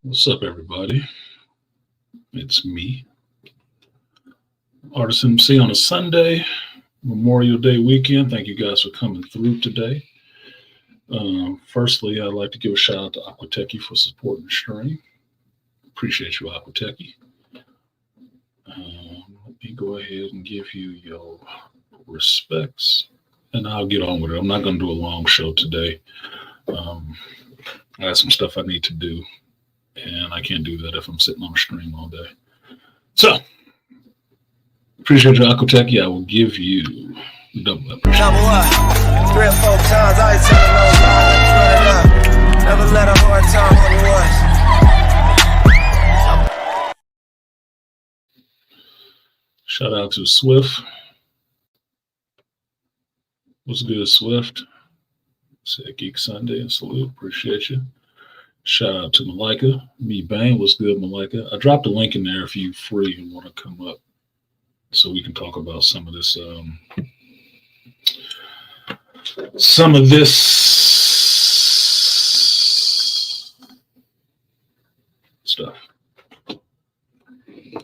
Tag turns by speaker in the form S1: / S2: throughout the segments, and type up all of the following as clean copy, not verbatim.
S1: What's up, everybody? It's me, artisanmc on a Sunday, Memorial Day weekend. Thank you guys for coming through today. Firstly, I'd like to give a shout out to Aquatechy for supporting the stream. Appreciate you, Aquatechy. Let me go ahead and give you your respects, and I'll get on with it. I'm not going to do a long show today. I got some stuff I need to do, and I can't do that if I'm sitting on a stream all day. So, appreciate your Aquatechy. I will give you double up.
S2: Double up. 3 or 4 times. I ain't telling no lies. Run it up. Never let a hard time on the was.
S1: Shout out to Swift. What's good, Swift? Say Geek Sunday and salute. Appreciate you. Shout out to Malika. Me Bang. What's good, Malika? I dropped a link in there if you're free and want to come up so we can talk about some of this stuff. So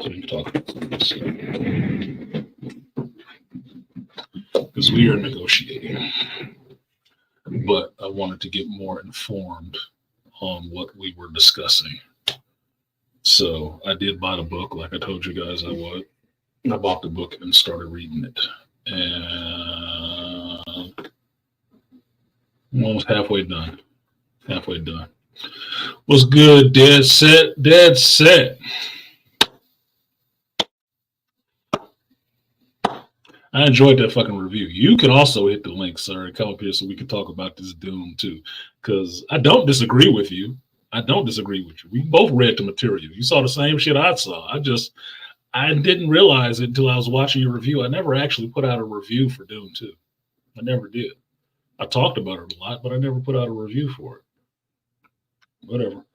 S1: we can talk about some of this stuff. Because we are negotiating. But I wanted to get more informed on what we were discussing. So I did buy the book, like I told you guys I would. I bought the book and started reading it. And I'm almost halfway done. What's good, Dead Set? Dead Set. I enjoyed that fucking review. You can also hit the link, sir, and come up here so we can talk about this Doom too. Because I don't disagree with you. We both read the material. You saw the same shit I saw. I didn't realize it until I was watching your review. I never actually put out a review for Doom 2. I never did. I talked about it a lot, but I never put out a review for it. Whatever.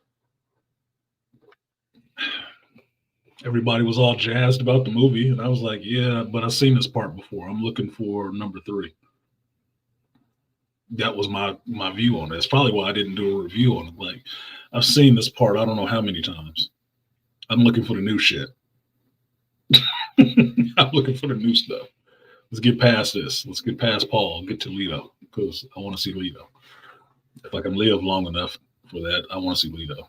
S1: Everybody was all jazzed about the movie, and I was like, yeah, but I've seen this part before. I'm looking for number 3. That was my view on it. That's probably why I didn't do a review on it. Like, I've seen this part I don't know how many times. I'm looking for the new shit. I'm looking for the new stuff. Let's get past this. Let's get past Paul, get to Leto, because I want to see Leto. If I can live long enough for that, I want to see Leto.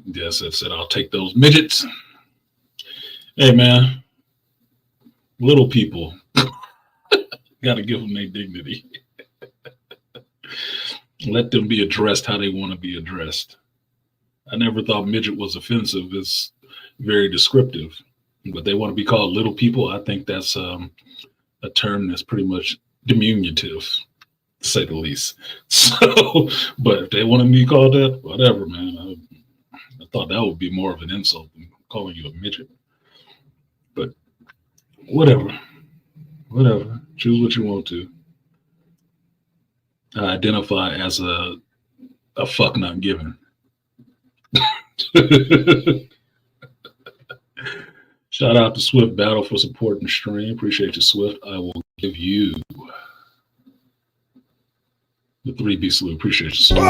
S1: Yes, I said I'll take those midgets. Hey, man, little people, got to give them their dignity. Let them be addressed how they want to be addressed. I never thought midget was offensive. It's very descriptive. But they want to be called little people. I think that's a term that's pretty much diminutive, to say the least. So, but if they want to be called that, whatever, man. I thought that would be more of an insult than calling you a midget. But whatever. Choose what you want to. I identify as a fuck not given. Shout out to Swift Battle for supporting the stream. Appreciate you, Swift. I will give you the 3B salute. Appreciate you, Swift.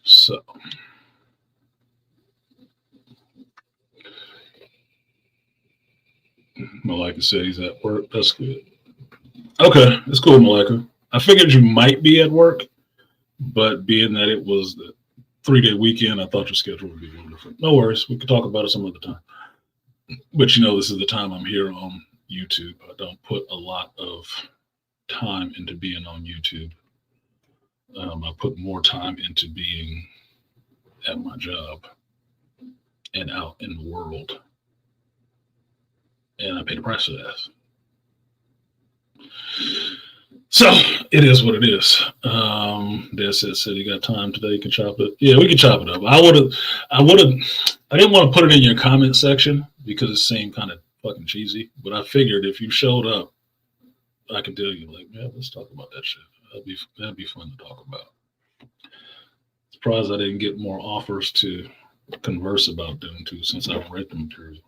S1: So, Malika said he's at work. That's good. Okay, that's cool, Malika. I figured you might be at work, but being that it was the 3-day weekend, I thought your schedule would be a little different. No worries. We could talk about it some other time. But you know, this is the time I'm here on YouTube. I don't put a lot of time into being on YouTube. I put more time into being at my job and out in the world. And I pay the price for that. So it is what it is. Dad said you got time today, you can chop it. Yeah, we can chop it up. I didn't want to put it in your comment section because it seemed kind of fucking cheesy, but I figured if you showed up, I could tell you, like, yeah, let's talk about that shit. That'd be fun to talk about. Surprised I didn't get more offers to converse about them too, since I've read the material.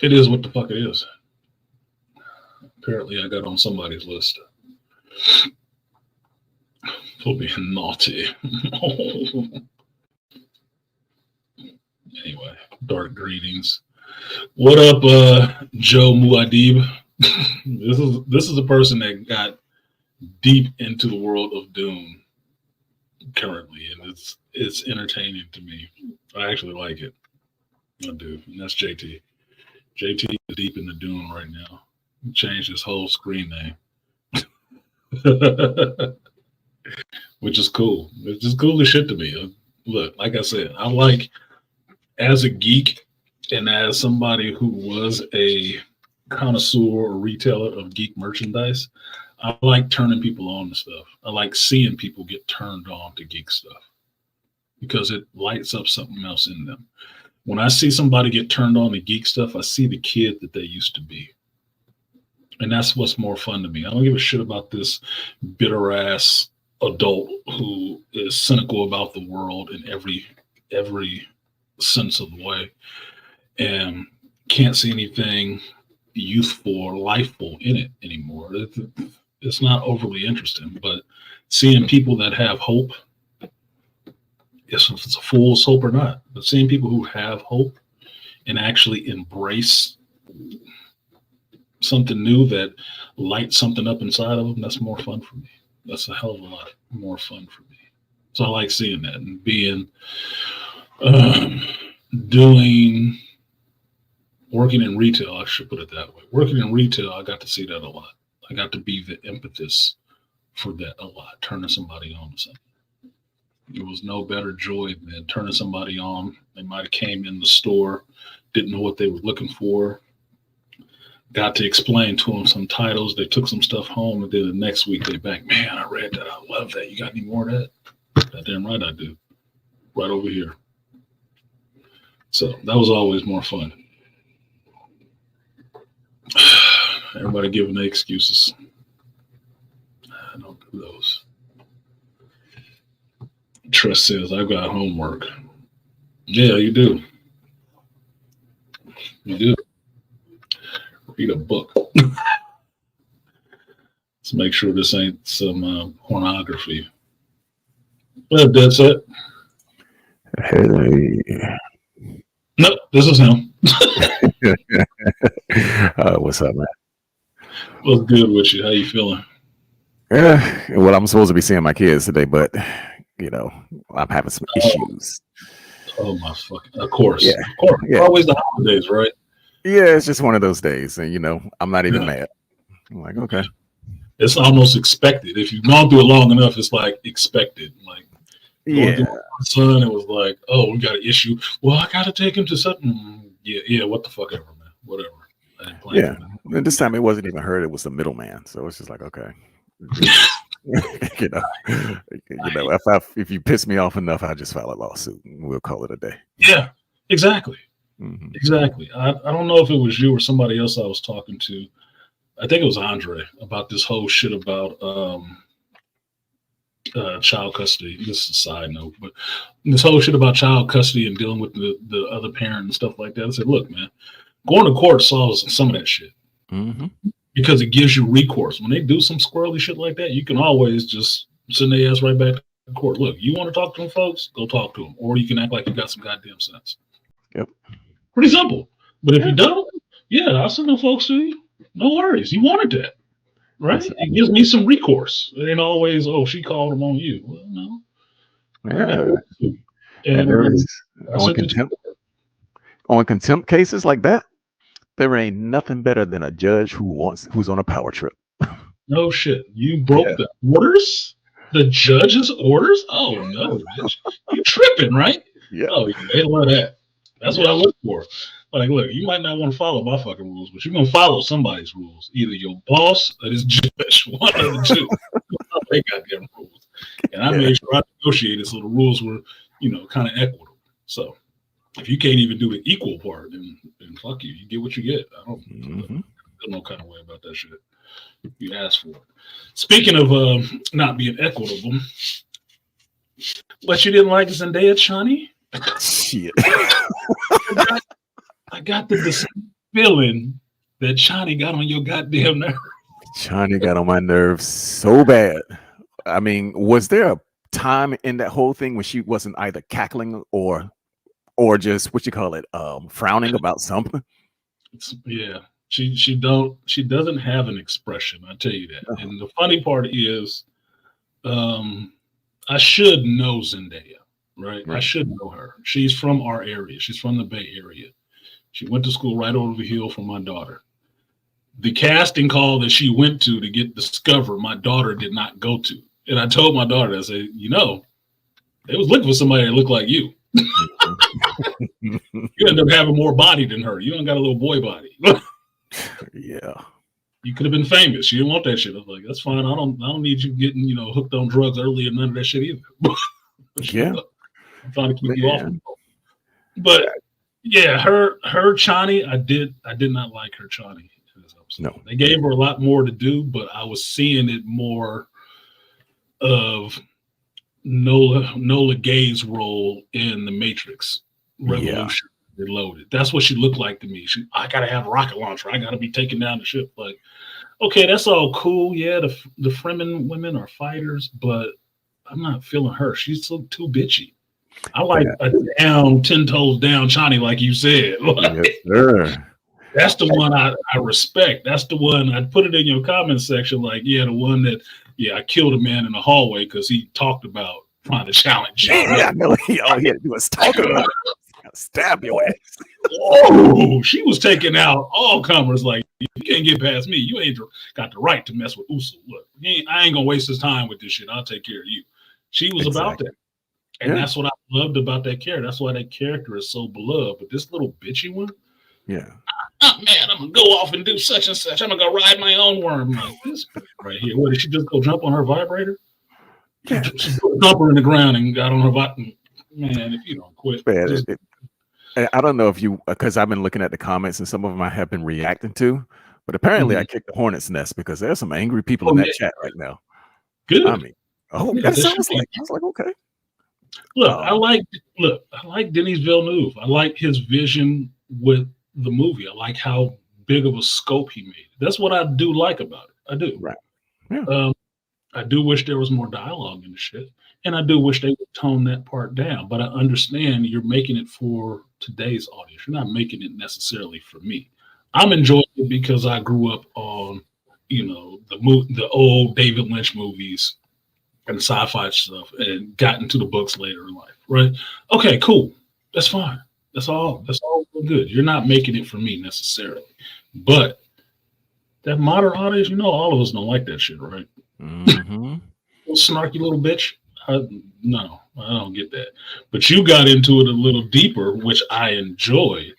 S1: It is what the fuck it is. Apparently, I got on somebody's list for being naughty. Anyway, dark greetings. What up, Joe Muad'Dib? This is a person that got deep into the world of Doom currently, and it's entertaining to me. I actually like it. I do, and that's JT. JT is deep into Doom right now. He changed his whole screen name, which is cool. It's just cool as shit to me. Look, like I said, I like, as a geek and as somebody who was a connoisseur or retailer of geek merchandise, I like turning people on to stuff. I like seeing people get turned on to geek stuff because it lights up something else in them. When I see somebody get turned on to geek stuff, I see the kid that they used to be. And that's what's more fun to me. I don't give a shit about this bitter ass adult who is cynical about the world in every sense of the way and can't see anything youthful or lifeful in it anymore. It's not overly interesting, but seeing people that have hope, if it's a fool's hope or not, but seeing people who have hope and actually embrace something new that lights something up inside of them, that's more fun for me. That's a hell of a lot more fun for me. So I like seeing that and being, working in retail, I should put it that way. Working in retail, I got to see that a lot. I got to be the impetus for that a lot, turning somebody on to something. There was no better joy than turning somebody on. They might have came in the store, didn't know what they were looking for, got to explain to them some titles. They took some stuff home, and then the next week they back, man, I read that. I love that. You got any more of that? Goddamn right I do. Right over here. So that was always more fun. Everybody giving their excuses. I don't do those. Trust says, I've got homework. Yeah, you do. You do. Read a book. Let's make sure this ain't some pornography. Well, that's it.
S3: Hey.
S1: Nope, this is him.
S3: What's up, man?
S1: What's good with you? How you feeling?
S3: Well, I'm supposed to be seeing my kids today, but I'm having some issues.
S1: Oh my fucking! Of course,
S3: Yeah.
S1: Of course.
S3: Yeah.
S1: Always the holidays, right?
S3: Yeah, it's just one of those days, and I'm not even mad. I'm like, okay.
S1: It's almost expected. If you've gone through it long enough, it's like expected. Like,
S3: Yeah.
S1: my son, it was like, oh, we got an issue. Well, I got to take him to something. Yeah. What the fuck ever, man. Whatever. I didn't plan
S3: Yeah.
S1: for that.
S3: And this time it wasn't even her; it was the middleman. So it's just like, okay. If you piss me off enough, I'll just file a lawsuit and we'll call it a day.
S1: Yeah, exactly.
S3: Mm-hmm.
S1: Exactly. I don't know if it was you or somebody else I was talking to. I think it was Andre about this whole shit about child custody. This is a side note, but this whole shit about child custody and dealing with the other parent and stuff like that. I said, look, man, going to court solves some of that shit.
S3: Mm-hmm.
S1: Because it gives you recourse. When they do some squirrely shit like that, you can always just send their ass right back to court. Look, you want to talk to them folks? Go talk to them. Or you can act like you got some goddamn sense.
S3: Yep.
S1: Pretty simple. But if you don't, I'll send them folks to you. No worries. You wanted that. Right? It gives me some recourse. It ain't always, oh, she called them on you. Well, no.
S3: Yeah.
S1: And
S3: there is on contempt cases like that, there ain't nothing better than a judge who's on a power trip.
S1: No shit. You broke the orders? The judge's orders? Oh no, bitch. You tripping, right?
S3: Yeah.
S1: Oh, they love that. That's what I look for. Like, look, you might not want to follow my fucking rules, but you're gonna follow somebody's rules. Either your boss or this judge. One of the two. They got their rules. And I made sure I negotiated so the rules were, kind of equitable. So if you can't even do the equal part, then fuck you. You get what you get. I don't feel no kind of way about that shit. You asked for it. Speaking of not being equitable, but you didn't like Zendaya, Chani?
S3: Shit.
S1: I got the feeling that Chani got on your goddamn nerve.
S3: Chani got on my nerves so bad. I mean, was there a time in that whole thing when she wasn't either cackling or just what you call it, frowning about something?
S1: Yeah, she doesn't have an expression. I tell you that.
S3: Uh-huh.
S1: And the funny part is, I should know Zendaya, right? I should know her. She's from our area. She's from the Bay Area. She went to school right over the hill from my daughter. The casting call that she went to get discovered, my daughter did not go to. And I told my daughter, I said, they was looking for somebody that looked like you. You end up having more body than her. You don't got a little boy body.
S3: Yeah.
S1: You could have been famous. She didn't want that shit. I was like, that's fine. I don't need you getting, hooked on drugs early and none of that shit either.
S3: Yeah.
S1: I'm trying to keep you off. But yeah, her Chani, I did not like her Chani.
S3: No.
S1: They gave her a lot more to do, but I was seeing it more of Nola Gay's role in The Matrix Revolution Reloaded. That's what she looked like to me. I gotta have a rocket launcher. I gotta be taking down the ship. Like, okay, that's all cool. Yeah, the Fremen women are fighters, but I'm not feeling her. She's too bitchy. I like a down, 10 toes down Chani, like you said.
S3: Yes, sir.
S1: That's the one I respect. That's the one I put it in your comment section. Like, the one that, I killed a man in the hallway because he talked about trying to challenge you.
S3: Yeah, I know. All he had to do was talk about it. Stab your ass.
S1: Oh, she was taking out all comers. Like, you can't get past me. You ain't got the right to mess with Uso. Look, I ain't gonna waste his time with this shit. I'll take care of you. She was about that. And that's what I loved about that character. That's why that character is so beloved. But this little bitchy one, oh man, I'm gonna go off and do such and such. I'm gonna go ride my own worm. Like this right here. What did she just go jump on her vibrator?
S3: Yeah.
S1: She put a thumper in the ground and got on her vibrator. Man, if you don't quit.
S3: Man, I don't know if you, because I've been looking at the comments and some of them I have been reacting to, but apparently I kicked the hornet's nest because there's some angry people in that chat right now.
S1: Good.
S3: I mean, that sounds like, I was like, okay.
S1: Look, I like Denis Villeneuve. I like his vision with the movie. I like how big of a scope he made. That's what I do like about it. I do.
S3: Right. Yeah.
S1: I do wish there was more dialogue in the shit. And I do wish they would tone that part down. But I understand you're making it for today's audience. You're not making it necessarily for me. I'm enjoying it because I grew up on, the old David Lynch movies and sci-fi stuff and got into the books later in life. Right? Okay, cool. That's fine. That's all good. You're not making it for me necessarily. But that modern audience, all of us don't like that shit, right?
S3: Mm-hmm.
S1: Snarky little bitch. No, I don't get that. But you got into it a little deeper, which I enjoy,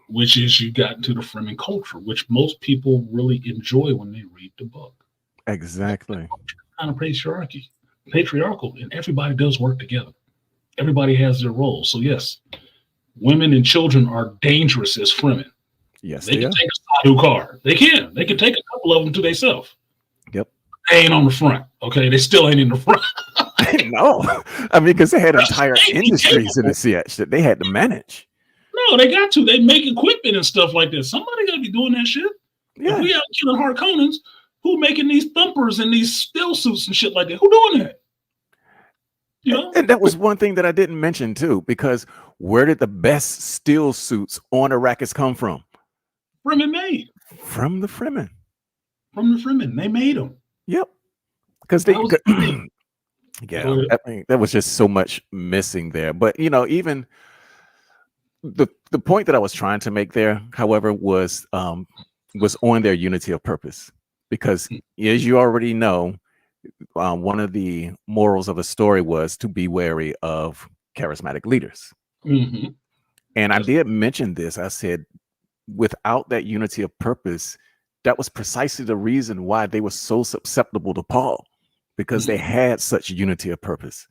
S1: which is you got into the Fremen culture, which most people really enjoy when they read the book.
S3: Exactly.
S1: Kind of patriarchal, and everybody does work together. Everybody has their role. So yes, women and children are dangerous as Fremen.
S3: Yes,
S1: they can take a Sadu car. They can take a couple of them to themselves.
S3: Yep.
S1: They ain't on the front. Okay, they still ain't in the front.
S3: No, I mean, because they had entire industries in the CX that they had to manage.
S1: No, they got to. They make equipment and stuff like that. Somebody got to be doing that shit.
S3: Yeah.
S1: If we out killing Harkonnens, who making these thumpers and these still suits and shit like that? Who doing that?
S3: And that was one thing that I didn't mention too, because where did the best steel suits on Arrakis come from?
S1: Fremen made.
S3: From the Fremen.
S1: From the Fremen. They made them.
S3: Yep. Because they that was just so much missing there. But even the point that I was trying to make there, however, was on their unity of purpose. Because as you already know, one of the morals of the story was to be wary of charismatic leaders.
S1: Mm-hmm.
S3: And I did mention this. I said, without that unity of purpose, that was precisely the reason why they were so susceptible to Paul, because they had such unity of purpose.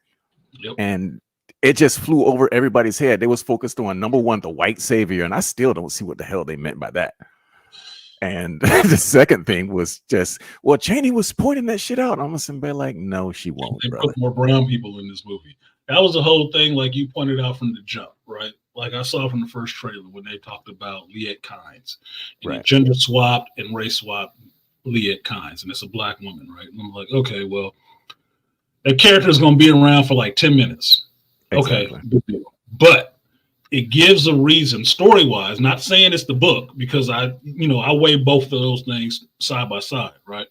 S1: Yep.
S3: And it just flew over everybody's head. They was focused on, number one, the white savior. And I still don't see what the hell they meant by that. And the second thing was just, well, Cheney was pointing that shit out. I'm going to be like, no, she won't.
S1: They
S3: brother.
S1: put more brown people in this movie. That was the whole thing, like you pointed out from the jump, right? like I saw from the first trailer when they talked about Liet Kynes, and he
S3: Right.
S1: gender swapped and race swapped Liet Kynes, and it's a black woman, right? And I'm like, okay, well, that character is going to be around for like 10 minutes.
S3: Exactly.
S1: Okay, good deal. But it gives a reason story wise, not saying it's the book, because I weigh both of those things side by side, right?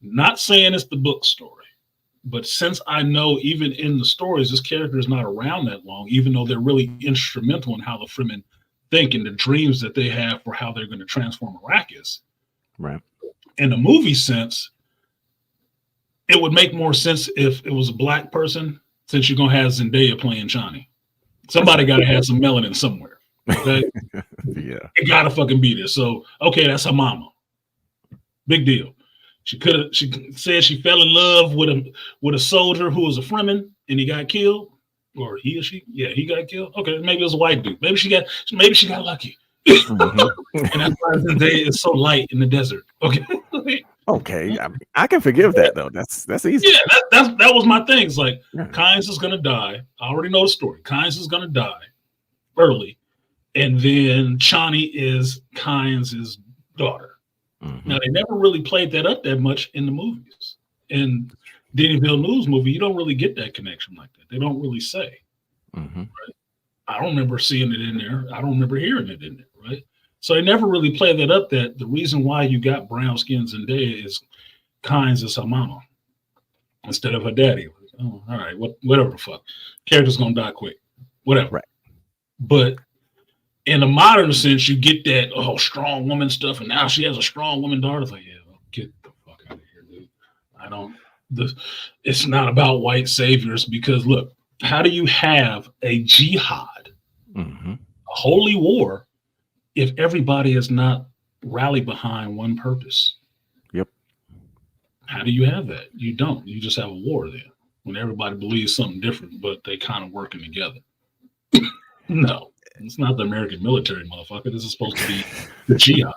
S1: Not saying it's the book story, but since I know even in the stories, this character is not around that long, even though they're really instrumental in how the Fremen think and the dreams that they have for how they're going to transform Arrakis.
S3: Right.
S1: In the movie sense, it would make more sense if it was a black person, since you're going to have Zendaya playing Chani. Somebody got to have some melanin somewhere. Okay?
S3: Yeah.
S1: It got to fucking be there. So, okay, that's her mama. Big deal. She said she fell in love with a soldier who was a Fremen and he got killed. Or he or she? Yeah, he got killed. Okay, maybe it was a white dude. Maybe she got lucky.
S3: Mm-hmm.
S1: And that's why Zendaya is so light in the desert. Okay.
S3: Okay, I can forgive that though. That's easy.
S1: Yeah, that was my thing. It's like,
S3: Yeah.
S1: Kynes is gonna die. I already know the story. Kynes is gonna die early, and then Chani is Kynes' daughter.
S3: Mm-hmm.
S1: Now they never really played that up that much in the movies. In Denis Villeneuve's movie, you don't really get that connection like that. They don't really say.
S3: Mm-hmm.
S1: Right? I don't remember seeing it in there. I don't remember hearing it in there. Right. So they never really played that up, that the reason why you got brown skins and Zendaya is Kynes is her mama instead of her daddy. Oh, all right, whatever the fuck. Character's gonna die quick. Whatever.
S3: Right.
S1: But in the modern sense, you get that strong woman stuff, and now she has a strong woman daughter. It's like, yeah, well, get the fuck out of here, dude. It's not about white saviors, because look, how do you have a jihad,
S3: Mm-hmm.
S1: a holy war, if everybody is not rallied behind one purpose?
S3: Yep.
S1: How do you have that? You don't. You just have a war then, when everybody believes something different, but they kind of working together. No, it's not the American military, motherfucker. This is supposed to be the jihad.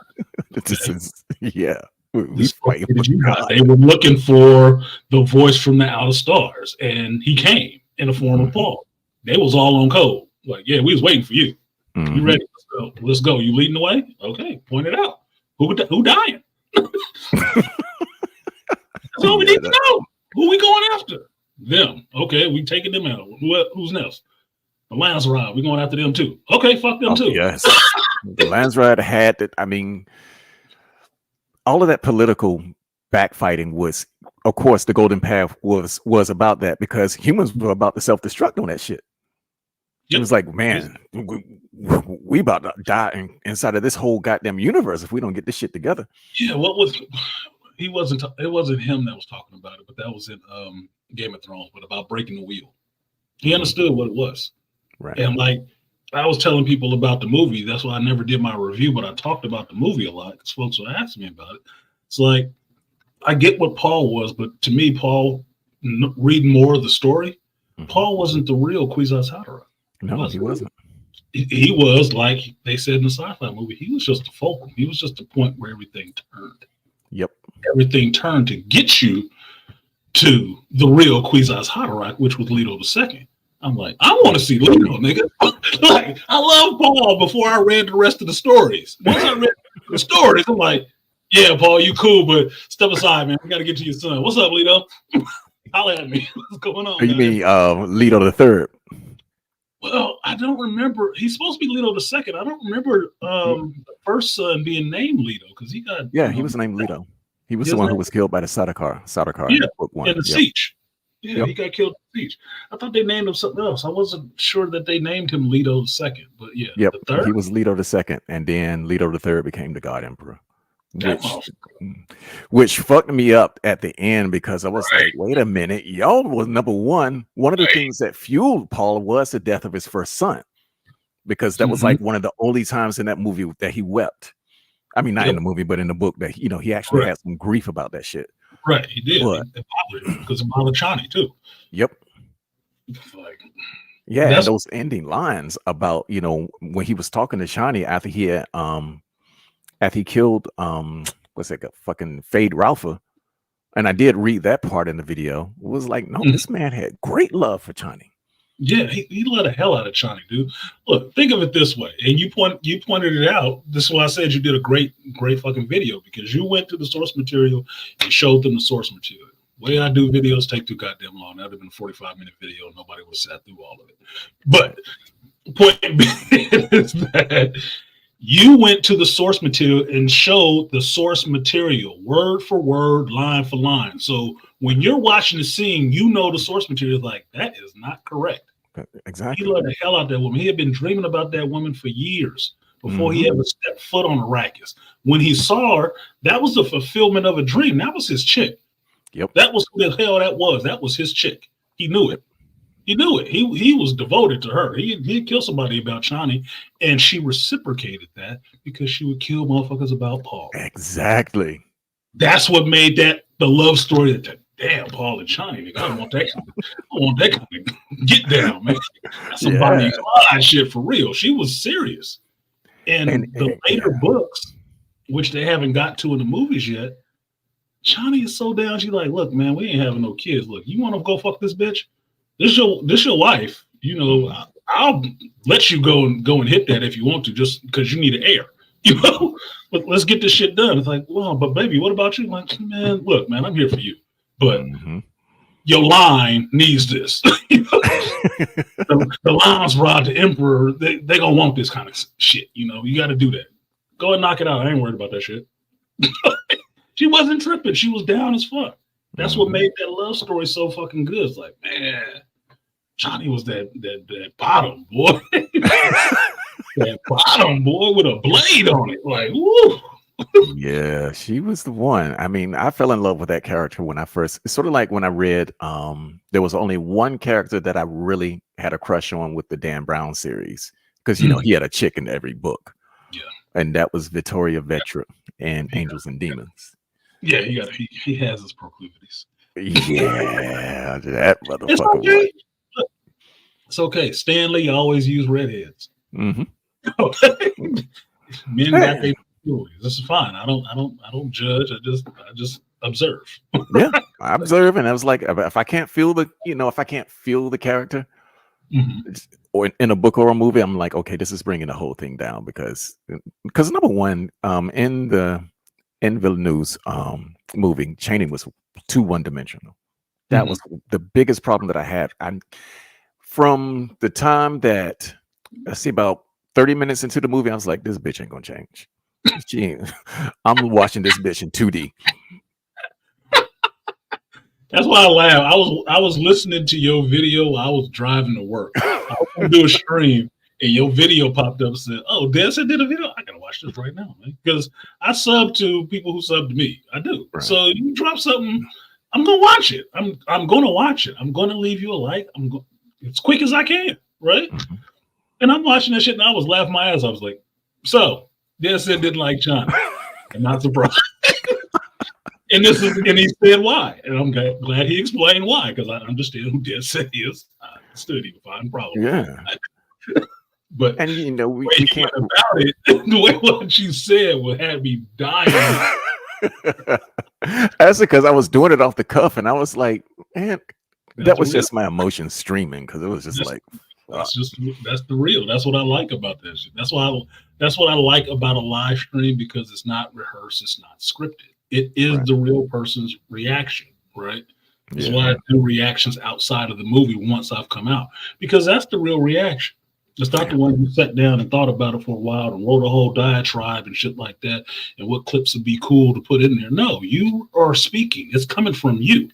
S3: This is, yeah. We
S1: This is supposed
S3: fight
S1: to be the
S3: for
S1: jihad.
S3: God.
S1: They were looking for the voice from the outer stars, and he came in the form of Paul. They was all on code. Like, yeah, we was waiting for you.
S3: Mhm.
S1: You ready? Let's go. You leading the way? Okay, point it out. Who dying? That's all we need to know. Who we going after? Them. Okay, we taking them out. Who's next? The Lance Ride. We going after them too. Okay, fuck them too.
S3: Yes. The Lance Ride had that. I mean, all of that political backfighting was, of course, the Golden Path was about that, because humans were about to self-destruct on that shit. It was like, man, we about to die inside of this whole goddamn universe if we don't get this shit together.
S1: Yeah, it wasn't him that was talking about it, but that was in Game of Thrones, but about breaking the wheel. He understood what it was.
S3: Right.
S1: And like I was telling people about the movie, that's why I never did my review, but I talked about the movie a lot because folks were asking me about it. It's like, I get what Paul was, but to me, Paul, reading more of the story, Paul wasn't the real Kwisatz Haderach.
S3: No, he wasn't.
S1: He was, like they said in the sci-fi movie, he was just a fulcrum. He was just the point where everything turned.
S3: Yep.
S1: Everything turned to get you to the real Kwisatz Haderach, which was Leto II. I'm like, I want to see Leto, nigga. Like, I love Paul before I read the rest of the stories. Once I read the stories, I'm like, yeah, Paul, you cool, but step aside, man. We got to get to your son. What's up, Leto? Holla at me. What's going on?
S3: You mean Leto the Third?
S1: Well, I don't remember. He's supposed to be Leto II. I don't remember the first son being named Leto, because he got.
S3: Yeah, he was named Leto. He was the one who was killed by the Sardaukar.
S1: Yeah,
S3: in book one.
S1: in the siege. Yeah,
S3: Yep.
S1: he got killed in the siege. I thought they named him something else. I wasn't sure that they named him Leto II, but yeah.
S3: Yep,
S1: The third?
S3: he was Leto II, and then Leto the Third became the God Emperor, which fucked me up at the end, because I was like, wait a minute, y'all was number one. One of the things that fueled Paul was the death of his first son, because that was like one of the only times in that movie that he wept. I mean, not in the movie, but in the book, that he actually had some grief about that shit.
S1: Right, he did.
S3: But,
S1: it bothered him because it bothered Chani too.
S3: Yep.
S1: Like,
S3: yeah, and those ending lines about, when he was talking to Chani after he had after he killed what's that, fucking Fade Ralpha. And I did read that part in the video. It was like, no, this man had great love for Chani.
S1: Yeah, he let the hell out of Chani, dude. Look, think of it this way, and you pointed it out. This is why I said you did a great fucking video, because you went to the source material and showed them the source material. The way I do videos take too goddamn long. That'd have been a 45-minute video. Nobody would have sat through all of it. But the point being is that you went to the source material and showed the source material word for word, line for line. So when you're watching the scene, you know the source material is like, that is not correct.
S3: Exactly.
S1: He let the hell out that woman. He had been dreaming about that woman for years before he ever stepped foot on Arrakis. When he saw her, that was the fulfillment of a dream. That was his chick.
S3: Yep.
S1: That was who the hell that was. That was his chick. He knew it. He knew it. He was devoted to her. He'd kill somebody about Chani, and she reciprocated that because she would kill motherfuckers about Paul.
S3: Exactly.
S1: That's what made that the love story. That damn, Paul and Chani, nigga, I want that kind of get down, man. That's some Bonnie and Clyde shit for real. She was serious. And the later books, which they haven't got to in the movies yet, Chani is so down. She's like, look, man, we ain't having no kids. Look, you want to go fuck this bitch? This your wife. You know, I'll let you go and hit that if you want to, just because you need an heir. You know, but let's get this shit done. It's like, well, but baby, what about you? I'm like, man, look, man, I'm here for you, but your line needs this. You know? the lines rod the emperor. They gonna want this kind of shit. You know, you got to do that. Go and knock it out. I ain't worried about that shit. She wasn't tripping. She was down as fuck. That's what made that love story so fucking good. It's like, man, Chani was that bottom boy. That bottom boy with a blade on it. Like, woo.
S3: Yeah, she was the one. I mean, I fell in love with that character when I first, it's sort of like when I read, there was only one character that I really had a crush on with the Dan Brown series. Because, you know, he had a chick in every book. Yeah. And that was Vittoria Vetra and Angels and Demons.
S1: Yeah, he has his proclivities.
S3: Yeah, that motherfucker.
S1: It's okay. Look, it's okay. Stan Lee always used redheads. Men got their proclivities. This is fine. I don't judge. I just observe.
S3: Yeah, I observe, and I was like, if I can't feel the character, or in a book or a movie, I'm like, okay, this is bringing the whole thing down because number one, in Villeneuve's movie, Channing was too one-dimensional. That was the biggest problem that I had. From the time that about 30 minutes into the movie, I was like, this bitch ain't gonna change. I'm watching this bitch in 2D.
S1: That's why I laugh. I was listening to your video while I was driving to work. I was gonna do a stream, and your video popped up and said, "Oh, Dessa did a video. I gotta watch this right now, man." Because I sub to people who sub to me. I do. Right. So you drop something, I'm gonna watch it. I'm gonna watch it. I'm gonna leave you a like. As quick as I can, right? And I'm watching that shit, and I was laughing my ass. I was like, "So Dessa didn't like China." I'm not surprised. And he said why, and I'm glad he explained why, because I understand who Dessa is. I understood he would find problems.
S3: Yeah.
S1: But
S3: and you know we can't
S1: about it. The way what you said would have me dying.
S3: That's because I was doing it off the cuff, and I was like, man, that was just my emotions streaming because it was just like.
S1: That's the real. That's what I like about that shit. That's what I like about a live stream, because it's not rehearsed, it's not scripted. It is the real person's reaction, right? That's why I do reactions outside of the movie once I've come out, because that's the real reaction. It's not the one who sat down and thought about it for a while and wrote a whole diatribe and shit like that, and what clips would be cool to put in there. No, you are speaking. It's coming from you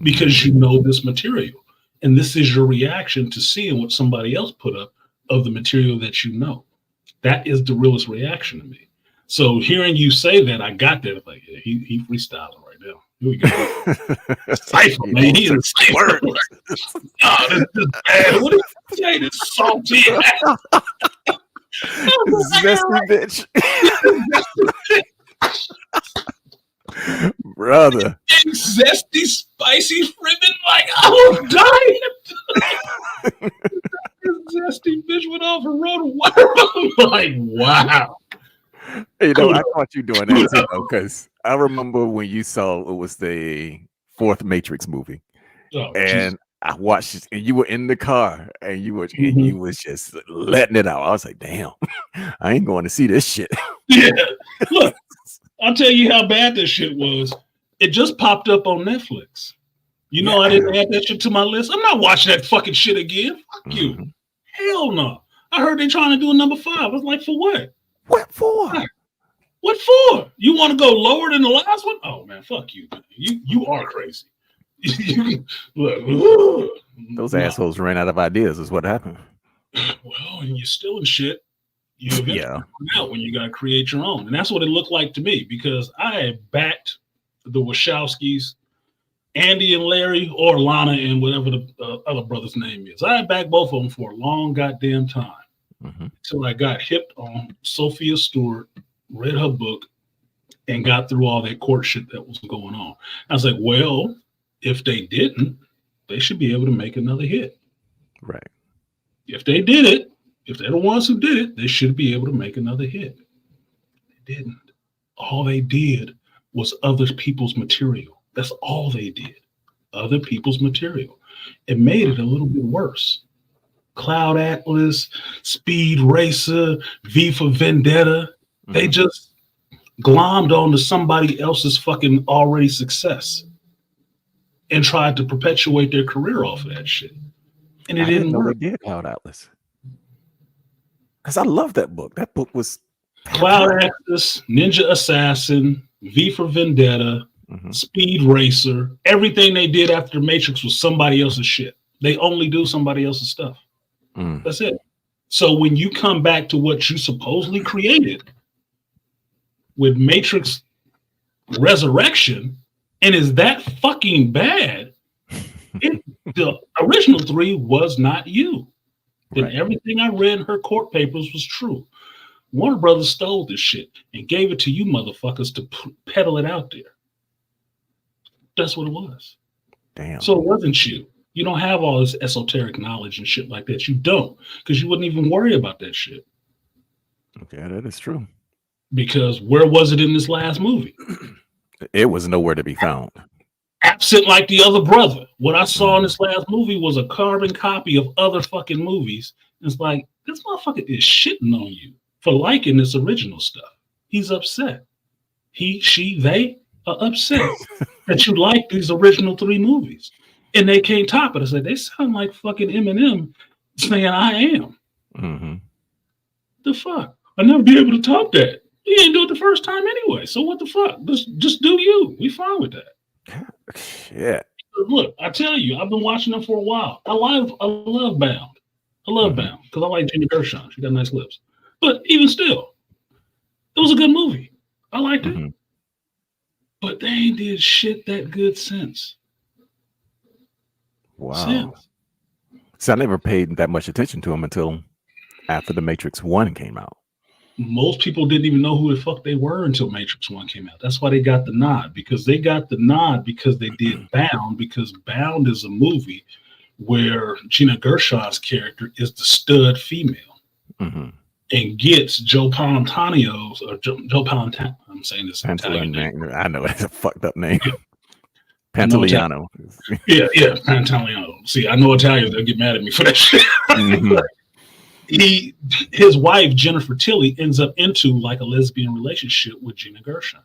S1: because you know this material. And this is your reaction to seeing what somebody else put up of the material that you know. That is the realest reaction to me. So hearing you say that, I got that. Like, yeah, he freestyling right now. Here we go. Cypher, man. He is a word. Oh, this is bad. What did you say? This salty
S3: zesty bitch. Brother.
S1: Zesty, spicy, fribbin', like, I'm dying. Zesty bitch went off and wrote a word. I'm like, wow.
S3: You know, I caught you doing that too, though, because I remember when you saw it was the fourth Matrix movie. Oh, and I watched it, and you were in the car, and you was just letting it out. I was like, damn, I ain't going to see this shit.
S1: Yeah. Look, I'll tell you how bad this shit was. It just popped up on Netflix. You know, I didn't add that shit to my list. I'm not watching that fucking shit again. Fuck you. Hell no. I heard they trying to do a number 5. I was like, for what?
S3: What for?
S1: What for? You want to go lower than the last one? Oh man, fuck you. Man. You are crazy. Look,
S3: those assholes ran out of ideas. Is what happened.
S1: Well, and you're stealing shit. You eventually find out when you gotta create your own, and that's what it looked like to me because I had backed the Wachowskis, Andy and Larry, or Lana and whatever the other brother's name is. I had backed both of them for a long goddamn time until I got hipped on Sophia Stewart, read her book, and got through all that court shit that was going on. I was like, well, if they didn't, they should be able to make another hit.
S3: Right.
S1: If they did it, if they're the ones who did it, they should be able to make another hit. They didn't. All they did was other people's material. That's all they did. Other people's material. It made it a little bit worse. Cloud Atlas, Speed Racer, V for Vendetta. They just glommed onto somebody else's fucking already success and tried to perpetuate their career off of that shit. And it didn't work.
S3: They did Cloud Atlas. Because I love that book. That book was
S1: Cloud Atlas, Ninja Assassin, V for Vendetta, Speed Racer. Everything they did after Matrix was somebody else's shit. They only do somebody else's stuff. That's it. So when you come back to what you supposedly created with Matrix Resurrection, and is that fucking bad? The original 3 was not you. And everything I read in her court papers was true. Warner Brothers stole this shit and gave it to you motherfuckers to peddle it out there. That's what it was.
S3: Damn.
S1: So it wasn't you. You don't have all this esoteric knowledge and shit like that. You don't, because you wouldn't even worry about that shit.
S3: Okay, that is true.
S1: Because where was it in this last movie?
S3: It was nowhere to be found.
S1: Absent like the other brother. What I saw in this last movie was a carbon copy of other fucking movies. It's like, this motherfucker is shitting on you for liking this original stuff. He's upset. He, she, they are upset that you like these original 3 movies. And they can't top it. I said, they sound like fucking Eminem saying I am. The fuck? I'll never be able to top that. You didn't do it the first time anyway. So what the fuck? Just do you. We fine with that.
S3: Yeah.
S1: Look, I tell you, I've been watching them for a while. I love Bound. I love Bound because I like Gina Gershon. She got nice lips. But even still, it was a good movie. I liked it. But they ain't did shit that good since.
S3: Wow. So I never paid that much attention to them until after The Matrix 1 came out.
S1: Most people didn't even know who the fuck they were until Matrix 1 came out. That's why they got the nod, because they got the nod because they did Bound, because Bound is a movie where Gina Gershon's character is the stud female and gets Joe Palantanio's, or Joe Palantano, I'm saying this Italian name.
S3: I know, it's a fucked up name. Pantoliano.
S1: Yeah, Pantoliano. See, I know Italians, they'll get mad at me for that shit. His wife Jennifer Tilly ends up into like a lesbian relationship with Gina Gershon.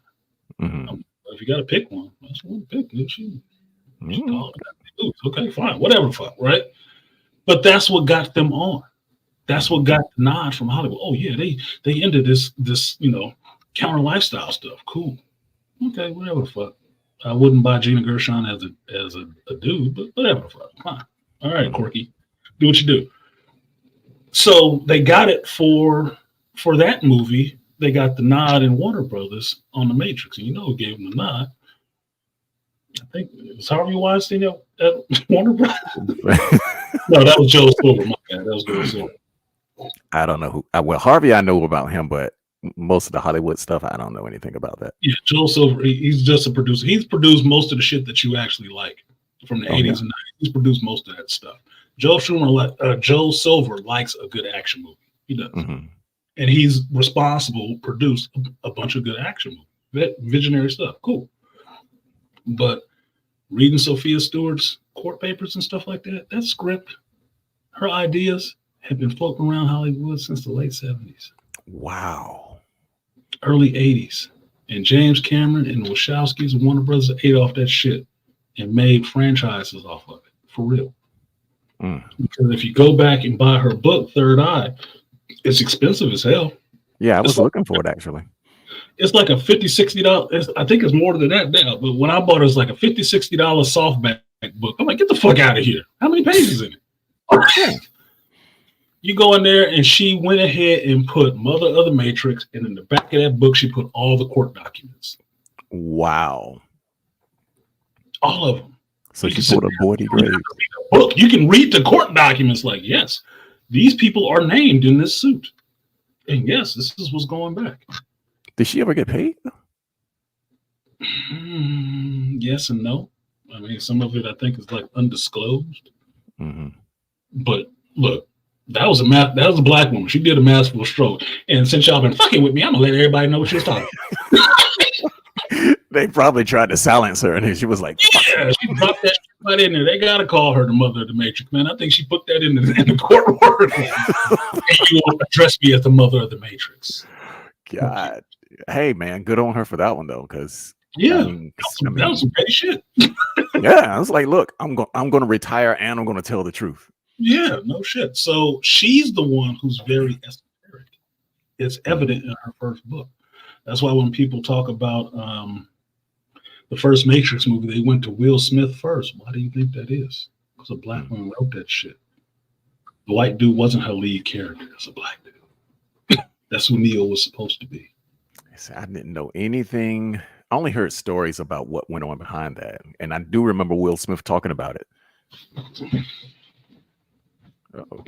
S1: If you got to pick one, that's one to pick. Okay, fine, whatever, fuck, right? But that's what got them on. That's what got the nod from Hollywood. Oh yeah, they ended this counter lifestyle stuff. Cool. Okay, whatever the fuck. I wouldn't buy Gina Gershon as a dude, but whatever the fuck. Fine. All right, Corky, do what you do. So they got it for that movie. They got the nod in Warner Brothers on The Matrix, and who gave them the nod? I think it was Harvey Weinstein at Warner Brothers. No, that was Joe Silver. My bad. That was Joe Silver.
S3: I don't know who. Well, Harvey, I know about him, but most of the Hollywood stuff, I don't know anything about that.
S1: Yeah, Joe Silver. He's just a producer. He's produced most of the shit that you actually like from the 80s and 90s. He's produced most of that stuff. Joe Silver likes a good action movie. He does. And he's responsible, produced a bunch of good action movies. Visionary stuff. Cool. But reading Sophia Stewart's court papers and stuff like that, that script, her ideas have been floating around Hollywood since the late 70s.
S3: Wow.
S1: Early 80s. And James Cameron and the Wachowskis and Warner Brothers ate off that shit and made franchises off of it. For real. Because if you go back and buy her book, Third Eye, it's expensive as hell.
S3: Yeah, I was looking for it actually.
S1: It's like a $50, $60. I think it's more than that now. But when I bought it, it's like a $50, $60 softback book. I'm like, get the fuck out of here. How many pages in it? You go in there, and she went ahead and put Mother of the Matrix, and in the back of that book, she put all the court documents.
S3: Wow.
S1: All of them.
S3: So she put a 40 grade
S1: book. You can read the court documents like, yes, these people are named in this suit. And yes, this is what's going back.
S3: Did she ever get paid?
S1: Yes and no. I mean, some of it I think is like undisclosed. But look, that was a black woman. She did a masterful stroke. And since y'all been fucking with me, I'm gonna let everybody know what she was talking about.
S3: They probably tried to silence her, and then she was like,
S1: yeah, she dropped that right in there. They gotta call her the Mother of the Matrix, man. I think she put that in the court order. And you will address me as the Mother of the Matrix.
S3: God. Hey man, good on her for that one though, because
S1: yeah, that was some petty shit.
S3: Yeah, I was like, look, I'm gonna retire and I'm gonna tell the truth.
S1: Yeah, no shit. So she's the one who's very esoteric. It's evident in her first book. That's why when people talk about the first Matrix movie, they went to Will Smith first. Why do you think that is? Because a black woman wrote that shit. The white dude wasn't her lead character. It's a black dude. That's who Neo was supposed to be.
S3: I didn't know anything. I only heard stories about what went on behind that. And I do remember Will Smith talking about it. Uh-oh.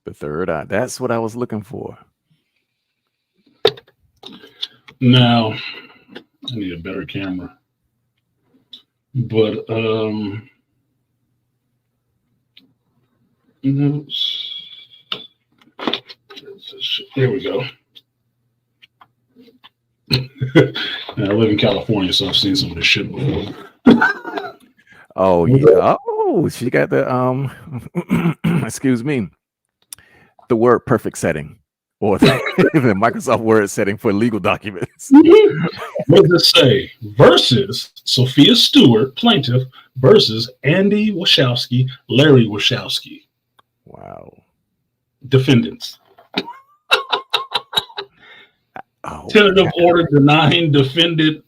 S3: The Third Eye. That's what I was looking for.
S1: Now, I need a better camera. But there we go. I live in California, so I've seen some of this shit before.
S3: Oh yeah. Oh, she got the excuse me, the word perfect setting, or the Microsoft Word setting for legal documents.
S1: What does it say? Versus Sophia Stewart, plaintiff, versus Andy Wachowski, Larry Wachowski.
S3: Wow.
S1: Defendants.
S3: Oh,
S1: tentative order denying defendant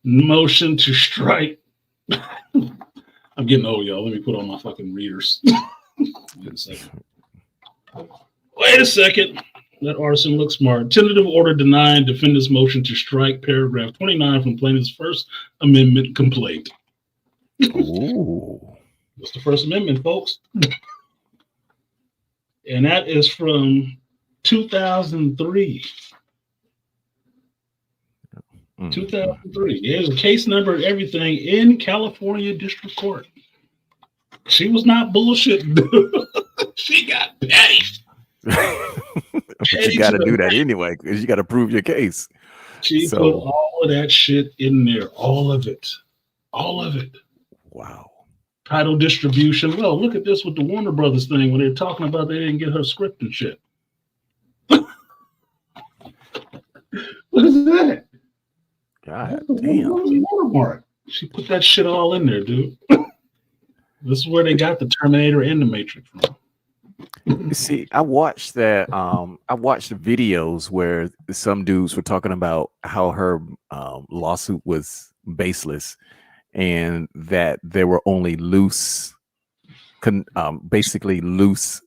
S1: motion to strike. I'm getting old, y'all. Let me put on my fucking readers. Wait a second. Wait a second. Let artisan look smart. Tentative order denying defendant's motion to strike paragraph 29 from plaintiff's First Amendment complaint.
S3: Ooh.
S1: That's the First Amendment, folks. And that is from 2003. 2003. There's a case number and everything in California District Court. She was not bullshitting. She got petty.
S3: But you got to do that anyway, because you got to prove your case.
S1: She put all of that shit in there. All of it. All of it.
S3: Wow.
S1: Title distribution. Well, look at this with the Warner Brothers thing when they're talking about they didn't get her script and shit. What is that?
S3: God damn.
S1: Watermark. She put that shit all in there, dude. This is where they got the Terminator and the Matrix from.
S3: You see, I watched that. I watched videos where some dudes were talking about how her lawsuit was baseless, and that there were only basically loose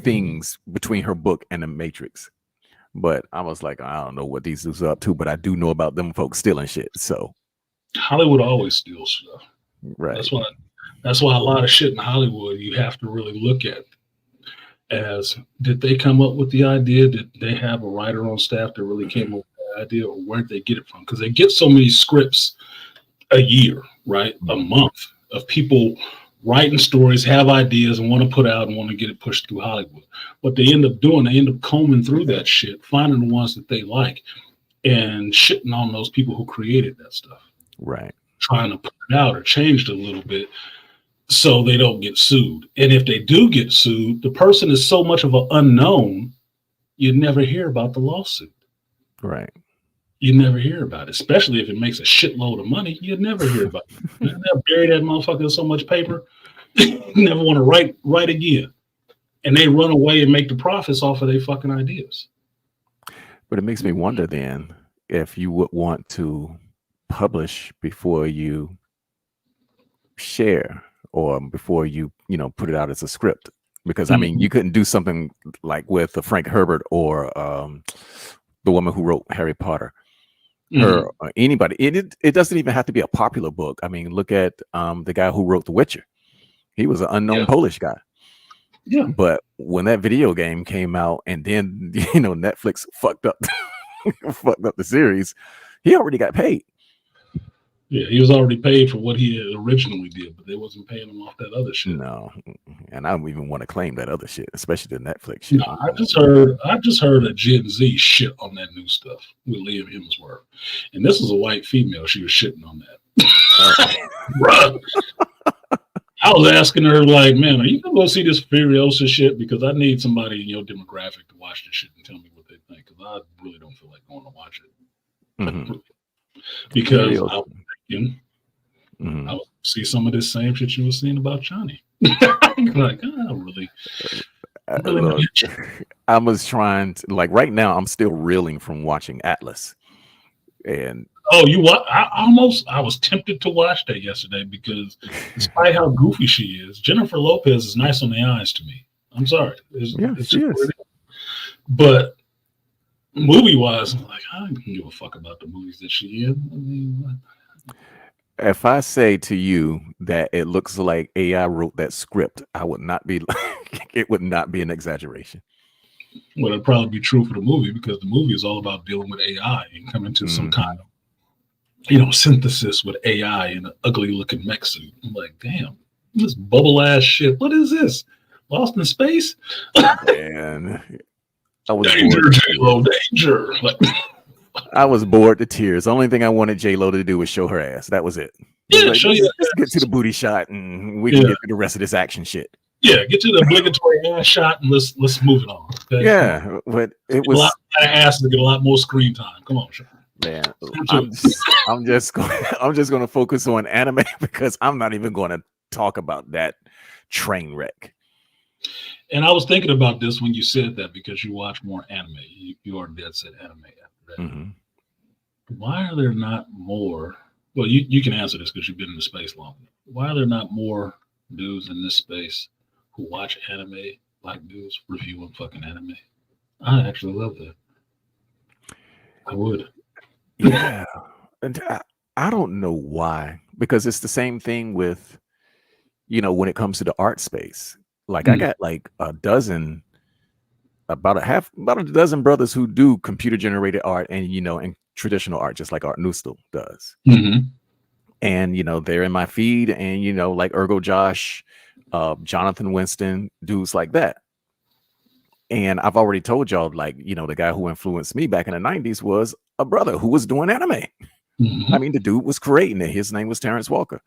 S3: things between her book and the Matrix. But I was like, I don't know what these dudes are up to, but I do know about them folks stealing shit. So
S1: Hollywood always steals stuff.
S3: Right.
S1: That's why a lot of shit in Hollywood you have to really look at as, did they come up with the idea? Did they have a writer on staff that really came up with the idea, or where did they get it from? Because they get so many scripts a year, right? A month of people writing stories, have ideas, and want to put out and want to get it pushed through Hollywood. What they end up doing, they end up combing through that shit, finding the ones that they like, and shitting on those people who created that stuff.
S3: Right.
S1: Trying to put it out or change it a little bit so they don't get sued. And if they do get sued, the person is so much of an unknown, you never hear about the lawsuit.
S3: Right.
S1: You never hear about it, especially if it makes a shitload of money. You never hear about it. You never bury that motherfucker in so much paper. You never want to write again. And they run away and make the profits off of their fucking ideas.
S3: But it makes me wonder then if you would want to publish before you share or before you put it out as a script. Because I mean, you couldn't do something like with Frank Herbert or the woman who wrote Harry Potter. Or anybody. It doesn't even have to be a popular book. I mean, look at the guy who wrote The Witcher. He was an unknown Polish guy.
S1: Yeah.
S3: But when that video game came out and then Netflix fucked up the series, he already got paid.
S1: Yeah, he was already paid for what he had originally did, but they wasn't paying him off that other shit.
S3: No, and I don't even want to claim that other shit, especially the Netflix shit.
S1: No, I just heard a Gen Z shit on that new stuff with Liam Hemsworth, and this is a white female. She was shitting on that. Bruh. I was asking her, like, man, are you gonna go see this Furiosa shit? Because I need somebody in your demographic to watch this shit and tell me what they think. Because I really don't feel like going to watch it.
S3: Mm-hmm.
S1: Because I was thinking, I would see some of this same shit you were seeing about Johnny. Like,
S3: I was trying to, like, right now, I'm still reeling from watching Atlas. And
S1: you what? I was tempted to watch that yesterday because, despite how goofy she is, Jennifer Lopez is nice on the eyes to me. I'm sorry, it's
S3: she is.
S1: But movie-wise, I'm like, I don't give a fuck about the movies that she in. I mean,
S3: if I say to you that it looks like AI wrote that script, I would not be. It would not be an exaggeration.
S1: Well, it'd probably be true for the movie because the movie is all about dealing with AI and coming to some kind of, synthesis with AI in an ugly looking mech suit. I'm like, damn, this bubble ass shit. What is this? Lost in space?
S3: And I was
S1: danger, J-Lo, danger. Like,
S3: I was bored to tears. The only thing I wanted J-Lo to do was show her ass. That was it.
S1: Yeah,
S3: like,
S1: show you.
S3: Let's get to the booty shot and we can get to the rest of this action shit.
S1: Yeah, get to the obligatory ass shot and let's move it on. Okay?
S3: Yeah, but it was
S1: a lot of asses to get a lot more screen time. Come on, Sean.
S3: Man, I'm just going to focus on anime because I'm not even going to talk about that train wreck.
S1: And I was thinking about this when you said that because you watch more anime. You are dead set anime after that. Why are there not more? Well, you can answer this because you've been in the space long enough. Why are there not more dudes in this space who watch anime like dudes reviewing fucking anime? I actually love that. I would.
S3: Yeah. And I don't know why, because it's the same thing with, when it comes to the art space. Like I got like about a dozen brothers who do computer generated art and, and traditional art, just like Art Nustel does. And, they're in my feed and, like Ergo Josh, Jonathan Winston, dudes like that. And I've already told y'all, like, the guy who influenced me back in the 90s was a brother who was doing anime. I mean, the dude was creating it. His name was Terrence Walker.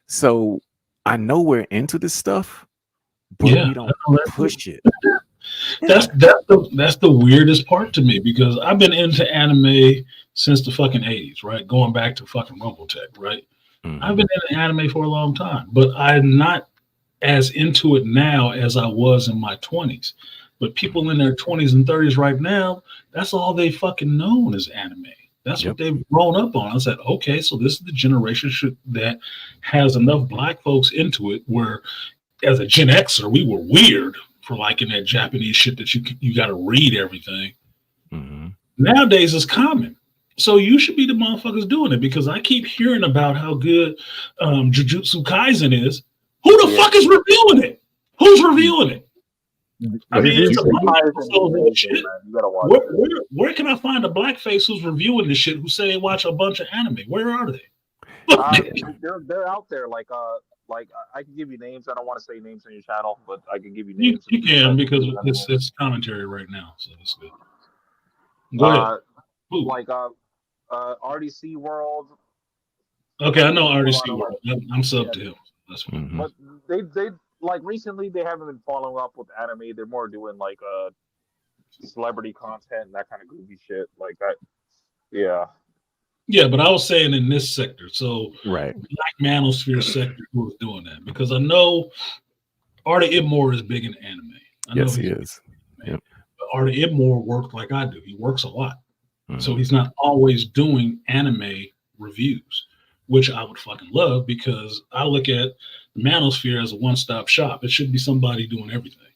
S3: So I know we're into this stuff, but we don't push it.
S1: That's the weirdest part to me because I've been into anime since the fucking 80s, right? Going back to fucking Rumbletech, right? I've been into anime for a long time, but I'm not as into it now as I was in my 20s. But people in their 20s and 30s right now, that's all they fucking known is anime. That's what they've grown up on. I said, okay, so this is the generation that has enough black folks into it where as a Gen Xer, we were weird for liking that Japanese shit that you got to read everything. Nowadays it's common. So you should be the motherfuckers doing it because I keep hearing about how good Jujutsu Kaisen is. Who the fuck is reviewing it? Who's reviewing it? I mean, it's a bunch of shit. Where can I find a blackface who's reviewing this shit who say they watch a bunch of anime? Where are they?
S4: They're out there. Like Like I can give you names. I don't want to say names on your channel, but I can give you
S1: You,
S4: names.
S1: you can because it's commentary right now, so that's good. Go ahead. Who?
S4: Like RDC World.
S1: Okay, I know RDC World. I'm sub to him. That's fine.
S3: Mhm.
S4: But they like recently they haven't been following up with anime. They're more doing like celebrity content and that kind of goofy shit like that. Yeah.
S1: Yeah, but I was saying in this sector, so
S3: Right.
S1: Black Manosphere sector, who was doing that? Because I know Artie Ibmore is big in anime. I know
S3: Yes, he
S1: he's
S3: is. Yep.
S1: But Artie Ibmore worked like I do. He works a lot. So
S3: Mhm.
S1: he's not always doing anime reviews, which I would fucking love because I look at Manosphere as a one-stop shop. It should be somebody doing everything.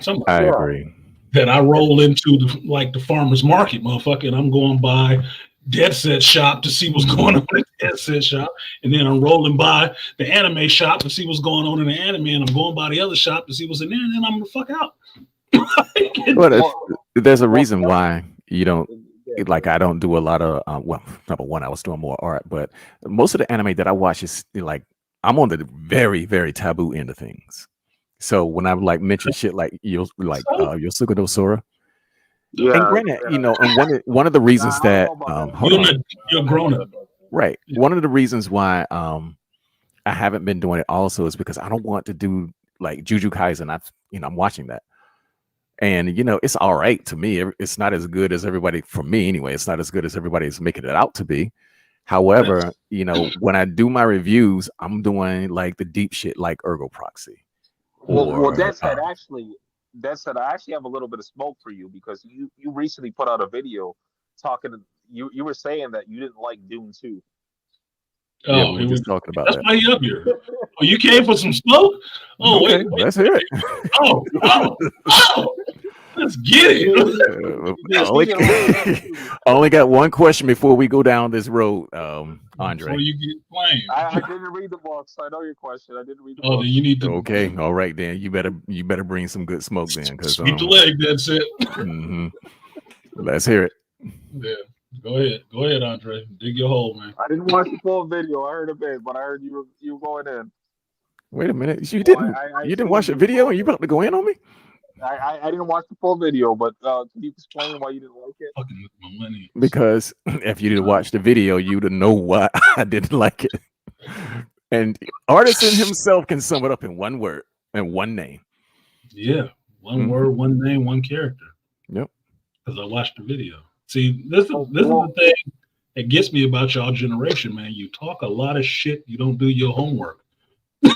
S1: Somebody
S3: I agree.
S1: that I roll into the farmer's market, motherfucker, and I'm going by Dead Set Shop to see what's going on in the Dead Set Shop, and then I'm rolling by the anime shop to see what's going on in the anime, and I'm going by the other shop to see what's in there, and then I'm the fuck out.
S3: But there's a reason why you don't like. I don't do a lot of well, number one, I was doing more art, but most of the anime that I watch is like I'm on the very, very taboo end of things. So when I like mention shit like Yosuke no Sora,
S4: Yeah.
S3: and granted, you know, and one of the reasons that hold on,
S1: you're grown up,
S3: right? One of the reasons why I haven't been doing it also is because I don't want to do like Jujutsu Kaisen. I'm watching that. And, you know, it's all right to me. It's not as good as everybody, for me anyway, it's not as good as everybody is making it out to be. However, you know, when I do my reviews, I'm doing like the deep shit like Ergo Proxy.
S4: Well, that said, I actually have a little bit of smoke for you because you recently put out a video talking. You were saying that you didn't like Dune 2.
S3: Yeah, we were just talking about
S1: that's
S3: that.
S1: why you up here. Oh, you came for some smoke? Oh,
S3: okay,
S1: wait.
S3: Let's hear it.
S1: Oh, let's get it.
S3: I only got one question before we go down this road, Andre.
S1: Before you get flamed.
S4: I didn't read the books. I know your question. I didn't read the
S1: Oh,
S4: books.
S1: then you need to.
S3: Okay, all right then. You better bring some good smoke then, because
S1: Sweep the leg. That's it.
S3: Let's hear it.
S1: Yeah. Go ahead, Andre. Dig your hole, man.
S4: I didn't watch the full video. I heard a bit, but I heard you were going in.
S3: Wait a minute. You didn't watch the video and you about to go in on me?
S4: I didn't watch the full video, but can you explain why you didn't like it?
S1: Fucking my money.
S3: Because if you didn't watch the video, you would know why I didn't like it. And Artisan himself can sum it up in one word and one name.
S1: Yeah. One word, one name, one character.
S3: Yep.
S1: Because I watched the video. See, this is the thing that gets me about y'all generation, man. You talk a lot of shit. You don't do your homework. You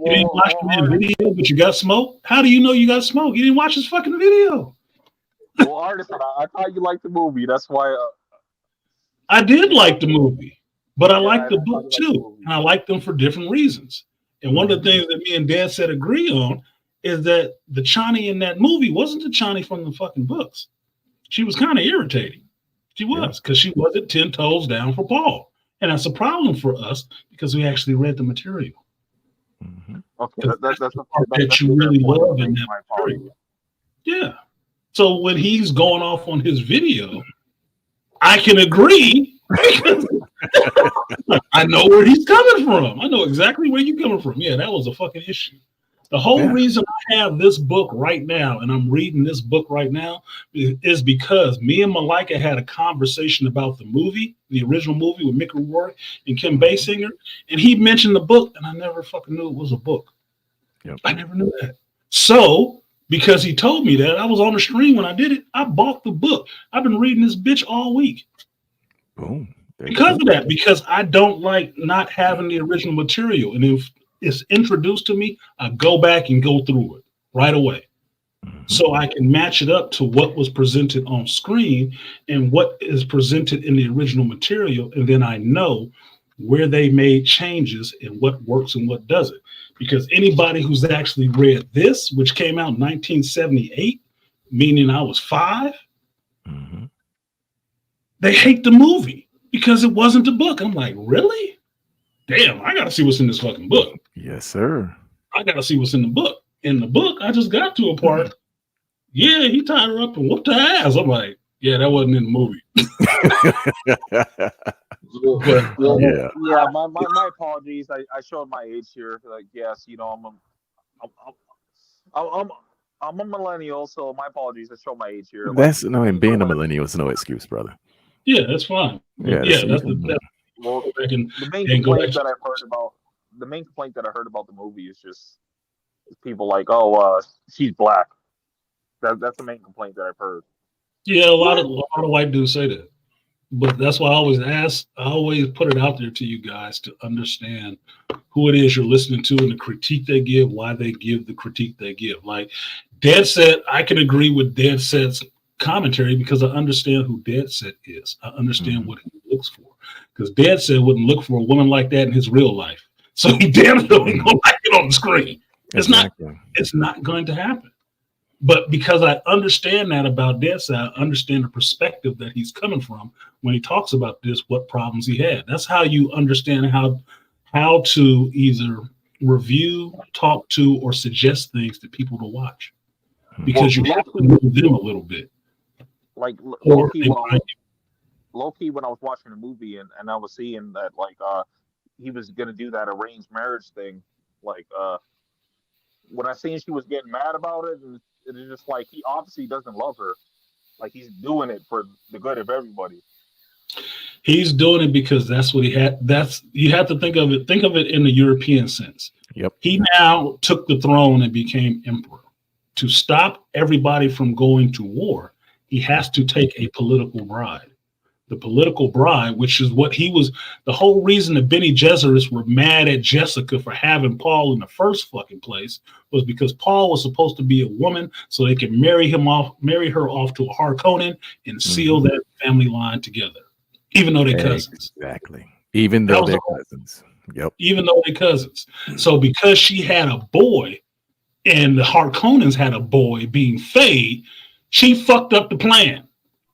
S1: didn't watch the video, but you got smoke? How do you know you got smoke? You didn't watch his fucking video.
S4: Well, Artisan, I thought you liked the movie. That's why.
S1: I did like the movie, but I liked the book too. And I liked them for different reasons. And one of the things that me and Dad said agree on is that the Chani in that movie wasn't the Chani from the fucking books. She was kind of irritating. She was, because she wasn't 10 toes down for Paul. And that's a problem for us because we actually read the material.
S4: Okay, that's the part
S1: that you really love in that material. Yeah. So when he's going off on his video, I can agree because I know where he's coming from. I know exactly where you're coming from. Yeah, that was a fucking issue. The whole reason I have this book right now, and I'm reading this book right now, is because me and Malika had a conversation about the movie, the original movie with Mick Rourke and Kim Basinger, and he mentioned the book, and I never fucking knew it was a book.
S3: Yep.
S1: I never knew that. So, because he told me that, I was on the stream when I did it, I bought the book. I've been reading this bitch all week.
S3: Boom.
S1: Because of that, because I don't like not having the original material. And if it's introduced to me, I go back and go through it right away. So I can match it up to what was presented on screen and what is presented in the original material. And then I know where they made changes and what works and what doesn't. Because anybody who's actually read this, which came out in 1978, meaning I was 5, they hate the movie because it wasn't the book. I'm like, really? Damn, I got to see what's in this fucking book.
S3: Yes, sir.
S1: I got to see what's in the book. In the book, I just got to a part. Yeah, he tied her up and whooped her ass. I'm like, yeah, that wasn't in the movie. But
S3: Yeah.
S4: Yeah, my apologies. I showed my age here. Like, yes, I'm, I'm, I'm, I'm a millennial, so my apologies. I showed my age here. Like,
S3: That's no, and being a millennial is no excuse, brother.
S1: yeah, that's fine.
S3: Yeah,
S1: But yeah,
S3: that's
S1: that's
S3: even.
S4: well,
S1: go back and,
S4: the main
S1: and go back
S4: complaint
S1: to
S4: that I've heard about the main complaint that I heard about the movie is just people like, oh, she's black. That's the main complaint that I've heard.
S1: yeah, a lot of white dudes say that. But that's why I always put it out there to you guys to understand who it is you're listening to and the critique they give, why they give the critique they give. Like Dead Set, I can agree with Dead Set's commentary because I understand who Dead Set is. I understand what he looks for. Because Dead Set wouldn't look for a woman like that in his real life. So he damn sure ain't gonna like it on the screen.
S3: Exactly.
S1: It's not going to happen. But because I understand that about Dead Set, I understand the perspective that he's coming from when he talks about this, what problems he had. That's how you understand how to either review, talk to, or suggest things to people to watch. Because you have to move them a little bit.
S4: Like
S1: Or
S4: low key when I was watching the movie and I was seeing that like he was gonna do that arranged marriage thing. Like when I seen she was getting mad about it, and it's just like he obviously doesn't love her. Like he's doing it for the good of everybody.
S1: He's doing it because that's what he had. You have to think of it in the European sense.
S3: Yep.
S1: He now took the throne and became emperor. To stop everybody from going to war, he has to take a political bride. The political bride, which is what he was, the whole reason the Bene Gesserits were mad at Jessica for having Paul in the first fucking place was because Paul was supposed to be a woman so they could marry her off to a Harkonnen and seal that family line together, even though they're cousins.
S3: Exactly. Even though they're cousins. Yep.
S1: Even though they're cousins. So because she had a boy and the Harkonnens had a boy being Fade, she fucked up the plan.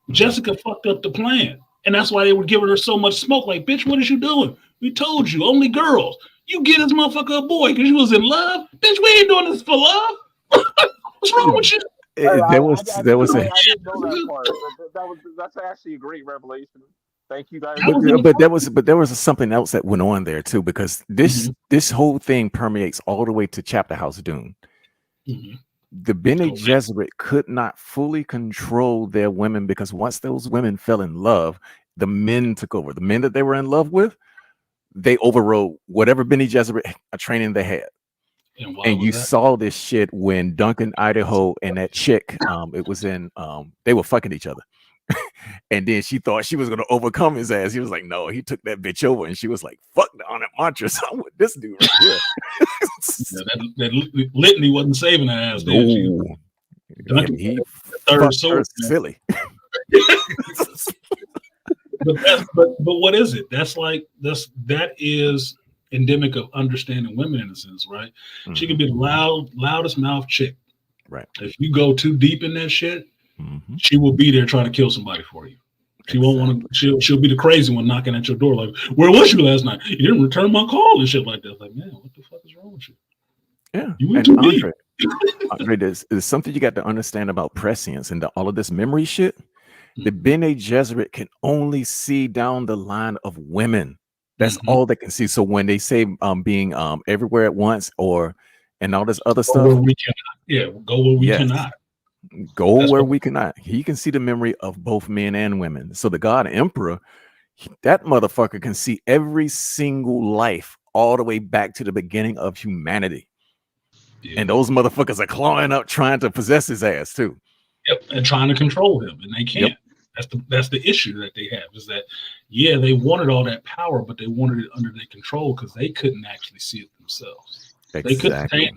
S1: Jessica fucked up the plan. And that's why they were giving her so much smoke. Like, bitch, what is you doing? We told you, only girls. You get this motherfucker a boy because you was in love. Bitch, we ain't doing this for love. What's wrong with you?
S4: I didn't know that part. That's actually a great revelation. Thank you guys.
S3: But there was something else that went on there too, because this whole thing permeates all the way to Chapter House Dune. The Bene Gesserit could not fully control their women because once those women fell in love, the men took over. The men that they were in love with, they overrode whatever Bene Gesserit training they had. And you saw this shit when Duncan, Idaho, and that chick, it was in, they were fucking each other. And then she thought she was going to overcome his ass. He was like, no, he took that bitch over. And she was like, fuck on that mantra. So I'm with this dude right here.
S1: that litany wasn't saving her ass.
S3: No. Duncan, he fucked her silly.
S1: but what is it? That is endemic of understanding women in a sense, right? She can be the loudest mouth chick.
S3: Right.
S1: If you go too deep in that shit, she will be there trying to kill somebody for you. She won't want to. She'll be the crazy one knocking at your door, like, "Where was you last night? You didn't return my call and shit like that." Like, man, what the fuck is wrong with you?
S3: Yeah,
S1: you went too deep.
S3: Andre, there's something you got to understand about prescience and all of this memory shit. The Bene Gesserit can only see down the line of women. That's all they can see. So when they say being everywhere at once and all this other stuff,
S1: go where we cannot.
S3: Go where we cannot. He can see the memory of both men and women. So the God Emperor, that motherfucker can see every single life all the way back to the beginning of humanity. And those motherfuckers are clawing up trying to possess his ass too.
S1: Yep, and trying to control him, and they can't. That's the issue that they have, is that they wanted all that power, but they wanted it under their control because they couldn't actually see it themselves.
S3: Exactly.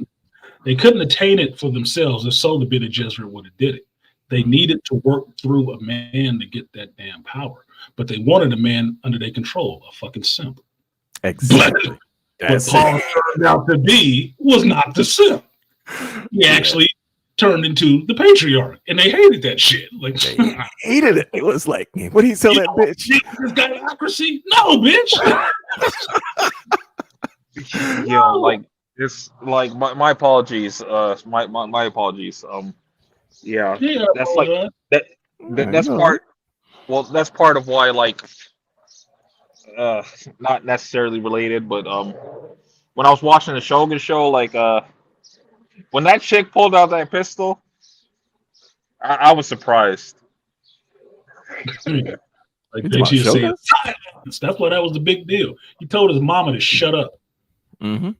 S1: They couldn't attain it for themselves. If so, the Bene Gesserit would have did it. They needed to work through a man to get that damn power, but they wanted a man under their control, a fucking simp.
S3: Exactly.
S1: What Paul turned out to be was not the simp. He actually turned into the patriarch, and they hated that shit. Like,
S3: they hated it. It was like, what did he tell that bitch?
S1: This guyocracy? No, bitch.
S4: Like it's like my apologies. My apologies. That's like that. That's part. Well, that's part of why, like, not necessarily related, but when I was watching the Shogun show, like when that chick pulled out that pistol, I was surprised.
S1: Like
S3: You talking about
S1: JT is saying,
S3: Shogun?
S1: silence. That's why that was the big deal. He told his mama to shut up.
S3: Mm-hmm.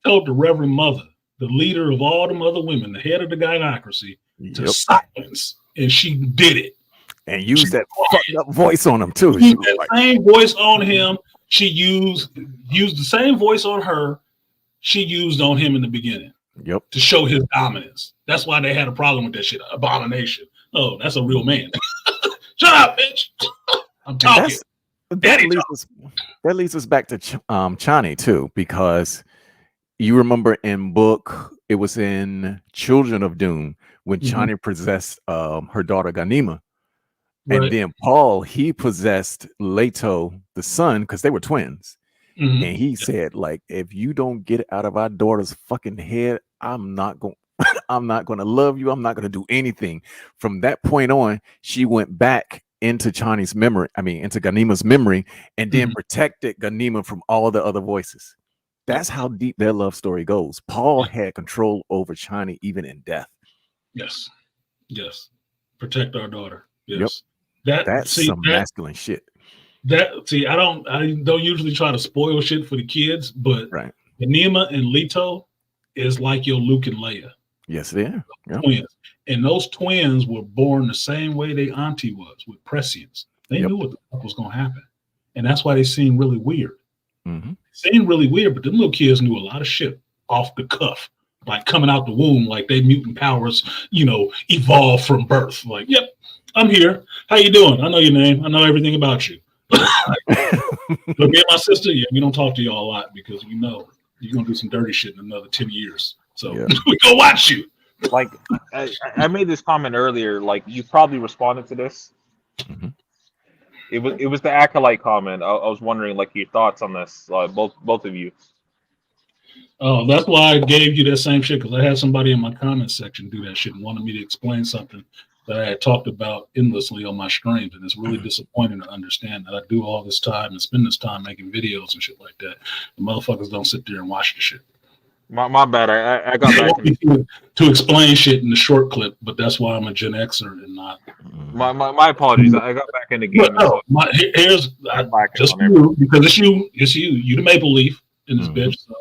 S1: Told the Reverend Mother, the leader of all them other women, the head of the gynocracy, to silence. And she did it.
S3: And use that fucked up voice on him too.
S1: Used that same voice on him. She used the same voice on her she used on him in the beginning.
S3: Yep.
S1: To show his dominance. That's why they had a problem with that shit. Abomination. Oh, that's a real man. Shut up, bitch. I'm talking.
S3: That leads us back to Chani too, because you remember in book, it was in Children of Dune when Chani possessed her daughter Ganima.
S1: Right.
S3: And then Paul, he possessed Leto, the son, because they were twins.
S1: Mhm.
S3: And he said, like, if you don't get out of our daughter's fucking head, I'm not going to love you. I'm not going to do anything. From that point on, she went back into Chani's memory, into Ganima's memory, and then protected Ganima from all the other voices. That's how deep their love story goes. Paul had control over Chani even in death.
S1: Yes. Yes. Protect our daughter. Yes.
S3: That's some masculine shit.
S1: I don't usually try to spoil shit for the kids, but Ganima and Leto is like your Luke and Leia.
S3: Yes, they are. Yep.
S1: Twins. And those twins were born the same way their auntie was, with prescience. They knew what the fuck was going to happen. And that's why they seem really weird.
S3: Mm-hmm.
S1: They seem really weird, but them little kids knew a lot of shit off the cuff. Like coming out the womb, like they mutant powers, evolved from birth. Like, yep, I'm here. How you doing? I know your name. I know everything about you. But me and my sister, we don't talk to y'all a lot because we know you're going to do some dirty shit in another 10 years. So we go watch you.
S4: Like, I made this comment earlier. Like, you probably responded to this.
S3: Mm-hmm.
S4: It was the acolyte comment. I was wondering, like, your thoughts on this, both of you.
S1: Oh, that's why I gave you that same shit, because I had somebody in my comment section do that shit and wanted me to explain something that I had talked about endlessly on my streams, and it's really disappointing to understand that I do all this time and spend this time making videos and shit like that. The motherfuckers don't sit there and watch the shit.
S4: My bad. I got back
S1: to explain shit in the short clip, but that's why I'm a Gen Xer and not.
S4: My apologies. I got back in the game.
S1: No, because it's you. You the maple leaf in this bitch. So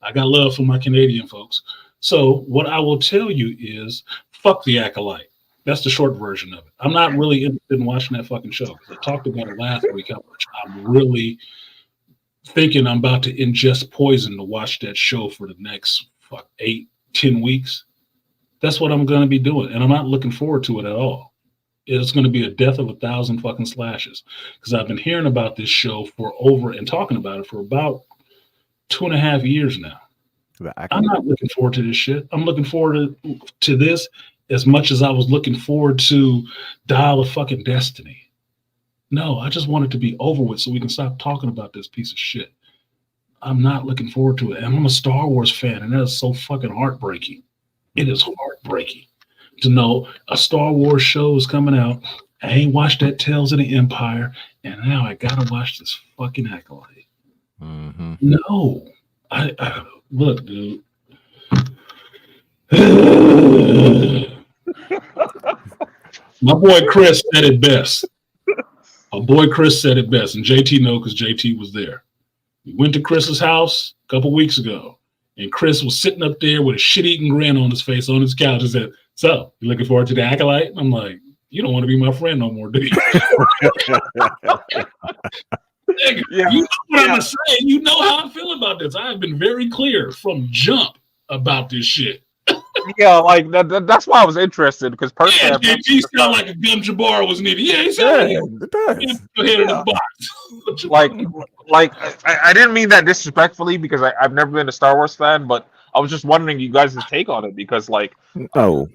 S1: I got love for my Canadian folks. So what I will tell you is, fuck the acolyte. That's the short version of it. I'm not really interested in watching that fucking show, because I talked about it last week how much I'm really thinking I'm about to ingest poison to watch that show for the next 8-10 weeks. That's what I'm going to be doing, and I'm not looking forward to it at all. It's going to be a death of 1,000 fucking slashes, because I've been hearing about this show and talking about it for about 2.5 years now. I'm not looking forward to this shit. I'm looking forward to this as much as I was looking forward to Dial of fucking Destiny. No, I just want it to be over with so we can stop talking about this piece of shit. I'm not looking forward to it. And I'm a Star Wars fan, and that is so fucking heartbreaking. It is heartbreaking to know a Star Wars show is coming out. I ain't watched that Tales of the Empire, and now I gotta watch this fucking acolyte.
S3: Mm-hmm.
S1: No. I look, dude. My boy Chris said it best. My boy Chris said it best, and JT know because JT was there. We went to Chris's house a couple weeks ago, and Chris was sitting up there with a shit-eating grin on his face on his couch and said, "So, you looking forward to the acolyte?" I'm like, "You don't want to be my friend no more, do you?" Nigga, you know what I'm saying. You know how I feel about this. I have been very clear from jump about this shit.
S4: Yeah, like that's why I was interested, because personally,
S1: JT sound like a Gum Jabbar was needed. Yeah, he sounded like the head of the box.
S4: like I didn't mean that disrespectfully, because I've never been a Star Wars fan, but I was just wondering you guys' take on it, because like I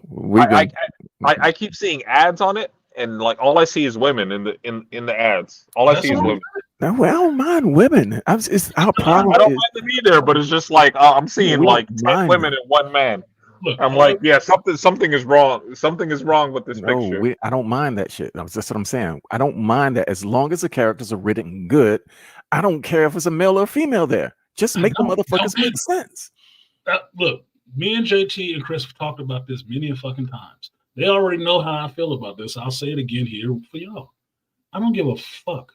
S4: keep seeing ads on it, and like all I see is women in the ads. All I see is women.
S3: No, well, I don't mind women. I don't
S4: mind them either, but it's just like I'm seeing like 10 women and one man.
S1: Look,
S4: I'm like, yeah, something is wrong. Something is wrong with this picture.
S3: I don't mind that shit. That's what I'm saying. I don't mind that as long as the characters are written good. I don't care if it's a male or a female there. Just make the motherfuckers make sense.
S1: Look, me and JT and Chris have talked about this many a fucking times. They already know how I feel about this. I'll say it again here for y'all. I don't give a fuck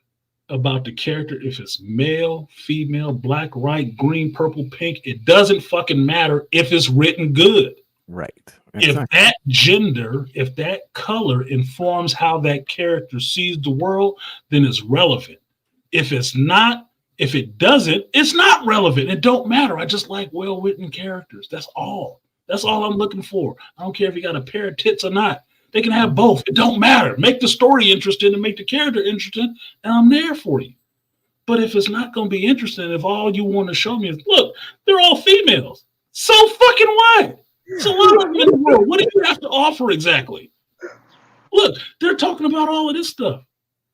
S1: about the character if it's male, female, black, white, green, purple, pink. It doesn't fucking matter if it's written good.
S3: Right. Exactly.
S1: If that gender, if that color informs how that character sees the world, then it's relevant. If it's not, if it doesn't, it's not relevant. It don't matter. I just like well-written characters. That's all. That's all I'm looking for. I don't care if you got a pair of tits or not. They can have both. It don't matter. Make the story interesting and make the character interesting, and I'm there for you. But if it's not going to be interesting, if all you want to show me is, look, they're all females. So fucking what? So a lot of them in the world. What do you have to offer exactly? Look, they're talking about all of this stuff.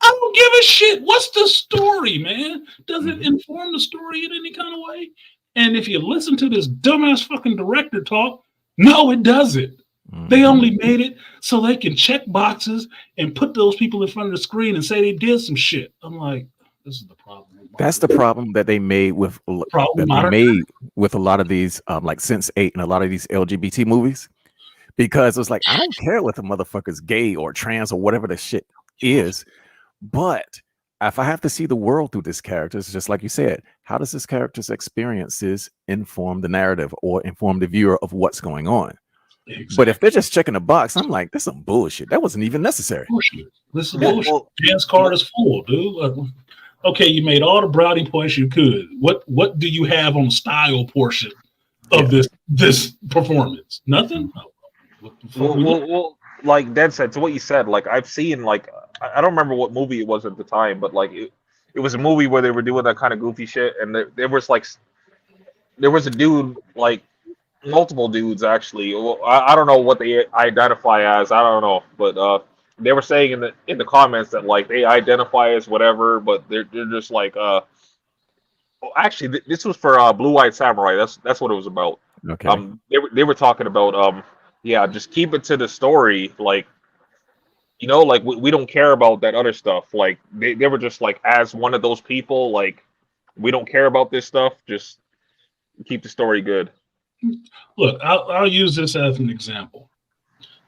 S1: I don't give a shit. What's the story, man? Does it inform the story in any kind of way? And if you listen to this dumbass fucking director talk, no, it doesn't. They only made it so they can check boxes and put those people in front of the screen and say they did some shit. I'm like, this is the problem.
S3: That's the problem that they made with a lot of these like Sense8 and a lot of these LGBT movies, because it's like, I don't care what the motherfucker's gay or trans or whatever the shit is, but if I have to see the world through this character, it's just like you said, how does this character's experiences inform the narrative or inform the viewer of what's going on? Exactly. But if they're just checking a box, I'm like, that's some bullshit. That wasn't even necessary.
S1: Bullshit. This is bullshit. Jan's card is full, dude. Okay, you made all the brownie points you could. What do you have on the style portion of this performance? Nothing.
S4: Well, like Dead said, to what you said, like I've seen, like I don't remember what movie it was at the time, but like it was a movie where they were doing that kind of goofy shit, and there was a dude, like multiple dudes actually. Well, I don't know what they identify as. I don't know, but they were saying in the comments that like they identify as whatever, but they're just like actually this was for Blue Eyed Samurai. That's what it was about.
S3: Okay.
S4: They were talking about just keep it to the story, like, you know, like we don't care about that other stuff. Like they were just like, as one of those people, like we don't care about this stuff, just keep the story good.
S1: Look, I'll use this as an example.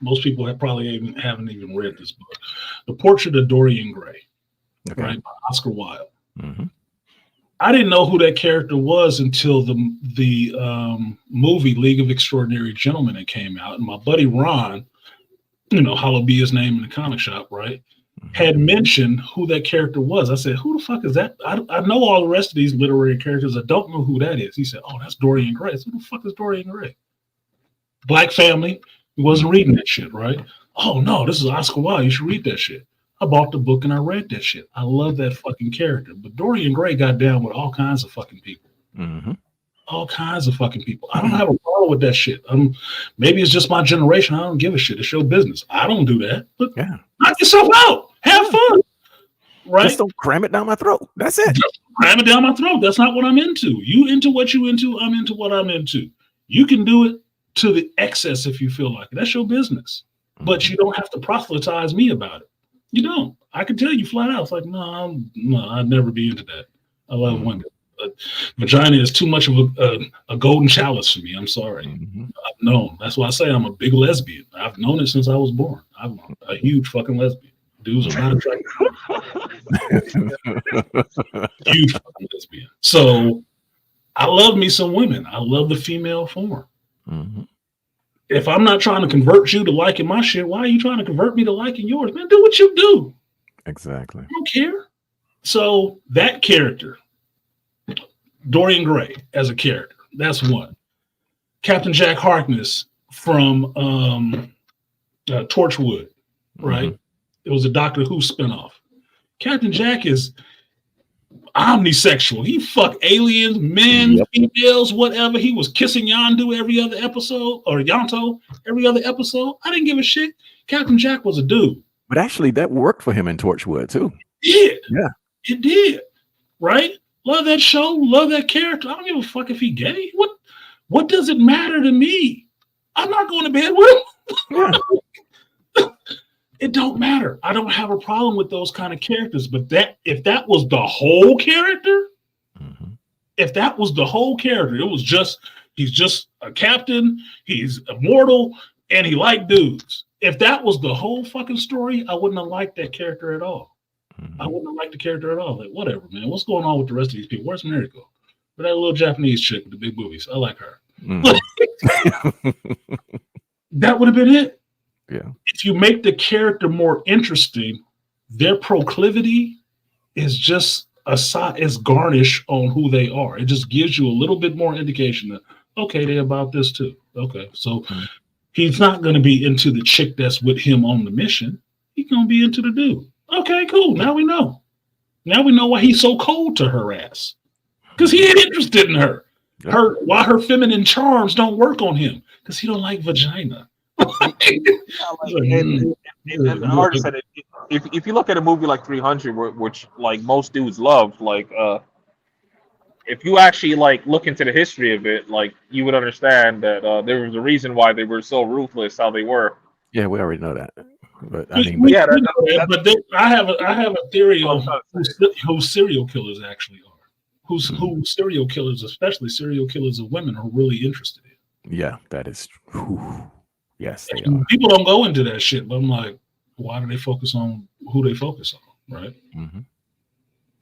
S1: Most people haven't even read this book. The Portrait of Dorian Gray, right, by Oscar Wilde.
S3: Mm-hmm.
S1: I didn't know who that character was until the movie League of Extraordinary Gentlemen that came out. And my buddy Ron, you know, hallowed be his name in the comic shop, right, had mentioned who that character was. I said, who the fuck is that? I know all the rest of these literary characters. I don't know who that is. He said, oh, that's Dorian Gray. I said, who the fuck is Dorian Gray? Black family. He wasn't reading that shit, right? Oh, no, this is Oscar Wilde. You should read that shit. I bought the book and I read that shit. I love that fucking character. But Dorian Gray got down with all kinds of fucking people.
S3: Mm-hmm.
S1: All kinds of fucking people. I don't have a problem with that shit. Maybe it's just my generation. I don't give a shit. It's your business. I don't do that. But knock yourself out. Have fun. Right?
S3: Just don't cram it down my throat. That's it.
S1: Just cram it down my throat. That's not what I'm into. You into what you into. I'm into what I'm into. You can do it to the excess if you feel like it. That's your business. But you don't have to proselytize me about it. You don't. I can tell you flat out. It's like, no, I'd never be into that. I love women. Vagina is too much of a golden chalice for me. I'm sorry. I've known. That's why I say I'm a big lesbian. I've known it since I was born. I'm a huge fucking lesbian. Dudes are not attracted. Huge fucking lesbian. So I love me some women. I love the female form. If I'm not trying to convert you to liking my shit, why are you trying to convert me to liking yours? Man, do what you do.
S3: Exactly.
S1: I don't care. So that character, Dorian Gray as a character, that's one. Captain Jack Harkness from Torchwood, right? It was a Doctor Who spinoff. Captain Jack is omnisexual. He fucked aliens, men, females, whatever. He was kissing Yondu every other episode, or Yonto every other episode. I didn't give a shit. Captain Jack was a dude.
S3: But actually, that worked for him in Torchwood too.
S1: Yeah, it did. Right? Love that show. Love that character. I don't give a fuck if he gay. What does it matter to me? I'm not going to bed with him. It don't matter. I don't have a problem with those kind of characters. But if that was the whole character, if that was the whole character, it was just he's just a captain, he's immortal, and he liked dudes. If that was the whole fucking story, I wouldn't have liked that character at all. I wouldn't have liked the character at all. Like, whatever, man. What's going on with the rest of these people? Where's Miracle? But that little Japanese chick with the big boobies. I like her. That would have been it.
S3: Yeah.
S1: If you make the character more interesting, their proclivity is just is garnish on who they are. It just gives you a little bit more indication that, okay, they're about this too. Okay, so he's not going to be into the chick that's with him on the mission. He's going to be into the dude. Okay, cool. Now we know. Now we know why he's so cold to her ass. Because he ain't interested in her. Why her feminine charms don't work on him. Because he don't like vagina.
S4: If you look at a movie like 300, which like most dudes love, like if you actually like look into the history of it, like you would understand that there was a reason why they were so ruthless how they were.
S3: Yeah, we already know that. But I mean,
S1: I have a theory of who serial killers actually are. Who serial killers, especially serial killers of women, are really interested in.
S3: Yeah, that is true. Yes, they are.
S1: People don't go into that shit, but I'm like, why do they focus on who they focus on, right?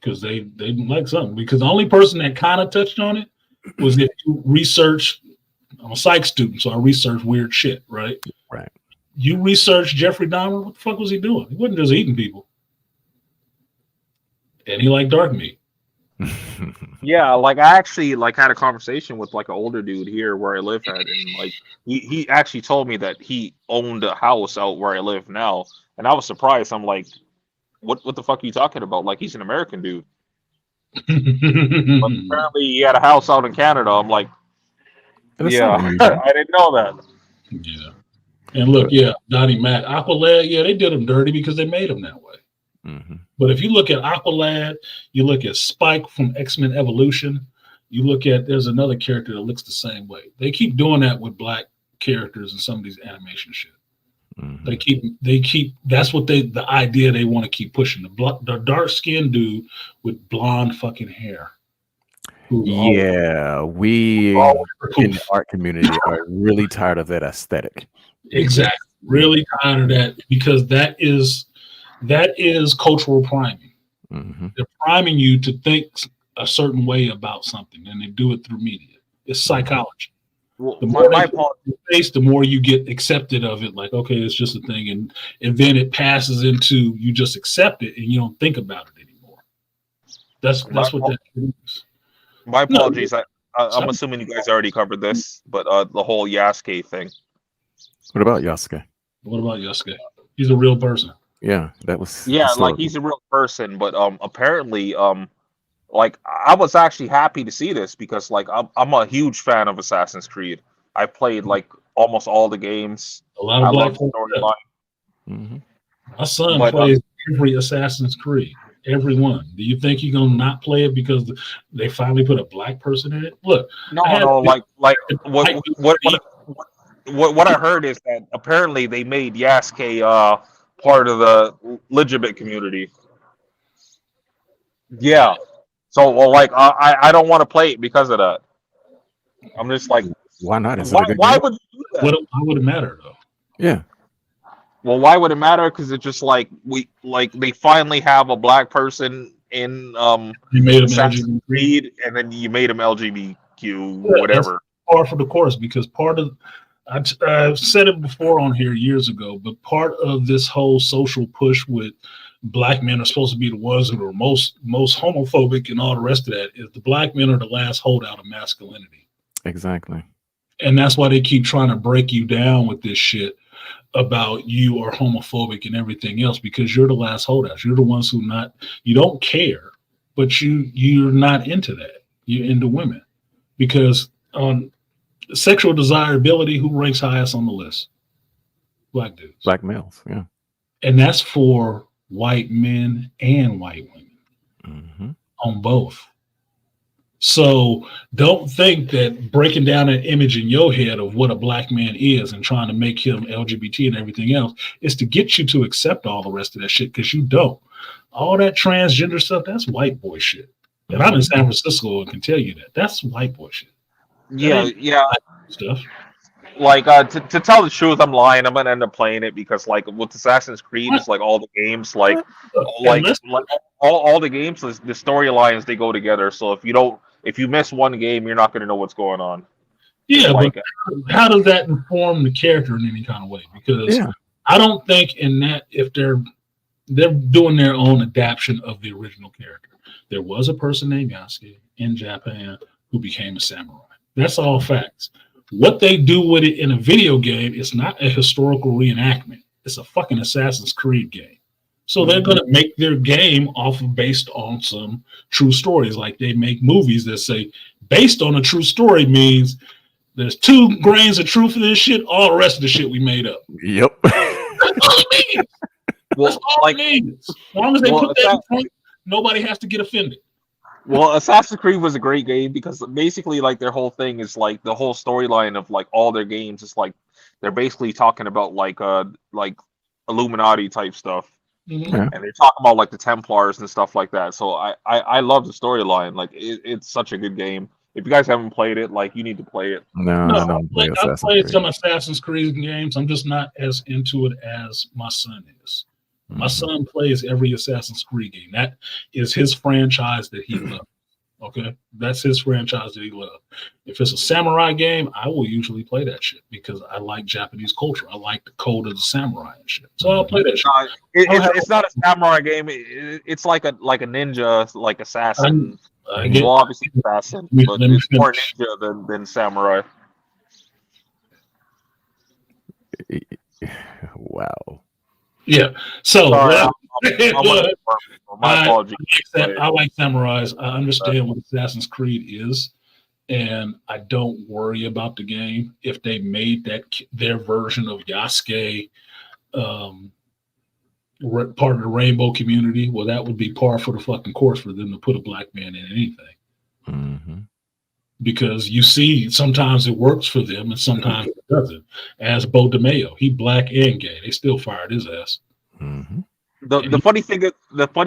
S1: Because they like something. Because the only person that kind of touched on it was if you research. I'm a psych student, so I research weird shit, right?
S3: Right.
S1: You research Jeffrey Dahmer. What the fuck was he doing? He wasn't just eating people, and he liked dark meat.
S4: Yeah, like I actually like had a conversation with like an older dude here where I live at, and like he actually told me that he owned a house out where I live now, and I was surprised. I'm like, what the fuck are you talking about? Like, he's an American dude. But apparently he had a house out in Canada. I'm like, yeah, I didn't know that.
S1: Yeah. And look, Donnie Mac, Aqualad, they did him dirty because they made him that way. But if you look at Aqualad, you look at Spike from X-Men Evolution, you look at, there's another character that looks the same way. They keep doing that with black characters in some of these animation shit. They keep. That's what the idea they want to keep pushing. The dark skinned dude with blonde fucking hair.
S3: Yeah, we in the art community are really tired of that aesthetic.
S1: Exactly, really tired of that because that is cultural priming. They're priming you to think a certain way about something, and they do it through media. It's psychology.
S4: Well,
S1: the more the more you get accepted of it, like, okay, it's just a thing, and then it passes into you just accept it and you don't think about it anymore. That's what that is.
S4: My apologies. I'm assuming you guys already covered this, but the whole Yasuke thing.
S3: What about Yasuke?
S1: What about Yasuke? He's a real person.
S3: Yeah, that was.
S4: Like he's a real person, but apparently like I was actually happy to see this because like I'm a huge fan of Assassin's Creed. I played like almost all the games.
S1: A lot of black
S4: storyline.
S1: My son plays every Assassin's Creed, every one. Do you think he's gonna not play it because they finally put a black person in it? Look,
S4: like what I heard is that apparently they made Yasuke part of the legitimate community. Yeah. So, like, I don't want to play it because of that. I'm just like,
S3: why not?
S4: Why would you do that?
S1: Why would it matter though?
S3: Yeah.
S4: Well, why would it matter? Because it's just like they finally have a black person in
S1: you made him
S4: Assassin's Creed, and then you made him LGBTQ, whatever.
S1: Par for the course, because part of I've said it before on here years ago, but part of this whole social push with black men are supposed to be the ones who are most homophobic and all the rest of that is the black men are the last holdout of masculinity.
S3: Exactly.
S1: And that's why they keep trying to break you down with this shit about you are homophobic and everything else, because you're the last holdouts. You're the ones who you don't care, but you're not into that. You're into women. Because on sexual desirability, who ranks highest on the list? Black dudes.
S3: Black males, yeah.
S1: And that's for white men and white women on both. So don't think that breaking down an image in your head of what a black man is and trying to make him LGBT and everything else is to get you to accept all the rest of that shit, because you don't. All that transgender stuff, that's white boy shit. And I'm in San Francisco and can tell you that. That's white boy shit.
S4: Yeah, yeah.
S1: Stuff.
S4: Like to tell the truth, I'm lying. I'm gonna end up playing it because like with Assassin's Creed, it's like all the games, like all the games, the storylines they go together. So if you miss one game, you're not gonna know what's going on.
S1: Yeah,
S4: like,
S1: but how does that inform the character in any kind of way? Because I don't think in that if they're doing their own adaptation of the original character. There was a person named Yasuke in Japan who became a samurai. That's all facts. What they do with it in a video game is not a historical reenactment. It's a fucking Assassin's Creed game. So they're going to make their game based on some true stories. Like they make movies that say based on a true story means there's 2 grains of truth in this shit. All the rest of the shit we made up.
S3: Yep.
S1: That's all it means. That's all it means. As long as they put that in front, nobody has to get offended.
S4: Well, Assassin's Creed was a great game because basically, like, their whole thing is like the whole storyline of like all their games is like they're basically talking about like Illuminati type stuff, and they're talking about like the Templars and stuff like that. So I love the storyline. Like it's such a good game. If you guys haven't played it, like you need to play it.
S3: No, I don't play
S1: I've played some Assassin's Creed games. I'm just not as into it as my son is. My son plays every Assassin's Creed game. That is his franchise that he loves. Okay, that's his franchise that he loves. If it's a samurai game, I will usually play that shit because I like Japanese culture. I like the code of the samurai and shit. So I'll play that shit.
S4: It's not a samurai game. It's like a ninja, like assassin. Well, obviously assassin, but it's more ninja than samurai.
S3: Wow.
S1: Yeah. So
S4: my
S1: apologies. I like samurais. I understand what Assassin's Creed is, and I don't worry about the game. If they made that their version of Yasuke part of the rainbow community, well, that would be par for the fucking course for them to put a black man in anything.
S3: Mm-hmm.
S1: Because you see, sometimes it works for them and sometimes it doesn't. As Bo DeMayo, he black and gay. They still fired his ass.
S3: Mm-hmm.
S4: The funny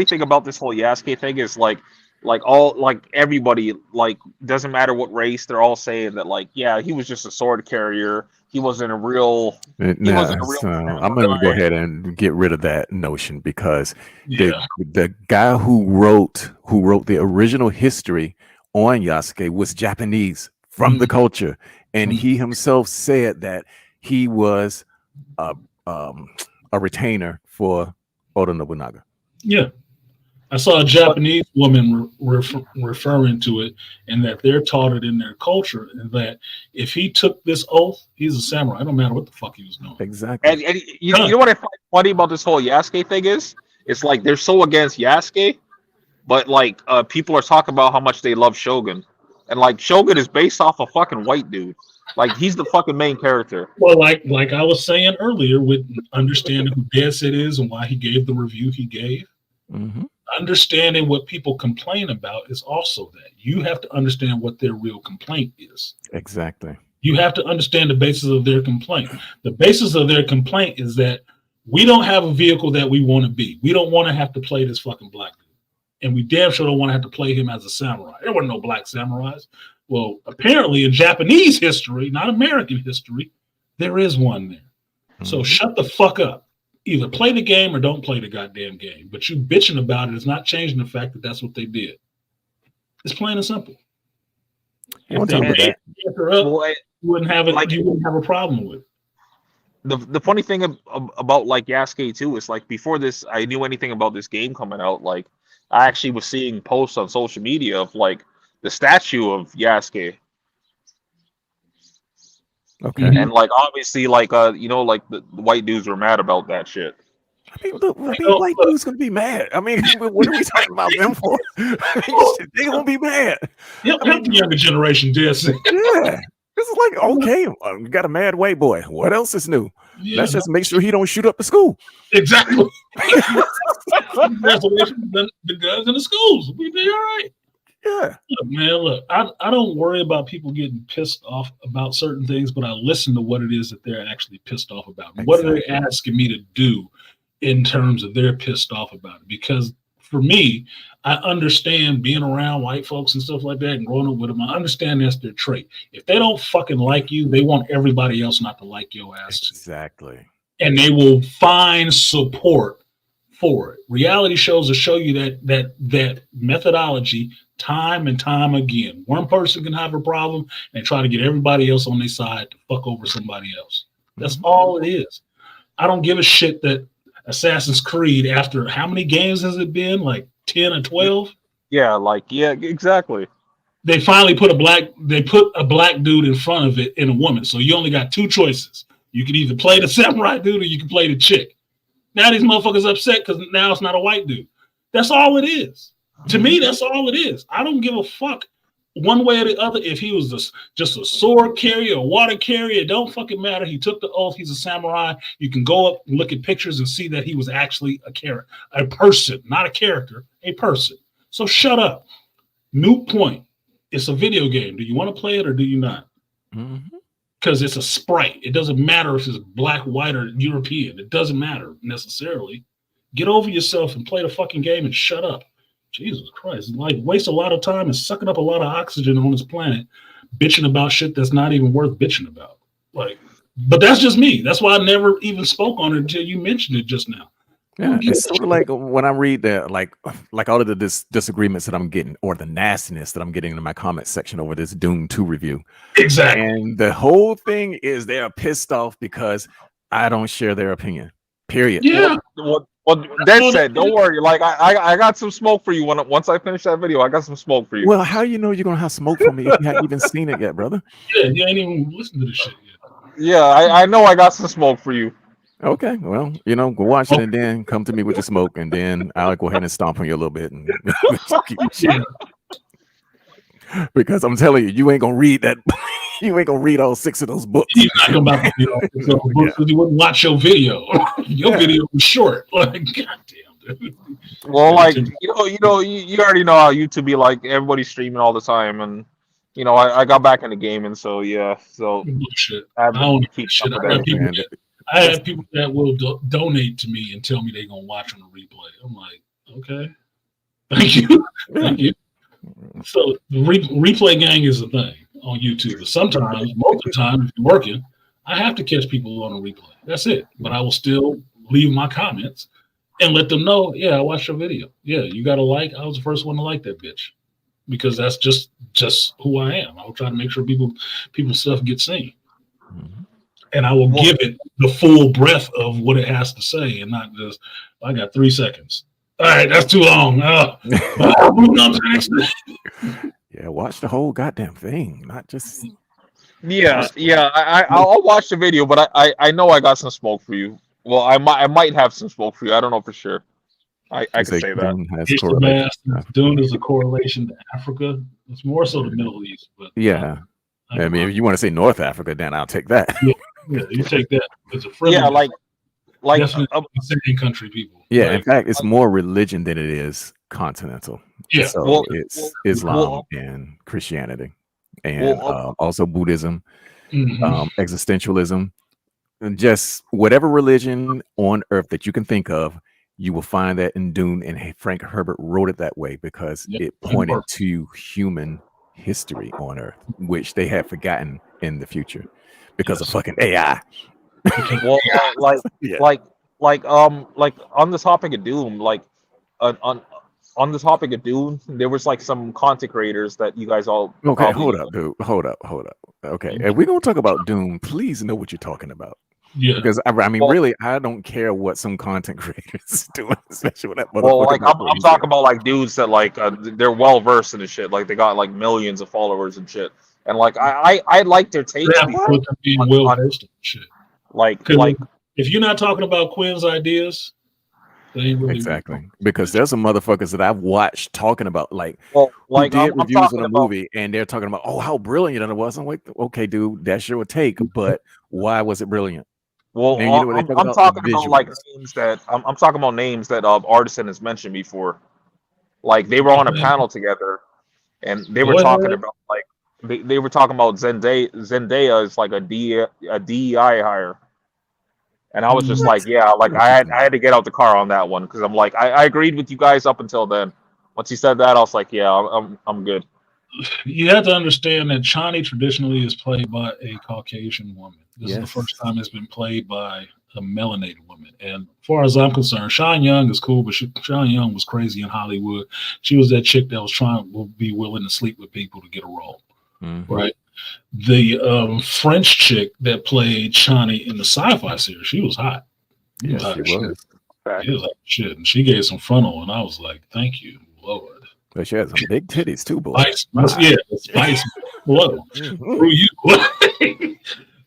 S4: thing about this whole Yasuke thing is like everybody, like, doesn't matter what race, they're all saying that, like, yeah, he was just a sword carrier. He wasn't a real. I'm
S3: gonna go ahead and get rid of that notion because the guy who wrote the original history on Yasuke was Japanese from the culture, and he himself said that he was a retainer for Oda Nobunaga.
S1: Yeah, I saw a Japanese woman referring to it, and that they're taught it in their culture, and that if he took this oath, he's a samurai. It don't matter what the fuck he was doing.
S3: Exactly.
S4: And you know what I find funny about this whole Yasuke thing is? It's like they're so against Yasuke, but like people are talking about how much they love Shogun, and like Shogun is based off a fucking white dude. Like he's the fucking main character.
S1: Well, like I was saying earlier, with understanding who Dead Set is and why he gave the review he gave, understanding what people complain about is also that you have to understand what their real complaint is.
S3: Exactly.
S1: You have to understand the basis of their complaint. The basis of their complaint is that we don't have a vehicle that we want to be. We don't want to have to play this fucking black dude. And we damn sure don't want to have to play him as a samurai. There were no black samurais. Well, apparently in Japanese history, not American history, there is one there. So shut the fuck up. Either play the game or don't play the goddamn game. But you bitching about it is not changing the fact that that's what they did. It's plain and simple. If they made it up, you wouldn't have a problem with it.
S4: The funny thing about like Yasuke too is like before this, I knew anything about this game coming out. Like I actually was seeing posts on social media of like the statue of Yasuke.
S3: Okay.
S4: And like obviously like like the white dudes were mad about that shit.
S3: I mean, white dudes gonna be mad. I mean, what are we talking about them for? They gonna be mad.
S1: Yeah, the younger generation did.
S3: Yeah. This is like, okay, we got a mad white boy. What else is new? Yeah, let's just make sure he don't shoot up the school.
S1: Exactly. That's away from the guns in the schools. We'd be all right.
S3: Yeah.
S1: Look, man, look, I don't worry about people getting pissed off about certain things, but I listen to what it is that they're actually pissed off about.
S3: Exactly.
S1: What are they asking me to do in terms of they're pissed off about it? Because for me, I understand being around white folks and stuff like that and growing up with them. I understand that's their trait. If they don't fucking like you, they want everybody else not to like your ass too.
S3: Exactly.
S1: And they will find support for it. Reality shows will show you that methodology time and time again. One person can have a problem and try to get everybody else on their side to fuck over somebody else. That's all it is. I don't give a shit that Assassin's Creed, after how many games has it been? Like 10 or 12?
S4: Yeah, exactly.
S1: They finally put a black dude in front of it and a woman. So you only got two choices. You can either play the samurai dude or you can play the chick. Now these motherfuckers upset because now it's not a white dude. That's all it is. To me, that's all it is. I don't give a fuck one way or the other. If he was just a sword carrier, a water carrier, it don't fucking matter. He took the oath. He's a samurai. You can go up and look at pictures and see that he was actually a person, not a character, a person. So shut up. Moot point. It's a video game. Do you want to play it or do you not? Because it's a sprite. It doesn't matter if it's black, white, or European. It doesn't matter necessarily. Get over yourself and play the fucking game and shut up. Jesus Christ. Like, waste a lot of time and sucking up a lot of oxygen on this planet, bitching about shit that's not even worth bitching about. Like, but that's just me. That's why I never even spoke on it until you mentioned it just now.
S3: Yeah, it's sort of like when I read the like all of the disagreements that I'm getting, or the nastiness that I'm getting in my comment section over this Doom 2 review.
S1: Exactly.
S3: And the whole thing is they're pissed off because I don't share their opinion. Period.
S1: Yeah.
S4: Well, that said, don't worry. Like I got some smoke for you once I finish that video. I got some smoke for you.
S3: Well, how you know you're gonna have smoke for me if you haven't even seen it yet, brother?
S1: Yeah, you ain't even listened to this shit yet.
S4: Yeah, I know I got some smoke for you.
S3: Okay, well, go watch it and then come to me with your smoke, and then I'll go ahead and stomp on you a little bit and keep your shit. Because I'm telling you, you ain't gonna read that. You ain't gonna read all 6 of those books.
S1: You're not about to read all 6 of those books because you wouldn't watch your video. Your video was short. Like, goddamn, dude.
S4: Well, like you already know how YouTube be like. Everybody's streaming all the time, and I got back into gaming, so yeah. So
S1: bullshit.
S4: I
S1: don't keep shit. I have people that will donate to me and tell me they're gonna watch on the replay. I'm like, okay, thank you, thank you. So the replay gang is a thing on YouTube. But sometimes, most of the time, if you're working, I have to catch people on a replay. That's it. But I will still leave my comments and let them know, yeah, I watched your video. Yeah, you got a like. I was the first one to like that bitch because that's just who I am. I will try to make sure people's stuff gets seen. And I will give it the full breadth of what it has to say and not just, I got 3 seconds. All right, that's too long. Moving on to the next thing.
S3: Yeah, watch the whole goddamn thing, not just.
S4: Yeah. I'll watch the video, but I know I got some smoke for you. Well, I might have some smoke for you. I don't know for sure. I can say that.
S1: Dune is a correlation to Africa. It's more so the Middle East, but
S3: yeah. I mean, if you want to say North Africa, then I'll take that.
S1: Yeah, you take that. It's a friendly.
S4: Yeah, like
S1: same country people.
S3: Yeah, in fact, it's more religion than it is continental.
S1: Yeah,
S3: so it's Islam and Christianity, and also Buddhism, existentialism, and just whatever religion on earth that you can think of, you will find that in Dune. And Frank Herbert wrote it that way because it pointed to human history on Earth, which they had forgotten in the future because of fucking AI.
S4: Well, like on the topic of Doom, on the topic of Doom, there was like some content creators that you guys all.
S3: Okay, hold up, dude. Hold up. Okay, if we're gonna talk about Doom, please know what you're talking about.
S1: Yeah,
S3: because I mean, really, I don't care what some content creators doing, especially with that.
S4: Well, like I'm talking about like dudes that like they're well versed in the shit. Like they got like millions of followers and shit. And like I like their takes.
S1: Being well versed in shit.
S4: Like
S1: if you're not talking about Quinn's ideas, they ain't really
S3: exactly because there's some motherfuckers that I've watched talking about like did reviews on a movie and they're talking about how brilliant it was. I'm like, okay, dude, that's your take, but why was it brilliant?
S4: Well, I'm talking about like names that I'm talking about names that Artisan has mentioned before. Like they were on a panel together, and they were
S1: Go
S4: talking
S1: ahead.
S4: about like they were talking about Zendaya is like a DEI hire, and I was just
S1: Mm,
S4: like, yeah, like I
S3: Interesting.
S4: had to get out the car on that one because I'm like I agreed with you guys up until then. Once he said that, I was like, yeah, I'm good.
S1: you have to understand that Chani traditionally is played by a Caucasian woman. This is the
S3: Yes.
S1: first time it's been played by a melanated woman. And as far as I'm concerned, Sean Young is cool, but Sean Young was crazy in Hollywood. She was that chick that was trying to be willing to sleep with people to get a role,
S3: Mhm.
S1: right? The French chick that played Chani in the sci-fi series, she was hot. She was
S3: Yes,
S1: hot
S3: she
S1: as shit.
S3: was.
S1: She was hot as shit. And she gave some frontal, and I was like, thank you, Lord.
S3: But she had some big titties too, boy.
S1: Spice, yeah, spice flow
S3: Mhm.
S1: through you.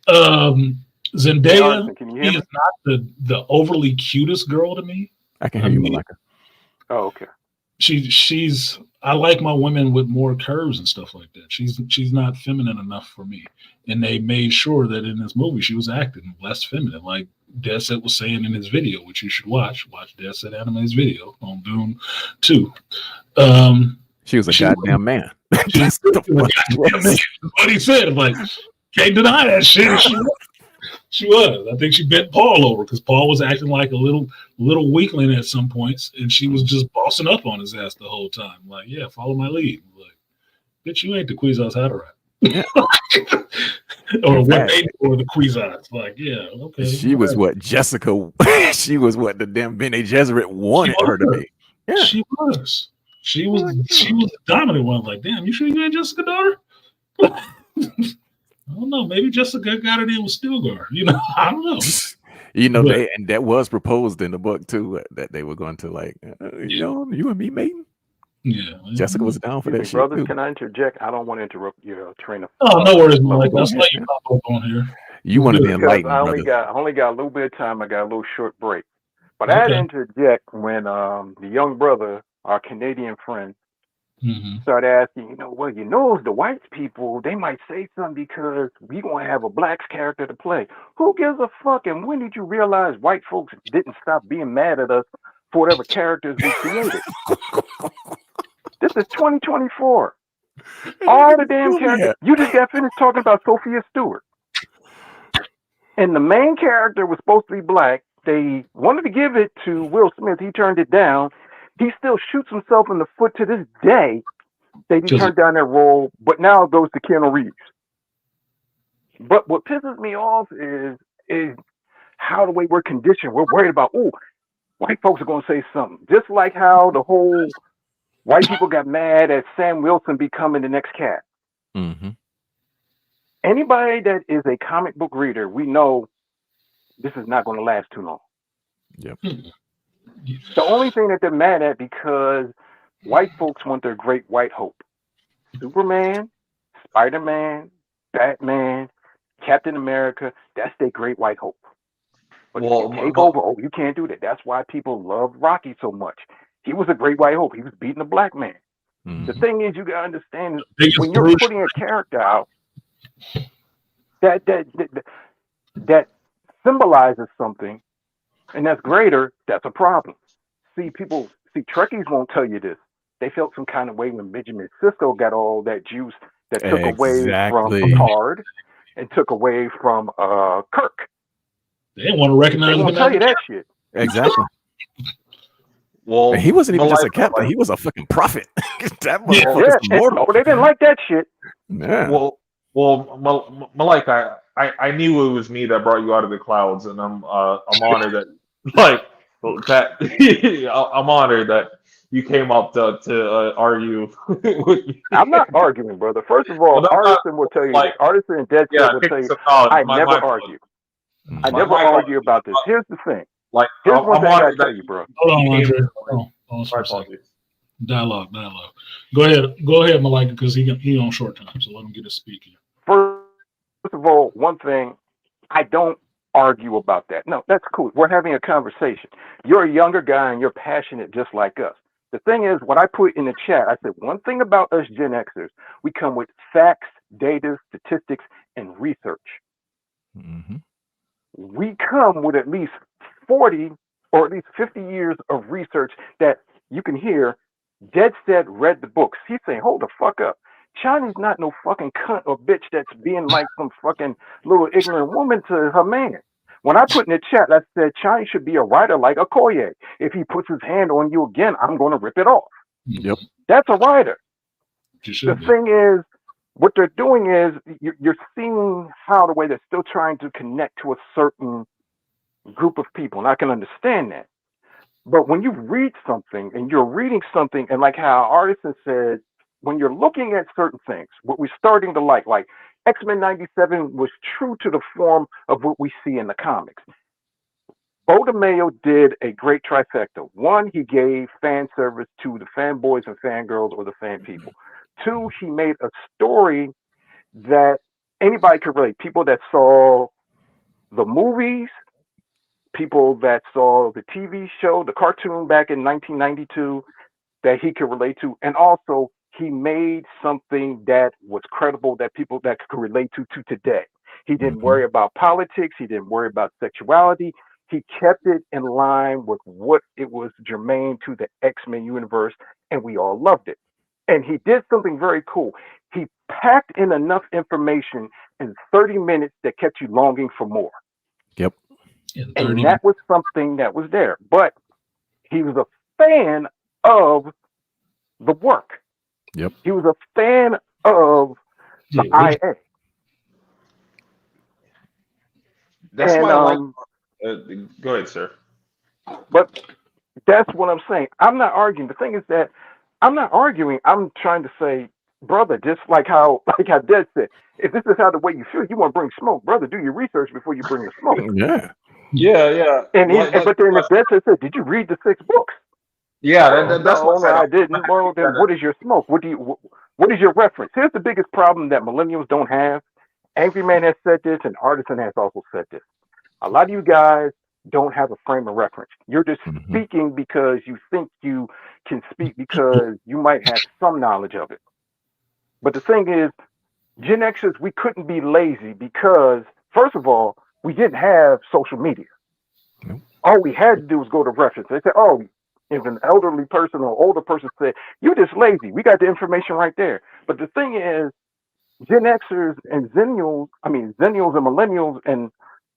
S1: um,
S5: Hey,
S1: Zendaya,
S5: Arson, can you
S1: she
S5: hear
S1: is
S5: me?
S1: not the overly cutest girl to me.
S3: I can
S1: I
S3: hear you,
S1: mean,
S3: Malika.
S5: Oh, okay.
S1: she's I like my women with more curves and stuff like that. She's not feminine enough for me. And they made sure that in this movie she was acting less feminine, like Deset was saying in his video, which you should watch. Watch Deset Anime's video on Dune 2. Um,
S3: She was a
S1: she
S3: goddamn man.
S1: she was
S3: That's the
S1: a
S3: fuck she
S1: goddamn man.
S3: was.
S1: What he said, like, can't deny that shit. She was. I think she bent Paul over because Paul was acting like a little weakling at some points, and she was just bossing up on his ass the whole time. Like, yeah, follow my lead. Like, bitch, you ain't the Kwisatz Haderach.
S3: Yeah.
S1: Or
S3: In
S1: what
S3: fact,
S1: they or the Kwisatz. Like, yeah, okay.
S3: she was what Jessica. She was what the damn Bene Gesserit
S1: She
S3: wanted her to
S1: was.
S3: be. Yeah.
S1: She was. She was.
S3: Well,
S1: She was the dominant one. Like, damn, you sure you ain't Jessica daughter? I don't know. Maybe Jessica got it in with Stilgar. I don't know.
S3: you know,
S1: But
S3: and that was proposed in the book too, that they were going to like, you and me mating.
S1: yeah.
S3: Jessica was down for
S5: Excuse
S3: that
S5: me,
S3: shit
S5: brothers.
S3: too.
S5: Can I interject? I don't want to interrupt your train of
S1: Oh, no worries,
S5: flow
S1: Mike.
S3: Go
S1: Let's
S3: ahead,
S1: let you
S3: man.
S1: pop up on here.
S3: You
S1: We're
S3: want to be
S1: good.
S5: because
S3: enlightened, brother.
S5: I only got a little bit of time. I got a little short break, but I had to
S1: Okay.
S5: interject when the young brother, our Canadian friend,
S1: Hmm.
S5: started asking. Well, the white people they might say something because we gonna have a black character to play. Who gives a fuck? And when did you realize white folks didn't stop being mad at us for whatever characters we created? This is 2024. All the damn characters. You just got finished talking about Sophia Stewart. And the main character was supposed to be black. They wanted to give it to Will Smith. He turned it down. He still shoots himself in the foot to this day that he turned down that role, but now it goes to Keanu Reeves. But what pisses me off is how the way we're conditioned. We're worried about, white folks are going to say something. Just like how the whole white people got mad at Sam Wilson becoming the next Cat.
S3: Mm-hmm.
S5: Anybody that is a comic book reader, we know this is not going to last too long.
S3: Yep.
S5: The only thing that they're mad at because white folks want their great white hope. Superman, Spider-Man, Batman, Captain America, that's their great white hope. But if you take over, you can't do that. That's why people love Rocky so much. He was a great white hope. He was beating a black man.
S3: Mm-hmm.
S5: The thing is, you got to understand
S1: biggest
S5: when you're
S1: Bruce.
S5: putting a character out that symbolizes something, and that's greater, that's a problem. Trekkies won't tell you this. They felt some kind of way when Benjamin Sisko got all that juice that took away from
S3: Exactly.
S5: Picard and took away from Kirk.
S1: They didn't want to
S5: They
S1: recognize
S5: won't
S1: him
S5: tell
S1: as
S5: you
S1: a
S5: that shit.
S3: Exactly.
S4: Well,
S3: And he wasn't even just a
S4: Malika,
S3: captain;
S4: like,
S3: he was a fucking prophet. That
S1: Yeah.
S3: motherfucker's
S5: Yeah,
S3: immortal.
S5: they didn't like that shit.
S3: Yeah.
S4: Malika, I knew it was me that brought you out of the clouds, and I'm honored that I'm honored that you came up to argue with me.
S5: I'm not arguing, brother. First of all,
S4: Well, that's not
S5: Artisan will tell you this.
S4: like
S5: Artisan and Dead
S4: yeah,
S5: Set will tell you,
S4: so, no,
S5: I
S4: my
S5: never
S4: fault.
S5: argue.
S3: Mhm.
S5: I
S4: My
S5: never
S4: fault.
S5: argue about this. Here's the thing.
S4: Like
S5: Here's one
S4: I'm
S5: thing I gotta
S4: honored
S5: tell
S4: that
S5: you, bro.
S1: Hold on,
S4: came
S1: Andre.
S4: to-
S1: Hold on for
S4: My
S1: a second.
S4: apologies.
S1: Dialogue. Go ahead, Malika, because he on short time, so let him get his speaking.
S5: First of all, one thing, I don't argue about that. No, that's cool. We're having a conversation. You're a younger guy and you're passionate just like us. The thing is, what I put in the chat, I said, one thing about us Gen Xers, we come with facts, data, statistics, and research.
S3: Mm-hmm.
S5: We come with at least 40 or at least 50 years of research that you can hear Dead Set read the books. He's saying, hold the fuck up. China's not no fucking cunt or bitch that's being like some fucking little ignorant woman to her man. When I put in the chat, I said China should be a writer like Okoye. If he puts his hand on you again, I'm going to rip it off.
S3: Yep.
S5: That's a writer.
S1: You
S5: The
S1: should be.
S5: thing is, what they're doing is you're seeing how the way they're still trying to connect to a certain group of people, and I can understand that. But when you read something and you're reading something, and like how Artisan said, when you're looking at certain things, what we're starting to like X-Men 97 was true to the form of what we see in the comics. Bo DeMayo did a great trifecta. One, he gave fan service to the fanboys and fangirls or the fan people. Two, he made a story that anybody could relate. People that saw the movies, people that saw the TV show, the cartoon back in 1992 that he could relate to. And also, he made something that was credible that people that could relate to today. He didn't worry about politics. He didn't worry about sexuality. He kept it in line with what it was germane to the X-Men universe, and we all loved it. And he did something very cool. He packed in enough information in 30 minutes that kept you longing for more.
S3: Yep.
S1: In
S5: And
S1: 30
S5: that was something that was there. But he was a fan of the work.
S3: Yep.
S5: He was a fan of the
S1: Yeah,
S5: IA.
S4: That's
S5: And
S4: why I like. Go ahead, sir.
S5: but that's what I'm saying. I'm not arguing. The thing is that I'm not arguing. I'm trying to say, brother, just like how Dad said, if this is how the way you feel, you want to bring smoke, brother, do your research before you bring the smoke.
S3: Yeah.
S4: Yeah.
S5: And but then if Dad said, did you read the 6 books?
S4: That's
S5: No,
S4: what
S5: I didn't. Well, then what is your smoke? What is your reference? Here's the biggest problem that millennials don't have. Angry Man has said this, and Artisan has also said this. A lot of you guys don't have a frame of reference. You're just speaking because you think you can speak because you might have some knowledge of it. But the thing is, Gen Xers, we couldn't be lazy because, first of all, we didn't have social media.
S3: Nope.
S5: All we had to do was go to reference. They said, oh, if an elderly person or older person said, you're just lazy, we got the information right there. But the thing is, Gen Xers and Zennials and millennials and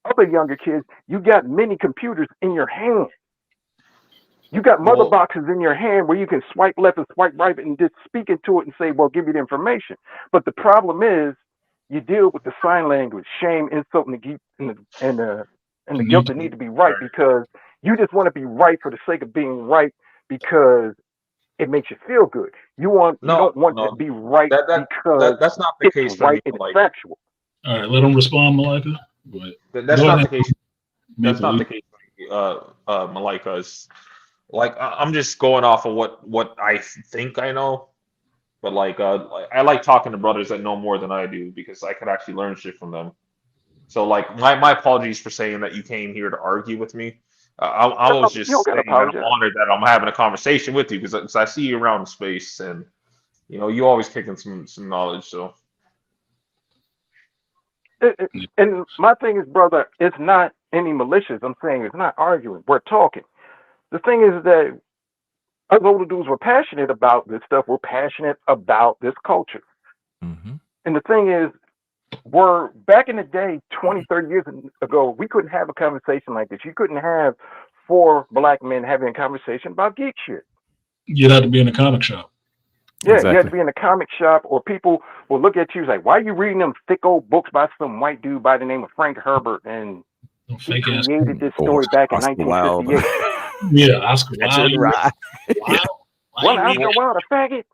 S5: other younger kids, you got many computers in your hand. You got mother boxes in your hand where you can swipe left and swipe right and just speak into it and say, well, give me the information. But the problem is you deal with the sign language, shame, insult, and the guilt that need to be right because you just want to be right for the sake of being right because it makes you feel good. You don't want to be right because
S4: that's not the case
S5: it's
S4: for me.
S5: right and it's factual.
S1: All right, let him respond, Malika.
S4: That's not the case. That's not the case for me, Malika. Is like I'm just going off of what I think I know, but I like talking to brothers that know more than I do because I could actually learn shit from them. So like my apologies for saying that you came here to argue with me. I was just saying that I'm honored that I'm having a conversation with you because I see you around space and you always kicking some knowledge. So.
S5: And my thing is, brother, it's not any malicious. I'm saying it's not arguing. We're talking. The thing is that us older dudes were passionate about this stuff. We're passionate about this culture.
S3: Mm-hmm.
S5: And the thing is, we're back in the day, 20, 30 years ago, we couldn't have a conversation like this. You couldn't have 4 black men having a conversation about geek shit.
S1: You'd have to be in a comic shop.
S5: Yeah,
S3: Exactly.
S5: you had to be in a comic shop, or people will look at you like, why are you reading them thick old books by some white dude by the name of Frank Herbert? And he created this story back in 1958.
S1: Yeah, Oscar Wilde.
S5: Well, Oscar Wilde, a faggot.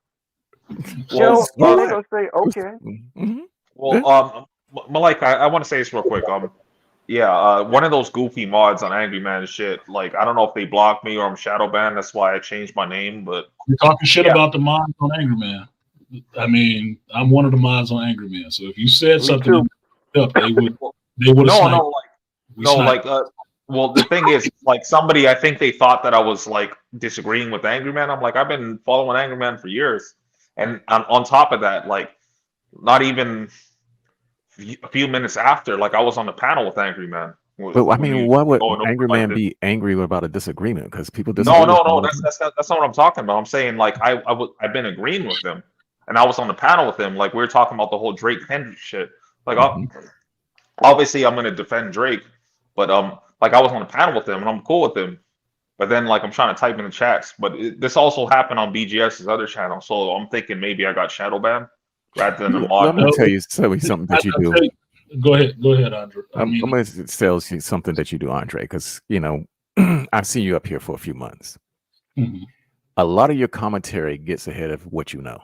S5: And they're going to say, okay.
S3: Mm-hmm.
S4: Well, Malika, I want to say this real quick. One of those goofy mods on Angry Man shit. Like, I don't know if they blocked me or I'm shadow banned. That's why I changed my name. But
S1: you're talking shit about the mods on Angry Man. I mean, I'm one of the mods on Angry Man. So if you said something up, they would have
S4: well, the thing is, like, somebody, I think they thought that I was like disagreeing with Angry Man. I'm like, I've been following Angry Man for years, and on top of that, like, not even a few minutes after, like, I was on the panel with Angry Man.
S3: But I mean, why would
S4: going over
S3: Angry
S4: like
S3: Man
S4: this.
S3: be angry about a disagreement? Because people disagree.
S4: No. That's not what I'm talking about. I'm saying like I've been agreeing with them, and I was on the panel with them. Like we were talking about the whole Drake Kendrick shit. Like obviously I'm gonna defend Drake, but like I was on the panel with them, and I'm cool with them. But then like I'm trying to type in the chats. But this also happened on BGS's other channel, so I'm thinking maybe I got shadow banned rather than a
S3: Let
S4: mod.
S3: me tell you something that you do.
S1: Go ahead, Andre.
S3: I'm going to tell you something that you do, Andre, because I've seen you up here for a few months.
S1: Mhm.
S3: A lot of your commentary gets ahead of what you know.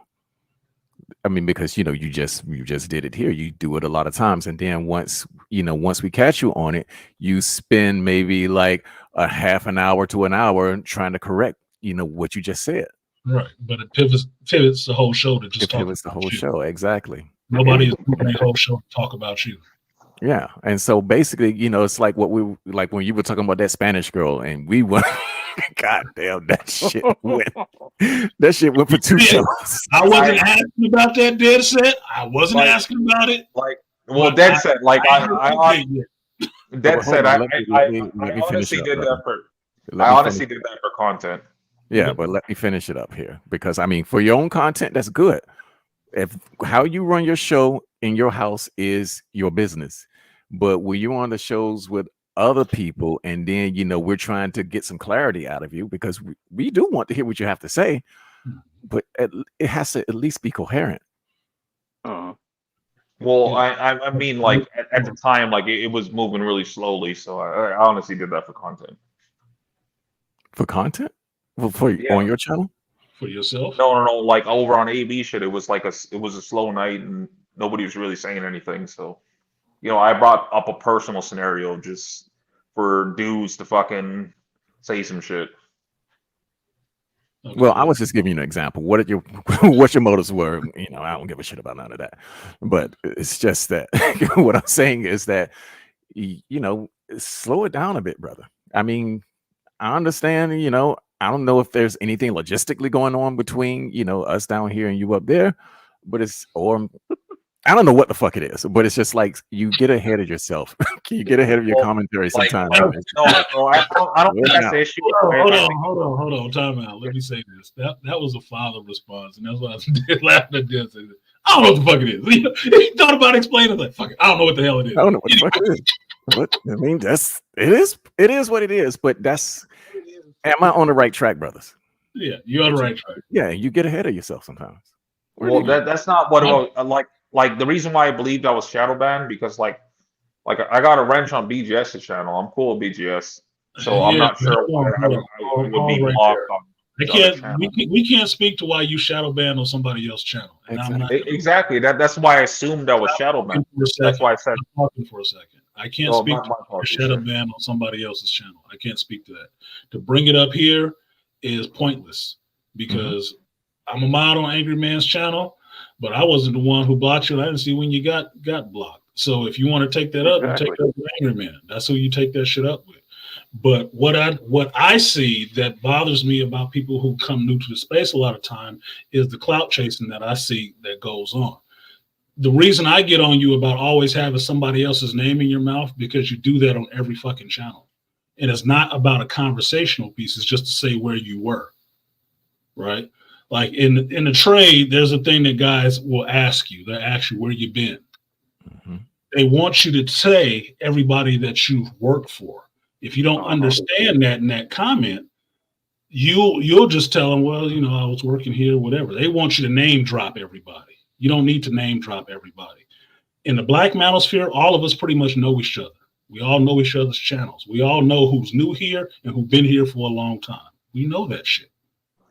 S3: I mean, because you just did it here. You do it a lot of times, and then once we catch you on it, you spend maybe like a half an hour to an hour trying to correct what you just said.
S1: Right, but it pivots the whole show to just
S3: It
S1: talk
S3: pivots the
S1: about
S3: whole
S1: you.
S3: show, exactly.
S1: Nobody is doing the whole show to talk about you.
S3: Yeah, and so basically, it's like what we like when you were talking about that Spanish girl, and we went. God damn, that shit went for 2 shows.
S1: I wasn't asking about that dead set. I wasn't asking about it.
S4: Like, well, dead set. Like dead set. I honestly did that for. I honestly did that for content.
S3: Yeah, but let me finish it up here because I mean, for your own content, that's good. If how you run your show in your house is your business, but when you're on the shows with other people, and then we're trying to get some clarity out of you because we do want to hear what you have to say, but it has to at least be coherent.
S4: Well, I mean, like at the time, like it was moving really slowly, so I honestly did that for content.
S3: For content? Well, on your channel?
S1: For yourself?
S4: No. Like over on AB shit, it was a slow night and nobody was really saying anything. So, I brought up a personal scenario just for dudes to fucking say some shit.
S3: Okay. Well, I was just giving you an example. What your motives were? I don't give a shit about none of that. But it's just that what I'm saying is that slow it down a bit, brother. I mean, I understand. I don't know if there's anything logistically going on between us down here and you up there, but I don't know what the fuck it is, but it's just like you get ahead of yourself. Can you get ahead of your commentary sometimes?
S4: No, I don't think that's the issue.
S1: Hold on, time out. Let me say this. That was a father response, and that's why I did laughing at this. I don't know what the fuck it is. He thought about explaining, like, fuck it, I don't know what the hell it is.
S3: I don't know what the fuck it is. But I mean, it is what it is. But am I on the right track, brothers?
S1: Yeah, you're on the right track.
S3: Yeah, you get ahead of yourself sometimes.
S4: Well, that's not what it was, like the reason why I believed I was shadow banned because like I got a wrench on BGS's channel. I'm cool with BGS, so I'm not sure why I would be blocked on.
S1: We can't speak to why you shadow banned on somebody else's channel.
S4: Exactly. That's why I assumed I was shadow banned. That's why I said.
S1: I'm talking for a second. I can't speak to shadow ban on somebody else's channel. I can't speak to that. To bring it up here is pointless because I'm a mod on Angry Man's channel, but I wasn't the one who blocked you. I didn't see when you got blocked. So if you want to take that up, you take that up with Angry Man. That's who you take that shit up with. But what I see that bothers me about people who come new to the space a lot of time is the clout chasing that I see that goes on. The reason I get on you about always having somebody else's name in your mouth because you do that on every fucking channel. And it's not about a conversational piece. It's just to say where you were, right? Like in the trade, there's a thing that guys will ask you. They'll ask you where you been. They want you to say everybody that you've worked for. If you don't understand that in that comment, you'll just tell them, well, I was working here, whatever. They want you to name drop everybody. You don't need to name drop everybody. In the Black Manosphere, all of us pretty much know each other. We all know each other's channels. We all know who's new here and who's been here for a long time. We know that shit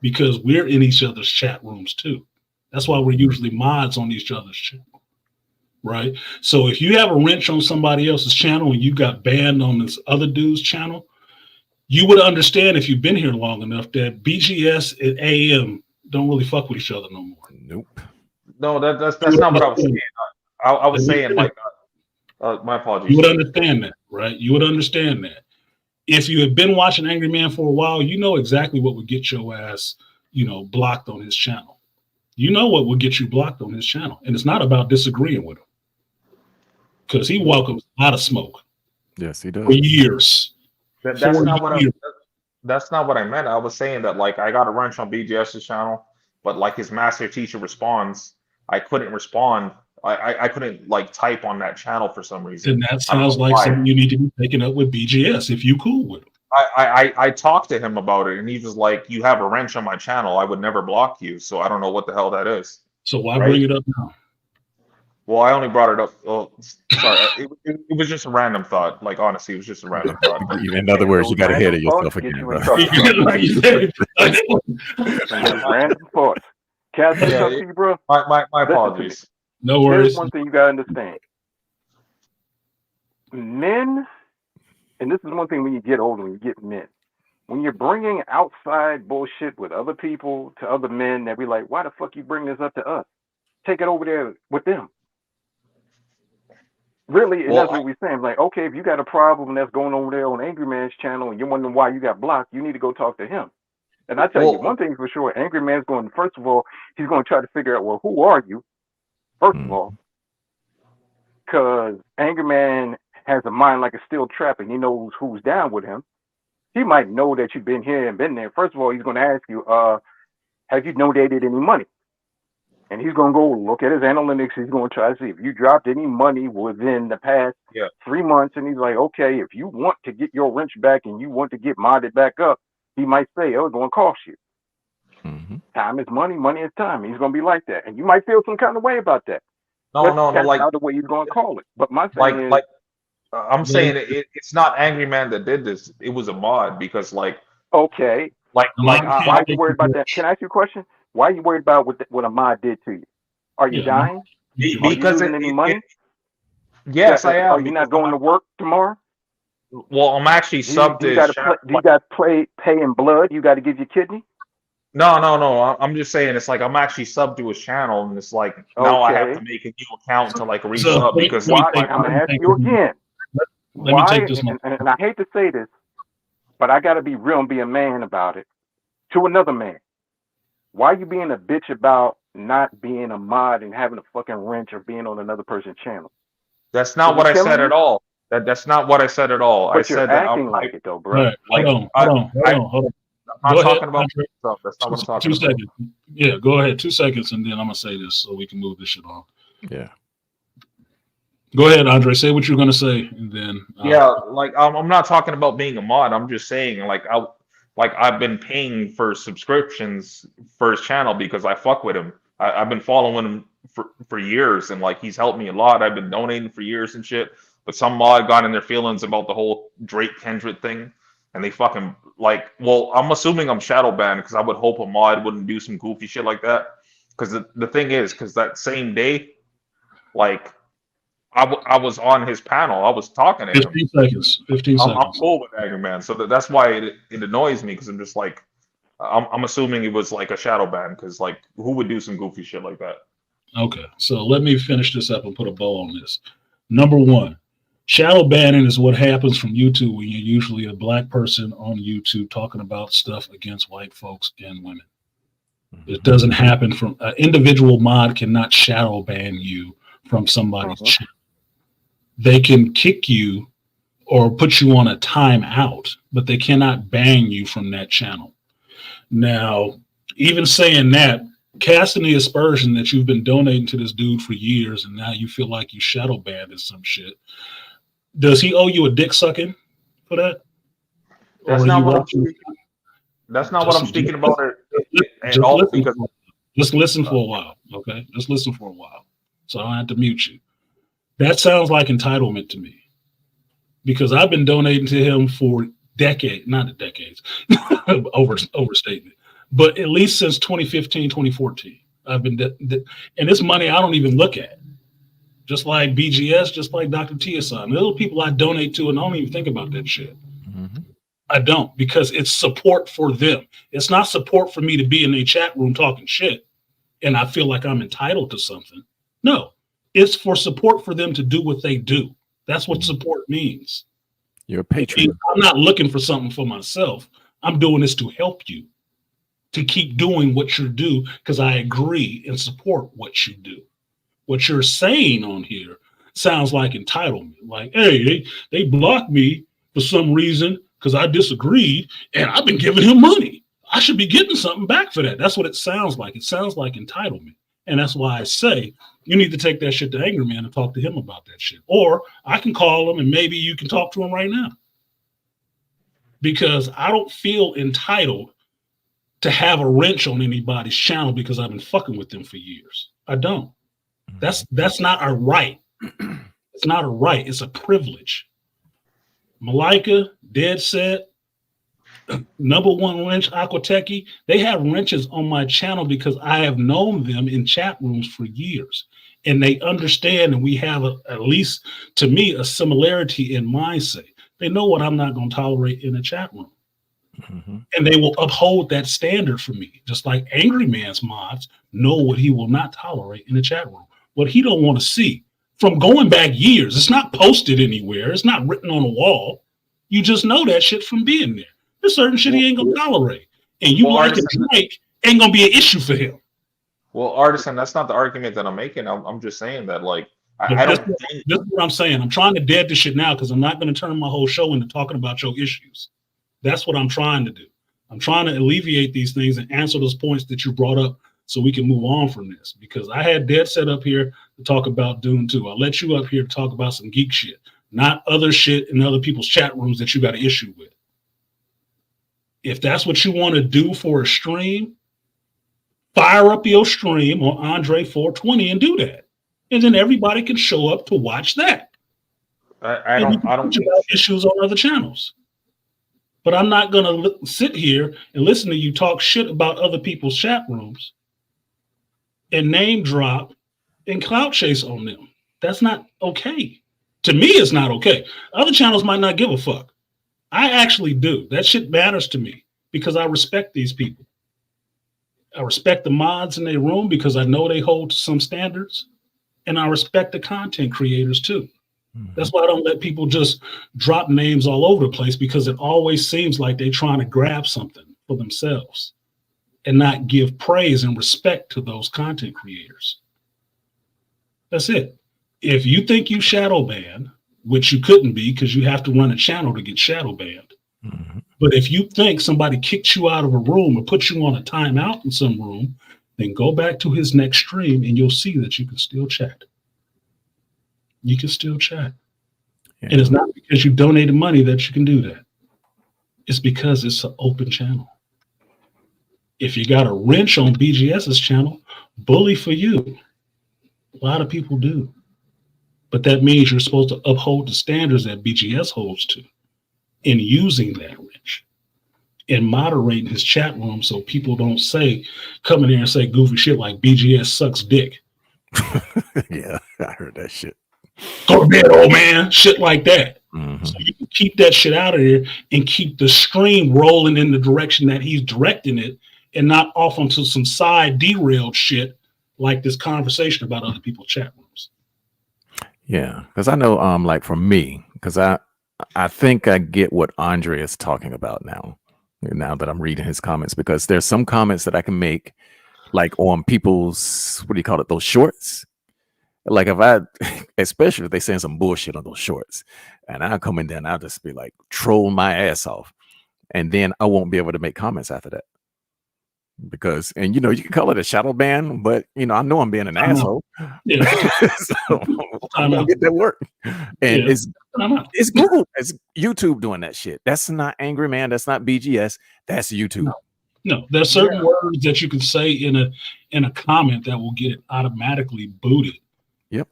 S1: because we're in each other's chat rooms too. That's why we're usually mods on each other's channel, right? So if you have a wrench on somebody else's channel and you got banned on this other dude's channel, you would understand if you've been here long enough that BGS and AM don't really fuck with each other no more.
S3: Nope.
S4: No, that's not what I was saying. I was saying like, my apologies.
S1: You would understand that, right? You would understand that. If you have been watching Angry Man for a while, you know exactly what would get your ass, blocked on his channel. You know what would get you blocked on his channel. And it's not about disagreeing with him. Because he welcomes a lot of smoke.
S3: Yes, he does.
S1: for years.
S4: That's
S1: 4
S4: not what I.
S1: years.
S4: That's not what I meant. I was saying that like I got a wrench on BGS's channel, but like his master teacher responds, I couldn't respond. I couldn't like type on that channel for some reason.
S1: And that
S4: I don't
S1: sounds
S4: know
S1: like
S4: why.
S1: something you need to be taking up with BGS if you cool with them.
S4: I talked to him about it, and he was like, "You have a wrench on my channel. I would never block you." So I don't know what the hell that is.
S1: So why
S4: Right?
S1: bring it up now?
S4: Well, I only brought it up. Oh, sorry, it was just a random thought. Like honestly, it was just a random thought.
S3: In other words, you got ahead of yourself
S5: Get
S3: again,
S5: you
S3: bro.
S5: in trouble.
S1: Like you said,
S5: Random thoughts. Can I say
S4: Yeah,
S5: something to you, bro?
S4: My
S5: Listen to me.
S4: apologies.
S1: no
S5: Here's
S1: worries.
S5: one thing you gotta understand. Men, and this is one thing when you get older, when you get men, when you're bringing outside bullshit with other people to other men, that be like, why the fuck you bring this up to us? Take it over there with them. Really, and
S4: Well,
S5: that's what we're saying. Like, okay, if you got a problem that's going over there on Angry Man's channel and you're wondering why you got blocked, you need to go talk to him. And I tell you one thing for sure, Angry Man's going, first of all, he's going to try to figure out, well, who are you? First of all, because Angry Man has a mind like a steel trap and he knows who's down with him. He might know that you've been here and been there. First of all, he's going to ask you, have you donated any money? And he's going to go look at his analytics. He's going to try to see if you dropped any money within the past 3 months. And he's like, okay, if you want to get your wrench back and you want to get modded back up, he might say, oh, it's going to cost you. Time is money, money is time. He's going to be like that. And you might feel some kind of way about that.
S4: No,
S5: That's
S4: like
S5: not the way he's going to call it. But my thing is,
S4: I'm saying it's not Angry Man that did this. It was a mod because
S5: okay,
S4: why
S5: are you worried about that? Can I ask you a question? Why are you worried about what a mod did to you? Are you dying? Are you losing any money?
S4: Yes, I am.
S5: Are you not going to work tomorrow?
S4: Well, I'm actually subbed to his channel.
S5: Do you got to pay in blood? You got to give your kidney?
S4: No. I'm just saying it's like I'm actually subbed to his channel, and it's like now I have to make a new account to like resub because
S5: why? I'm gonna ask you again.
S1: Let me take this one.
S5: And I hate to say this, but I got to be real and be a man about it. To another man, why are you being a bitch about not being a mod and having a fucking wrench or being on another person's channel?
S4: That's not what I said at all. That's not what I said at all.
S5: But
S4: I said
S5: you're
S4: that
S5: acting
S4: I'm
S5: like it though, bro.
S1: Right. Hold on.
S4: I'm
S1: Go
S4: not talking
S1: ahead,
S4: about
S1: Andre.
S4: stuff. That's not what I'm talking
S1: 2
S4: about.
S1: seconds. Yeah, go ahead. 2 seconds, and then I'm gonna say this so we can move this shit on.
S3: Yeah.
S1: Go ahead, Andre. Say what you're gonna say, and then
S4: like I'm not talking about being a mod. I'm just saying I've been paying for subscriptions for his channel because I fuck with him. I've been following him for years, and like he's helped me a lot. I've been donating for years and shit. But some mod got in their feelings about the whole Drake Kendrick thing, and they fucking well, I'm assuming I'm shadow banned because I would hope a mod wouldn't do some goofy shit like that. Because the thing is, because that same day, like I was on his panel, I was talking to him.
S1: 15 seconds. 15 seconds.
S4: I'm cool with Angry Man, so that's why it annoys me because I'm just like I'm assuming it was like a shadow ban because like who would do some goofy shit like that?
S1: Okay, so let me finish this up and put a bow on this. Number one, shadow banning is what happens from YouTube when you're usually a black person on YouTube talking about stuff against white folks and women. It doesn't happen from an individual mod cannot shadow ban you from somebody's channel. They can kick you or put you on a timeout, but they cannot ban you from that channel. Now, even saying that, casting the aspersion that you've been donating to this dude for years and now you feel like you shadow banned or some shit. Does he owe you a dick sucking for that?
S4: That's not what I'm speaking about at all.
S1: Just listen for a while, okay? Just listen for a while. So I don't have to mute you. That sounds like entitlement to me. Because I've been donating to him for decades, not decades, overstatement, but at least since 2015, 2014. I've been, and this money I don't even look at. Just like BGS, just like Dr. Tiasan. Little people I donate to and I don't even think about that shit. I don't, because it's support for them. It's not support for me to be in a chat room talking shit and I feel like I'm entitled to something. No, it's for support for them to do what they do. That's what support means.
S3: You're a patron.
S1: I'm not looking for something for myself. I'm doing this to help you to keep doing what you do because I agree and support what you do. What you're saying on here sounds like entitlement. Like, hey, they blocked me for some reason because I disagreed, and I've been giving him money. I should be getting something back for that. That's what it sounds like. It sounds like entitlement. And that's why I say you need to take that shit to Angry Man and talk to him about that shit. Or I can call him and maybe you can talk to him right now. Because I don't feel entitled to have a wrench on anybody's channel because I've been fucking with them for years. I don't. That's not a right. It's not a right. It's a privilege. Malika, Dead Set, Number One Wrench, Aquateki, they have wrenches on my channel because I have known them in chat rooms for years. And they understand, and we have, at least to me, a similarity in mindset. They know what I'm not going to tolerate in a chat room. Mm-hmm. And they will uphold that standard for me, just like Angry Man's mods know what he will not tolerate in a chat room. What he don't want to see from going back years. It's not posted anywhere. It's not written on a wall. You just know that shit from being there. There's certain shit he ain't going to tolerate. And you like it like ain't going to be an issue for him.
S4: Well, Artisan, that's not the argument that I'm making. I'm just saying that, like, I don't think...
S1: This is what I'm saying. I'm trying to dead this shit now because I'm not going to turn my whole show into talking about your issues. That's what I'm trying to do. I'm trying to alleviate these things and answer those points that you brought up so we can move on from this. Because I had Dead Set up here to talk about Dune 2. I let you up here to talk about some geek shit, not other shit in other people's chat rooms that you got an issue with. If that's what you want to do for a stream, fire up your stream on Andre 420 and do that. And then everybody can show up to watch that.
S4: I don't think
S1: issues on other channels. But I'm not going to sit here and listen to you talk shit about other people's chat rooms and name drop and clout chase on them. That's not okay. To me, it's not okay. Other channels might not give a fuck. I actually do. That shit matters to me because I respect these people. I respect the mods in their room because I know they hold to some standards. And I respect the content creators too. That's why I don't let people just drop names all over the place because it always seems like they're trying to grab something for themselves and not give praise and respect to those content creators. That's it. If you think you shadow banned, which you couldn't be because you have to run a channel to get shadow banned. Mm-hmm. But if you think somebody kicked you out of a room or put you on a timeout in some room, then go back to his next stream and you'll see that you can still chat. You can still chat. Yeah. And it's not because you donated money that you can do that. It's because it's an open channel. If you got a wrench on BGS's channel, bully for you. A lot of people do. But that means you're supposed to uphold the standards that BGS holds to in using that wrench and moderating his chat room so people don't come in here and say goofy shit like BGS sucks dick.
S3: Yeah, I heard that shit.
S1: Go to bed, old man. Shit like that.
S3: Mm-hmm.
S1: So you can keep that shit out of there and keep the stream rolling in the direction that he's directing it and not off onto some side derailed shit like this conversation about other people's chat rooms.
S3: Yeah, because I know, like for me, because I think I get what Andre is talking about now that I'm reading his comments, because there's some comments that I can make, like on people's, what do you call it, those shorts. Like especially if they saying some bullshit on those shorts, and I'll come in there and I'll just be like troll my ass off, and then I won't be able to make comments after that because, and you can call it a shadow ban, but I know I'm being an asshole. Yeah. So I'm gonna get that work, and it's Google, it's YouTube doing that shit. That's not Angry Man. That's not BGS. That's YouTube.
S1: No, there's certain words that you can say in a comment that will get it automatically booted.
S3: Yep.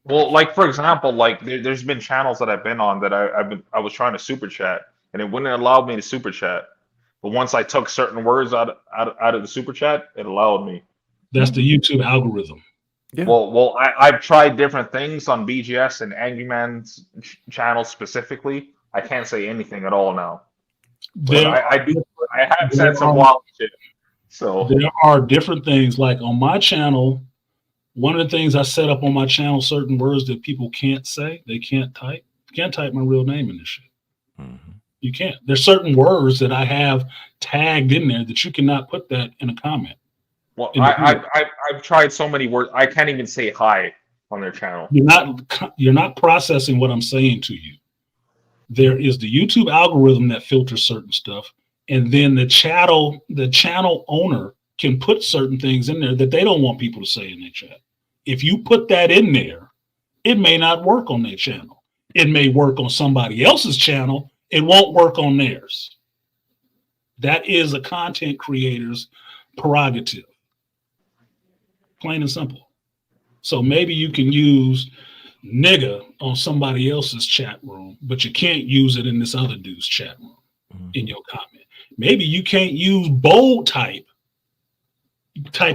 S4: Like for example, like there's been channels that I've been on that I was trying to super chat and it wouldn't allow me to super chat, but once I took certain words out of the super chat, it allowed me.
S1: That's the YouTube algorithm.
S3: Yeah.
S4: Well, I've tried different things on BGS and Angry Man's channel specifically. I can't say anything at all now. I have said some wild shit. So
S1: there are different things. Like on my channel, one of the things I set up on my channel, certain words that people can't say, they can't type. You can't type my real name in this shit. Mm-hmm. You can't. There's certain words that I have tagged in there that you cannot put that in a comment.
S4: Well, I've tried so many words. I can't even say hi on their channel.
S1: You're not processing what I'm saying to you. There is the YouTube algorithm that filters certain stuff, and then the channel owner can put certain things in there that they don't want people to say in their chat. If you put that in there, it may not work on their channel. It may work on somebody else's channel. It won't work on theirs. That is a content creator's prerogative. Plain and simple. So maybe you can use nigga on somebody else's chat room, but you can't use it in this other dude's chat room in your comment. Maybe you can't use bold type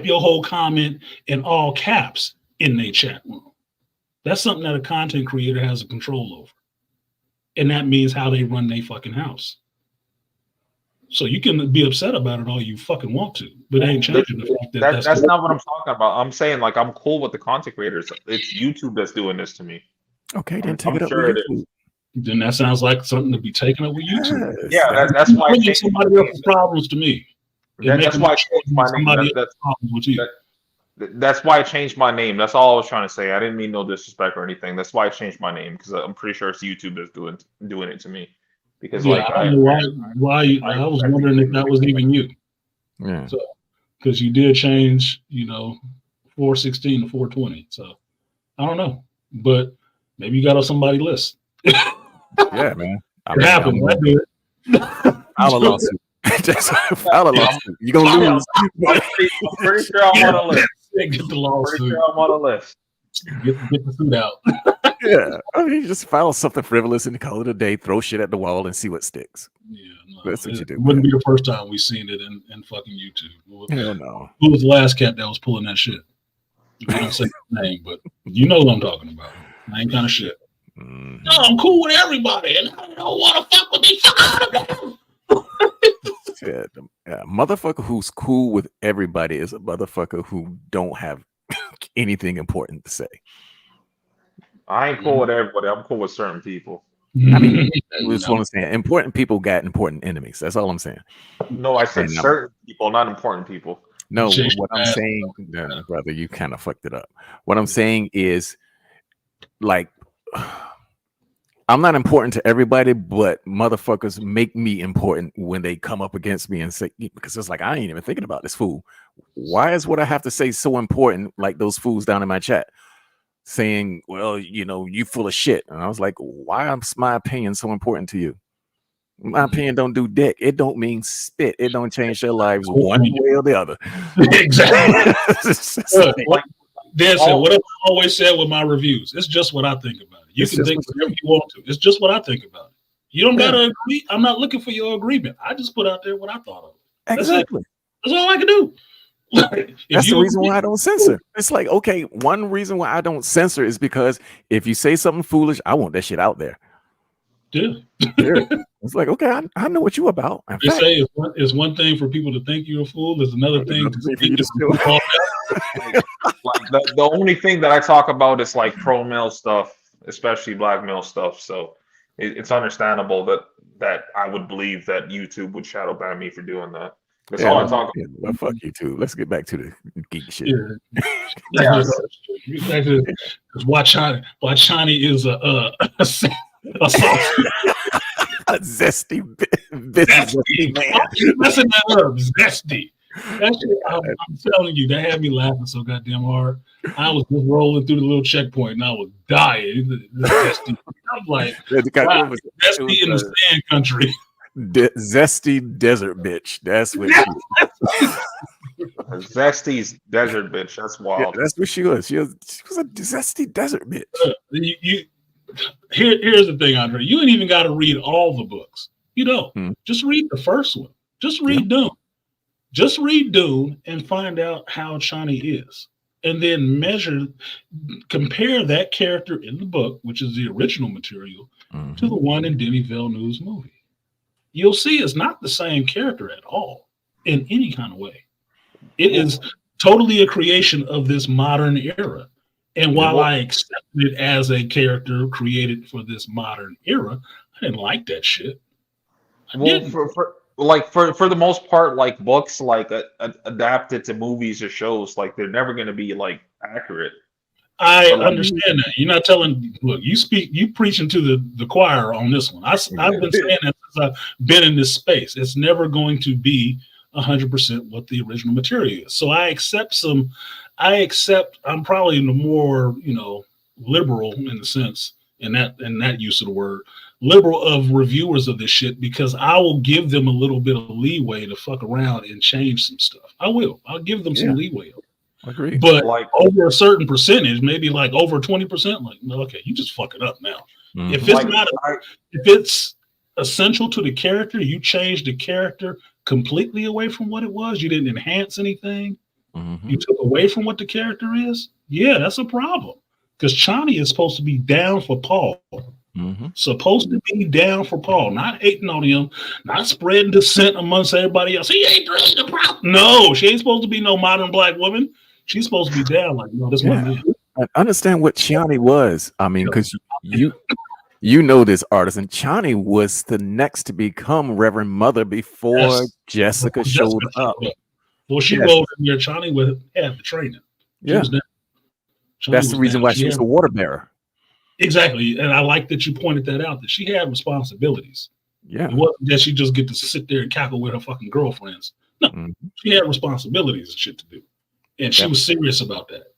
S1: your whole comment in all caps in their chat room. That's something that a content creator has a control over. And that means how they run their fucking house. So you can be upset about it all you fucking want to, but it ain't changing the fact that
S4: that's not what I'm talking about. I'm saying like I'm cool with the content creators. It's YouTube that's doing this to me.
S3: Okay, then take
S4: I'm
S3: it up
S4: sure
S3: with
S4: it
S3: YouTube.
S4: is.
S1: Then that sounds like something to be taken up with YouTube.
S3: Yes,
S4: Yeah, that's why I
S1: Bringing
S4: changed
S1: somebody else's problems to me.
S4: that's why I changed my name.
S1: Somebody else's problems with you.
S4: That's why I changed my name. That's all I was trying to say. I didn't mean no disrespect or anything. That's why I changed my name, because I'm pretty sure it's YouTube that's doing it to me. Because
S1: Yeah, I don't know why I was wondering if that was even you.
S3: Yeah.
S1: So, because you did change, 416 to 420. So I don't know, but maybe you got on somebody's list.
S3: Yeah, man.
S1: It happened. I do it.
S3: File a lawsuit. Just file a lawsuit. You're gonna lose.
S4: I'm pretty sure I'm on a list.
S1: Get the lawsuit.
S4: Pretty sure I'm on a list.
S1: Get the suit out.
S3: Yeah, I mean, you just file something frivolous and call it a day. Throw shit at the wall and see what sticks.
S1: Yeah, no,
S3: That's what you do.
S1: It wouldn't be the first time we've seen it in fucking YouTube.
S3: Hell no.
S1: Who was the last cat that was pulling that shit? We don't say his name, but you know what I'm talking about. Same kind of shit.
S3: Mm-hmm.
S1: No, I'm cool with everybody, and I don't want to fuck with these fucking
S3: Yeah, motherfucker who's cool with everybody is a motherfucker who don't have anything important to say.
S4: I ain't cool with everybody. I'm cool with certain people.
S3: I mean, that's what I'm saying. Important people got important enemies. That's all I'm saying.
S4: No, I said certain people, not important people.
S3: No, what I'm saying, brother, you kind of fucked it up. What I'm saying is, like, I'm not important to everybody, but motherfuckers make me important when they come up against me and say, because it's like, I ain't even thinking about this fool. Why is what I have to say so important, like those fools down in my chat saying, well, you full of shit. And I was like, why is my opinion so important to you? My opinion don't do dick. It don't mean spit. It don't change their lives one way or the other.
S1: Exactly.
S3: Like,
S1: Dan said, what I always said with my reviews, it's just what I think about it. You can think whatever you want to. It's just what I think about it. You don't gotta agree. I'm not looking for your agreement. I just put out there what I thought of it.
S3: Exactly.
S1: That's all I can do.
S3: That's the reason why I don't censor. It's like, okay, one reason why I don't censor is because if you say something foolish, I want that shit out there.
S1: Yeah.
S3: It's like, okay, I know what you about.
S1: They say it's one thing for people to think you're a fool. There's another thing for you to still
S4: like the only thing that I talk about is like pro male stuff, especially black male stuff. So it's understandable that I would believe that YouTube would shadow ban me for doing that. That's all I talk about.
S3: Well, fuck you too. Let's get back to the geek shit.
S1: Yeah. Wachani is a sauce.
S3: A zesty man.
S1: Listen that up, zesty. That shit, I'm telling you, that had me laughing so goddamn hard. I was just rolling through the little checkpoint and I was dying. Zesty. I'm like, wow, zesty in the sand country.
S3: Zesty desert bitch. That's what she was.
S4: Zesty's desert bitch. That's wild.
S3: Yeah, that's what she was. She was a zesty desert bitch.
S1: Here's the thing, Andre. You ain't even got to read all the books. You don't. Just read the first one. Just read Dune. Just read Dune and find out how Chani is. And then compare that character in the book, which is the original material, to the one in Denis Villeneuve's movie. You'll see it's not the same character at all in any kind of way. It is totally a creation of this modern era. And while I accepted it as a character created for this modern era, I didn't like that shit.
S4: For the most part, like books like adapted to movies or shows, like they're never going to be like accurate.
S1: I
S4: But, like,
S1: understand that. You're not telling. Look, you preaching to the choir on this one. I've been saying that since I've been in this space. It's never going to be 100% what the original material is. So I accept some. I'm probably the more liberal in the sense in that use of the word liberal of reviewers of this shit because I will give them a little bit of leeway to fuck around and change some stuff. I'll give them some leeway.
S3: Agree.
S1: But
S4: like,
S1: over a certain percentage, maybe like over 20%, like, no, okay, you just fuck it up now.
S3: Mhm.
S1: If it's
S4: like,
S1: not, if it's essential to the character, you change the character completely away from what it was. You didn't enhance anything.
S3: Mhm.
S1: You took away from what the character is. Yeah, that's a problem. Because Chani is supposed to be down for Paul.
S3: Mhm.
S1: Supposed to be down for Paul, not hating on him, not spreading dissent amongst everybody else. He ain't really the problem. No, she ain't supposed to be no modern black woman. She's supposed to be down like, no, this my man.
S3: I understand what Chani was. I mean, because you know this artist, and Chani was the next to become Reverend Mother before Jessica showed up.
S1: Well, she rolled in there. Chani would have the training.
S3: Yeah, that's the reason why she was a water bearer.
S1: Exactly, and I like that you pointed that out. That she had responsibilities.
S3: Yeah,
S1: it wasn't that she just get to sit there and cackle with her fucking girlfriends. No, she had responsibilities and shit to do, and she was serious about that.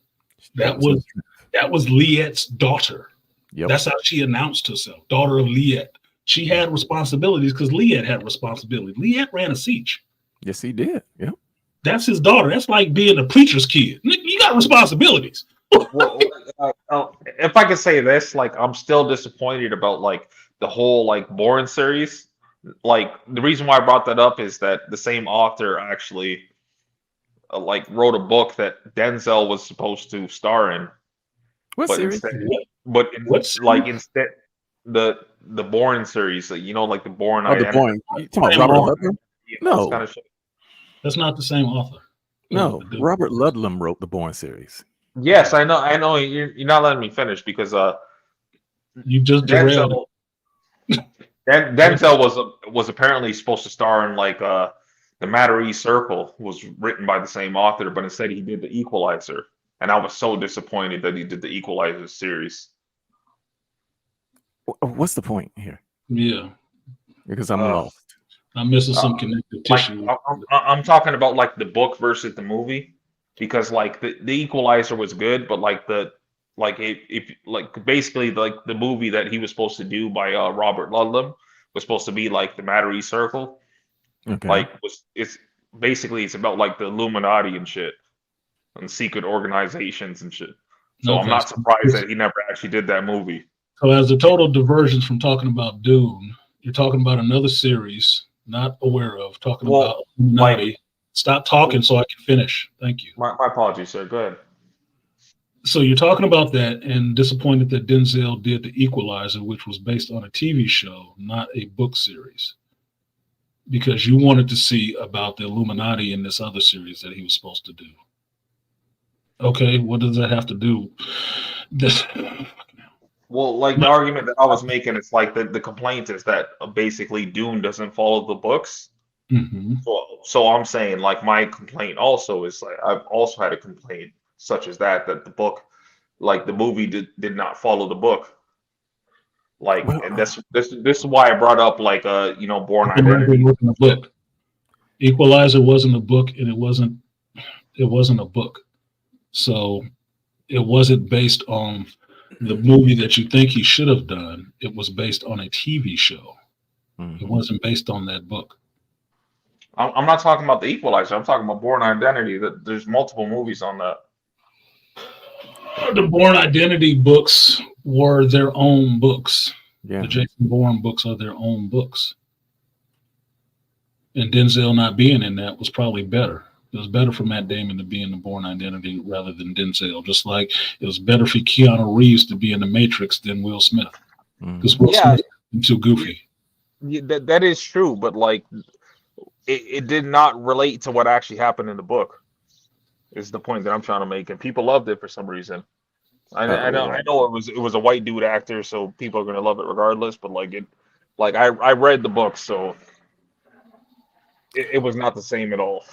S1: That was Liette's daughter. Yep. That's how she announced herself, daughter of Liette. She had responsibilities because Liette had responsibility. Liette ran a siege.
S3: Yes, he did. Yeah,
S1: that's his daughter. That's like being a preacher's kid. You got responsibilities.
S4: Well, if I could say this, like, I'm still disappointed about like the whole like Bourne series. Like, the reason why I brought that up is that the same author actually like wrote a book that Denzel was supposed to star in.
S3: What series?
S4: Instead, the Bourne series, like the Bourne.
S3: The Bourne. You talking about Robert Ludlum? No,
S4: kind of shit.
S1: That's not the same author.
S3: No, Robert Ludlum wrote the Bourne series.
S4: Yes, I know. You're not letting me finish because
S1: you just derailed.
S4: Denzel was apparently supposed to star in like the Mattery Circle, was written by the same author, but instead he did the Equalizer, and I was so disappointed that he did the Equalizer series.
S3: What's the point here?
S1: Yeah,
S3: because I'm lost.
S1: I'm missing some connective tissue.
S4: I'm talking about like the book versus the movie. Because like the Equalizer was good, but like basically like the movie that he was supposed to do by Robert Ludlum was supposed to be like the Mattery Circle.
S3: Okay.
S4: Like it's about like the Illuminati and shit and secret organizations and shit. So I'm not surprised that he never actually did that movie.
S1: So as a total divergence from talking about Dune, you're talking about another series not aware of, talking about Illuminati. Stop talking so I can finish. Thank you.
S4: My apologies, sir. Go ahead.
S1: So you're talking about that and disappointed that Denzel did The Equalizer, which was based on a TV show, not a book series, because you wanted to see about the Illuminati in this other series that he was supposed to do. Okay, what does that have to do?
S4: Well, like the argument that I was making, it's like the complaint is that basically Dune doesn't follow the books.
S1: Mm-hmm.
S4: So I'm saying like my complaint also is like I've also had a complaint such as that the book, like the movie did not follow the book. Like, and this is why I brought up like Bourne Identity.
S1: Book. Equalizer wasn't a book, and it wasn't a book, so it wasn't based on the movie that you think he should have done. It was based on a TV show. It wasn't based on that book.
S4: I'm not talking about the Equalizer. I'm talking about Bourne Identity. There's multiple movies on that.
S1: The Bourne Identity books were their own books.
S3: Yeah.
S1: The Jason Bourne books are their own books. And Denzel not being in that was probably better. It was better for Matt Damon to be in the Bourne Identity rather than Denzel. Just like it was better for Keanu Reeves to be in The Matrix than Will Smith. Because Will Smith is too goofy.
S4: Yeah, that is true, but like it did not relate to what actually happened in the book. Is the point that I'm trying to make, and people loved it for some reason. I know it was a white dude actor, so people are gonna love it regardless. But I read the book, so it was not the same at all.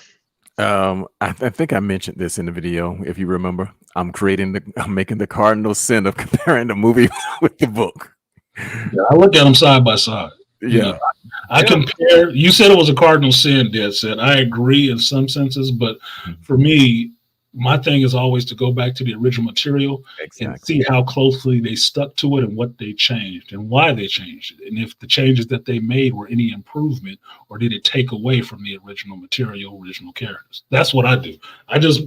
S3: I think I mentioned this in the video. If you remember, I'm making the cardinal sin of comparing the movie with the book.
S1: Yeah, I look at them side by side. You know, I compare. You said it was a cardinal sin, Dead said. I agree in some senses, but for me, my thing is always to go back to the original material and see how closely they stuck to it and what they changed and why they changed it, and if the changes that they made were any improvement or did it take away from the original material, original characters. That's what I do. I just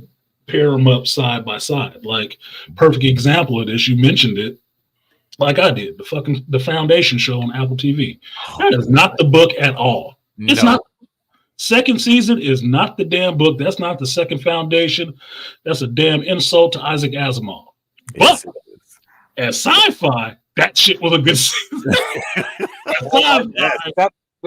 S1: pair them up side by side. Like, perfect example of this, you mentioned it. Like I did, the Foundation show on Apple TV. That is not the book at all. It's not. Second season is not the damn book. That's not the second Foundation. That's a damn insult to Isaac Asimov. But as sci-fi, that shit was a good season.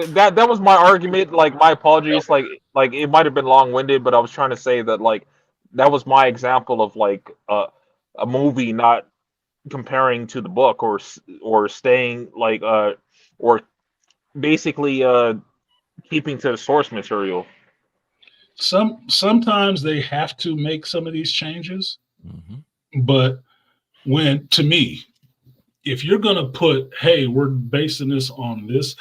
S4: That was my argument. Like, my apologies. Like it might have been long-winded, but I was trying to say that, like, that was my example of, like, a movie not comparing to the book or staying, like, or basically keeping to the source material.
S1: Sometimes they have to make some of these changes, but to me, if you're gonna put, hey, we're basing this on this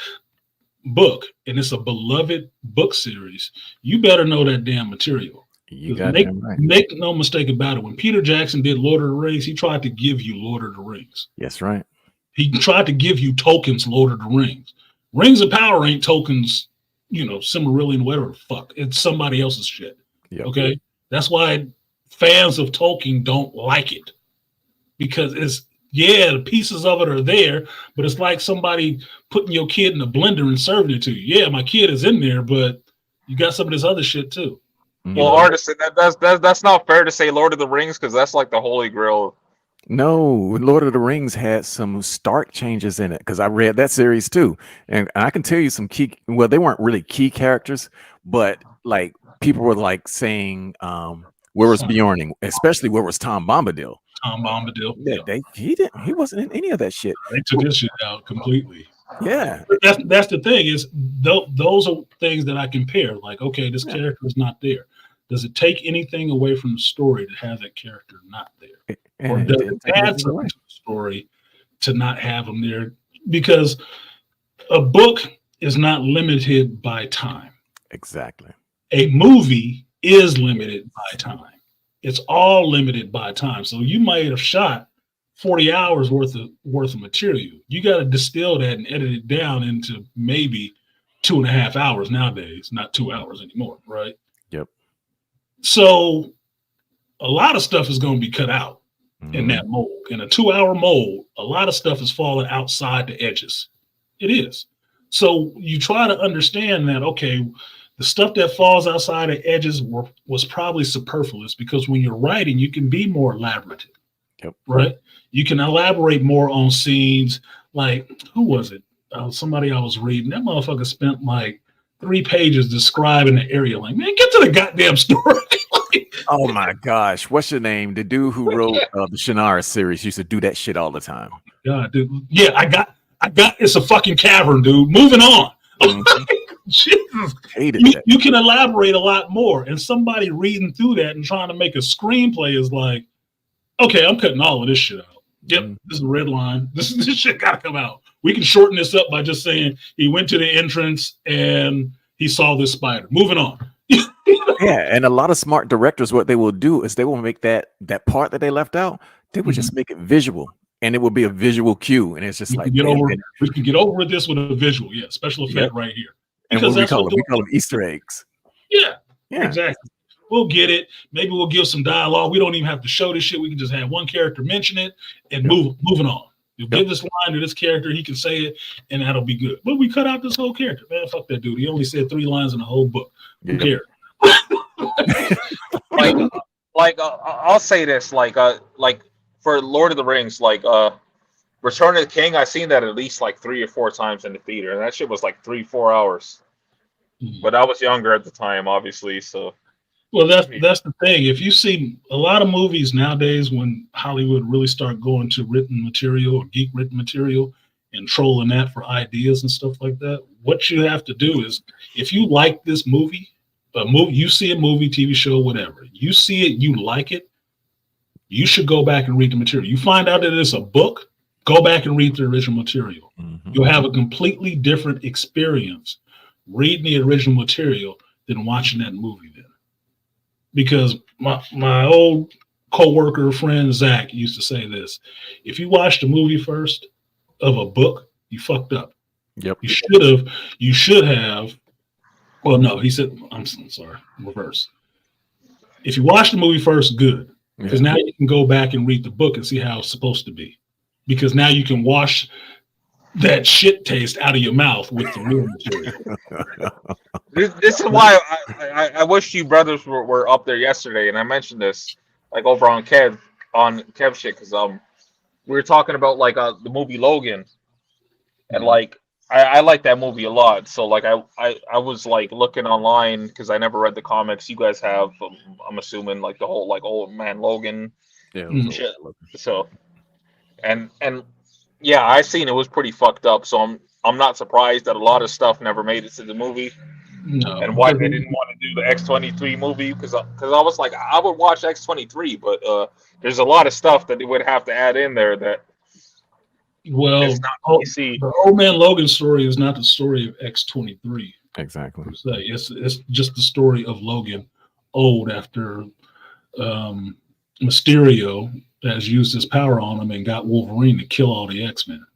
S1: book and it's a beloved book series, you better know that damn material. Make no mistake about it. When Peter Jackson did Lord of the Rings, he tried to give you Lord of the Rings.
S3: Yes, right.
S1: He tried to give you Tolkien's Lord of the Rings. Rings of Power ain't Tolkien's, Silmarillion, whatever the fuck. It's somebody else's shit. Yep. Okay? That's why fans of Tolkien don't like it. Because the pieces of it are there, but it's like somebody putting your kid in a blender and serving it to you. Yeah, my kid is in there, but you got some of this other shit too.
S4: Well, artists, that's not fair to say Lord of the Rings, because that's like the holy grail.
S3: No, Lord of the Rings had some stark changes in it, because I read that series too, and I can tell you some key. Well, they weren't really key characters, but like people were like saying, "Where was Bjorn? Especially where was Tom Bombadil?"
S1: Tom Bombadil.
S3: Yeah, he wasn't in any of that shit.
S1: They took his shit out completely.
S3: Yeah,
S1: but that's the thing is those are things that I compare. Like, okay, this character is not there. Does it take anything away from the story to have that character not there? Or does it add something to the story to not have them there? Because a book is not limited by time.
S3: Exactly.
S1: A movie is limited by time. It's all limited by time. So you might have shot 40 hours worth of material. You got to distill that and edit it down into maybe 2.5 hours nowadays, not 2 hours anymore, right?
S3: Yep.
S1: So a lot of stuff is going to be cut out in that mold. In a 2-hour mold, a lot of stuff is falling outside the edges. It is. So you try to understand that, okay, the stuff that falls outside the edges was probably superfluous, because when you're writing, you can be more elaborative.
S3: Yep.
S1: Right? You can elaborate more on scenes. Like, who was it? Somebody I was reading. That motherfucker spent like 3 pages describing the area. Like, man, get to the goddamn story.
S3: Oh my gosh, what's your name? The dude who wrote the Shannara series used to do that shit all the time.
S1: God, dude. Yeah, I got. It's a fucking cavern, dude. Moving on. Jesus. You can elaborate a lot more, and somebody reading through that and trying to make a screenplay is like, okay, I'm cutting all of this shit out. Yep, this is a red line. This shit gotta come out. We can shorten this up by just saying he went to the entrance and he saw this spider. Moving on.
S3: Yeah, and a lot of smart directors, what they will do is they will make that part that they left out, they will just make it visual, and it will be a visual cue, and it's just
S1: we can get over this with a visual, special effect right here.
S3: And what we call them Easter eggs.
S1: Yeah, exactly. We'll get it. Maybe we'll give some dialogue. We don't even have to show this shit. We can just have one character mention it and moving on. You give this line to this character, he can say it, and that'll be good. But we cut out this whole character, man. Fuck that dude. He only said 3 lines in the whole book. Who cares?
S4: I'll say this, like for Lord of the Rings, like Return of the King, I've seen that at least like 3 or 4 times in the theater, and that shit was like 3-4 hours. But I was younger at the time, obviously, so.
S1: Well, that's the thing. If you see a lot of movies nowadays, when Hollywood really start going to written material or geek written material and trolling that for ideas and stuff like that, what you have to do is, if you like this movie, A movie, you see a movie, TV show, whatever. You see it, you like it. You should go back and read the material. You find out that it's a book, go back and read the original material.
S3: Mhm.
S1: You'll have a completely different experience reading the original material than watching that movie then. Because my old co-worker friend Zach used to say this: if you watch the movie first of a book, you fucked up.
S3: Yep.
S1: You should have. Well, no, he said, I'm sorry, reverse. If you watch the movie first, good. Because now you can go back and read the book and see how it's supposed to be. Because now you can wash that shit taste out of your mouth with the real material.
S4: This is why I wish you brothers were up there yesterday, and I mentioned this like over on Kev shit, because we were talking about like the movie Logan, and like I like that movie a lot. So like I was like looking online because I never read the comics. You guys have, I'm assuming, like the whole like Old Man Logan
S3: Yeah. It was
S4: shit.
S3: old.
S4: So and yeah, I seen it was pretty fucked up. So I'm not surprised that a lot of stuff never made it to the movie.
S1: No.
S4: And why they didn't want to do the X-23 movie, because I was like, I would watch X-23, but there's a lot of stuff that they would have to add in there that
S1: Well,
S4: it's not PC.
S1: the Old Man Logan story is not the story of X-23
S3: Exactly.
S1: per se. It's just the story of Logan old after Mysterio has used his power on him and got Wolverine to kill all the X-Men.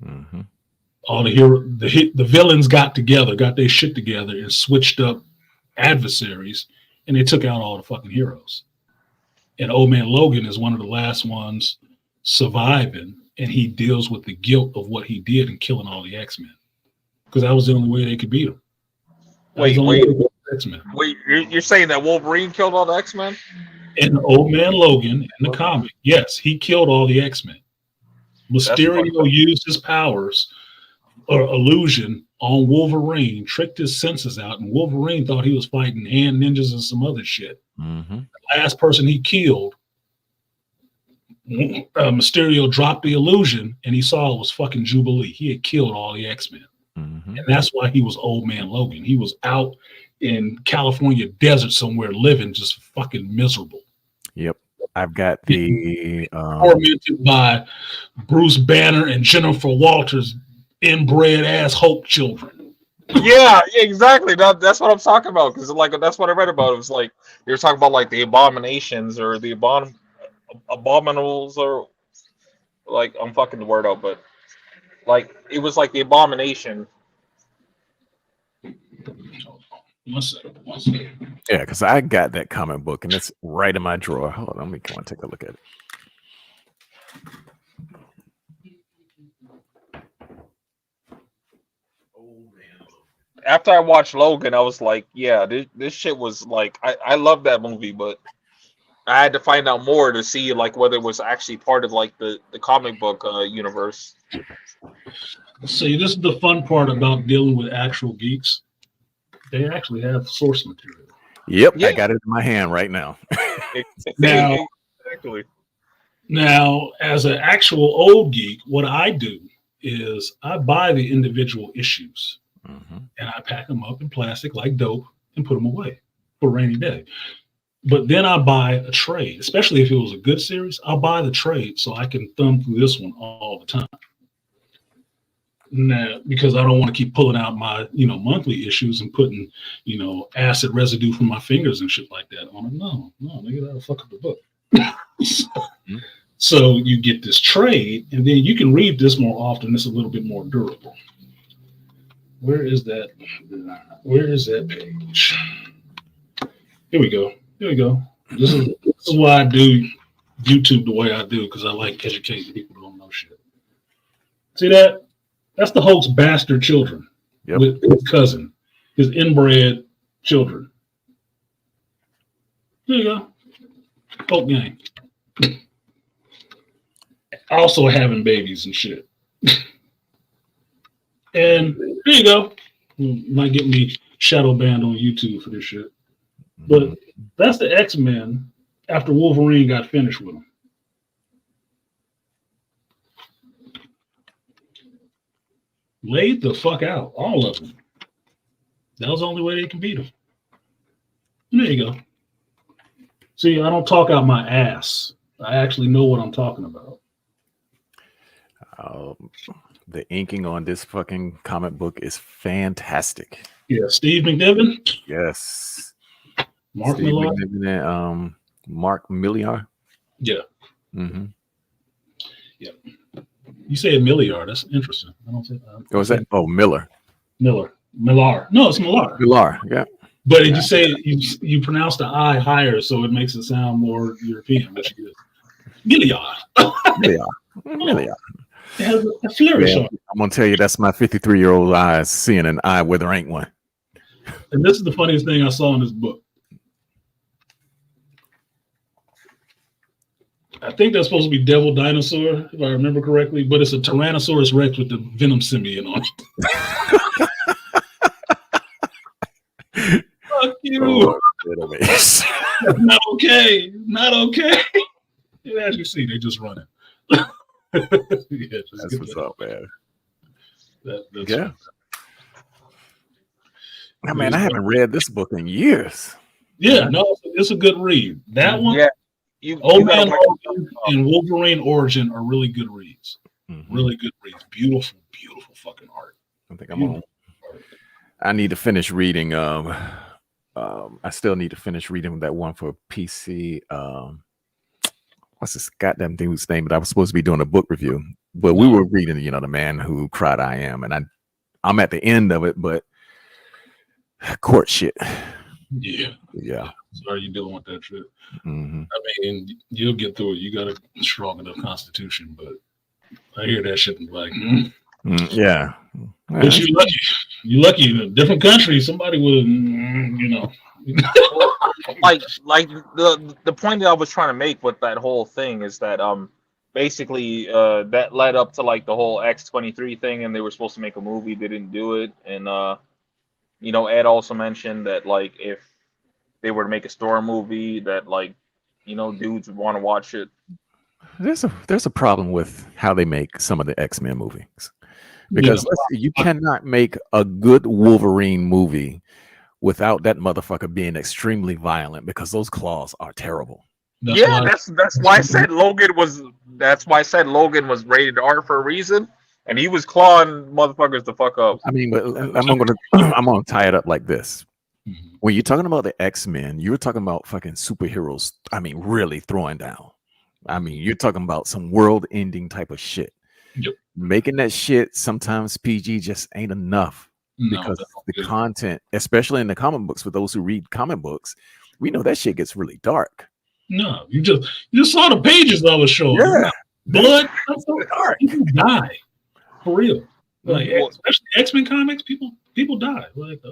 S3: Mm-hmm.
S1: All the villains got their shit together and switched up adversaries, and they took out all the fucking heroes. And Old Man Logan is one of the last ones surviving, and he deals with the guilt of what he did in killing all the X-Men, because that was the only way they could beat him.
S4: Wait,
S1: X-Men.
S4: Wait, you're saying that Wolverine killed all the X-Men?
S1: And Old Man Logan in the comic, yes, he killed all the X-Men. Mysterio used his powers or illusion on Wolverine, tricked his senses out, and Wolverine thought he was fighting hand ninjas and some other shit.
S3: Mm-hmm.
S1: The last person he killed, Mysterio dropped the illusion, and he saw it was fucking Jubilee. He had killed all the X-Men.
S3: Mm-hmm.
S1: And that's why he was Old Man Logan. He was out in California desert somewhere living just fucking miserable.
S3: Yep. I've got the
S1: tormented by Bruce Banner and Jennifer Walters' inbred ass Hulk children.
S4: Yeah, exactly. That's what I'm talking about, because like that's what I read about. It was like they were talking about like the abominations or the abominables, or like I'm fucking the word out, but like it was like the abomination.
S1: One second.
S3: yeah, because I got that comic book and it's right in my drawer. Hold on, let me come and take a look at it.
S4: After I watched Logan, I was like, yeah, this shit was like, I love that movie, but I had to find out more to see like whether it was actually part of like the comic book universe.
S1: See, this is the fun part about dealing with actual geeks. They actually have source material.
S3: Yep,
S4: Yeah.
S3: I got it in my hand right now.
S1: Now,
S4: Exactly.
S1: Now, as an actual old geek, what I do is I buy the individual issues
S3: Mm-hmm.
S1: and I pack them up in plastic like dope and put them away for a rainy day. But then I buy a trade, especially if it was a good series. I'll buy the trade so I can thumb through this one all the time. Now, because I don't want to keep pulling out my, monthly issues and putting, acid residue from my fingers and shit like that on it. No, nigga, that'll fuck up the book. So you get this trade, and then you can read this more often. It's a little bit more durable. Where is that page? Here we go. This is why I do YouTube the way I do, because I like educating people who don't know shit. See that? That's the Hulk's bastard children.
S3: Yep.
S1: With his cousin, his inbred children. Here you go. Hulk gang. Also having babies and shit. And there you go. Might get me shadow banned on YouTube for this shit. But that's the X-Men after Wolverine got finished with them. Laid the fuck out, all of them. That was the only way they can beat them. There you go. See, I don't talk out my ass. I actually know what I'm talking about.
S3: The inking on this fucking comic book is fantastic.
S1: Yeah, Steve McNiven.
S3: Yes.
S1: Mark
S3: Steve
S1: Millar.
S3: McNiven and Mark Millar.
S1: Yeah.
S3: Mm-hmm.
S1: Yeah. You say Milliard. That's interesting. I don't say that.
S3: What was that? Oh, Millar.
S1: Millar. No, it's Millar.
S3: Millar. Yeah.
S1: But you say you pronounce the I higher, so it makes it sound more European, which is Milliard.
S3: Millar.
S1: It has a flourish on it.
S3: I'm gonna tell you that's my 53-year-old eyes seeing an eye where there ain't one.
S1: And this is the funniest thing I saw in this book. I think that's supposed to be Devil Dinosaur, if I remember correctly, but it's a Tyrannosaurus Rex with the Venom simian on it. Fuck you.
S3: Oh,
S1: Not okay. Not okay. And as you see, they just running. Yeah,
S3: that's what's up, man.
S1: That's
S3: yeah. I mean, I haven't read this book in years.
S1: Yeah, no, it's a good read. That one,
S4: Yeah.
S1: Old Man Logan and Wolverine Origin are really good reads.
S3: Mm-hmm.
S1: Really good reads. Beautiful, beautiful fucking art.
S3: I think I'm on. I need to finish reading. I still need to finish reading that one for PC. What's this goddamn dude's name? But I was supposed to be doing a book review, but we were reading, The Man Who Cried I Am, and I'm at the end of it, but court shit. Yeah.
S1: Sorry you're dealing with that shit.
S3: Mm-hmm.
S1: I mean, you'll get through it. You got a strong enough constitution, but I hear that shit and be like,
S3: yeah.
S1: But you lucky. You lucky in a different country. Somebody would,
S4: like the point that I was trying to make with that whole thing is that basically that led up to like the whole X-23 thing, and they were supposed to make a movie. They didn't do it, and Ed also mentioned that like if they were to make a Storm movie, that like dudes would want to watch it.
S3: There's a problem with how they make some of the X-Men movies, because you cannot make a good Wolverine movie without that motherfucker being extremely violent, because those claws are terrible.
S4: That's why I said Logan was. That's why I said Logan was rated R for a reason, and he was clawing motherfuckers the fuck up.
S3: I mean, but I'm gonna tie it up like this.
S1: Mm-hmm.
S3: When you're talking about the X-Men, you're talking about fucking superheroes. I mean, really throwing down. I mean, you're talking about some world-ending type of shit.
S1: Yep.
S3: Making that shit sometimes PG just ain't enough, because the content, especially in the comic books, for those who read comic books, we know that shit gets really dark.
S1: No, you just saw the pages I was showing.
S3: Yeah,
S1: blood. That's so dark. People die for real. Like especially X-Men comics, people die. Like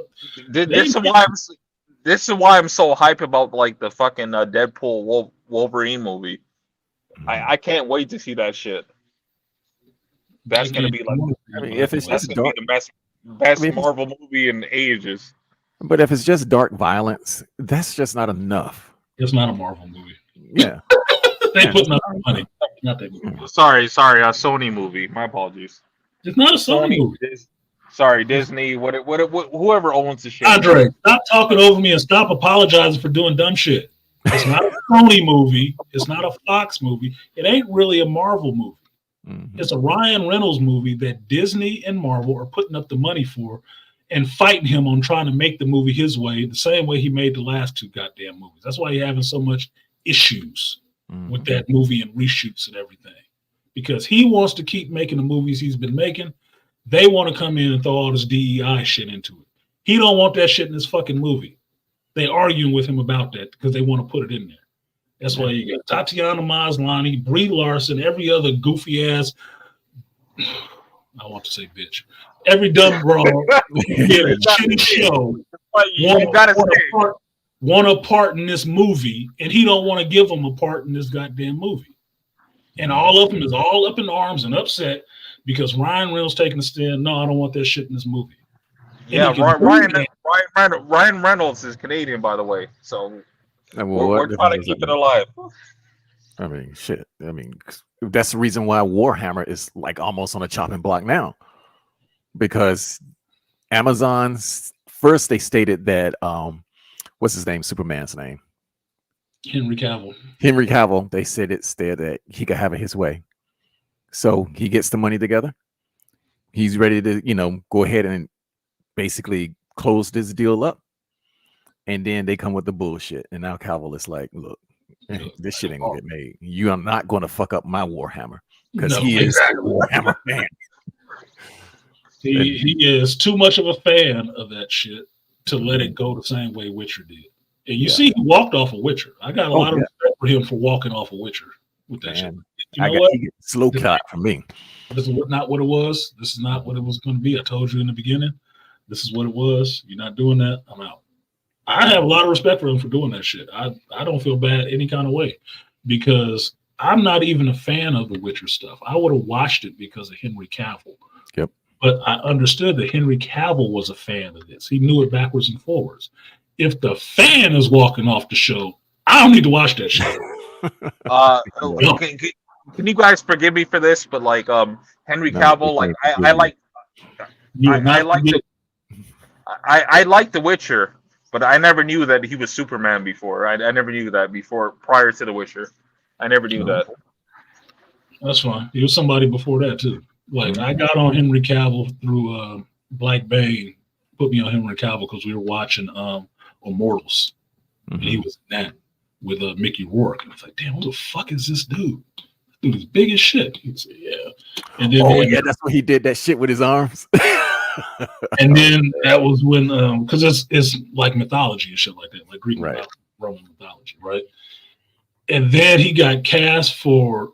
S4: this is why I'm so hype about like the fucking Deadpool Wolverine movie. I can't wait to see that shit. That's gonna be like,
S3: I mean, if it's just dark,
S4: the best Marvel movie in ages.
S3: But if it's just dark violence, that's just not enough.
S1: It's not a Marvel movie.
S3: Yeah,
S1: they put enough money. Not that movie.
S4: Sorry, a Sony movie. My apologies.
S1: It's not a Sony movie.
S4: Sorry, Disney. What? Whoever owns the shit.
S1: Andre, stop talking over me and stop apologizing for doing dumb shit. It's not a Sony movie. It's not a Fox movie. It ain't really a Marvel movie. Mm-hmm. It's a Ryan Reynolds movie that Disney and Marvel are putting up the money for and fighting him on trying to make the movie his way, the same way he made the last two goddamn movies. That's why he's having so much issues with that movie and reshoots and everything. Because he wants to keep making the movies he's been making. They want to come in and throw all this DEI shit into it. He don't want that shit in his fucking movie. They arguing with him about that because they want to put it in there. That's why you got Tatiana Maslany, Brie Larson, every other goofy ass. I want to say bitch. Every dumb bro get a shitty show. Want a part in this movie, and he don't want to give them a part in this goddamn movie. And all of them is all up in arms and upset because Ryan Reynolds taking a stand. No, I don't want that shit in this movie.
S4: Yeah, Ryan Reynolds is Canadian, by the way. So we're trying to keep it alive.
S3: I mean, shit. I mean, that's the reason why Warhammer is like almost on a chopping block now, because Amazon first they stated that what's his name? Superman's name.
S1: Henry Cavill.
S3: Henry Cavill. They said that he could have it his way. So he gets the money together. He's ready to, go ahead and basically close this deal up. And then they come with the bullshit. And now Cavill is like, look, this shit ain't gonna get made. You are not going to fuck up my Warhammer because he is a Warhammer fan.
S1: He is too much of a fan of that shit to let it go the same way Witcher did. And you see, he walked off of Witcher. I got a lot of respect for him for walking off of Witcher with that shit. You know what?
S3: Slow cut for me.
S1: This is not what it was. This is not what it was going to be. I told you in the beginning. This is what it was. You're not doing that. I'm out. I have a lot of respect for him for doing that shit. I don't feel bad any kind of way because I'm not even a fan of the Witcher stuff. I would have watched it because of Henry Cavill.
S3: Yep.
S1: But I understood that Henry Cavill was a fan of this. He knew it backwards and forwards. If the fan is walking off the show, I don't need to watch that shit.
S4: Can you guys forgive me for this? But like Henry Cavill, like I like The Witcher. But I never knew that he was Superman before. I never knew that before, prior to The Witcher. I never knew that.
S1: That's fine. He was somebody before that, too. Like, I got on Henry Cavill through Black Bane, put me on Henry Cavill because we were watching Immortals. And he was in that with Mickey Rourke. And I was like, damn, what the fuck is this dude? Dude is big as shit. He said, yeah. And then,
S3: that's when he did that shit with his arms.
S1: And then that was when, because it's like mythology and shit like that, like Greek mythology, Roman mythology, right? And then he got cast for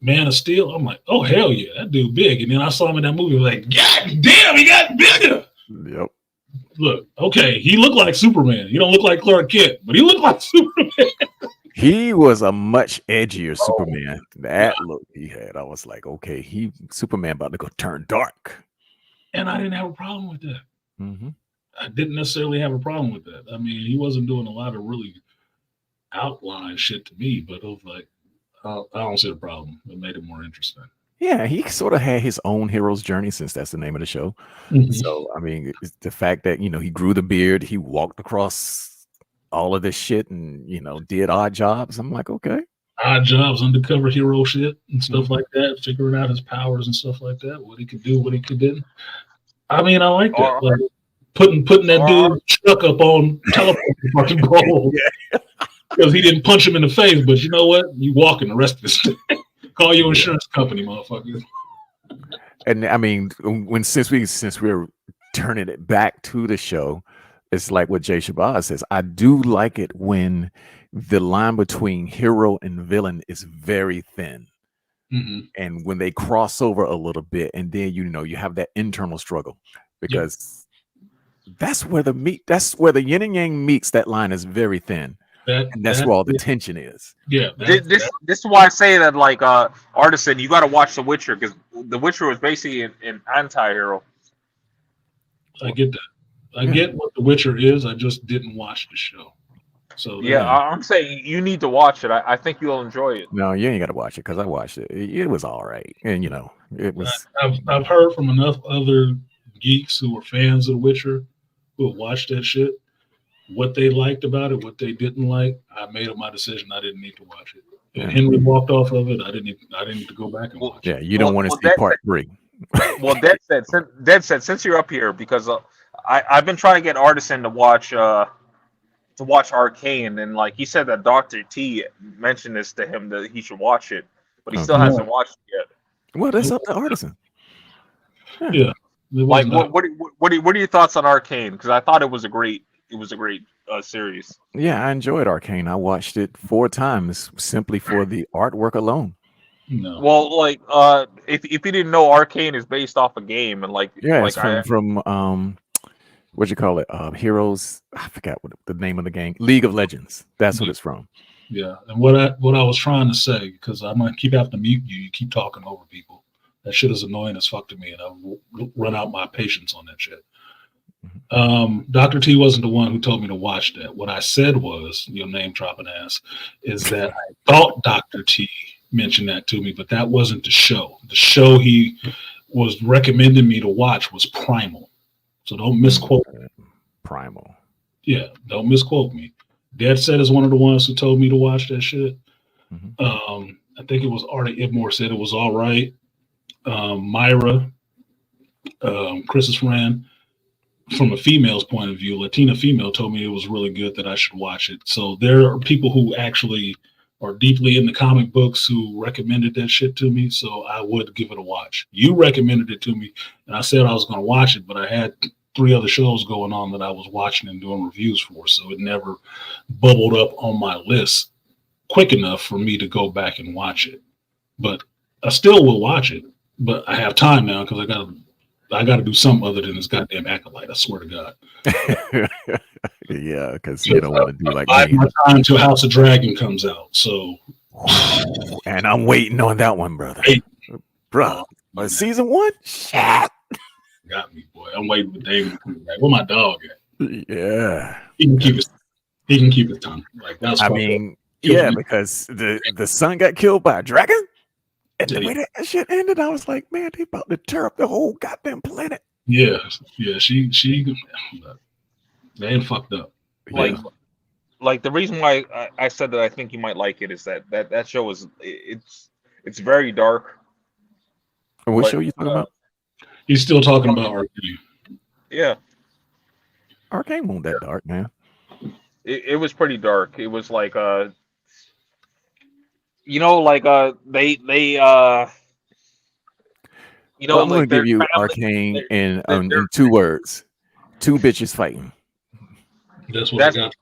S1: Man of Steel. I'm like, oh hell yeah, that dude big. And then I saw him in that movie, like, God damn, he got bigger.
S3: Yep.
S1: Look, okay, he looked like Superman. He don't look like Clark Kent, but he looked like Superman.
S3: He was a much edgier Superman. That look he had, I was like, okay, Superman about to go turn dark. And
S1: I didn't have a problem with that. I didn't necessarily have a problem with that. I mean, he wasn't doing a lot of really outline shit to me, but I was like, I don't see the problem. It made it more interesting.
S3: Yeah, he sort of had his own hero's journey since that's the name of the show. So, I mean, the fact that, he grew the beard, he walked across all of this shit and, did odd jobs. I'm like, okay.
S1: Odd jobs, undercover hero shit and stuff like that, figuring out his powers and stuff like that, what he could do, what he could do. I mean, I like that. Like putting that dude stuck up on telephone fucking goal because he didn't punch him in the face. But you know what? You walking the rest of this. Call your insurance company, motherfucker.
S3: And I mean, since we're turning it back to the show, it's like what Jay Shabazz says. I do like it when the line between hero and villain is very thin. And when they cross over a little bit, and then you have that internal struggle because that's where the yin and yang meets. That line is very thin, and that's where all the tension is.
S4: Yeah, this is why I say that, like, Artisan, you got to watch The Witcher because The Witcher was basically an anti-hero.
S1: I get that. I get what The Witcher is. I just didn't watch the show. So
S4: I'm saying you need to watch it. I think you'll enjoy it.
S3: No, you ain't got to watch it because I watched it. It was all right, and it was.
S1: I've heard from enough other geeks who were fans of The Witcher who have watched that shit, what they liked about it, what they didn't like. I made up my decision. I didn't need to watch it. And Henry walked off of it. I didn't need to go back and watch it.
S3: Yeah, you don't want to see part 3.
S4: Well, Dead said, since you're up here, because I've been trying to get Artisan to watch Arcane, and like he said that Dr. T mentioned this to him that he should watch it, but he still hasn't watched it yet.
S3: Well, that's up to Artisan.
S1: Yeah.
S4: Like, what are your thoughts on Arcane? Because I thought it was a great series.
S3: Yeah, I enjoyed Arcane. I watched it 4 times simply for the artwork alone.
S1: No.
S4: Well, like, if you didn't know, Arcane is based off a game, and like,
S3: it's from what you call it? Heroes. I forgot what the name of the game. League of Legends. That's what it's from.
S1: Yeah, and what I was trying to say, because I'm gonna keep having to mute you. You keep talking over people. That shit is annoying as fuck to me, and I've run out my patience on that shit. Dr. T wasn't the one who told me to watch that. What I said was, your name dropping ass, is that I thought Dr. T mentioned that to me, but that wasn't the show. The show he was recommending me to watch was Primal. So don't misquote.
S3: Primal.
S1: Yeah, don't misquote me. Dead Set is one of the ones who told me to watch that shit. I think it was Artie Ibmore said it was all right. Myra, Chris's friend, from a female's point of view, Latina female, told me it was really good, that I should watch it. So there are people who actually are deeply in the comic books who recommended that shit to me. So I would give it a watch. You recommended it to me, and I said I was going to watch it, but I had 3 other shows going on that I was watching and doing reviews for. So it never bubbled up on my list quick enough for me to go back and watch it. But I still will watch it. But I have time now because I got to do something other than this goddamn acolyte. I swear to God.
S3: Yeah, because you don't want to do like
S1: I
S3: me.
S1: my time till House of Dragon comes out. So,
S3: And I'm waiting on that one, brother.
S1: Hey.
S3: Bro, season 1? Shit.
S1: Got me, boy. I'm waiting for David to come back. Where my dog at?
S3: Yeah.
S1: He can keep his tongue. Like that's.
S3: I mean, yeah, because the son got killed by a dragon. And the way that shit ended, I was like, man, they about to tear up the whole goddamn planet.
S1: Yeah. She they ain't fucked up.
S4: Like the reason why I said that I think you might like it is that show is it's very dark.
S3: What show you talking about?
S1: He's still talking about Arcane.
S4: Yeah,
S3: Arcane won't that dark, man.
S4: it was pretty dark. It was like you know, like they you know,
S3: I'm
S4: like
S3: gonna give you
S4: family,
S3: Arcane in 2 words: 2 bitches fighting.
S1: That's what I got.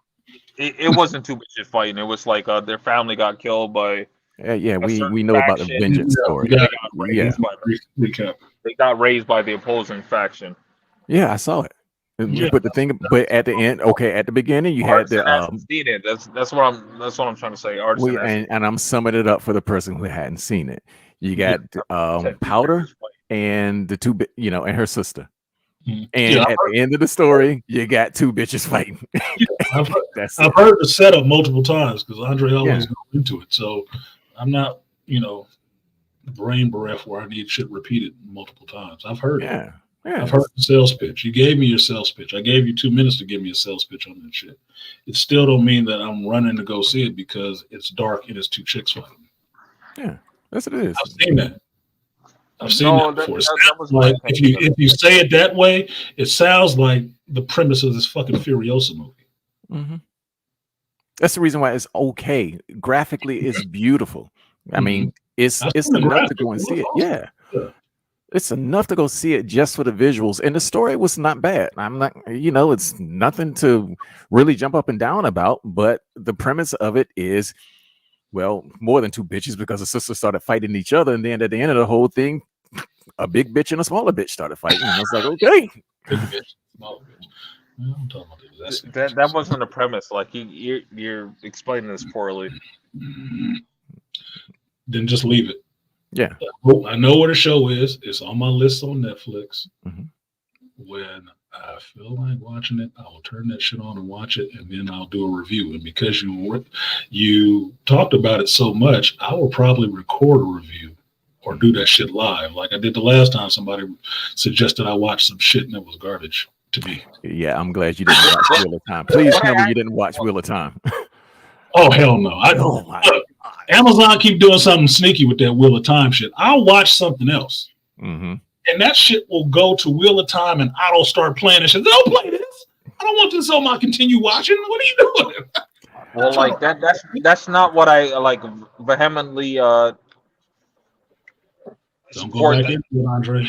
S4: It wasn't 2 bitches fighting. It was like their family got killed by.
S3: Yeah, we know about the
S4: faction.
S3: vengeance story.
S4: They got raised by the opposing faction.
S3: Yeah, I saw it.
S1: Yeah.
S3: But at the end, at the beginning, you had the
S4: seen it. That's what I'm trying to say.
S3: And I'm summing it up for the person who hadn't seen it. You got Powder and the 2 and her sister. And at the end of the story, you got 2 bitches fighting.
S1: I've heard the setup multiple times because Andre always goes into it. So I'm not, brain bereft where I need shit repeated multiple times. I've heard it.
S3: Yeah.
S1: I've heard the sales pitch. You gave me your sales pitch. I gave you 2 minutes to give me a sales pitch on that shit. It still don't mean that I'm running to go see it because it's dark and it's 2 chicks fighting.
S3: Yeah, that's what it is.
S1: I've seen that. I've seen that before. Like if you say it that way, it sounds like the premise of this fucking Furiosa movie.
S3: Mm-hmm. That's the reason why it's okay. Graphically, it's beautiful. I mean, it's enough to go and see it. Yeah. It's enough to go see it just for the visuals. And the story was not bad. I'm not, it's nothing to really jump up and down about. But the premise of it is, well, more than 2 bitches because the sisters started fighting each other. And then at the end of the whole thing, a big bitch and a smaller bitch started fighting. And I was like, okay.
S1: Big bitch, smaller bitch. I'm talking about
S4: that wasn't a premise. Like you're explaining this poorly.
S1: Then just leave it.
S3: Yeah.
S1: I know what the show is. It's on my list on Netflix.
S3: Mm-hmm.
S1: When I feel like watching it, I will turn that shit on and watch it, and then I'll do a review. And because you talked about it so much, I will probably record a review or do that shit live, like I did the last time somebody suggested I watch some shit and it was garbage to me.
S3: Yeah, I'm glad you didn't watch Wheel of Time. Please tell me you didn't watch Wheel of Time.
S1: Oh hell no! Look, Amazon keep doing something sneaky with that Wheel of Time shit. I'll watch something else, and that shit will go to Wheel of Time, and I don't start playing it. Shit, don't play this. I don't want this on my continue watching. What are you doing?
S4: Well, like that's not what I like vehemently.
S1: Don't go back into it, Andre.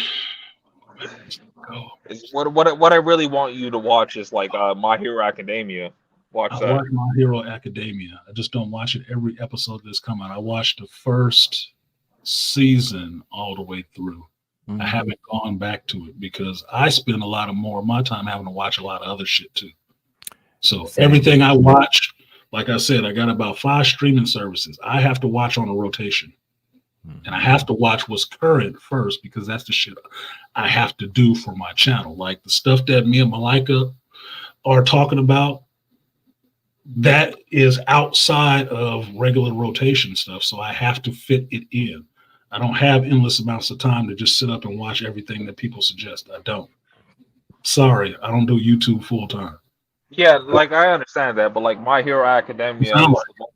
S4: What I really want you to watch is like My Hero Academia. Watch
S1: My Hero Academia. I just don't watch it every episode that's coming. I watched the first season all the way through. Mm-hmm. I haven't gone back to it because I spend a lot more of my time having to watch a lot of other shit too. So everything I watch, like I said, I got about 5 streaming services. I have to watch on a rotation. And I have to watch what's current first because that's the shit I have to do for my channel. Like the stuff that me and Malika are talking about, that is outside of regular rotation stuff. So I have to fit it in. I don't have endless amounts of time to just sit up and watch everything that people suggest. I don't. Sorry, I don't do YouTube full time.
S4: Yeah, like I understand that, but like My Hero
S1: You
S4: Academia
S1: sound
S4: is
S1: like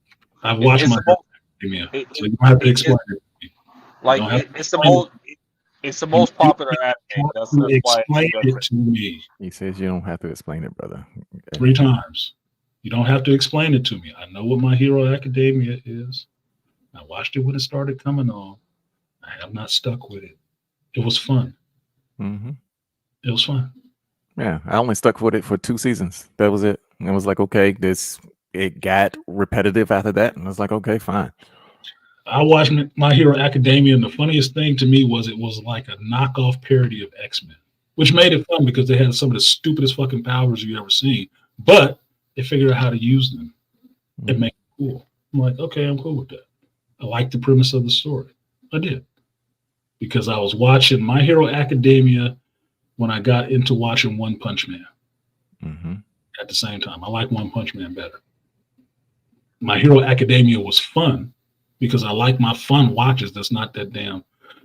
S1: I've watched
S4: it's
S1: my
S4: the most
S1: Academia,
S4: it,
S1: so
S4: it,
S1: you don't have to
S4: it,
S1: explain
S4: it
S1: it. You
S4: like
S1: don't have to
S4: it's the
S1: explain it.
S4: most it's the
S1: You
S4: most
S1: do
S4: popular anime.
S1: not have to
S4: That's why it's
S1: explain it
S4: interesting.
S1: to me
S3: He says you don't have to explain it, brother. Okay.
S1: 3 times. You don't have to explain it to me. I know what My Hero Academia is. I watched it when it started coming on. I have not stuck with it. It was fun.
S3: Hmm.
S1: It was fun.
S3: Yeah, I only stuck with it for 2 seasons. That was it. And it was like, okay, it got repetitive after that, and I was like, okay, fine.
S1: I watched My Hero Academia, and the funniest thing to me was it was like a knockoff parody of X-Men, which made it fun because they had some of the stupidest fucking powers you ever seen, but they figured out how to use them and make it cool. I'm like, okay, I'm cool with that. I like the premise of the story. I did because I was watching My Hero Academia when I got into watching One Punch Man
S3: Mm-hmm.
S1: at the same time. I like One Punch Man better. My Hero Academia was fun because I like my fun watches that's not that damn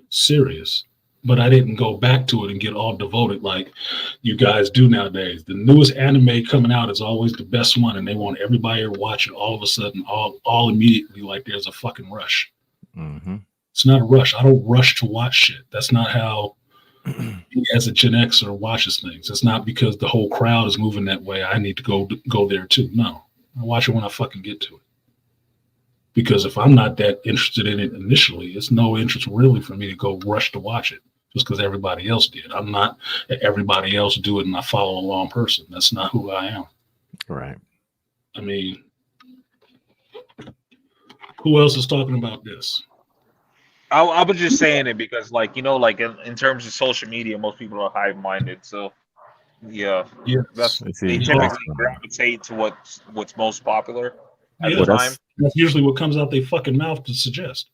S1: serious. But I didn't go back to it and get all devoted like you guys do nowadays. The newest anime coming out is always the best one, and they want everybody to watch it all of a sudden, all immediately, like there's a fucking rush.
S3: Mm-hmm.
S1: It's not a rush. I don't rush to watch shit. That's not how me as a Gen Xer watches things. It's not because the whole crowd is moving that way. I need to go there too. No, I watch it when I fucking get to it. Because if I'm not that interested in it initially, it's no interest really for me to go rush to watch it just because everybody else did. I'm not everybody else do it and I follow along person. That's not who I am.
S3: Right.
S1: I mean, who else is talking about this?
S4: I was just saying it because, like, like in terms of social media, most people are hive minded. So yeah,
S1: Yes.
S3: Let's see.
S4: they
S1: You are.
S4: typically gravitate to what's most popular at the
S1: Yeah.
S3: Well,
S4: time.
S1: That's usually what comes out their fucking mouth to suggest.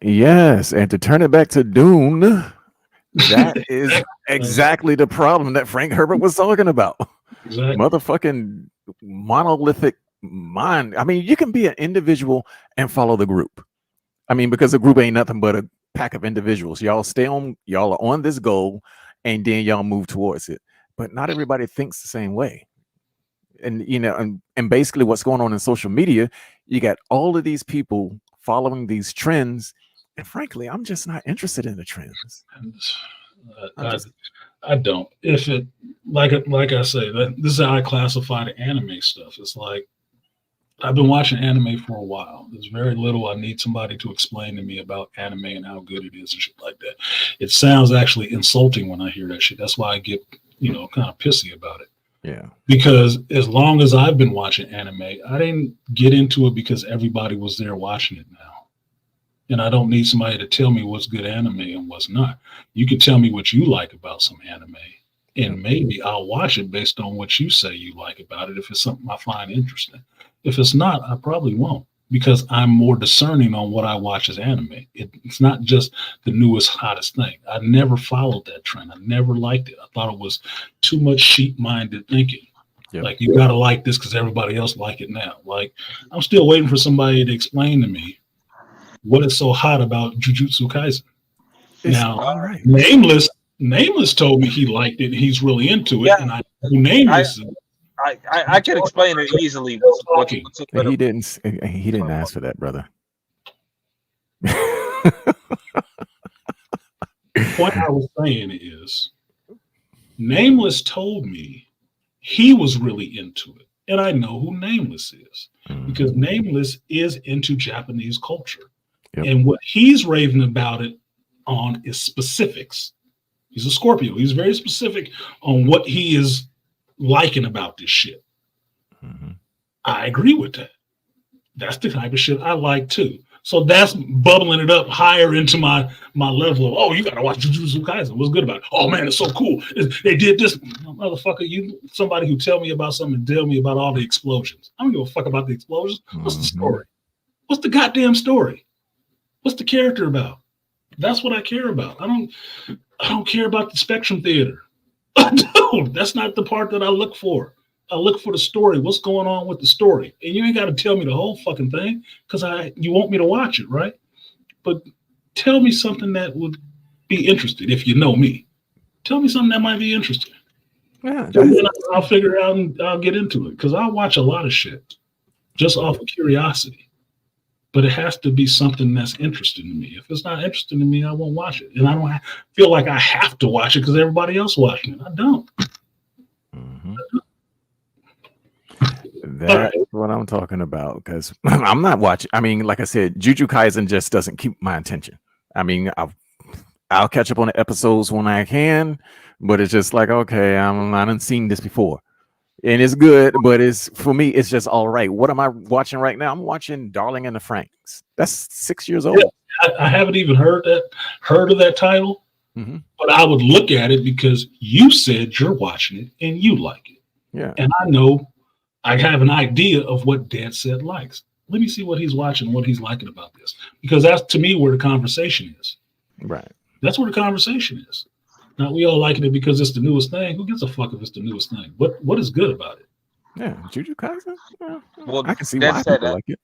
S3: yes, and to turn it back to Dune, that is exactly the problem that Frank Herbert was talking about.
S1: Exactly.
S3: Motherfucking monolithic mind. I mean, you can be an individual and follow the group. I mean, because the group ain't nothing but a pack of individuals. Y'all are on this goal, and then y'all move towards it. But not everybody thinks the same way. And and basically what's going on in social media, you got all of these people following these trends, and frankly, I'm just not interested in the trends.
S1: I don't. If it like I say, this is how I classify the anime stuff. It's like I've been watching anime for a while. There's very little I need somebody to explain to me about anime and how good it is and shit like that. It sounds actually insulting when I hear that shit. That's why I get, kind of pissy about it.
S3: Yeah.
S1: Because as long as I've been watching anime, I didn't get into it because everybody was there watching it now. And I don't need somebody to tell me what's good anime and what's not. You can tell me what you like about some anime, and maybe I'll watch it based on what you say you like about it if it's something I find interesting. If it's not, I probably won't because I'm more discerning on what I watch as anime. It's not just the newest, hottest thing. I never followed that trend. I never liked it. I thought it was too much sheep-minded thinking.
S3: Yep.
S1: Like, you got to like this because everybody else like it now. Like, I'm still waiting for somebody to explain to me what is so hot about Jujutsu Kaisen. Now,
S3: all right.
S1: Nameless told me he liked it and he's really into it.
S4: Yeah.
S1: And I know Nameless is
S4: I can explain it easily. What's so good
S3: He didn't ask for that, brother.
S1: the point I was saying is Nameless told me he was really into it. And I know who Nameless is because Nameless is into Japanese culture.
S3: Yep.
S1: And what he's raving about it on is specifics. He's a Scorpio. He's very specific on what he is liking about this shit.
S3: Mm-hmm.
S1: I agree with that. That's the type of shit I like too. So that's bubbling it up higher into my level of, oh, you gotta watch Jujutsu Kaisen. What's good about it? Oh man, it's so cool. They did this. Motherfucker, you somebody who tell me about something and tell me about all the explosions. I don't give a fuck about the explosions. What's the story? What's the goddamn story? What's the character about? That's what I care about. I don't care about the Spectrum Theater. I don't. That's not the part that I look for. I look for the story. What's going on with the story? And you ain't got to tell me the whole fucking thing because you want me to watch it, right? But tell me something that would be interesting if you know me. Tell me something that might be interesting.
S3: Yeah,
S1: And then I'll figure it out and I'll get into it because I'll watch a lot of shit just off of curiosity. But it has to be something that's interesting to me. If it's not interesting to me, I won't watch it. And I don't feel like I have to watch it because everybody else watching it. I don't.
S3: Mm-hmm. That's what I'm talking about because I'm not watching. I mean, like I said, Jujutsu Kaisen just doesn't keep my attention. I mean, I'll catch up on the episodes when I can, but it's just like, okay, I haven't seen this before. And it's good, but it's for me, it's just all right. What am I watching right now? I'm watching Darling in the Franxx. That's 6 years old.
S1: Yeah, I haven't even heard of that title, but I would look at it because you said you're watching it and you like it.
S3: Yeah.
S1: And I know I have an idea of what Dad Said likes. Let me see what he's watching, what he's liking about this. Because that's to me where the conversation is.
S3: Right.
S1: That's where the conversation is. Now we all liking it because it's the newest thing. Who gives a fuck if it's the newest thing? What is good about it?
S3: Yeah, Jujutsu Kaisen. Yeah.
S4: Well,
S3: I can see why people like it.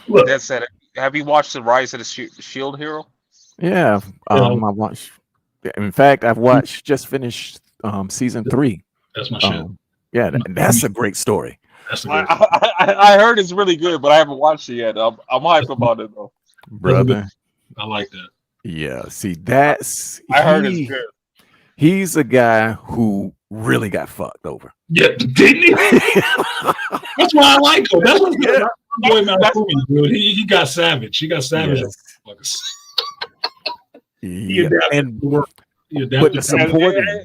S1: Look,
S4: That said, have you watched the Rise of the Shield Hero?
S3: Yeah. I watched. In fact, I've watched. Just finished season 3.
S1: That's my shit.
S3: Yeah, that's a great story.
S1: That's a great
S4: I heard it's really good, but I haven't watched it yet. I'm hyped about it though,
S3: brother.
S1: I like that.
S3: Yeah. See, that's
S4: I heard it's good.
S3: He's a guy who really got fucked over.
S1: Yeah, didn't he? That's why I like him. That's what's good. My boy Malfumi, dude. He got savage. He got savage.
S3: Yes.
S1: He adapted to work.
S3: But the supporting.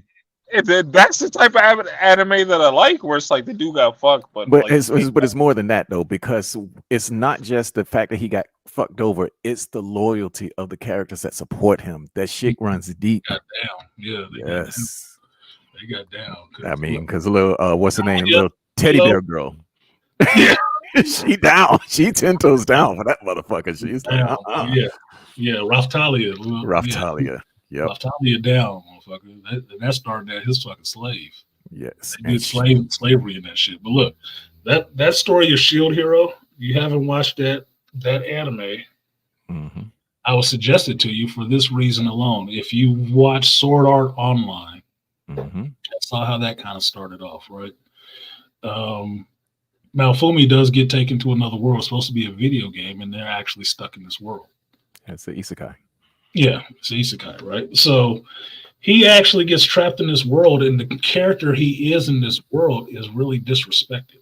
S4: That's the type of anime that I like, where it's like the dude got fucked, but like,
S3: it's more than that though, because it's not just the fact that he got fucked over; it's the loyalty of the characters that support him. That shit runs deep.
S1: Got down, yeah. They got down.
S3: I mean, because a little, what's her name? Little teddy bear girl. Yeah, she down. She 10 toes down for that motherfucker. She's like,
S1: yeah. Raftalia.
S3: Raftalia. Yep.
S1: Raftalia down, motherfucker. That started at his fucking slave.
S3: Yes.
S1: They did slavery in that shit. But look, that story of Shield Hero, you haven't watched that anime.
S3: Mm-hmm.
S1: I would suggest it to you for this reason alone. If you watch Sword Art Online, that's how that kind of started off, right? Malfumi does get taken to another world. It's supposed to be a video game, and they're actually stuck in this world.
S3: That's the isekai.
S1: Yeah, it's isekai, right? So he actually gets trapped in this world, and the character he is in this world is really disrespected.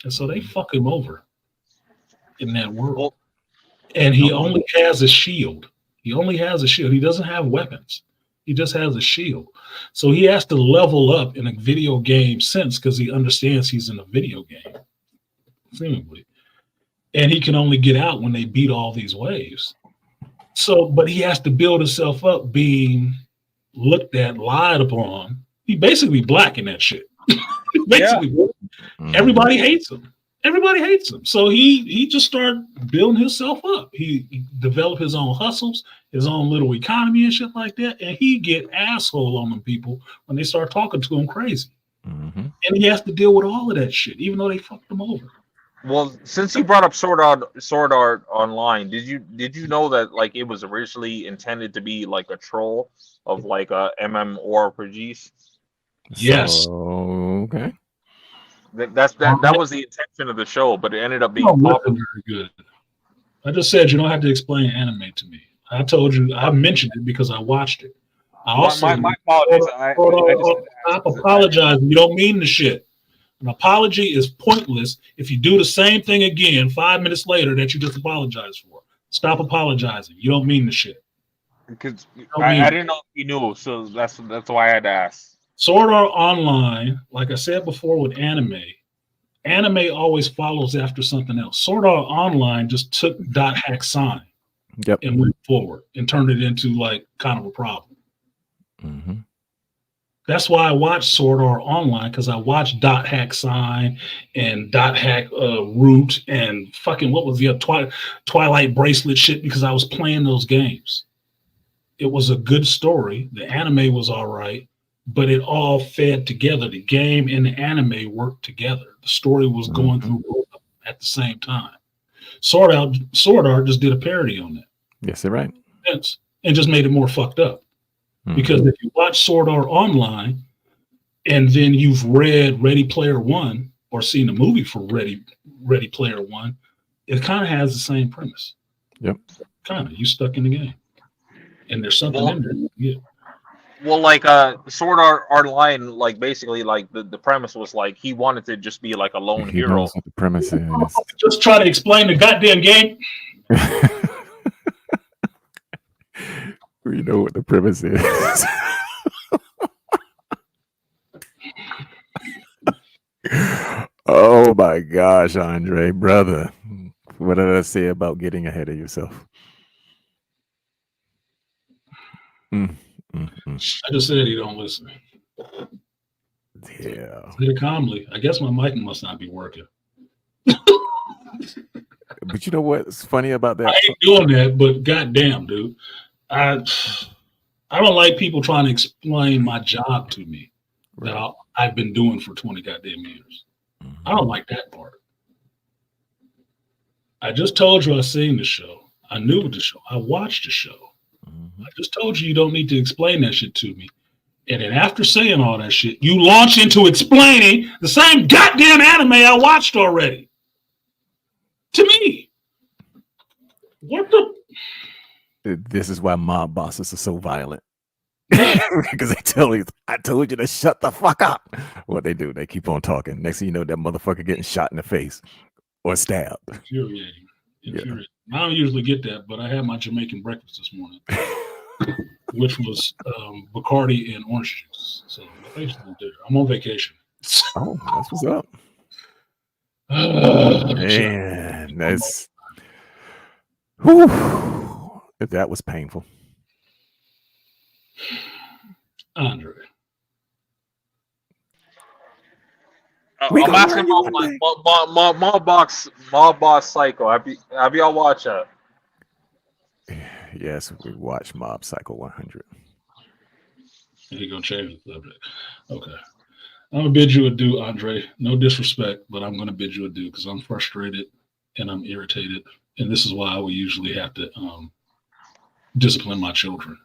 S1: And so they fuck him over in that world. And he only has a shield. He only has a shield. He doesn't have weapons. He just has a shield. So he has to level up in a video game sense because he understands he's in a video game, seemingly. And he can only get out when they beat all these waves. So, but he has to build himself up being looked at, lied upon. He basically black in that shit. Basically, everybody hates him. Everybody hates him. So he just started building himself up. He developed his own hustles, his own little economy and shit like that. And he get asshole on them people when they start talking to him crazy. And he has to deal with all of that shit, even though they fucked him over.
S4: Well, since you brought up Sword Art Online, did you know that like it was originally intended to be like a troll of like a MMORPGs?
S1: Yes.
S3: Okay.
S4: That was the intention of the show, but it ended up being
S1: very good. I just said you don't have to explain anime to me. I told you I mentioned it because I watched it. I also
S4: my apologies.
S1: I apologize. You don't mean the shit. An apology is pointless if you do the same thing again 5 minutes later that you just apologized for. Stop apologizing. You don't mean the shit.
S4: Because I didn't know if you knew, so that's why I had to ask.
S1: Sword Art Online, like I said before with anime always follows after something else. Sword Art Online just took .hack sign and went forward and turned it into like kind of a problem. That's why I watched Sword Art Online, because I watched .hack sign and .hack root and fucking what was the Twilight bracelet shit, because I was playing those games. It was a good story. The anime was all right, but it all fed together. The game and the anime worked together. The story was going through at the same time. Sword Art just did a parody on that.
S3: Yes, they're right.
S1: And just made it more fucked up. Because if you watch Sword Art Online, and then you've read Ready Player One or seen a movie for Ready Player One, it kind of has the same premise.
S3: Yep.
S1: Kind of. You stuck in the game. And there's something in there. Yeah.
S4: Well, like Sword Art Online, like basically, like the premise was like he wanted to just be like a lone
S3: He
S4: hero.
S3: knows what the premise is.
S1: Just try to explain the goddamn game.
S3: We know what the premise is. Oh my gosh, Andre, brother. What did I say about getting ahead of yourself?
S1: I just said he don't listen.
S3: Yeah.
S1: Said it calmly. I guess my mic must not be working.
S3: But you know what's funny about that?
S1: I ain't doing that, but goddamn, dude. I don't like people trying to explain my job to me that I've been doing for 20 goddamn years. I don't like that part. I just told you I seen the show. I knew the show. I watched the show. I just told you don't need to explain that shit to me. And then after saying all that shit, you launch into explaining the same goddamn anime I watched already. To me. What the?
S3: This is why mob bosses are so violent. Because they tell you, I told you to shut the fuck up. What they do, they keep on talking. Next thing you know, that motherfucker getting shot in the face or stabbed.
S1: Infuriating. Yeah. I don't usually get that, but I had my Jamaican breakfast this morning, which was Bacardi and orange juice. So basically, I'm on vacation.
S3: Oh, that's what's up. Man, that's that was painful.
S1: Andre.
S4: I'm asking about like Mob Boss Psycho. Have y'all watched that?
S3: Yes, we watched Mob Psycho 100.
S1: You're gonna change the subject. Okay. I'm gonna bid you adieu, Andre. No disrespect, but I'm gonna bid you adieu because I'm frustrated and I'm irritated. And this is why I would usually have to discipline my children.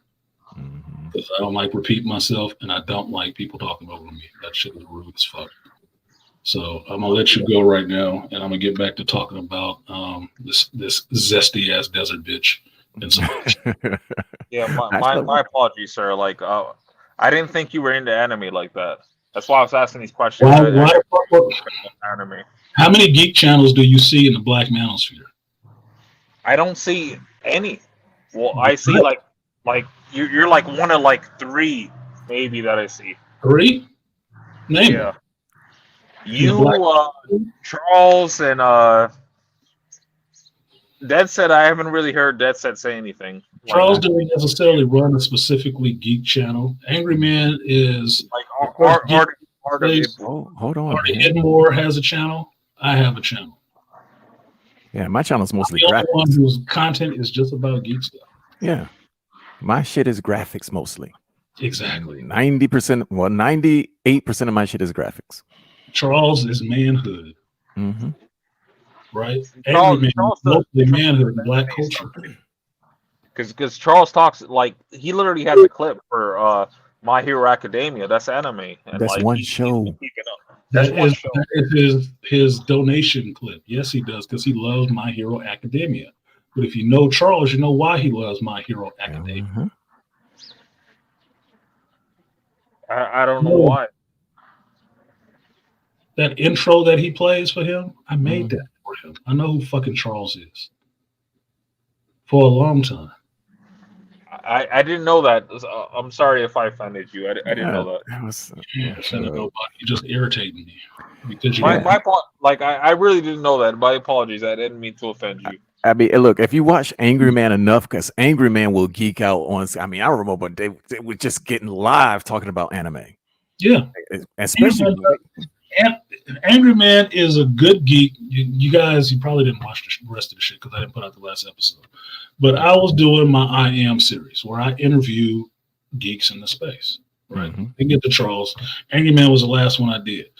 S1: Because I don't like repeating myself and I don't like people talking over me. That shit is rude as fuck. So I'm gonna let you go right now, and I'm gonna get back to talking about this zesty ass desert bitch. And so,
S4: yeah, my apologies, sir. Like, I didn't think you were into anime like that. That's why I was asking these questions. Anime.
S1: How many geek channels do you see in the Black Manosphere?
S4: I don't see any. Well, I see like you're like one of like three maybe that I see.
S1: 3? Name
S4: yeah. You, Charles, and Dead Set. I haven't really heard Dead Set say anything.
S1: Charles doesn't necessarily run a specifically geek channel. Angry Man is
S4: like
S3: hold on.
S1: Artie Edmore has a channel. I have a channel.
S3: Yeah, my channel is mostly
S1: the
S3: graphics.
S1: only one whose content is just about geek stuff.
S3: Yeah, my shit is graphics mostly.
S1: Exactly.
S3: 90%, well, 98% of my shit is graphics.
S1: Charles is manhood. Right?
S4: Charles
S1: mostly manhood and black culture.
S4: Because Charles talks like he literally has a clip for My Hero Academia. That's anime. And
S3: that's
S4: like,
S3: one show.
S1: That is his donation clip. Yes, he does, because he loves My Hero Academia. But if you know Charles, you know why he loves My Hero Academia.
S4: I don't know why.
S1: That intro that he plays for him, I made that for him. I know who fucking Charles is. For a long time.
S4: I didn't know that. I'm sorry if I offended you. I didn't know that.
S1: You're just irritating me. Because
S4: I really didn't know that. My apologies. I didn't mean to offend you.
S3: I mean, look, if you watch Angry Man enough, because Angry Man will geek out on. I mean, I remember they were just getting live talking about anime.
S1: Yeah,
S3: especially.
S1: Angry Man is a good geek. You guys, you probably didn't watch the rest of the shit because I didn't put out the last episode. But I was doing my I Am series where I interview geeks in the space. Right. They get to Charles. Angry Man was the last one I did.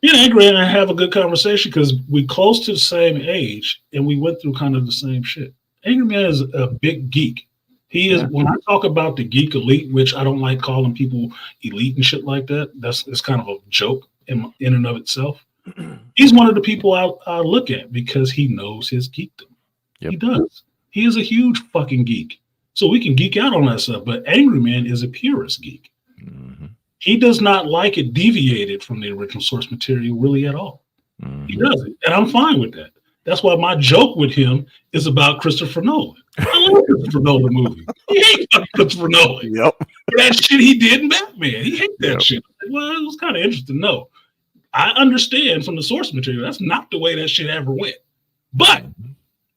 S1: Me and Angry and I have a good conversation because we close to the same age and we went through kind of the same shit. Angry Man is a big geek. He is. When I talk about the geek elite, which I don't like calling people elite and shit like that. It's kind of a joke in and of itself. He's one of the people I look at because he knows his geekdom. Yep. He does. He is a huge fucking geek. So we can geek out on that stuff. But Angry Man is a purist geek. Mm-hmm. He does not like it deviated from the original source material really at all. Mm-hmm. He doesn't. And I'm fine with that. That's why my joke with him is about Christopher Nolan. I love Christopher Nolan movie. He hates Christopher Nolan. Yep. That shit he did in Batman. He hates that shit. Well, it was kind of interesting to know. I understand from the source material, that's not the way that shit ever went. But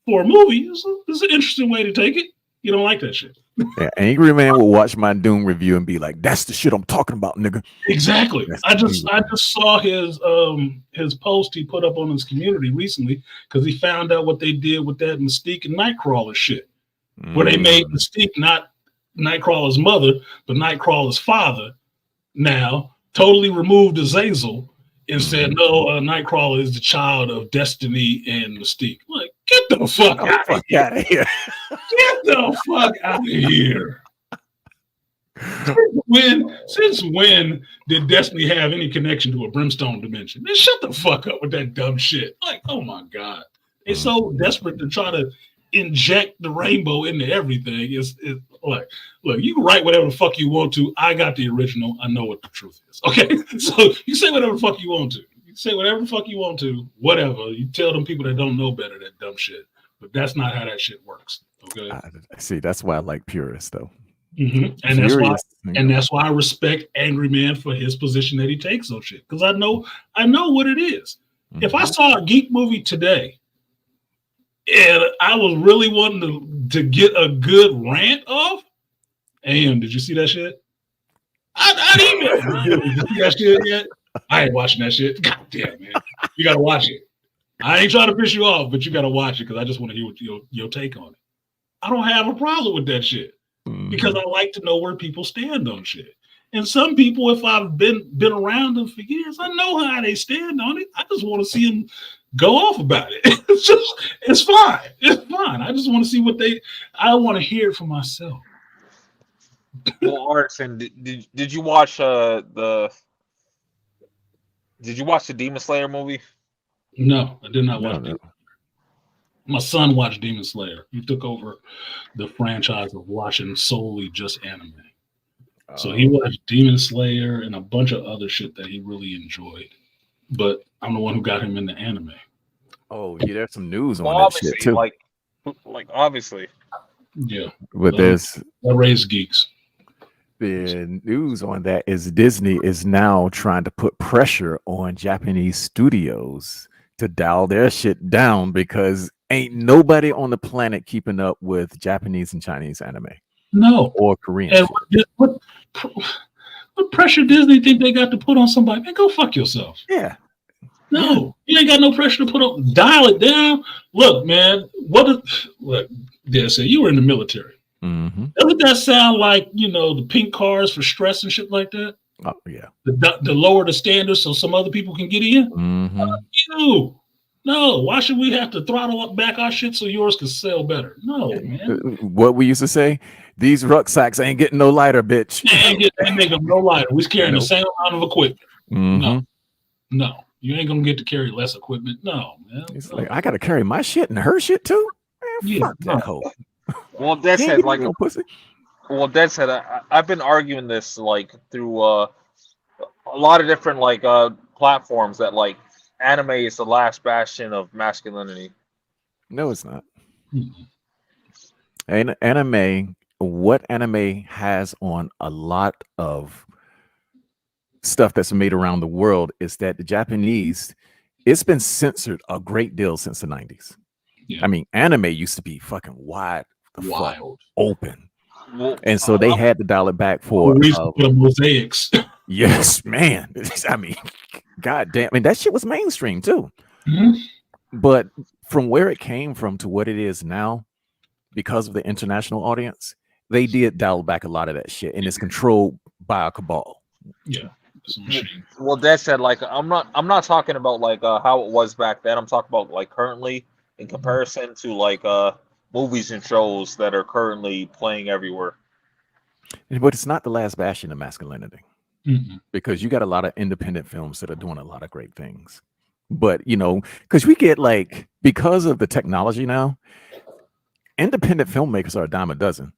S1: for a movie, it's an interesting way to take it. You don't like that shit.
S3: Yeah, Angry Man will watch my Doom review and be like, "That's the shit I'm talking about, nigga."
S1: Exactly. I just saw his post he put up on his community recently because he found out what they did with that Mystique and Nightcrawler shit, where they made Mystique not Nightcrawler's mother, but Nightcrawler's father. Now totally removed Azazel and said, "No, Nightcrawler is the child of Destiny and Mystique." Like, get the fuck out of here! Get the fuck out of here! Since when did Destiny have any connection to a brimstone dimension? Man, shut the fuck up with that dumb shit. Like, oh my god, they're so desperate to try to inject the rainbow into everything. It's like, look, you can write whatever the fuck you want to. I got the original. I know what the truth is. Okay, so you say whatever the fuck you want to. You say whatever the fuck you want to. Whatever. You tell them people that don't know better that dumb shit. But that's not how that shit works. Okay.
S3: See, that's why I like purists, though.
S1: Mm-hmm. And that's why I respect Angry Man for his position that he takes on shit. Because I know what it is. Mm-hmm. If I saw a geek movie today and I was really wanting to get a good rant off, did you see that shit? I didn't even. Did you see that shit yet? I ain't watching that shit. God damn, man. You got to watch it. I ain't trying to piss you off, but you got to watch it because I just want to hear what your take on it. I don't have a problem with that shit because I like to know where people stand on shit. And some people, if I've been around them for years, I know how they stand on it. I just want to see them go off about it. It's fine. It's fine. I just want to see I want to hear it for myself.
S4: Well, Artisan, did you watch the Demon Slayer movie?
S1: No, I did not watch it. My son watched Demon Slayer. He took over the franchise of watching solely just anime. So he watched Demon Slayer and a bunch of other shit that he really enjoyed. But I'm the one who got him into anime.
S3: Oh, yeah, there's some news on that shit too.
S4: Like obviously.
S1: Yeah.
S3: But that
S1: raised geeks.
S3: The news on that is Disney is now trying to put pressure on Japanese studios to dial their shit down because ain't nobody on the planet keeping up with Japanese and Chinese anime.
S1: No.
S3: Or Korean.
S1: And what pressure Disney think they got to put on somebody? Man, go fuck yourself.
S3: Yeah.
S1: No, you ain't got no pressure to put on. Dial it down. Look, man, you were in the military. Mm-hmm. Doesn't that sound like, the pink cars for stress and shit like that?
S3: Oh, yeah.
S1: The lower the standards so some other people can get in? Mm-hmm. No, why should we have to throttle back our shit so yours can sell better? No, man.
S3: What we used to say, these rucksacks ain't getting no lighter, bitch.
S1: Ain't making them no lighter. We're carrying the same amount of equipment. Mm-hmm. No. You ain't going to get to carry less equipment. No, man.
S3: It's like, I got to carry my shit and her shit too? Man, fuck that hoe.
S4: Well, that said, like, no pussy. Well, that said, I've been arguing this like through a lot of different platforms that anime is the last bastion of masculinity.
S3: No, it's not. And anime, what anime has on a lot of stuff that's made around the world is that the Japanese, it's been censored a great deal since the 90s. Yeah. I mean, anime used to be fucking wild open. Well, and so they had to dial it back for
S1: mosaics.
S3: Yes, man. I mean, goddamn. I mean, that shit was mainstream too. Mm-hmm. But from where it came from to what it is now, because of the international audience, they did dial back a lot of that shit, and it's controlled by a cabal.
S1: Yeah.
S4: Well, that said, I'm not talking about how it was back then. I'm talking about currently in comparison to movies and shows that are currently playing everywhere.
S3: But it's not the last bastion of masculinity,
S1: Mm-mm.
S3: because you got a lot of independent films that are doing a lot of great things. But because we get because of the technology now, independent filmmakers are a dime a dozen.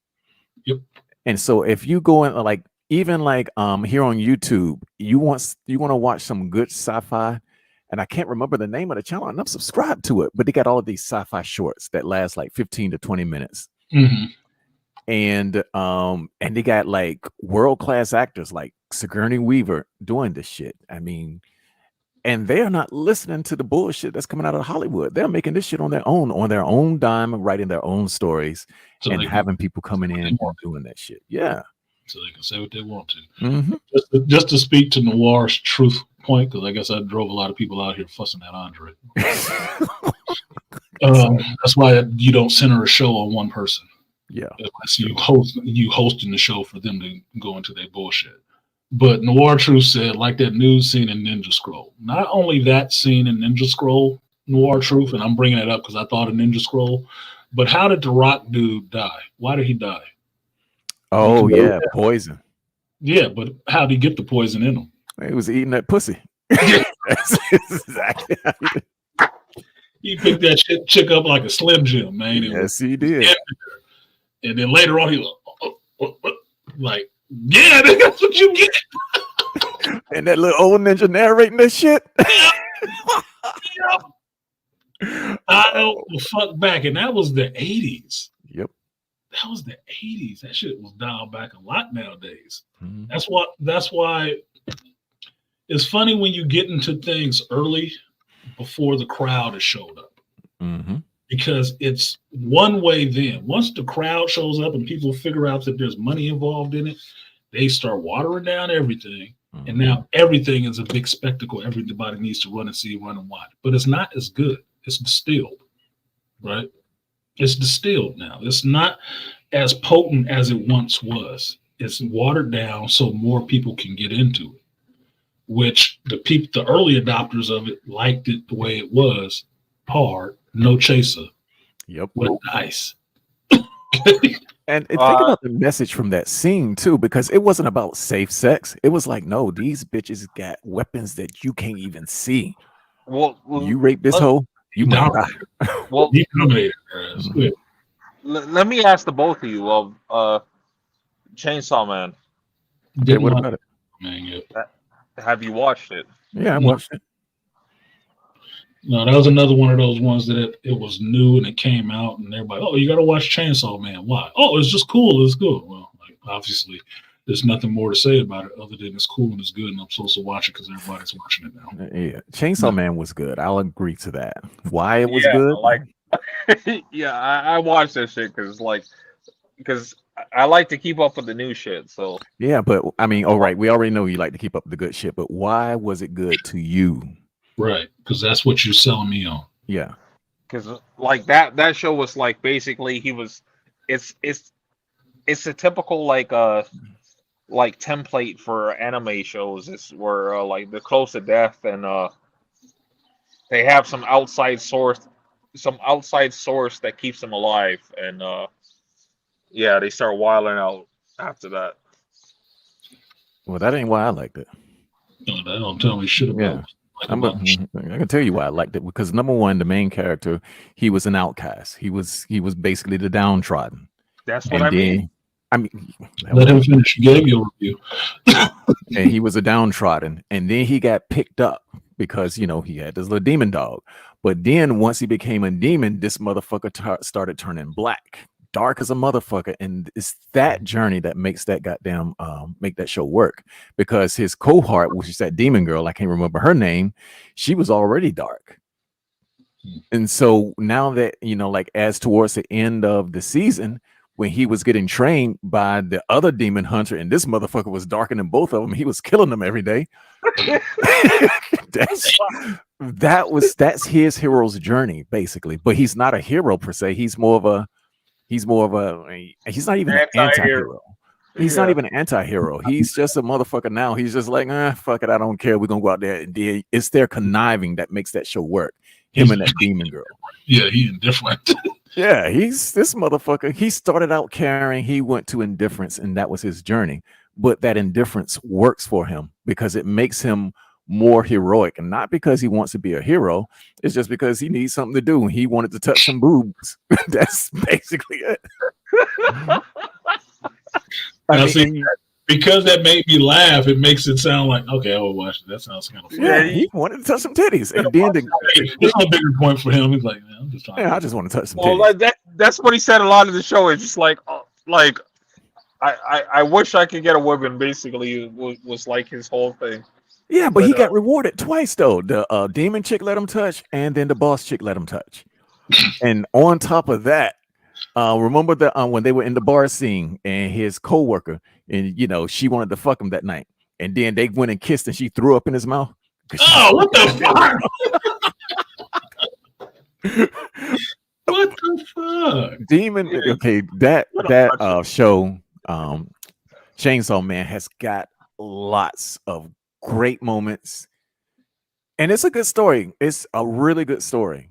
S1: Yep.
S3: And so if you go in even here on YouTube, you want to watch some good sci-fi, and I can't remember the name of the channel, and I'm subscribed to it, but they got all of these sci-fi shorts that last 15 to 20 minutes.
S1: Mm-hmm.
S3: And they got world-class actors like Sigourney Weaver doing this shit. I mean, and they are not listening to the bullshit that's coming out of Hollywood. They're making this shit on their own dime, writing their own stories,
S1: So
S3: and having people coming in and doing that shit. Yeah.
S1: So they can say what they want to.
S3: Mm-hmm.
S1: Just to speak to Noir's truth point, because I guess I drove a lot of people out here fussing at Andre. That's why you don't center a show on one person.
S3: Yeah.
S1: Unless you hosting the show for them to go into their bullshit. But Noir Truth said, like that news scene in Ninja Scroll. Not only that scene in Ninja Scroll, Noir Truth, and I'm bringing it up because I thought of Ninja Scroll, but how did the Rock dude die? Why did he die?
S3: Oh, yeah, poison.
S1: Yeah, but how did he get the poison in him?
S3: He was eating that pussy. That's exactly how he did.
S1: He picked that chick up like a Slim Jim, man.
S3: Yes, he did.
S1: And then later on, he was like, yeah, that's what you get.
S3: And that little old ninja narrating that shit.
S1: I know the fuck back, and that was the 80s.
S3: Yep.
S1: That was the 80s. That shit was dialed back a lot nowadays.
S3: Mm-hmm.
S1: That's why it's funny when you get into things early before the crowd has showed up.
S3: Mm-hmm.
S1: Because it's one way then. Once the crowd shows up and people figure out that there's money involved in it, they start watering down everything. Mm-hmm. And now everything is a big spectacle. Everybody needs to run and see, run and watch. But it's not as good. It's distilled, right? It's distilled now. It's not as potent as it once was. It's watered down so more people can get into it, which the early adopters of it liked it the way it was, hard, no chaser.
S3: Yep.
S1: With ice.
S3: And think about the message from that scene too, because it wasn't about safe sex. It was like, no, these bitches got weapons that you can't even see.
S4: Well
S3: you rape this hoe, you might die.
S4: Well,
S1: mm-hmm.
S4: Let me ask the both of you of Chainsaw Man.
S3: Okay, what about it?
S1: Man, yeah.
S4: Have you watched it?
S3: Yeah, I watched it.
S1: No, that was another one of those ones that it was new and it came out and everybody, oh, you got to watch Chainsaw Man. Why? Oh, it's just cool. It's good. Well, obviously, there's nothing more to say about it other than it's cool and it's good and I'm supposed to watch it because everybody's watching it now.
S3: Yeah, Chainsaw Man was good. I'll agree to that. Why it was good?
S4: Yeah, I watched that shit because I like to keep up with the new shit. So
S3: yeah, but I mean, all right, we already know you like to keep up with the good shit, but why was it good to you?
S1: Right, because that's what you're selling me on.
S3: Yeah,
S4: because that show was basically it's a typical template for anime shows. It's where they're close to death and they have some outside source that keeps them alive, and they start wilding out after that.
S3: Well, that ain't why I liked it.
S1: No, that don't tell me shit about it.
S3: I can tell you why I liked it, because number one, the main character, he was an outcast. He was basically the downtrodden.
S4: That's what I mean.
S1: Let him finish. You gave your review.
S3: And he was a downtrodden, and then he got picked up because he had this little demon dog. But then once he became a demon, this motherfucker started turning black, dark as a motherfucker, and it's that journey that makes that goddamn make that show work, because his cohort, which is that demon girl, I can't remember her name, she was already dark. And so now that as towards the end of the season, when he was getting trained by the other demon hunter, and this motherfucker was darker than both of them, he was killing them every day. That's his hero's journey, basically. But he's not a hero per se. He's not even an anti-hero. He's not even an anti-hero. He's just a motherfucker now. He's just like, fuck it, I don't care. We're gonna go out there and it's their conniving that makes that show work. Him and that demon girl.
S1: Yeah, he's indifferent.
S3: Yeah, he's this motherfucker. He started out caring, he went to indifference, and that was his journey. But that indifference works for him because it makes him more heroic, and not because he wants to be a hero. It's just because he needs something to do. He wanted to touch some boobs. That's basically it.
S1: Now, see, because that made me laugh, it makes it sound like, okay, I will watch it. That sounds kind of funny.
S3: Yeah, he wanted to touch some titties, and then
S1: It's a bigger point for him. He's like, man, I'm just trying.
S3: yeah, I just want to touch some
S4: Well,
S3: titties.
S4: that's what he said a lot of the show. It's just like I wish I could get a woman. Basically, was like his whole thing.
S3: Yeah, but he got rewarded twice though. The demon chick let him touch, and then the boss chick let him touch. And on top of that, remember the when they were in the bar scene and his coworker, and you know she wanted to fuck him that night, and then they went and kissed, and she threw up in his mouth.
S1: Oh, what the fuck? What the fuck?
S3: Demon. Okay, that show, Chainsaw Man, has got lots of great moments, and it's a good story. It's a really good story.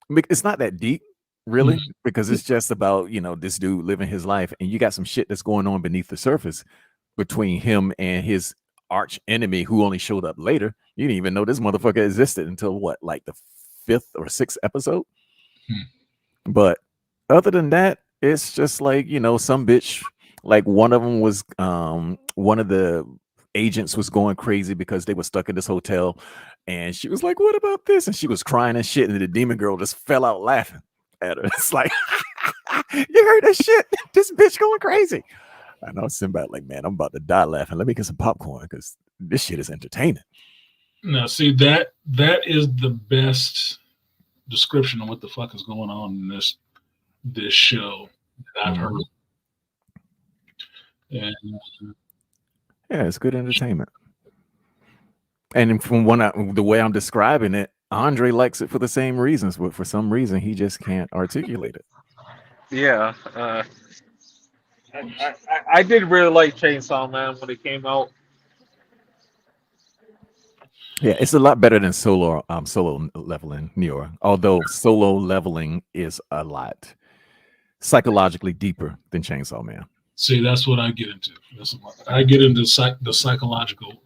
S3: It's not that deep, really, because it's just about, you know, this dude living his life, and you got some shit that's going on beneath the surface between him and his arch enemy, who only showed up later. You didn't even know this motherfucker existed until what, like the 5th or 6th episode. But other than that, it's just like, you know, some bitch, like one of them was one of the agents was going crazy because they were stuck in this hotel, and she was like, what about this? And she was crying and shit, and the demon girl just fell out laughing at her. It's like, you heard that shit? This bitch going crazy. I know Sinbad like, man, I'm about to die laughing. Let me get some popcorn because this shit is entertaining.
S1: Now, see, that is the best description of what the fuck is going on in this show that I've heard. And
S3: yeah, it's good entertainment. And from the way I'm describing it, Andre likes it for the same reasons, but for some reason he just can't articulate it.
S4: Yeah, I did really like Chainsaw Man when it came out.
S3: Yeah, it's a lot better than solo leveling, Neora. Although solo leveling is a lot psychologically deeper than Chainsaw Man.
S1: See, that's what I get into. I get into the psychological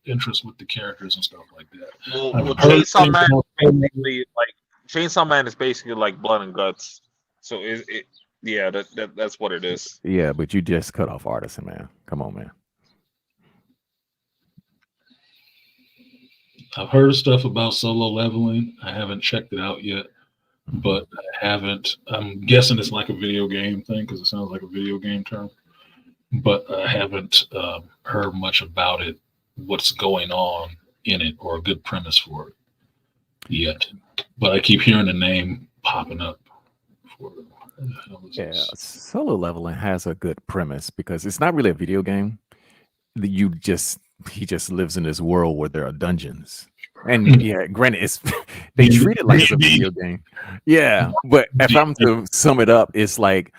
S1: interest with the characters and stuff like that.
S4: Well, Chainsaw Man is basically like Chainsaw Man is basically like blood and guts. So yeah, that's what it is.
S3: Yeah, but you just cut off Artisan, man. Come on, man.
S1: I've heard stuff about solo leveling. I haven't checked it out yet, but I haven't. I'm guessing it's like a video game thing because it sounds like a video game term, but I haven't heard much about it, what's going on in it, or a good premise for it yet. But I keep hearing the name popping up.
S3: Yeah, solo leveling has a good premise because it's not really a video game. He just lives in this world where there are dungeons. And yeah, granted, they treat it like it's a video game. Yeah, but if I'm to sum it up, it's like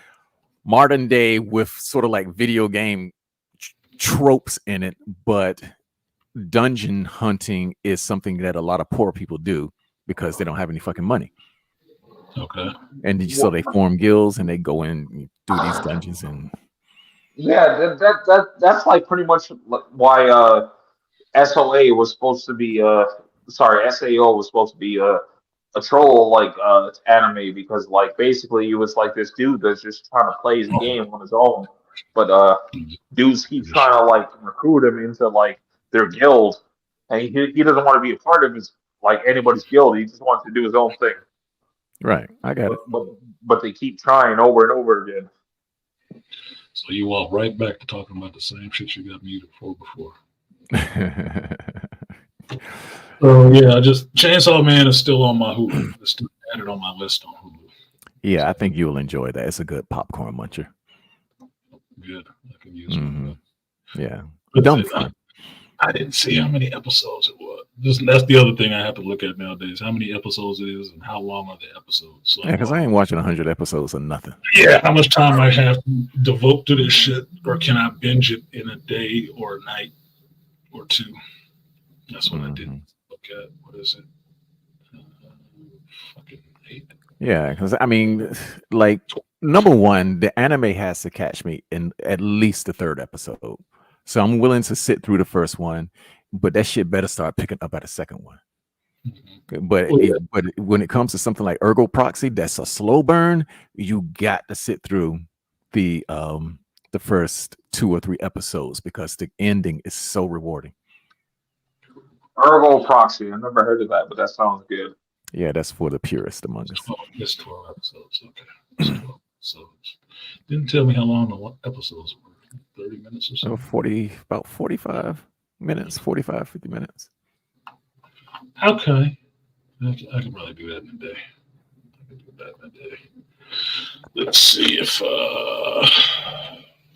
S3: modern day with sort of like video game tropes in it, but dungeon hunting is something that a lot of poor people do because they don't have any fucking money.
S1: Okay.
S3: And so they form guilds and they go in do these dungeons and
S4: yeah, that's like pretty much why SOA was supposed to be SAO was supposed to be a troll like anime because like basically he was like this dude that's just trying to play his game on his own, but dudes keep trying to like recruit him into like their guild, and he doesn't want to be a part of his like anybody's guild. He just wants to do his own thing.
S3: Right, I got it.
S4: But they keep trying over and over again.
S1: So you walk right back to talking about the same shit you got muted for before. So yeah, just Chainsaw Man is still on my Hulu. It's still added on my list on Hulu.
S3: Yeah, I think you'll enjoy that. It's a good popcorn muncher.
S1: Good. I can use it.
S3: Yeah.
S1: But dumb fun. I didn't see how many episodes it was. That's the other thing I have to look at nowadays. How many episodes it is and how long are the episodes. So,
S3: yeah, because I ain't watching 100 episodes of nothing.
S1: Yeah, how much time I have to devote to this shit, or can I binge it in a day or a night or two? That's what I did look at. What is it? Fucking 8.
S3: Yeah, because I mean, like number one, the anime has to catch me in at least the third episode. So I'm willing to sit through the first one, but that shit better start picking up at the second one. But
S1: Well, yeah.
S3: but when it comes to something like Ergo Proxy, that's a slow burn. You got to sit through the first 2 or 3 episodes because the ending is so rewarding.
S4: Ergo Proxy. I never heard of that, but that sounds good.
S3: Yeah, that's for the purist among us.
S1: It's 12 episodes. Okay. It's 12 episodes. Didn't tell me how long the episodes were. 30 minutes or so.
S3: About 45 minutes, 45, 50 minutes.
S1: Okay. I could probably do that in a day. Let's see if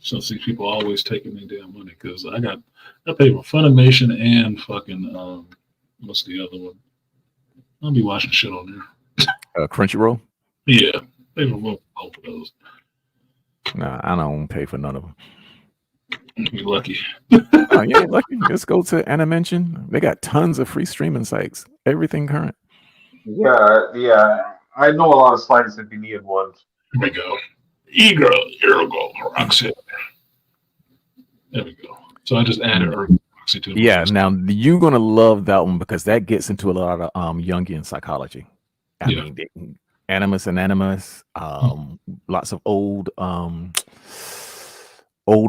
S1: since these people always taking me damn money because I pay for Funimation and fucking what's the other one? I'll be watching shit on there.
S3: Crunchyroll?
S1: Yeah, pay for both of those.
S3: Nah, I don't pay for none of them.
S1: You're lucky.
S3: Oh, you ain't lucky. Just go to Animention. They got tons of free streaming sites. Everything current.
S4: Yeah. I know a lot of sites if you need one.
S1: Here we go. Ergo Proxy. There we go. So I just added Ergo Proxy to it.
S3: Yeah, now you're gonna love that one because that gets into a lot of Jungian psychology. I mean, animus, lots of old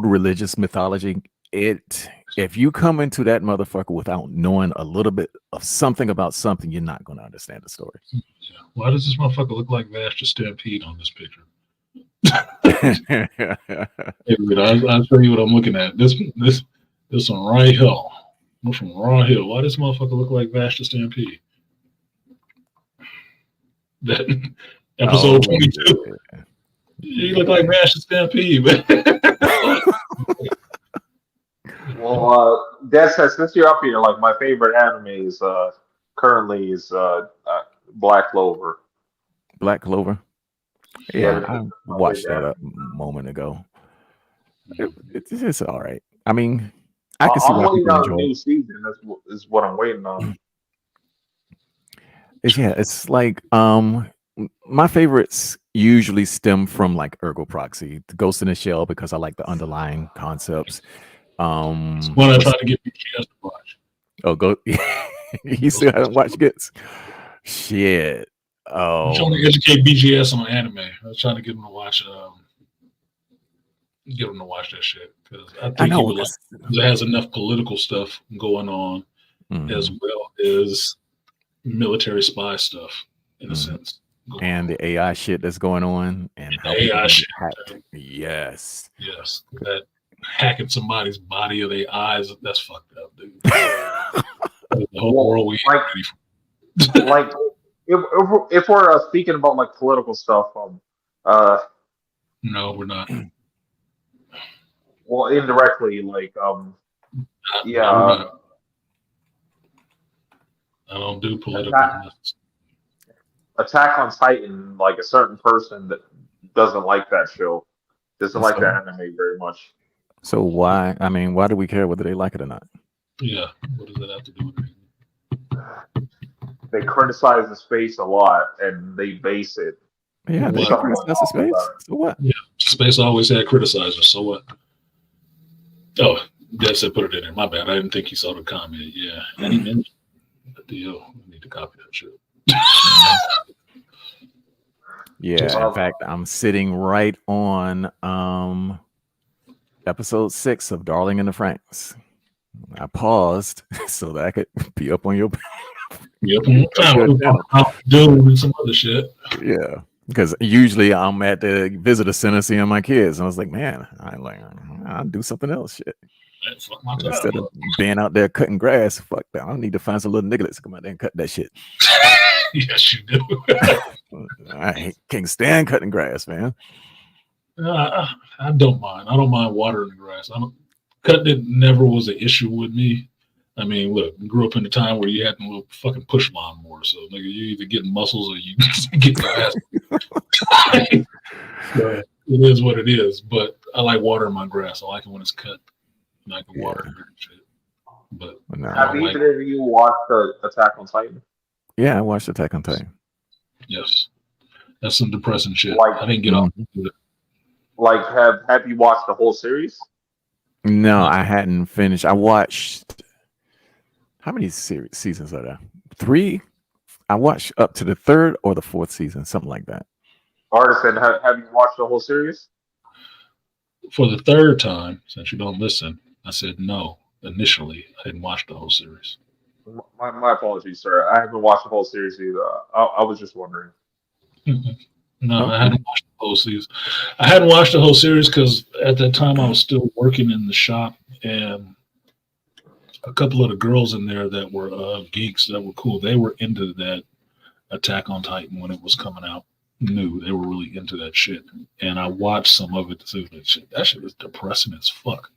S3: religious mythology. If you come into that motherfucker without knowing a little bit of something about something, you're not gonna understand the story.
S1: Yeah. Why does this motherfucker look like Vash the Stampede on this picture? Hey, I'll show you what I'm looking at. This one right here. I'm from Raw Hill. Why does this motherfucker look like Vash the Stampede? That episode 22. You look like Vash the Stampede, man.
S4: Well, that says since you're up here, like my favorite anime is currently is Black Clover.
S3: Black Clover. Yeah, I
S4: Yeah,
S3: watched that a moment ago. It's all right. I mean, I can see
S4: I'm
S3: why
S4: waiting
S3: people
S4: on
S3: enjoy
S4: the new
S3: it.
S4: season. Is what I'm waiting on.
S3: It's like my favorites usually stem from like Ergo Proxy, the Ghost in the Shell, because I like the underlying concepts.
S1: One I tried to get BGS to watch.
S3: Oh, go! You still haven't watched Gets? Shit.
S1: I'm trying
S3: Oh,
S1: to educate BGS on anime. I was trying to get him to watch that shit because I think
S3: I know.
S1: he would like it has enough political stuff going on as well as military spy stuff in a sense.
S3: And the AI shit that's going on, and how
S1: AI
S3: people get
S1: shit,
S3: hacked. Yes.
S1: Yes, that hacking somebody's body or their eyes, that's fucked up, dude. The whole world we ain't ready for.
S4: Like if we're speaking about like political stuff,
S1: No, we're not.
S4: well, indirectly, like yeah.
S1: No, we're not. I don't do political.
S4: Attack on Titan, like a certain person that doesn't like that show, doesn't like that anime very much.
S3: So why? I mean, why do we care whether they like it or not?
S1: Yeah, what does that have to do with it?
S4: They criticize the space a lot, and they base it.
S3: Yeah, they
S1: What?
S3: criticize the space. So what?
S1: Yeah, space always had criticizers. So what? Oh, Dad said put it in there. My bad. I didn't think he saw the comment. Yeah, and he mentioned the deal. I need to copy that shit.
S3: Yeah, in fact, I'm sitting right on episode 6 of Darling in the Franxx. I paused so that I could be up on your
S1: Yep, I'm doing some other shit.
S3: Yeah, because usually I'm at the visitor center seeing my kids, and I was like, man, I'll do something else. Shit.
S1: Fuck my
S3: Instead of being out there cutting grass, fuck that. I need to find some little niggas to come out there and cut that shit.
S1: Yes, you do.
S3: I can't stand cutting grass, man.
S1: I don't mind. I don't mind watering the grass. Cutting it never was an issue with me. I mean, look, grew up in a time where you had a little fucking push lawnmower, so nigga, you either getting muscles or you get your ass. So it is what it is. But I like watering my grass. I like it when it's cut, and I can water it and shit. But
S4: have either of you watched the Attack on Titan?
S3: Yeah, I watched Attack on Titan.
S1: Yes, That's some depressing shit.
S4: Like-
S1: I didn't get off.
S4: Like, have you watched the whole series?
S3: No, I hadn't finished. I watched how many seasons are there? 3. I watched up to the 3rd or the 4th season, something like that.
S4: Artisan, have you watched the whole series?
S1: For the 3rd time, since you don't listen, I said no. Initially, I didn't watch the whole series.
S4: My apologies, sir. I haven't watched the whole series either. I was just wondering.
S1: No,
S3: Okay.
S1: I hadn't watched the whole series. I hadn't watched the whole series because at that time I was still working in the shop, and a couple of the girls in there that were geeks that were cool. They were into that Attack on Titan when it was coming out new. They were really into that shit, and I watched some of it to see that shit. That shit is depressing as fuck.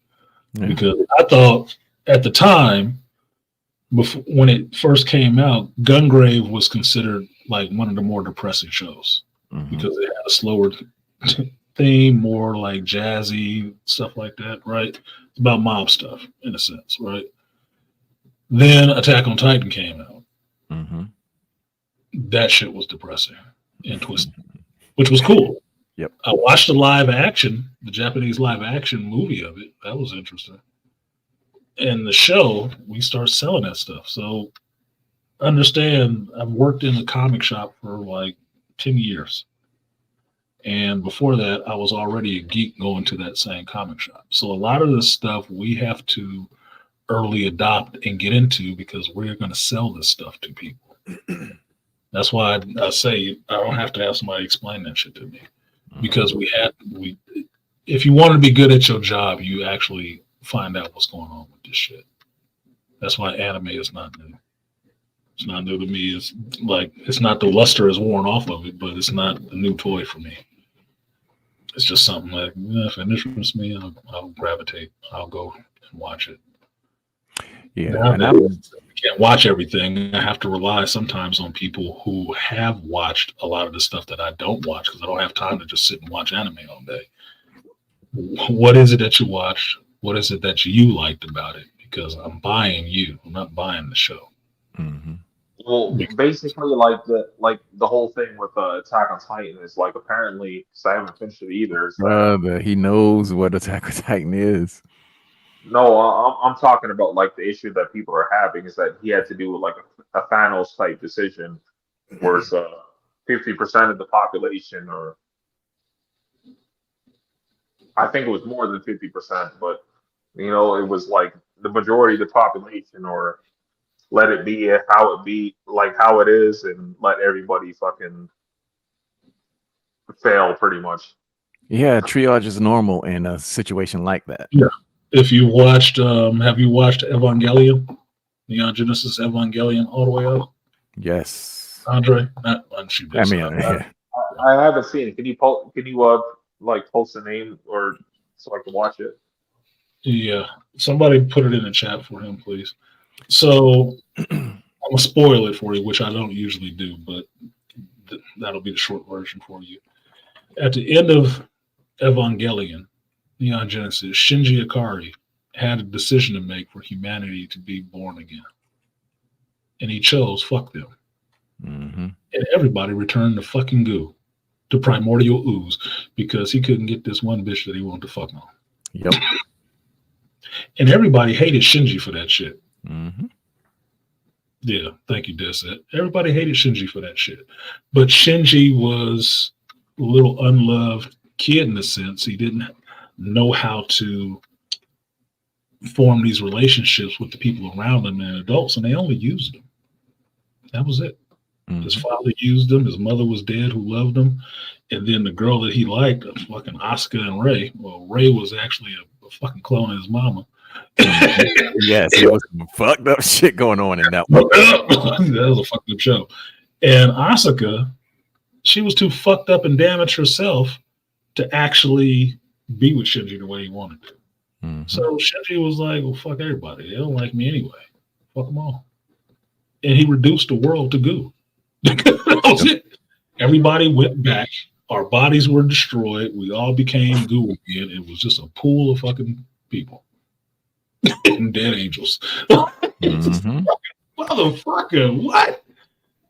S3: Yeah.
S1: Because I thought at the time, before, when it first came out, Gungrave was considered like one of the more depressing shows because it had a slower theme, more like jazzy stuff like that, right? It's about mob stuff in a sense, right? Then Attack on Titan came out. That shit was depressing and twisted, which was cool.
S3: Yep.
S1: I watched the Japanese live action movie of it. That was interesting. And the show, we start selling that stuff. So understand, I've worked in a comic shop for like 10 years. And before that, I was already a geek going to that same comic shop. So a lot of this stuff we have to early adopt and get into because we're going to sell this stuff to people. That's why I say I don't have to have somebody explain that shit to me. Because if you want to be good at your job, you actually find out what's going on with this shit. That's why anime is not new. It's not new to me. It's like it's not the luster is worn off of it, but it's not a new toy for me. It's just something like if it interests me, I'll gravitate. I'll go and watch it.
S3: Yeah,
S1: Now
S3: and
S1: that I can't watch everything. I have to rely sometimes on people who have watched a lot of the stuff that I don't watch because I don't have time to just sit and watch anime all day. What is it that you watched? What is it that you liked about it? Because I'm buying you. I'm not buying the show.
S4: Well, basically, like the whole thing with Attack on Titan is like apparently, because I haven't finished it either.
S3: Brother, he knows what Attack on Titan is.
S4: No, I'm talking about like the issue that people are having is that he had to do like a Thanos type decision, where it's 50% of the population, or I think it was more than 50%, but it was like the majority of the population, or let it be how it be, like how it is, and let everybody fucking fail pretty much.
S3: Yeah, triage is normal in a situation like that.
S1: Yeah. If you watched, have you watched Evangelion? Neon Genesis Evangelion all the way up?
S3: Yes.
S1: Andre? Not,
S3: I mean,
S4: I haven't seen it. Can you post the name or so I can watch it?
S1: Yeah. Somebody put it in the chat for him, please. So I'm gonna spoil it for you, which I don't usually do, but that'll be the short version for you. At the end of Evangelion, Neon Genesis, Shinji Ikari had a decision to make for humanity to be born again. And he chose fuck them. And everybody returned to fucking goo, to primordial ooze, because he couldn't get this one bitch that he wanted to fuck on.
S3: Yep.
S1: And everybody hated Shinji for that shit. Yeah, thank you, Deset. Everybody hated Shinji for that shit. But Shinji was a little unloved kid in a sense. He didn't know how to form these relationships with the people around him and adults, and they only used him. That was it. His father used him. His mother was dead, who loved him. And then the girl that he liked, fucking Asuka and Rei. Well, Rei was actually a fucking clone of his mama.
S3: Yes, it was some fucked up shit going on in that one.
S1: That was a fucked up show. And Asuka, she was too fucked up and damaged herself to actually be with Shinji the way he wanted to. So Shinji was like, well, fuck everybody. They don't like me anyway. Fuck them all. And he reduced the world to goo. That was it. Everybody went back. Our bodies were destroyed. We all became goo again. It was just a pool of fucking people. And dead angels. Motherfucker, what?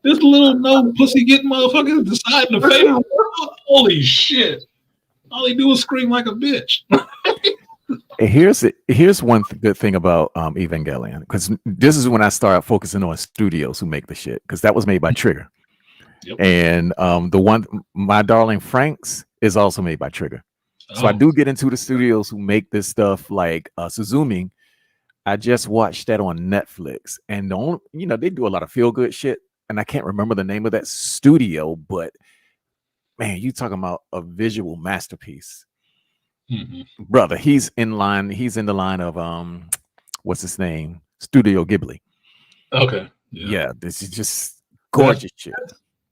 S1: This little no pussy getting motherfuckers deciding to fade. Holy shit! All he do is scream like a bitch.
S3: And here's one good thing about Evangelion, because this is when I started focusing on studios who make the shit, because that was made by Trigger.
S1: Yep.
S3: And the one, My Darling Franxx, is also made by Trigger. So I do get into the studios who make this stuff, like Suzumi. I just watched that on Netflix, and they do a lot of feel good shit, and I can't remember the name of that studio, but man, you talking about a visual masterpiece.
S1: Mm-hmm.
S3: Brother, he's in the line of what's his name? Studio Ghibli.
S1: Okay.
S3: Yeah, this is just gorgeous shit.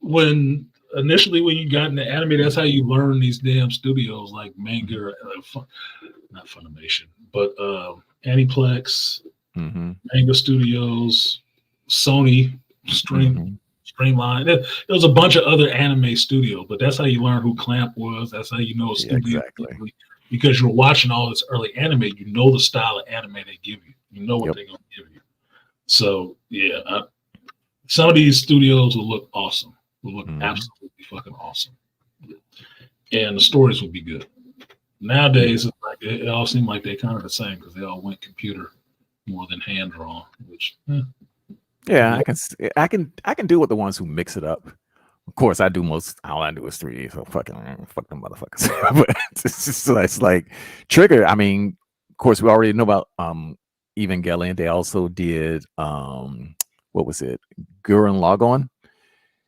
S1: When you got into anime, that's how you learn these damn studios like manga, not Funimation, but Aniplex, Manga Studios, Sony, Streamline. There was a bunch of other anime studios, but that's how you learn who Clamp was. That's how you know a studio. Exactly. Because you're watching all this early anime, you know the style of anime they give you. You know what they're going to give you. So, yeah, some of these studios will look awesome. Will look absolutely fucking awesome. And the stories will be good. Nowadays, it's like it all seem like they're kind of the same because they all went computer more than hand drawn, which
S3: yeah, I can do with the ones who mix it up. Of course, all I do is 3D, so fuck them motherfuckers. But it's like Trigger. I mean, of course, we already know about Evangelion. They also did what was it? Gurren Lagann.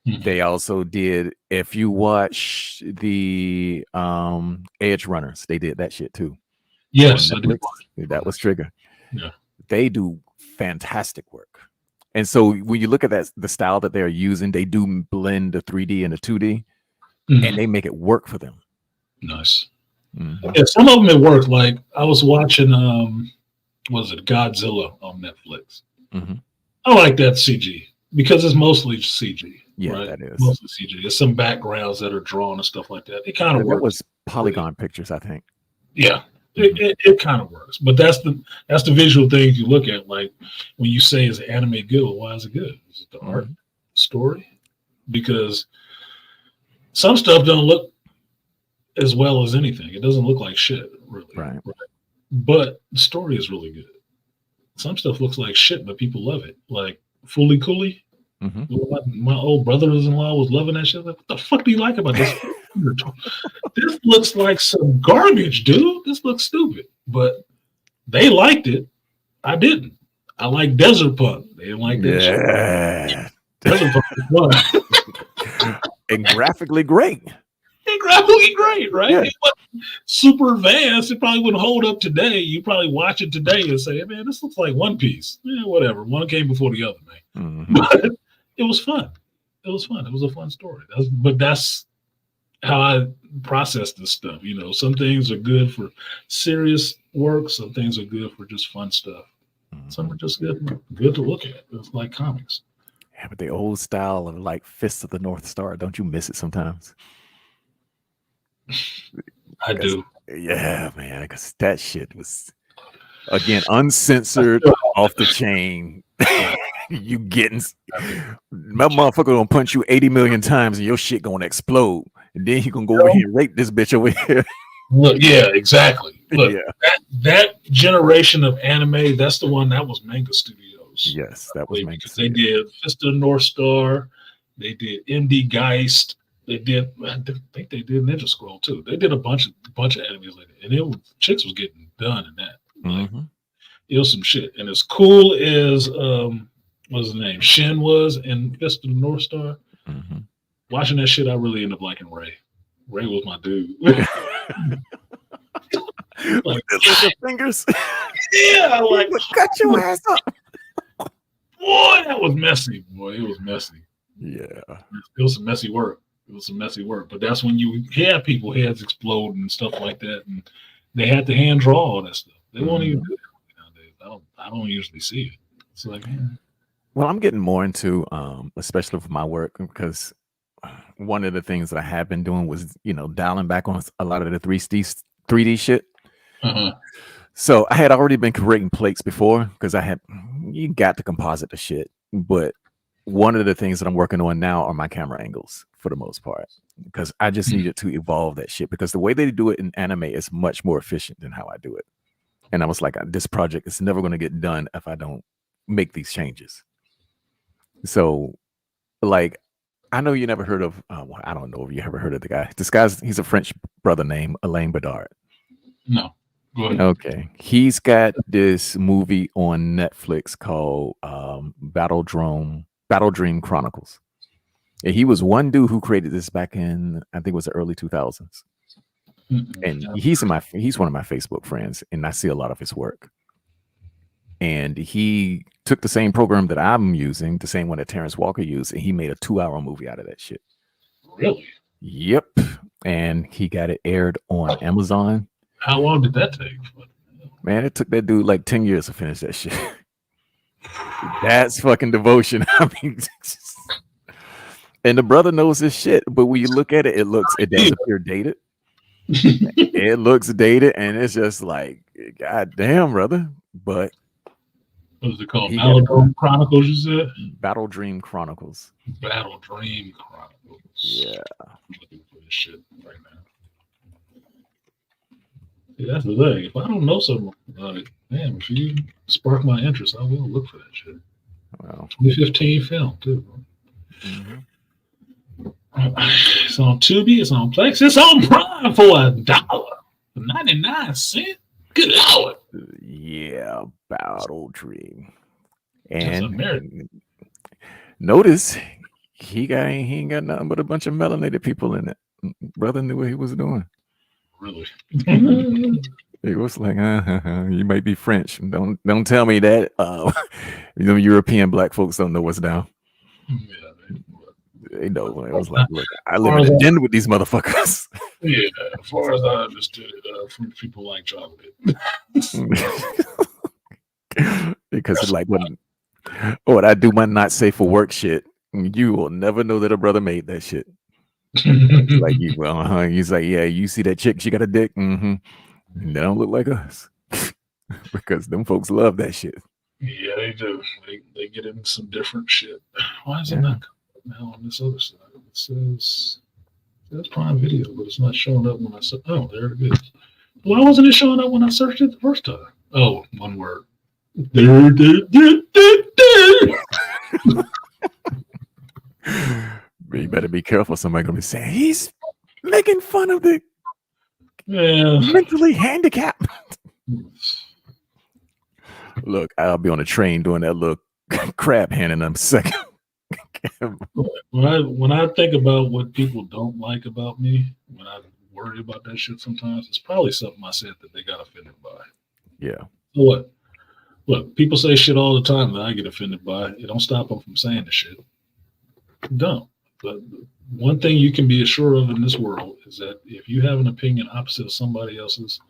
S3: They also did, if you watch the Edge Runners, they did that shit too.
S1: Yes, I did.
S3: That was Trigger.
S1: Yeah.
S3: They do fantastic work. And so when you look at the style that they're using, they do blend the 3D and the 2D, and they make it work for them.
S1: Nice. Yeah, some of them it worked. Like I was watching, Godzilla on Netflix. I like that CG because it's mostly CG.
S3: Yeah,
S1: right?
S3: that is
S1: mostly CG. There's some backgrounds that are drawn and stuff like that. It kind of works.
S3: That was Polygon Pictures, I think.
S1: Yeah. It kind of works, but that's the visual things you look at. Like when you say is anime good, well, why is it good? Is it the art, story? Because some stuff don't look as well as anything. It doesn't look like shit, really. Right. But the story is really good. Some stuff looks like shit, but people love it. Like Fooly Cooly. My old brother-in-law was loving that shit. Like, what the fuck do you like about this? This looks like some garbage, dude. This looks stupid. But they liked it. I didn't. I like Desert Punk. They didn't like that shit. Desert Punk was fun.
S3: And graphically great.
S1: Right? Yeah. It wasn't super advanced. It probably wouldn't hold up today. You probably watch it today and say, hey, man, this looks like One Piece. Yeah, whatever. One came before the other, man. But it was fun. It was fun. It was a fun story. That's how I process this stuff. Some things are good for serious work. Some things are good for just fun stuff. Some are just good to look at. It's like comics.
S3: Yeah, but the old style of like Fist of the North Star, don't you miss it sometimes?
S1: I do.
S3: Yeah, man, because that shit was, again, uncensored, off the chain. You getting my motherfucker gonna punch you 80 million times and your shit gonna explode, and then he gonna go over here and rape this bitch over here.
S1: Look, yeah, exactly. Look, that generation of anime, that's the one that was Manga Studios.
S3: Yes, that was Manga Studios.
S1: They did Fist of the North Star, they did Indie Geist, I think they did Ninja Scroll too. They did a bunch of animes like that, and chicks was getting done in that. Like, it was some shit, and as cool as what's his name? Shin was in Fist of the North Star. Watching that shit, I really ended up liking Ray. Ray was my dude.
S3: Like your fingers.
S1: Yeah, like
S3: cut your ass up.
S1: Boy, that was messy. Boy, it was messy.
S3: Yeah.
S1: It was some messy work. But that's when you had people heads explode and stuff like that, and they had to hand draw all that stuff. They won't even do that nowadays. I don't usually see it. It's like,
S3: well, I'm getting more into, especially for my work, because one of the things that I have been doing was, dialing back on a lot of the 3D shit. So I had already been creating plates before because you got to composite the shit, but one of the things that I'm working on now are my camera angles for the most part, because I just needed to evolve that shit, because the way they do it in anime is much more efficient than how I do it. And I was like, this project is never going to get done if I don't make these changes. So, like, I know you never heard of, I don't know if you ever heard of the guy. He's a French brother named Alain Bedard.
S1: No. Go ahead.
S3: Okay. He's got this movie on Netflix called Battle Dream Chronicles. And he was one dude who created this back in, I think it was the early 2000s. And he's one of my Facebook friends, and I see a lot of his work. And he took the same program that I'm using, the same one that Terrence Walker used, and he made a 2-hour movie out of that shit.
S1: Really?
S3: Yep. And he got it aired on Amazon.
S1: How long did that take?
S3: Man, it took that dude like 10 years to finish that shit. That's fucking devotion. I mean, and the brother knows his shit, but when you look at it, it does appear dated. It looks dated, and it's just like, God damn, brother. But
S1: what is it called? Battle Dream Chronicles, you said?
S3: Battle Dream Chronicles.
S1: Battle Dream Chronicles.
S3: Yeah.
S1: I'm looking for this shit right now. Yeah, that's the thing. If I don't know something, like, damn, if you spark my interest, I will look for that shit.
S3: Wow.
S1: 2015 film, too.
S3: Mm-hmm.
S1: It's on Tubi, it's on Plex, it's on Prime for $1.99. Good Lord.
S3: Yeah, Battle Dream. And
S1: American.
S3: Notice he ain't got nothing but a bunch of melanated people in it. Brother knew what he was doing.
S1: Really?
S3: It was like, you might be French. Don't tell me that. European black folks don't know what's down.
S1: Yeah,
S3: they know. It was like, look, I live in a den with these motherfuckers.
S1: Yeah, as far as I understood it, French people like chocolate.
S3: Because it's like what I do my not safe for work shit. You will never know that a brother made that shit. Like he's like, yeah, you see that chick? She got a dick. Mm-hmm. They don't look like us because them folks love that shit.
S1: Yeah, they do. They get into some different shit. Why is it not coming now on this other side? It says Prime Video, but it's not showing up when I said, oh, there it is. Why wasn't it showing up when I searched it the first time? Oh, one word.
S3: You better be careful. Somebody gonna be saying he's making fun of the mentally handicapped. Look, I'll be on a train doing that little crab hand in a second.
S1: When I think about what people don't like about me, when I worry about that shit sometimes, it's probably something I said that they got offended by.
S3: Yeah.
S1: So what? Look, people say shit all the time that I get offended by. It don't stop them from saying the shit. Don't. But one thing you can be assured of in this world is that if you have an opinion opposite of somebody else's,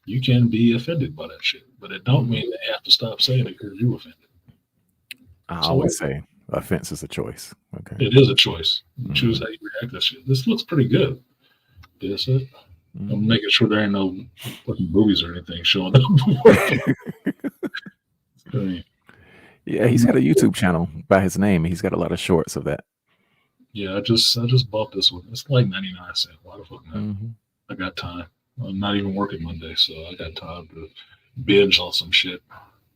S1: you can be offended by that shit. But it don't mean they have to stop saying it because you're offended.
S3: I always say offense is a choice. Okay.
S1: It is a choice. You choose how you react to that shit. This looks pretty good. That's it. I'm making sure there ain't no fucking boobies or anything showing up.
S3: Yeah, he's got a YouTube channel by his name. He's got a lot of shorts of that.
S1: Yeah, I just bought this one. It's like 99 cents. Why the fuck not?
S3: Mm-hmm.
S1: I got time. I'm not even working Monday, so I got time to binge on some shit,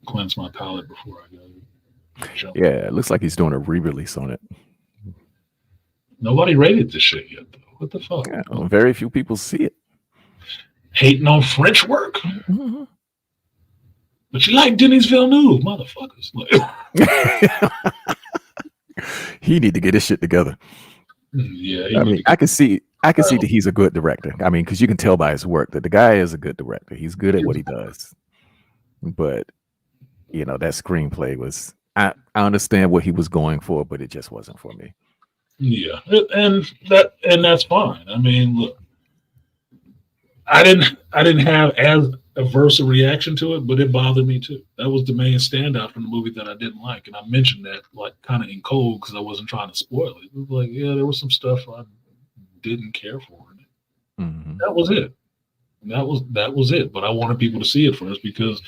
S1: cleanse my palate before I go.
S3: Yeah, it looks like he's doing a re-release on it.
S1: Nobody rated this shit yet, though. What the fuck?
S3: Yeah, well, very few people see it.
S1: Hating on French work? Mm-hmm. But you like Denis Villeneuve, motherfuckers.
S3: He need to get his shit together.
S1: Yeah,
S3: I mean, I can see that he's a good director. I mean, because you can tell by his work that the guy is a good director. He's good at what he does. But that screenplay was. I understand what he was going for, but it just wasn't for me.
S1: Yeah, and that's fine. I mean, look, I didn't have as averse a reaction to it, but it bothered me too. That was the main standout from the movie that I didn't like, and I mentioned that like kind of in code because I wasn't trying to spoil it. It was like, yeah, there was some stuff I didn't care for in it. Mm-hmm. That was it. That was it. But I wanted people to see it first because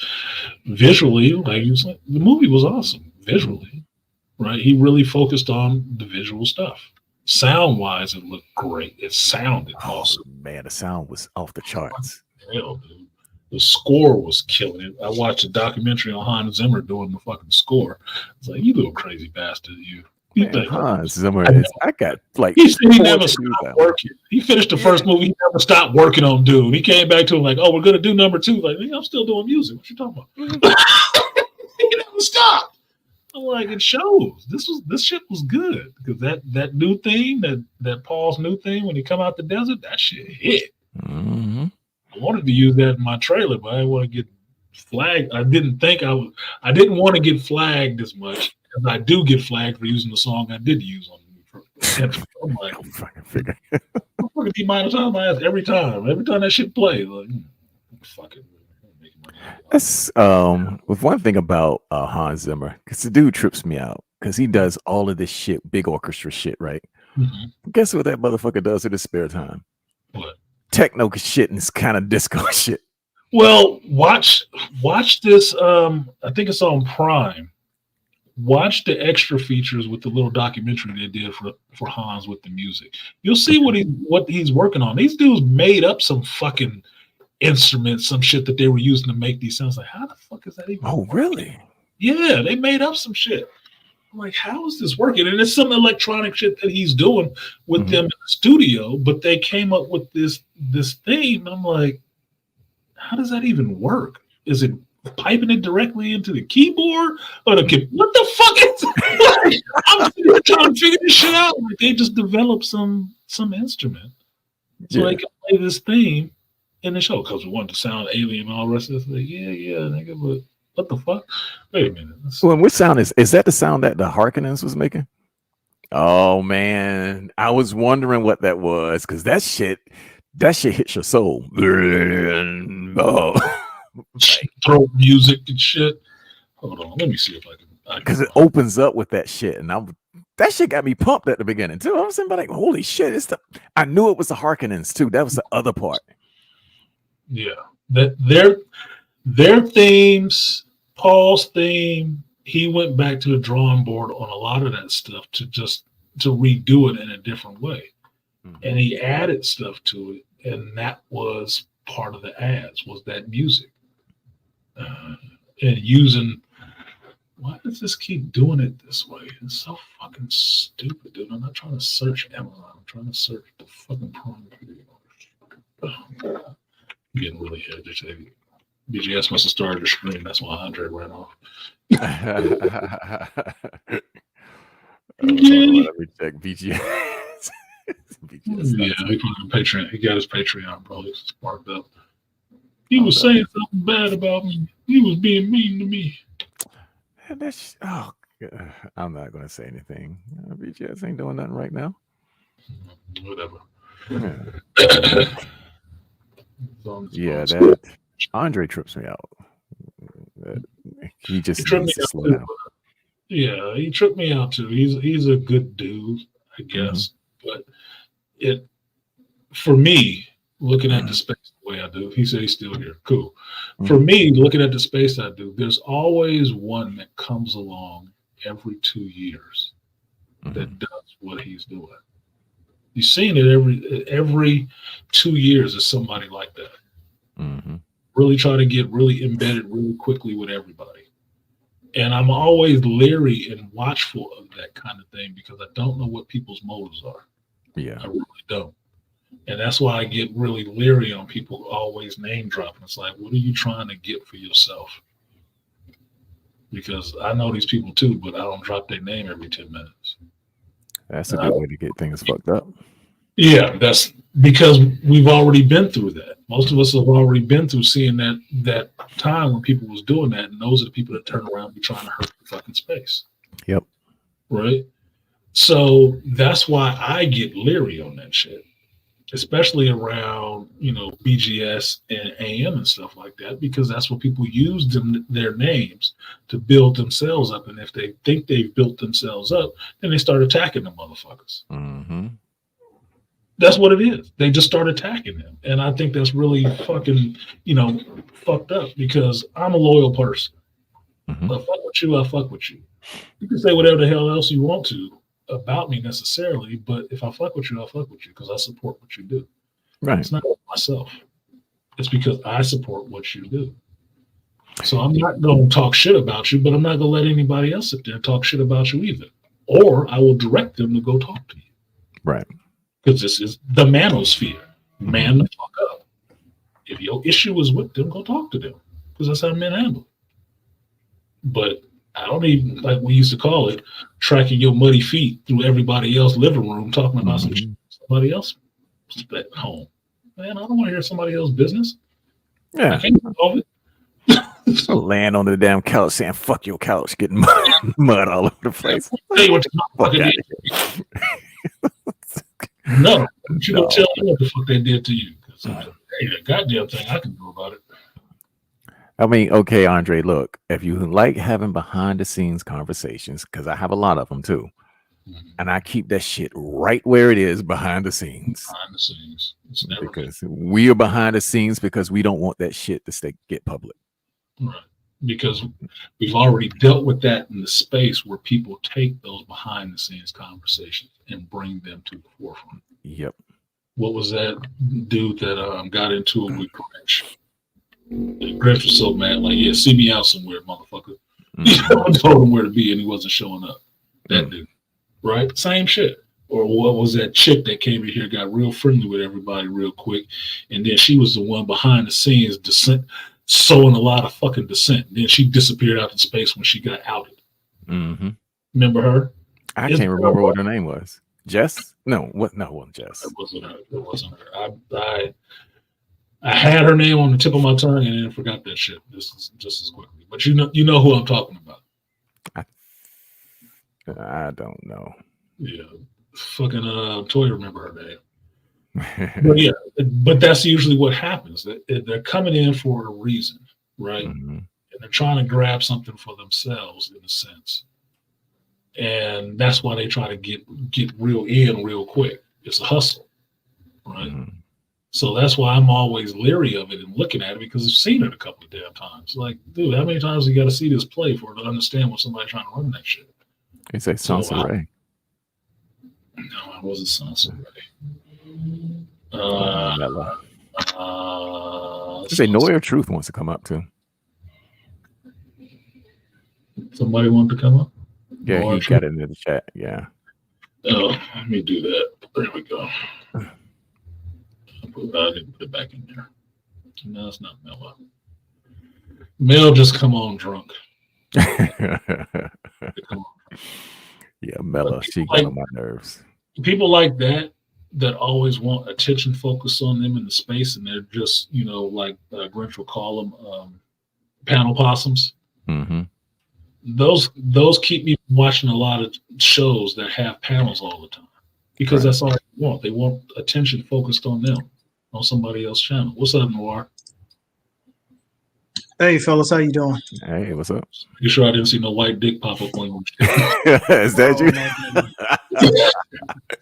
S1: visually, like the movie was awesome visually. right? He really focused on the visual stuff. Sound wise, it looked great. It sounded awesome.
S3: Man, the sound was off the charts.
S1: Hell, dude. The score was killing it. I watched a documentary on Hans Zimmer doing the fucking score. It's like, you little crazy bastard, you.
S3: Man, Hans Zimmer I got like
S1: he said he never
S3: 4
S1: stopped working. He finished the first movie. He never stopped working on Dune. He came back to him like, "Oh, we're gonna do number 2." Like, I'm still doing music. What you talking about? He never stopped. I'm like, it shows. This shit was good because that new theme, that Paul's new theme when he come out the desert, that shit hit.
S3: Mm-hmm.
S1: I wanted to use that in my trailer, but I didn't want to get flagged. I didn't want to get flagged as much as I do get flagged for using the song I did use on the I'm like,
S3: I'm fucking figuring.
S1: I'm fucking D-minus on my ass every time that shit plays. Like, fuck it.
S3: That's with one thing about Hans Zimmer, because the dude trips me out because he does all of this shit, big orchestra shit, right?
S1: Mm-hmm.
S3: Guess what that motherfucker does in his spare time?
S1: What?
S3: Techno shit and kind of disco shit.
S1: Well, watch this. I think it's on Prime. Watch the extra features with the little documentary they did for Hans with the music. You'll see what he's working on. These dudes made up some fucking instruments, some shit that they were using to make these sounds. Like, how the fuck is that even?
S3: Oh, really?
S1: Yeah, they made up some shit. I'm like, how is this working? And it's some electronic shit that he's doing with them in the studio, but they came up with this theme. I'm like, how does that even work? Is it piping it directly into the keyboard or what the fuck is like, I'm trying to figure this shit out. Like, they just developed some instrument so they can play this theme in the show because we wanted to sound alien and all the rest of it. Like, yeah, nigga, but what the fuck? Wait a minute.
S3: Well, which sound is that the sound that the Harkonnens was making? Oh man, I was wondering what that was because that shit hits your soul. Oh.
S1: Throat music and shit. Hold on, let me see if I can.
S3: Because it opens up with that shit, and that shit got me pumped at the beginning too. I was like, "Holy shit!" I knew it was the Harkonnens too. That was the other part.
S1: Yeah, that their themes, Paul's theme. He went back to the drawing board on a lot of that stuff to redo it in a different way, and he added stuff to it, and that was part of the ads was that music. And using, why does this keep doing it this way? It's so fucking stupid, dude. I'm not trying to search Amazon. I'm trying to search the fucking Prime Video. Oh, God. I'm getting really agitated. BGS must have started the screen. That's why Andre ran off.
S3: Let me check BGS.
S1: Yeah, he put on Patreon. He got his Patreon probably sparked up. He was saying something bad about me. He was being mean to me.
S3: I'm not going to say anything. BGS ain't doing nothing right now.
S1: Whatever.
S3: Yeah, that Andre trips me out. He just needs to slow down.
S1: Yeah, he tripped me out too. He's a good dude, I guess. But for me, looking at the space the way I do, he said he's still here. Cool. For me, looking at the space I do, there's always one that comes along every 2 years that does what he's doing. You've seen it every 2 years is somebody like that. Really try to get really embedded really quickly with everybody. And I'm always leery and watchful of that kind of thing because I don't know what people's motives are.
S3: Yeah.
S1: I really don't. And that's why I get really leery on people always name dropping. It's like, what are you trying to get for yourself? Because I know these people too, but I don't drop their name every 10 minutes.
S3: That's a good way to get things fucked up.
S1: Yeah, that's because we've already been through that. Most of us have already been through seeing that time when people was doing that, and those are the people that turn around and be trying to hurt the fucking space.
S3: Yep.
S1: Right? So that's why I get leery on that shit, especially around, BGS and AM and stuff like that, because that's what people use their names to build themselves up. And if they think they've built themselves up, then they start attacking the motherfuckers. That's what it is. They just start attacking them. And I think that's really fucking, fucked up because I'm a loyal person.
S3: Mhm.
S1: I fuck with you, I fuck with you. You can say whatever the hell else you want to about me necessarily, but if I fuck with you, I fuck with you because I support what you do.
S3: Right.
S1: It's not myself. It's because I support what you do. So I'm not going to talk shit about you, but I'm not going to let anybody else sit there and talk shit about you either. Or I will direct them to go talk to you.
S3: Right.
S1: Because this is the manosphere. Man the fuck up. If your issue is with them, go talk to them. Because that's how men handle it. But I don't even, like we used to call it, tracking your muddy feet through everybody else's living room, talking about some shit somebody else at home. Man, I don't want to hear somebody else's business.
S3: Yeah.
S1: I can't solve it.
S3: Laying on the damn couch saying "fuck your couch," getting mud all over the place.
S1: Tell you what the
S3: Fuck
S1: fuck
S3: outta
S1: did. No, you don't tell me what the fuck they did to you. Because ain't a goddamn thing I can do about it.
S3: I mean, okay, Andre, look, if you like having behind the scenes conversations, because I have a lot of them too, and I keep that shit right where it is behind the scenes.
S1: Behind the scenes. It's never
S3: Because we are behind the scenes because we don't want that shit to get public.
S1: right. Because we've already dealt with that in the space where people take those behind the scenes conversations and bring them to the forefront.
S3: Yep.
S1: What was that dude that got into it with Grinch? Grinch was so mad, like, yeah, see me out somewhere, motherfucker. I told him where to be and he wasn't showing up. That dude, right? Same shit. Or what was that chick that came in here, got real friendly with everybody real quick, and then she was the one behind the scenes sowing a lot of fucking dissent. Then she disappeared out in space when she got outed.
S3: Mm-hmm.
S1: Remember her?
S3: I can't remember what her name was. Jess? No, what? No, it wasn't Jess.
S1: It wasn't her. It wasn't her. I had her name on the tip of my tongue and then forgot that shit just as quickly. But you know who I'm talking about.
S3: I don't know.
S1: Yeah, fucking Toy remember her name. But yeah, but that's usually what happens. They're coming in for a reason, right?
S3: Mm-hmm.
S1: And they're trying to grab something for themselves in a sense. And that's why they try to get real quick. It's a hustle, right?
S3: Mm-hmm.
S1: So that's why I'm always leery of it and looking at it because I've seen it a couple of damn times. Like, dude, how many times you got to see this play for it to understand what somebody's trying to run that shit?
S3: They say Sansa Ray.
S1: No, it wasn't Sansa Ray.
S3: They say Noir Truth wants to come up too.
S1: Somebody want to come up?
S3: Yeah,
S1: Noir
S3: he
S1: Truth?
S3: got it in the chat. Yeah.
S1: Oh, let me do that. There we go. I didn't put it back in there. No, it's not Mel. Mel just come on drunk.
S3: Yeah, Mella, she got on my nerves.
S1: People like that always want attention focused on them in the space, and they're just, like Grinch will call them panel possums.
S3: Mm-hmm.
S1: Those keep me from watching a lot of shows that have panels all the time because that's all they want. They want attention focused on them on somebody else's channel. What's up, Noir?
S6: Hey, fellas, how you doing?
S3: Hey, what's up?
S1: You sure I didn't see no white dick pop up on you?
S3: Is that you?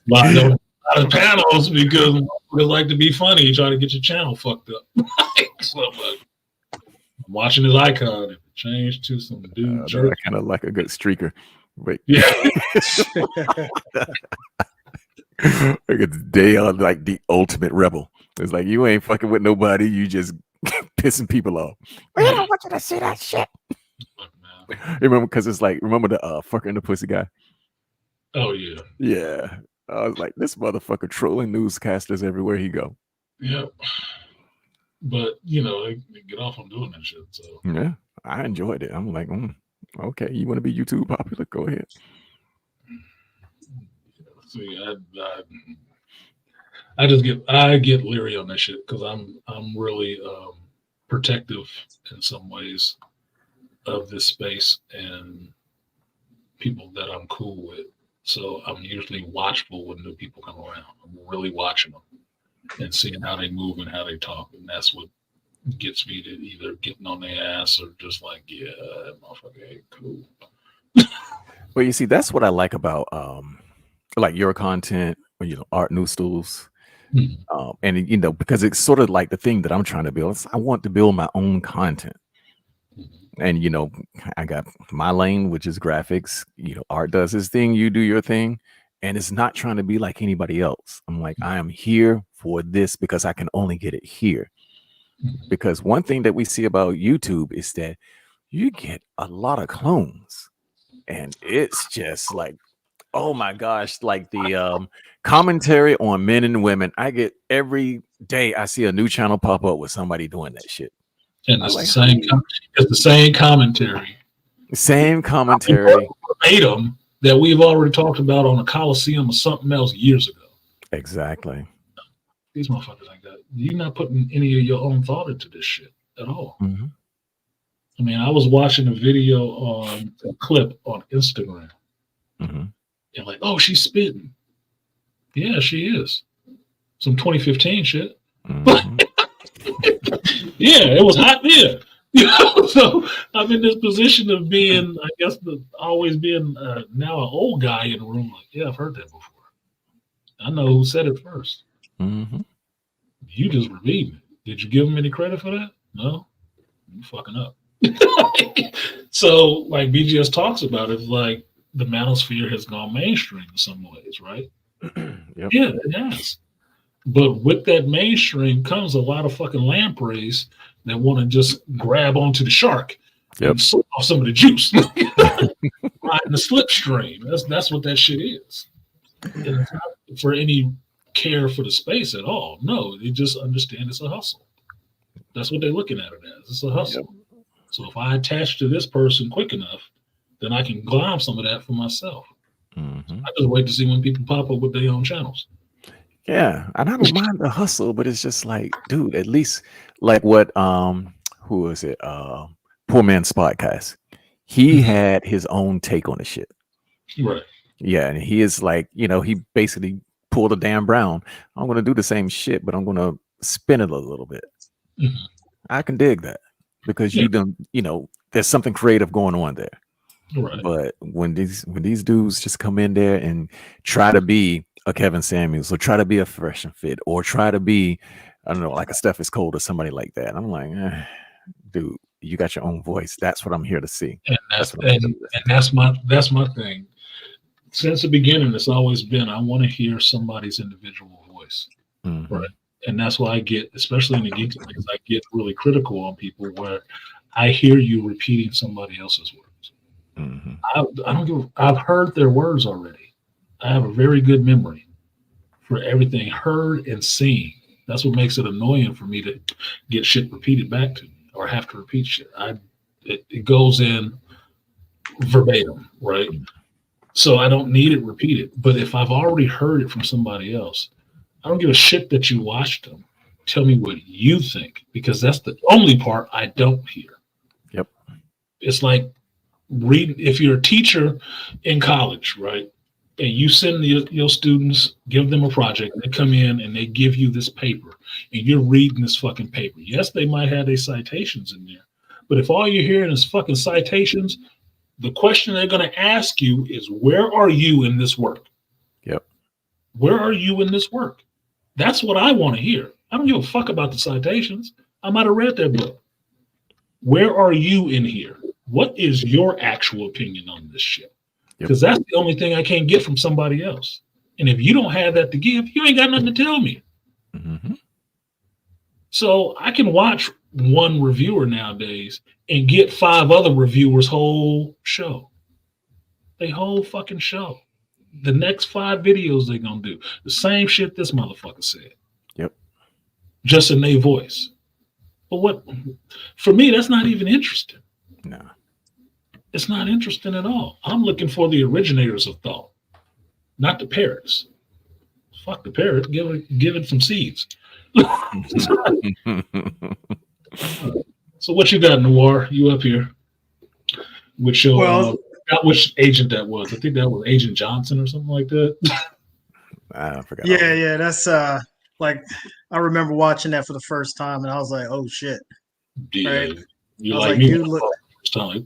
S1: Well, I know a lot of panels because they like to be funny. You try to get your channel fucked up. So, I'm watching his icon and change to some dude jerk.
S3: I kind of like a good streaker. Wait.
S1: Yeah.
S3: Like they are like the ultimate rebel. It's like you ain't fucking with nobody. You just pissing people off. I don't want you to see that shit. Remember, because it's like, remember the fucker in the pussy guy?
S1: Oh yeah.
S3: Yeah. I was like, this motherfucker trolling newscasters everywhere he go.
S1: Yep. But they get off on doing that shit. So
S3: yeah, I enjoyed it. I'm like, okay, you want to be YouTube popular? Go ahead.
S1: See, I get leery on that shit because I'm really protective in some ways of this space and people that I'm cool with. So I'm usually watchful when new people come around. I'm really watching them and seeing how they move and how they talk, and that's what gets me to either getting on their ass or just like, yeah, that motherfucker ain't cool.
S3: Well, you see, that's what I like about like your content or art news stools.
S1: Mm-hmm.
S3: And because it's sort of like the thing that I'm trying to build. I want to build my own content.
S1: Mm-hmm.
S3: And I got my lane, which is graphics. Art does his thing, you do your thing, and it's not trying to be like anybody else. I'm like, I am here for this because I can only get it here. Because one thing that we see about YouTube is that you get a lot of clones, and it's just like, oh my gosh, like the commentary on men and women. I get every day I see a new channel pop up with somebody doing that shit.
S1: And it's it's the same commentary.
S3: Same commentary.
S1: Verbatim that we've already talked about on a Coliseum or something else years ago.
S3: Exactly.
S1: These motherfuckers like that. You're not putting any of your own thought into this shit at all.
S3: Mm-hmm.
S1: I mean, I was watching a video on a clip on Instagram.
S3: Mm-hmm.
S1: And like, oh, she's spitting. Yeah, she is. Some 2015 shit.
S3: Mm-hmm.
S1: Yeah, it was hot then. So I'm in this position of being, I guess, always being now an old guy in the room. Like, yeah, I've heard that before. I know who said it first.
S3: Mm-hmm.
S1: You just repeating it. Did you give him any credit for that? No, you fucking up. So, like BGS talks about it, like the manosphere has gone mainstream in some ways, right?
S3: Yep.
S1: Yeah, it has. But with that mainstream comes a lot of fucking lampreys that want to just grab onto the shark and suck off some of the juice. Riding the slipstream. That's what that shit is. And it's not for any care for the space at all. No, they just understand it's a hustle. That's what they're looking at it as. It's a hustle. Yep. So if I attach to this person quick enough, then I can glom some of that for myself. Mm-hmm. I just wait to see when people pop up with their own channels.
S3: Yeah, and I don't mind the hustle, but it's just like, dude, at least like what who is it? Poor Man's Podcast. He had his own take on the shit.
S1: Right.
S3: Yeah, and he is like, he basically pulled a Dan Brown. I'm gonna do the same shit, but I'm gonna spin it a little bit. Mm-hmm. I can dig that because you don't, there's something creative going on there.
S1: Right.
S3: But when these dudes just come in there and try to be a Kevin Samuels or try to be a Fresh and Fit or try to be, I don't know, like a Steph is Cold or somebody like that, I'm like, dude, you got your own voice. That's what I'm here to see.
S1: And that's my thing. Since the beginning, it's always been, I want to hear somebody's individual voice. Mm-hmm. Right. And that's why I get, especially in the geek things, I get really critical on people where I hear you repeating somebody else's words. Mm-hmm. I don't give. I've heard their words already. I have a very good memory for everything heard and seen. That's what makes it annoying for me to get shit repeated back to me or have to repeat shit. It goes in verbatim, right? So I don't need it repeated. But if I've already heard it from somebody else, I don't give a shit that you watched them. Tell me what you think, because that's the only part I don't hear.
S3: Yep.
S1: It's like reading. If you're a teacher in college, right, and you send your students, give them a project, they come in and they give you this paper, and you're reading this fucking paper. Yes, they might have their citations in there, but if all you're hearing is fucking citations, the question they're going to ask you is, where are you in this work?
S3: Yep.
S1: Where are you in this work? That's what I want to hear. I don't give a fuck about the citations. I might have read that book. Where are you in here? What is your actual opinion on this shit? Because that's the only thing I can't get from somebody else. And if you don't have that to give, you ain't got nothing to tell me. Mm-hmm. So I can watch one reviewer nowadays and get 5 other reviewers' whole show. They whole fucking show. The next 5 videos they're going to do. The same shit this motherfucker said.
S3: Yep.
S1: Just in their voice. But what, for me, that's not even interesting.
S3: No.
S1: It's not interesting at all. I'm looking for the originators of thought, not the parrots. Fuck the parrot. Give it some seeds. So what you got, Noir? You up here? Which not which agent that was. I think that was Agent Johnson or something like that.
S3: I forgot.
S6: Yeah. That's like I remember watching that for the first time, and I was like, "Oh shit!"
S1: Yeah,
S6: right?
S1: You like me? What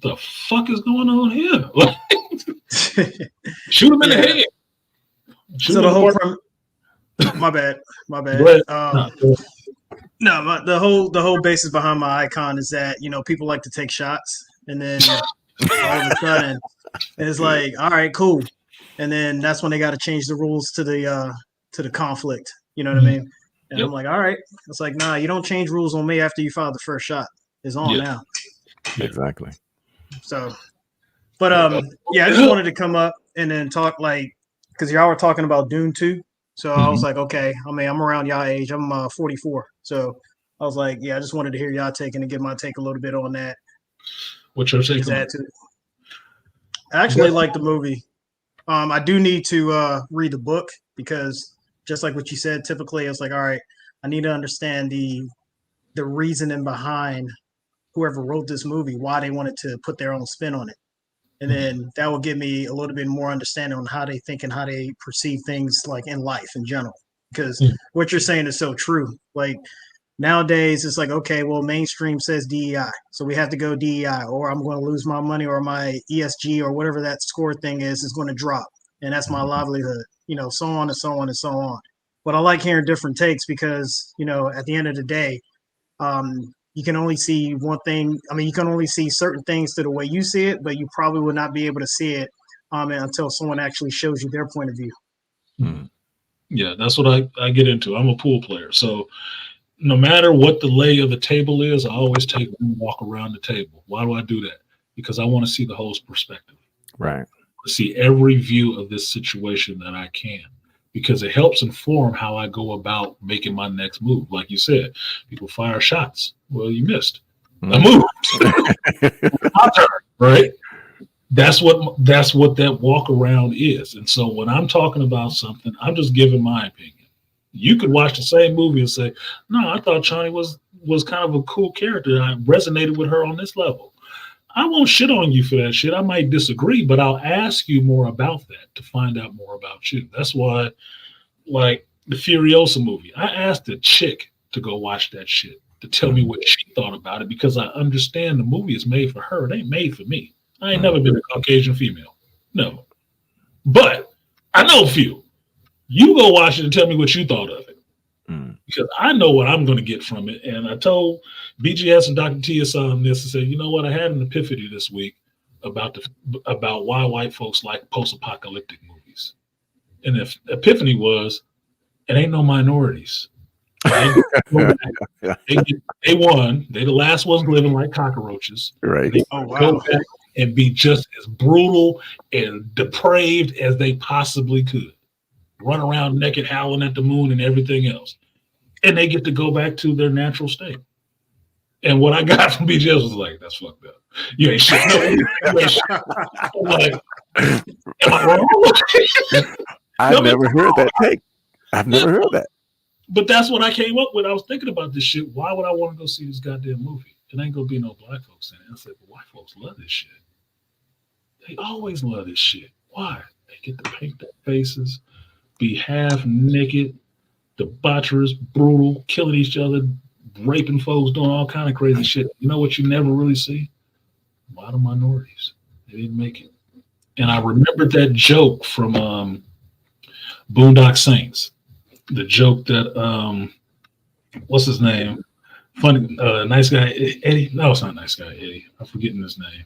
S1: the fuck is going on here? Shoot him in the head.
S6: So the whole my bad. The whole basis behind my icon is that people like to take shots, and then all of a sudden it's like, all right, cool. And then that's when they got to change the rules to the conflict. You know what I mean? And I'm like, all right. It's like, nah, you don't change rules on me after you fire the first shot. It's on now.
S3: Exactly.
S6: So, but yeah, I just wanted to come up and then talk, like, because y'all were talking about Dune 2. So I was like, okay, I mean, I'm around y'all age. I'm 44. So I was like, yeah, I just wanted to hear y'all take and get my take a little bit on that.
S1: What's your take
S6: Just
S1: on
S6: add
S1: it?
S6: to it. I actually like the movie. I do need to read the book because just like what you said, typically it's like, all right, I need to understand the reasoning behind whoever wrote this movie, why they wanted to put their own spin on it. And then that will give me a little bit more understanding on how they think and how they perceive things like in life in general. Because what you're saying is so true. Like nowadays, it's like, okay, well, mainstream says DEI, so we have to go DEI, or I'm going to lose my money, or my ESG, or whatever that score thing is going to drop, and that's my livelihood. You know, so on and so on and so on. But I like hearing different takes because, you know, at the end of the day, you can only see one thing. I mean, you can only see certain things to the way you see it, but you probably would not be able to see it until someone actually shows you their point of view.
S1: Yeah, that's what I get into. I'm a pool player. So no matter what the lay of the table is, I always take one walk around the table. Why do I do that? Because I want to see the host perspective.
S3: Right.
S1: To see every view of this situation that I can. Because it helps inform how I go about making my next move. Like you said, people fire shots. Well, you missed. I moved. My turn, right? That's what that walk around is. And so when I'm talking about something, I'm just giving my opinion. You could watch the same movie and say, no, I thought Chani was kind of a cool character. I resonated with her on this level. I won't shit on you for that shit. I might disagree, but I'll ask you more about that to find out more about you. That's why, like the Furiosa movie, I asked a chick to go watch that shit to tell me what she thought about it because I understand the movie is made for her. It ain't made for me. I ain't never been a Caucasian female. No. But I know a few. You go watch it and tell me what you thought of it. Because I know what I'm going to get from it. And I told BGS and Dr. T.S. on this and said, you know what? I had an epiphany this week about why white folks like post-apocalyptic movies. And the epiphany was, it ain't no minorities. They won. They the last ones living like cockroaches.
S3: Right.
S1: They go back and be just as brutal and depraved as they possibly could. Run around naked, howling at the moon and everything else. And they get to go back to their natural state. And what I got from BGS was like, that's fucked up. You ain't shit. No, you ain't shit. I'm like, am I wrong?
S3: I've never heard that take. I've never heard that.
S1: But that's what I came up with. I was thinking about this shit. Why would I want to go see this goddamn movie? It ain't gonna be no black folks in it. I said, but white folks love this shit. They always love this shit. Why? They get to paint their faces, be half naked, debaucherous, brutal, killing each other, raping folks, doing all kind of crazy shit. You know what you never really see? A lot of minorities. They didn't make it. And I remembered that joke from Boondock Saints. The joke that what's his name? Funny nice guy Eddie. No, it's not nice guy Eddie. I'm forgetting his name.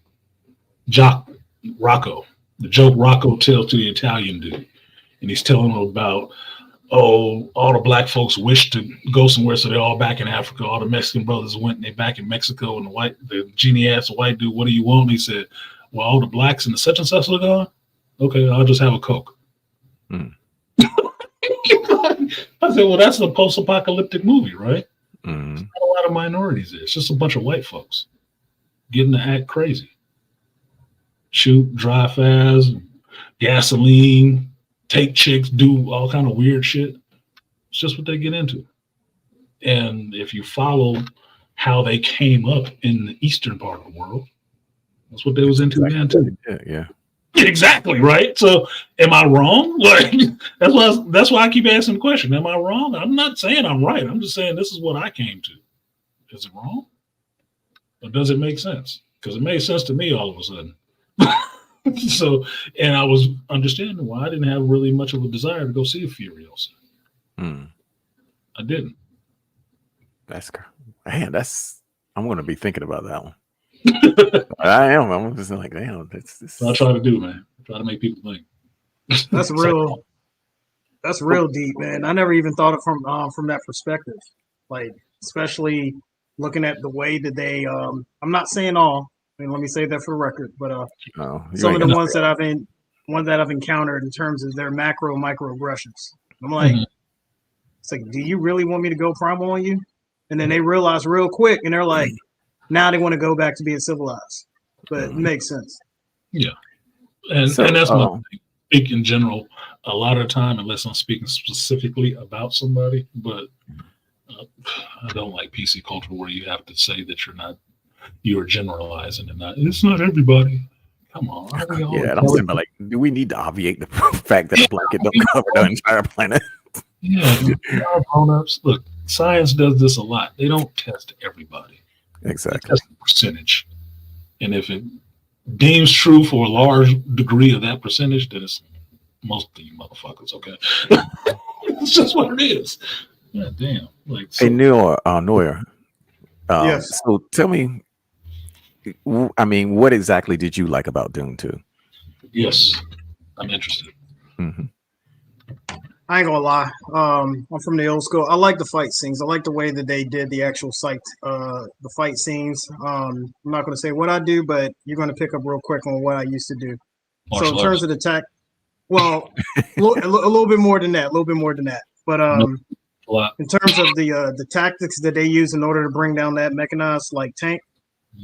S1: Rocco. The joke Rocco tells to the Italian dude. And he's telling him about, all the black folks wish to go somewhere, so they're all back in Africa. All the Mexican brothers went and they back in Mexico, and the genie asked the white dude, what do you want? And he said, well, all the blacks and the such and such are gone. Okay, I'll just have a Coke. I said, well, that's a post-apocalyptic movie, right? There's not a lot of minorities there. It's just a bunch of white folks getting to act crazy. Shoot, drive fast, gasoline, take chicks, do all kind of weird shit. It's just what they get into. And if you follow how they came up in the eastern part of the world, that's what they was into then too.
S3: Yeah.
S1: Exactly, right? So am I wrong? Like that's why I keep asking the question. Am I wrong? I'm not saying I'm right. I'm just saying this is what I came to. Is it wrong? Or does it make sense? Because it made sense to me all of a sudden. So, and I was understanding why I didn't have really much of a desire to go see Furiosa. I didn't.
S3: Man, I'm going to be thinking about that one. I am. I'm just like, damn,
S1: That's what I try to do, man. I try to make people think.
S6: That's real. That's real deep, man. I never even thought it from that perspective. Like, especially looking at the way that they. I'm not saying all. I mean, let me say that for the record. But
S3: no, you
S6: some of
S3: ain't
S6: the
S3: got
S6: ones that I've encountered in terms of their microaggressions. I'm like, it's like, do you really want me to go primal on you? And then they realize real quick, and they're like, now they want to go back to being civilized. But it makes sense.
S1: Yeah, and
S3: So,
S1: that's one thing. Speak in general. A lot of the time, unless I'm speaking specifically about somebody, but I don't like PC culture where you have to say that you're generalizing and not. It's not everybody. Come on, are we all
S3: yeah, I'm saying, but like, do we need to obviate the fact that a blanket don't cover the entire planet?
S1: Yeah, our grown-ups. Look, science does this a lot. They don't test everybody.
S3: Exactly.
S1: They test the percentage, and if it deems true for a large degree of that percentage, then it's most of you motherfuckers. Okay, it's just what it is. Yeah, damn. Like, so,
S3: Hey, Noir.
S6: Yes.
S3: So tell me, I mean, what exactly did you like about Dune 2?
S1: yes, I'm interested.
S3: Mm-hmm.
S6: I ain't gonna lie. I'm from the old school. I like the fight scenes. I like the way that they did the actual the fight scenes. I'm not gonna say what I do, but you're gonna pick up real quick on what I used to do. So in terms of the tech, well, a little bit more than that. A little bit more than that. But in terms of the tactics that they use in order to bring down that mechanized like tank,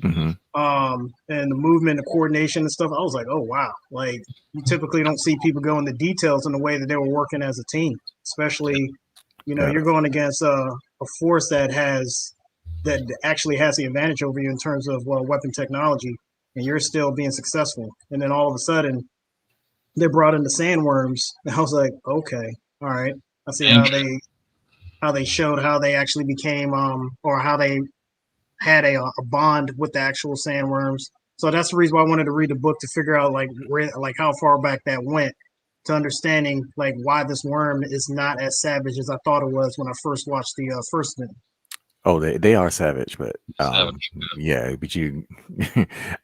S3: Mm-hmm.
S6: and the movement, the coordination and stuff, I was like, oh wow, like you typically don't see people go into details in the way that they were working as a team, especially you're going against a force that actually has the advantage over you in terms of weapon technology, and you're still being successful. And then all of a sudden they brought in the sandworms, and I was like, okay, all right, I see how they showed how they actually became or how they had a bond with the actual sandworms. So that's the reason why I wanted to read the book, to figure out like how far back that went, to understanding like why this worm is not as savage as I thought it was when I first watched the first one.
S3: Oh, they are savage, but yeah, but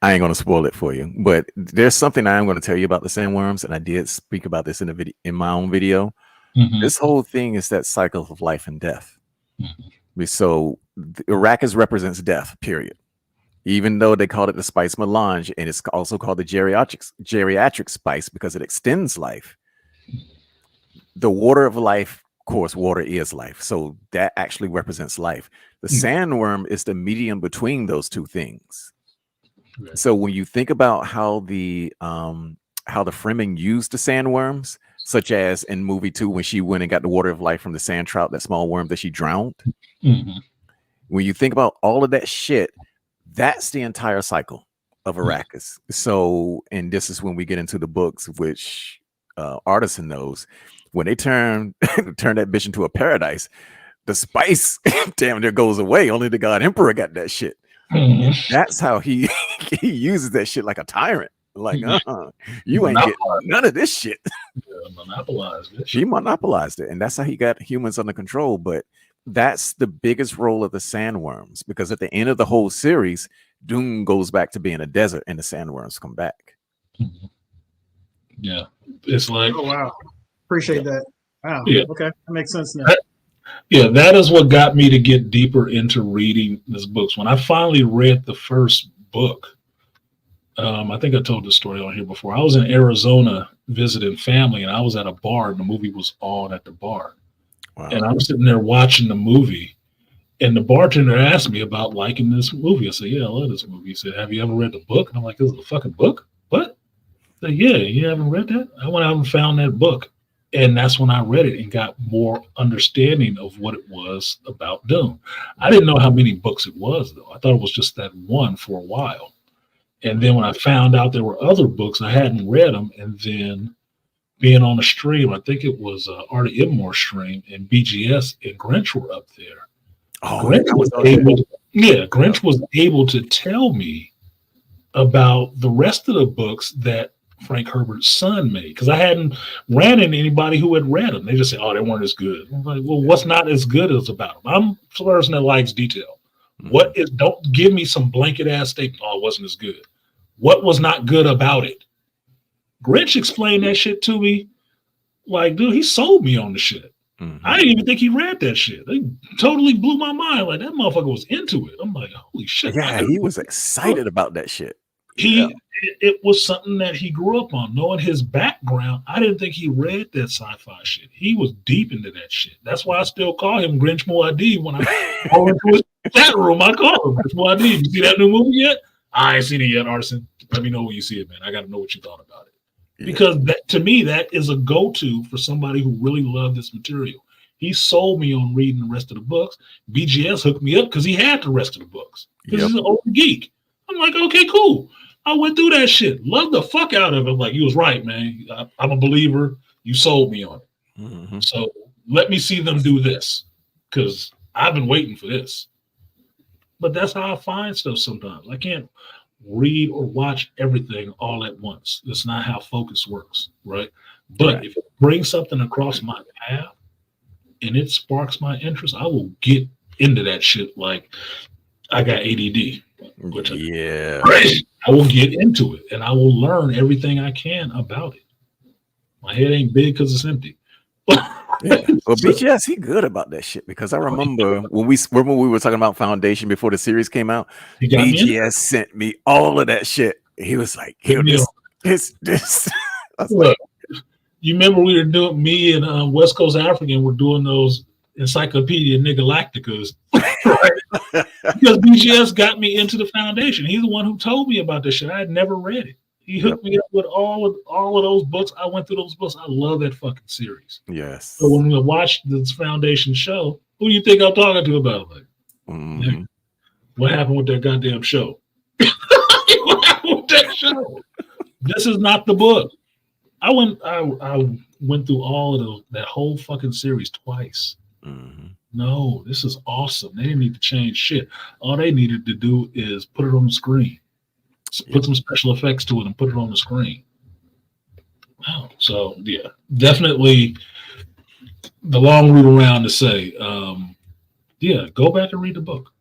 S3: I ain't gonna spoil it for you. But there's something I am gonna tell you about the sandworms, and I did speak about this in my own video.
S1: Mm-hmm.
S3: This whole thing is that cycle of life and death.
S1: Mm-hmm.
S3: So Arrakis represents death, period. Even though they called it the spice melange, and it's also called the geriatric spice because it extends life. The water of life, of course, water is life. So that actually represents life. The sandworm is the medium between those two things. Right. So when you think about how the Fremen used the sandworms, such as in movie 2, when she went and got the water of life from the sand trout, that small worm that she drowned. Mm-hmm. When you think about all of that shit, that's the entire cycle of Arrakis. So, and this is when we get into the books, which Artisan knows. When they turn that bitch into a paradise, the spice damn near goes away. Only the God Emperor got that shit. Mm-hmm. That's how he uses that shit like a tyrant. Like, you ain't getting none of this shit.
S1: Monopolized it.
S3: He monopolized it, and that's how he got humans under control. But that's the biggest role of the sandworms, because at the end of the whole series, Dune goes back to being a desert, and the sandworms come back.
S1: Mm-hmm. Yeah, it's like,
S6: oh wow, appreciate that. Wow,
S1: yeah.
S6: Okay, that makes sense now.
S1: That is what got me to get deeper into reading these books. When I finally read the first book. I think I told this story on here before. I was in Arizona visiting family, and I was at a bar, and the movie was on at the bar. Wow. And I was sitting there watching the movie, and the bartender asked me about liking this movie. I said, yeah, I love this movie. He said, have you ever read the book? And I'm like, this is a fucking book? What? I said, yeah, you haven't read that? I went out and found that book. And that's when I read it and got more understanding of what it was about Dune. I didn't know how many books it was, though. I thought it was just that one for a while. And then when I found out there were other books, I hadn't read them. And then being on the stream, I think it was Artie Edmore's stream, and BGS and Grinch were up there.
S3: Oh,
S1: Grinch was able to tell me about the rest of the books that Frank Herbert's son made, because I hadn't ran into anybody who had read them. They just say, oh, they weren't as good. I'm like, well, what's not as good as about them? I'm the person that likes detail. What is? Don't give me some blanket ass statement. Oh, it wasn't as good. What was not good about it? Grinch explained that shit to me. Like, dude, he sold me on the shit. I didn't even think he read that shit. They totally blew my mind. Like, that motherfucker was into it. I'm like, holy shit.
S3: Yeah, he was excited about that shit.
S1: It was something that he grew up on. Knowing his background, I didn't think he read that sci-fi shit. He was deep into that shit. That's why I still call him Grinch Moadi when I go into his chat room. I call him Grinch Moadi. You see that new movie yet? I ain't seen it yet, Arson. Let me know when you see it, man. I got to know what you thought about it. Yeah. Because that, to me, that is a go-to for somebody who really loved this material. He sold me on reading the rest of the books. BGS hooked me up because he had the rest of the books. Because he's an old geek. I'm like, okay, cool. I went through that shit. Loved the fuck out of it. Like, you was right, man. I'm a believer. You sold me on it. So let me see them do this. Because I've been waiting for this. But that's how I find stuff sometimes. I can't read or watch everything all at once. That's not how focus works, right? But if it brings something across my path and it sparks my interest, I will get into that shit like I got ADD. Which I will get into it and I will learn everything I can about it. My head ain't big because it's empty.
S3: Well, BGS, he good about that shit because I remember when we were talking about Foundation before the series came out, BGS sent me all of that shit. He was like, "Here, this."
S1: Look, you remember we were doing, me and West Coast African were doing those Encyclopedia Niggalacticas, right? Because BGS got me into the Foundation. He's the one who told me about this shit. I had never read it. He hooked me up with all of those books. I went through those books. I love that fucking series.
S3: Yes.
S1: So when we watched this Foundation show, who do you think I'm talking to about it? Like, what happened with that goddamn show? What happened with that show? This is not the book. I went through all of that whole fucking series twice. No, this is awesome. They didn't need to change shit. All they needed to do is put it on the screen. Put some special effects to it and put it on the screen. Wow. So yeah, definitely the long route around to say, go back and read the book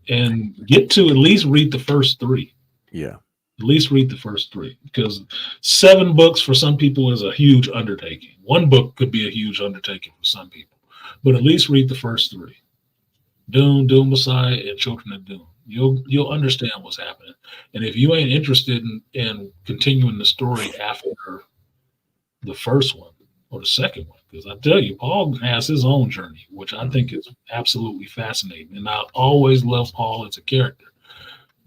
S1: and get to at least read the first 3. Yeah. At least read the first 3 because 7 books for some people is a huge undertaking. 1 book could be a huge undertaking for some people, but at least read the first 3. Dune, Doom Messiah, and Children of Doom. You'll understand what's happening. And if you ain't interested in continuing the story after the first one or the second one, because I tell you, Paul has his own journey, which I think is absolutely fascinating. And I always love Paul as a character.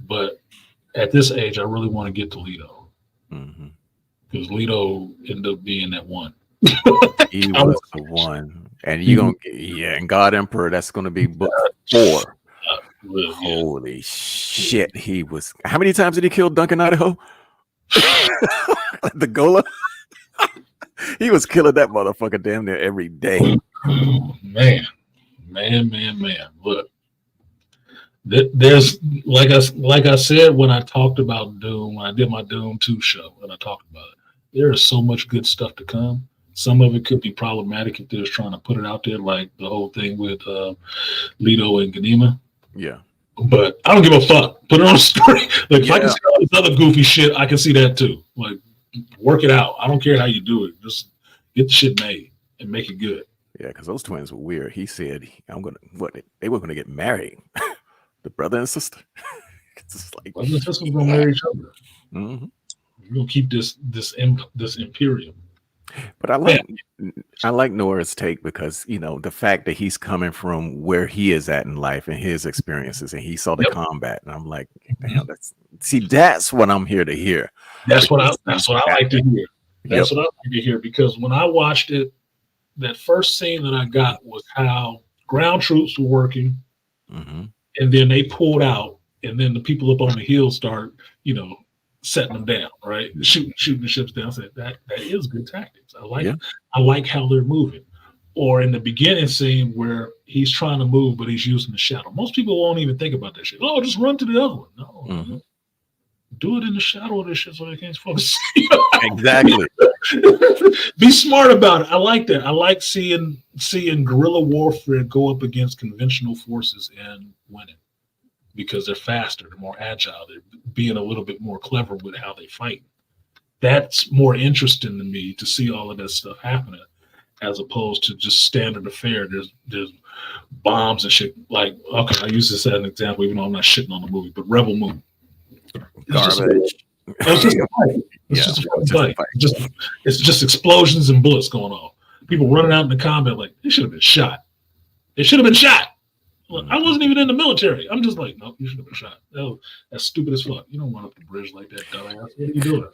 S1: But at this age, I really want to get to Leto. Because Leto ended up being that one.
S3: He was the one. And you're going to, and God Emperor, that's going to be book 4. Really, holy shit, he was. How many times did he kill Duncan Idaho? The Gola? He was killing that motherfucker damn near every day.
S1: Man. Look, there's like I said when I talked about Doom, when I did my Doom 2 show, and I talked about it, there is so much good stuff to come. Some of it could be problematic if they're just trying to put it out there, like the whole thing with Leto and Ganima. Yeah. But I don't give a fuck. Put it on a story. Like, if I can see all this other goofy shit, I can see that too. Like, work it out. I don't care how you do it. Just get the shit made and make it good.
S3: Yeah, because those twins were weird. He said, they were gonna get married. The brother and sister. It's just like,
S1: brother and sister gonna marry each other. We're gonna keep this imperium.
S3: But I like Noah's take because, the fact that he's coming from where he is at in life and his experiences, and he saw the combat, and I'm like, damn, that's what I'm here to hear.
S1: That's what I like to hear. That's what I like to hear, because when I watched it, that first scene that I got was how ground troops were working, and then they pulled out, and then the people up on the hill start, setting them down, right? Shooting the ships down. I said that is good tactics. I like how they're moving. Or in the beginning scene where he's trying to move, but he's using the shadow. Most people won't even think about that shit. Oh, just run to the other one. No, do it in the shadow of this shit so they can't focus.
S3: Exactly.
S1: Be smart about it. I like that. I like seeing guerrilla warfare go up against conventional forces and winning. because they're faster, they're more agile, they're being a little bit more clever with how they fight. That's more interesting to me to see all of that stuff happening, as opposed to just standard affair. There's bombs and shit. Like, okay, I use this as an example, even though I'm not shitting on the movie, but Rebel Moon.
S3: Garbage.
S1: It's just a fight. It's just a fight. It's just explosions and bullets going off. People running out in the combat like, they should have been shot. They should have been shot. Look, I wasn't even in the military. I'm just like, no, you should have been shot. That's stupid as fuck. You don't run up the bridge like that, dumbass. What are you doing?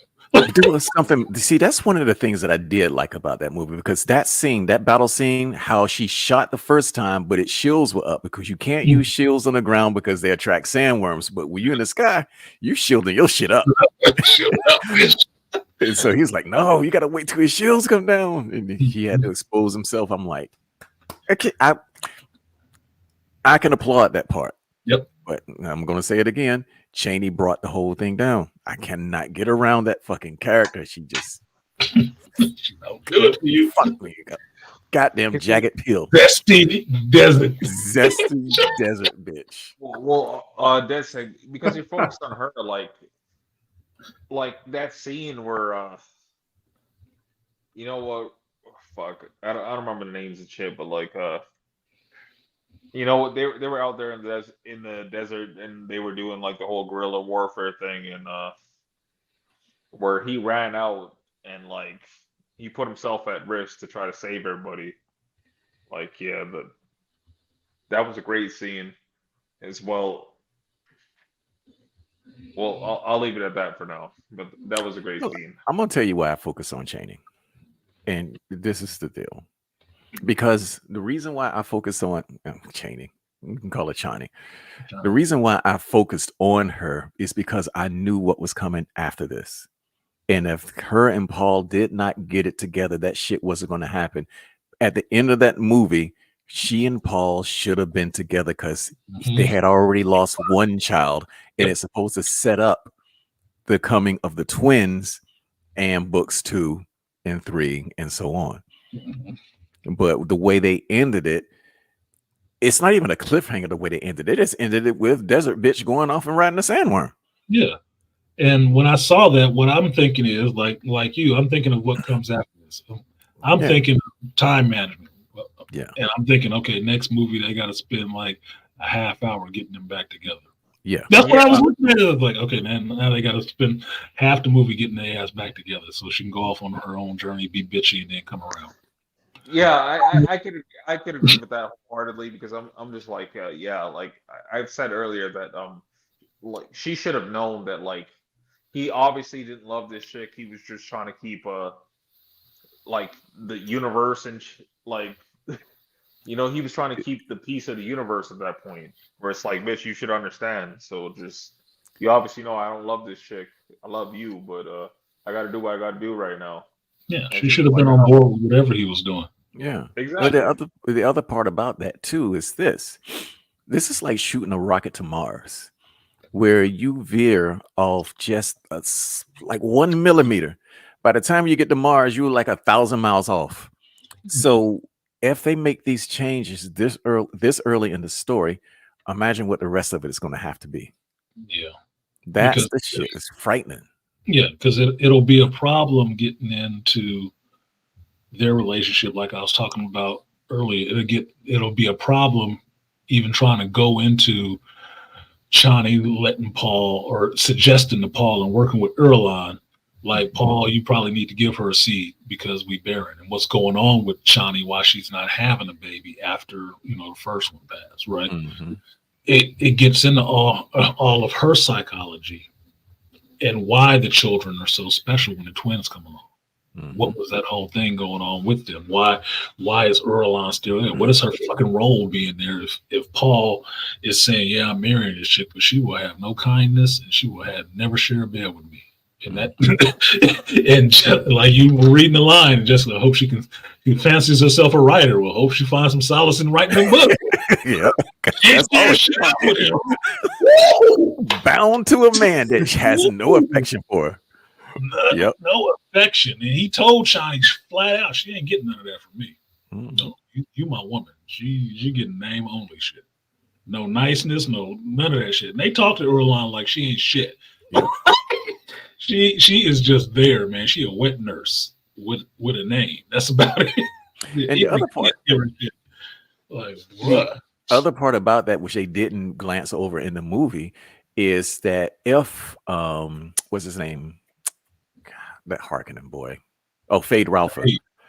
S3: Doing something. See, that's one of the things that I did like about that movie, because that scene, that battle scene, how she shot the first time, but its shields were up, because you can't use shields on the ground because they attract sandworms. But when you're in the sky, you're shielding your shit up. And so he's like, no, you got to wait till his shields come down. And he had to expose himself. I'm like, okay, I can applaud that part.
S1: Yep.
S3: But I'm going to say it again. Cheney brought the whole thing down. I cannot get around that fucking character. She just
S1: no good for you.
S3: Fuck me. Goddamn jagged pill.
S1: Zesty desert.
S3: Zesty desert bitch.
S4: Well, that's because you focused on her, like that scene where you know what? Fuck, I don't remember the names of shit, but like you know, they were out there in the desert, and they were doing like the whole guerrilla warfare thing, and where he ran out and like he put himself at risk to try to save everybody. Like, yeah, that was a great scene as well. Well, I'll leave it at that for now, but that was a great scene.
S3: I'm gonna tell you why I focus on Cheney, and this is the deal. Because the reason why I focused on Cheney, you can call it Chani. The reason why I focused on her is because I knew what was coming after this. And if her and Paul did not get it together, that shit wasn't going to happen. At the end of that movie, she and Paul should have been together, because they had already lost one child, and it's supposed to set up the coming of the twins and books 2 and 3 and so on. But the way they ended it, it's not even a cliffhanger. The way they ended it, just ended it with desert bitch going off and riding a sandworm.
S1: Yeah, and when I saw that, what I'm thinking is like you, I'm thinking of what comes after this. I'm thinking time management.
S3: Yeah,
S1: and I'm thinking, okay, next movie they got to spend like a half hour getting them back together.
S3: Yeah,
S1: that's what I was looking at. I was like, okay, man, now they got to spend half the movie getting their ass back together so she can go off on her own journey, be bitchy, and then come around.
S4: Yeah, I could agree with that wholeheartedly, because I'm just like, yeah, like I've said earlier that like she should have known that like he obviously didn't love this chick. He was just trying to keep like the universe and like you know, he was trying to keep the peace of the universe at that point, where it's like, bitch, you should understand. So just, you obviously know I don't love this chick. I love you, but I got to do what I got to do right now.
S1: Yeah, she should have been on board with whatever he was doing.
S3: Yeah,
S4: exactly.
S3: But the other part about that too is this is like shooting a rocket to Mars, where you veer off just like 1 millimeter. By the time you get to Mars, you're like 1,000 miles off. So if they make these changes this early in the story, imagine what the rest of it is going to have to be.
S1: Yeah,
S3: that's the shit. It's frightening.
S1: Yeah, because it'll be a problem getting into their relationship, like I was talking about earlier. It'll be a problem even trying to go into Chani letting Paul, or suggesting to Paul and working with Erlan, like, Paul, you probably need to give her a seed because we barren. And what's going on with Chani, why she's not having a baby after, you know, the first one passed, right? Mm-hmm. It gets into all of her psychology and why the children are so special when the twins come along. Mm-hmm. What was that whole thing going on with them? Why is Erlan still there? What is her fucking role being there if Paul is saying, yeah, I'm marrying this chick, but she will have no kindness and she will never share a bed with me? And that, and just, like you were reading the line, and just hope she fancies herself a writer. Well, hope she finds some solace in writing a book.
S3: Yeah, bound to a man that has no affection for her.
S1: No affection. And he told Shani flat out, she ain't getting none of that from me. No, you my woman. She getting name only shit. no niceness, no none of that shit. And they talk to Irulan like she ain't shit.
S3: Yeah.
S1: she is just there, man. She a wet nurse with a name. That's about it.
S3: And the other part,
S1: like, bruh.
S3: other part about that, which they didn't glance over in the movie, is that if what's his name? God, that Harkonnen boy. Oh, Fade Ralph.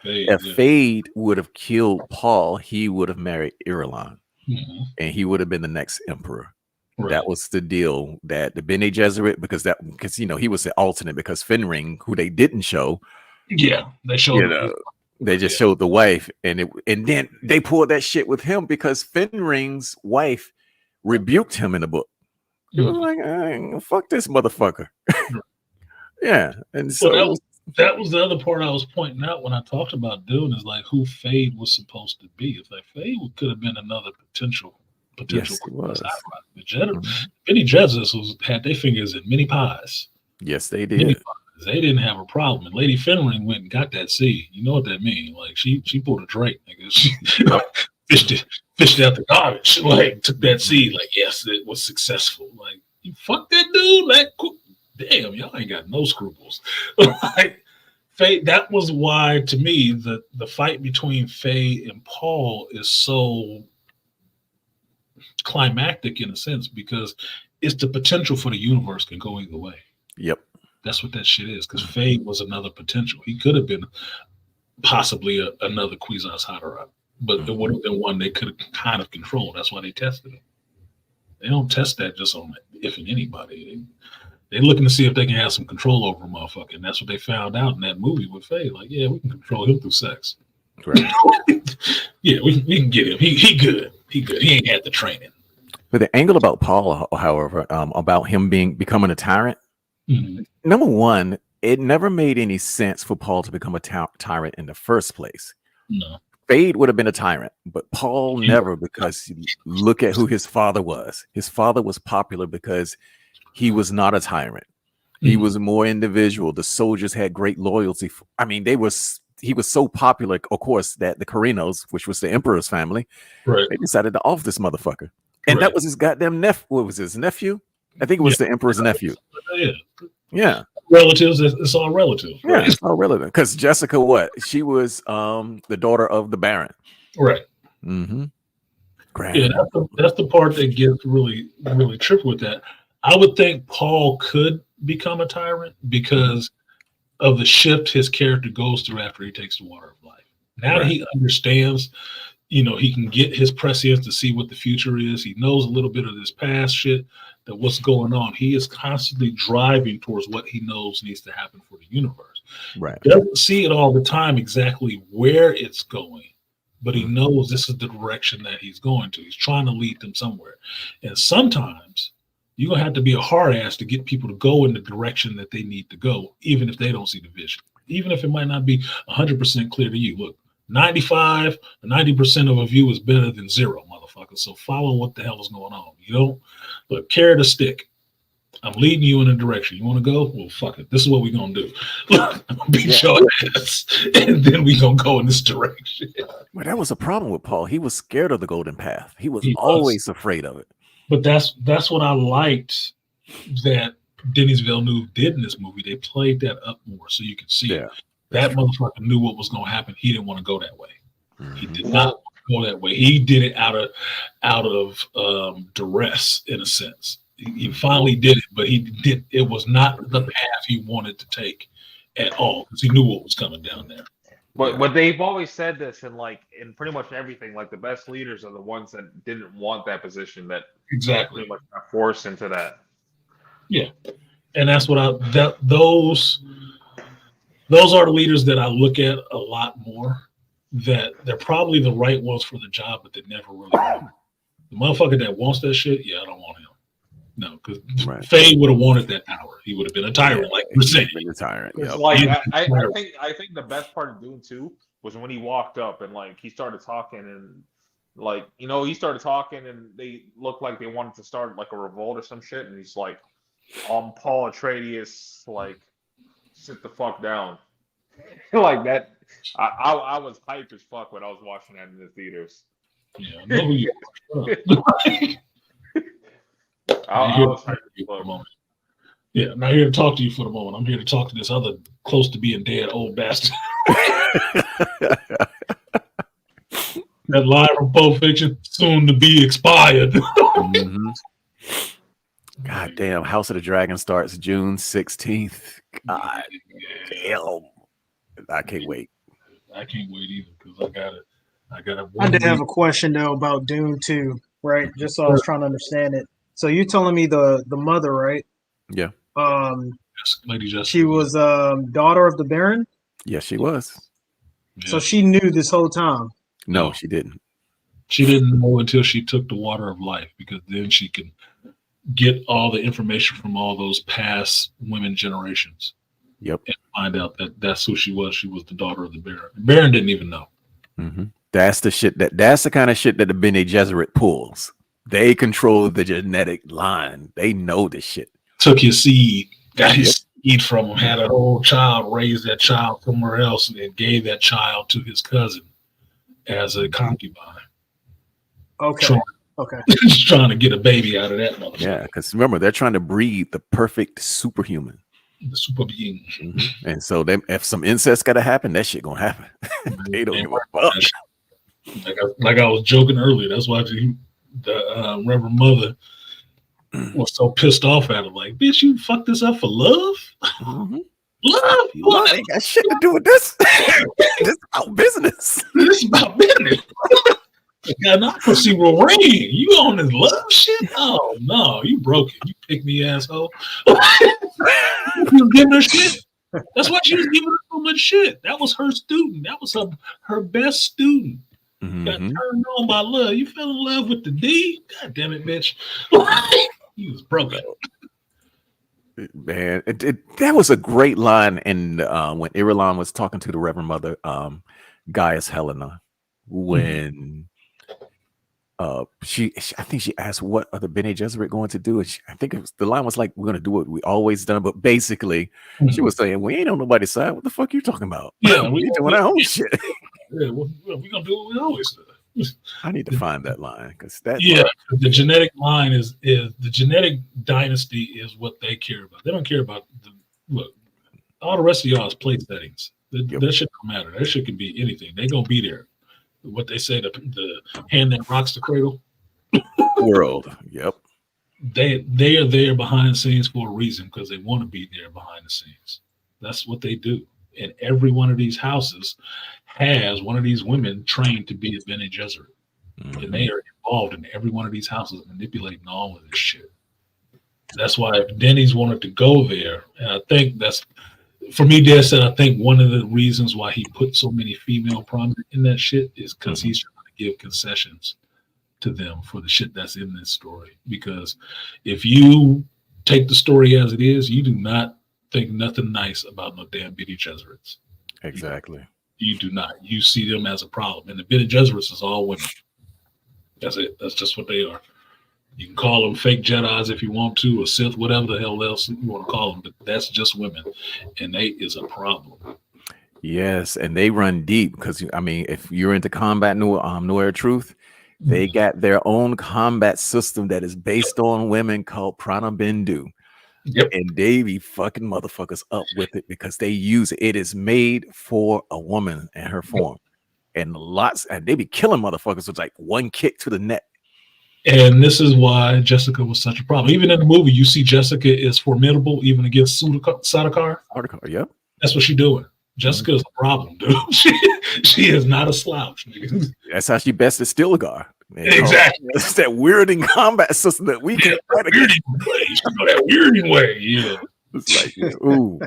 S3: If Fade would have killed Paul, he would have married Irulan, and he would have been the next emperor. Right. That was the deal that the Bene Gesserit, because he was the alternate, because Fenring, who they didn't show,
S1: they showed
S3: they just showed the wife, and then they pulled that shit with him because Fenring's wife rebuked him in the book. It was like, fuck this motherfucker. Yeah, and so
S1: that was the other part I was pointing out when I talked about Dune, is like who Fade was supposed to be. It's like Fade could have been another potential.
S3: Yes, he was.
S1: Bene Gesserit had their fingers in many pies.
S3: Yes, they did.
S1: They didn't have a problem. And Lady Fenring went and got that seed. You know what that means? Like she pulled a Drake, nigga. She fished out the garbage. Like took that seed. Like yes, it was successful. Like you fuck that dude. Like damn, y'all ain't got no scruples. Like Faye, that was why to me the fight between Faye and Paul is so climactic in a sense, because it's the potential for the universe can go either way.
S3: Yep.
S1: That's what that shit is, because Fade was another potential. He could have been possibly another Kwisatz Haderach, but it would have been one they could have kind of controlled. That's why they tested it. They don't test that just on if and anybody. They're looking to see if they can have some control over a motherfucker, and that's what they found out in that movie with Fade. Like, yeah, we can control him through sex.
S3: Right.
S1: Yeah, we can get him. He good. He good. He ain't had the training.
S3: But the angle about Paul, however, about him becoming a tyrant, number one, it never made any sense for Paul to become a tyrant in the first place.
S1: No.
S3: Fade would have been a tyrant, but Paul never, because look at who his father was. His father was popular because he was not a tyrant. He was more individual. The soldiers had great loyalty. He was so popular, of course, that the Carrinos, which was the emperor's family, they decided to off this motherfucker. And that was his goddamn nephew. What was his nephew? I think it was the emperor's nephew. Yeah.
S1: Relatives, it's all relative.
S3: Yeah, it's all relative. Because Jessica, she was the daughter of the Baron.
S1: Right.
S3: Mm-hmm.
S1: Yeah, that's the part that gets really, really tricky with that. I would think Paul could become a tyrant because of the shift his character goes through after he takes the water of life. Now that he understands, he can get his prescience to see what the future is. He knows a little bit of this past shit, that what's going on. He is constantly driving towards what he knows needs to happen for the universe.
S3: Right.
S1: He doesn't see it all the time exactly where it's going, but he knows this is the direction that he's going to. He's trying to lead them somewhere. And sometimes you're going to have to be a hard ass to get people to go in the direction that they need to go, even if they don't see the vision, even if it might not be 100% clear to you. Look, 95 to 90% of a view is better than zero, motherfucker. So follow what the hell is going on. You don't look, carrot or stick. I'm leading you in a direction. You want to go? Well, fuck it. This is what we're going to do. Look, I'm going to beat your ass, and then we're going to go in this direction.
S3: Well, that was a problem with Paul. He was scared of the golden path. He was always afraid of it.
S1: But that's what I liked that Denis Villeneuve did in this movie. They played that up more so you could see that motherfucker knew what was going to happen. He didn't want to go that way. He did not go that way. He did it out of duress, in a sense. He finally did it, but it was not the path he wanted to take at all, because he knew what was coming down there.
S4: But they've always said this in pretty much everything. Like, the best leaders are the ones that didn't want that position, that pretty much got forced into that.
S1: Yeah, and that's what those are the leaders that I look at a lot more. That they're probably the right ones for the job, but they never really want it. The motherfucker that wants that shit, I don't want him. No, because Faye would have wanted that power. He would have been a tyrant, like we're saying.
S3: A tyrant. Yep.
S4: I think the best part of Dune 2 was when he walked up and he started talking and he started talking and they looked like they wanted to start a revolt or some shit, and he's like, Paul Atreides, sit the fuck down. Like that. I was hype as fuck when I was watching that in the theaters.
S1: Yeah, I know who you are.
S4: I was trying to
S1: for the moment. Yeah, I'm not here to talk to you for the moment. I'm here to talk to this other close to being dead old bastard. That line from Pulp Fiction, soon to be expired.
S3: Mm-hmm. God damn, House of the Dragon starts June 16th. God damn. I can't wait.
S1: I can't wait either because I gotta.
S6: I did have a question though about Dune 2, right? Just so I was trying to understand it. So you're telling me the mother, right?
S3: Yeah.
S1: Lady Jessica.
S6: She was daughter of the Baron.
S3: Yes, she was.
S1: Yeah.
S6: So she knew this whole time.
S3: No, she didn't.
S1: She didn't know until she took the water of life, because then she can get all the information from all those past women generations.
S3: Yep.
S1: And find out that that's who she was. She was the daughter of the Baron. The Baron didn't even know.
S3: Mm-hmm. That's the shit that's the kind of shit that the Bene Gesserit pulls. They control the genetic line. They know this shit.
S1: Took his seed, got his seed from him, had a whole child, raised that child somewhere else, and gave that child to his cousin as a concubine.
S6: Okay. Okay.
S1: Just trying to get a baby out of that motherfucker.
S3: Yeah, because remember, they're trying to breed the perfect superhuman.
S1: The super being.
S3: Mm-hmm. And so if some incest got to happen, that shit gonna happen. They don't give a fuck.
S1: Like I was joking earlier. That's why the Reverend Mother was so pissed off at her. Like, bitch, you fucked this up for love?
S3: Mm-hmm.
S1: Love
S3: ain't got shit to do with this. This is about business.
S1: This is about business. Got not procedural rain. You on this love shit? Oh no, you broke it. You pick me asshole. You was giving her shit. That's why she was giving her so much shit. That was her student. That was her best student.
S3: Mm-hmm.
S1: Got turned on by love. You fell in love with the D? God damn it, bitch. You was broken.
S3: Man, that was a great line. And when Irulan was talking to the Reverend Mother, Gaius Helena, when I think she asked, what are the Bene Gesserit going to do? And I think the line was like, we're going to do what we always done. But basically, she was saying, we ain't on nobody's side. What the fuck are you talking about?
S1: Yeah,
S3: we doing our own shit.
S1: Yeah, we're going to do what we always do.
S3: I need to find that line, because that.
S1: Yeah, the genetic line is the genetic dynasty is what they care about. They don't care about look. All the rest of y'all is place settings. That shit don't matter. That shit can be anything. They're gonna be there. What they say, the hand that rocks the cradle.
S3: World. Yep.
S1: They are there behind the scenes for a reason, because they want to be there behind the scenes. That's what they do. And every one of these houses has one of these women trained to be a Bene Gesserit. Mm-hmm. And they are involved in every one of these houses, manipulating all of this shit. That's why if Denny's wanted to go there, and I think that's, for me, Dad said, I think one of the reasons why he put so many female prominent in that shit is because he's trying to give concessions to them for the shit that's in this story. Because if you take the story as it is, you do not think nothing nice about no damn Bene Gesserits.
S3: Exactly.
S1: You do not. You see them as a problem. And the Bene Gesserits is all women. That's it. That's just what they are. You can call them fake Jedis if you want to, or Sith, whatever the hell else you want to call them, but that's just women. And they is a problem.
S3: Yes, and they run deep, because, I mean, if you're into combat noir truth, they got their own combat system that is based on women called Prana Bindu.
S1: Yep.
S3: And they be fucking motherfuckers up with it, because they use it. It is made for a woman and her form. And they be killing motherfuckers with like one kick to the neck.
S1: And this is why Jessica was such a problem. Even in the movie, you see Jessica is formidable, even against Sardaukar.
S3: Yep.
S1: That's what she's doing. Jessica is a problem, dude. She is not a slouch.
S3: That's how she bested Stilgar.
S1: Exactly.
S3: It's that weirding combat system that we can fight against.
S1: That weirding way, yeah.
S3: It's like, ooh.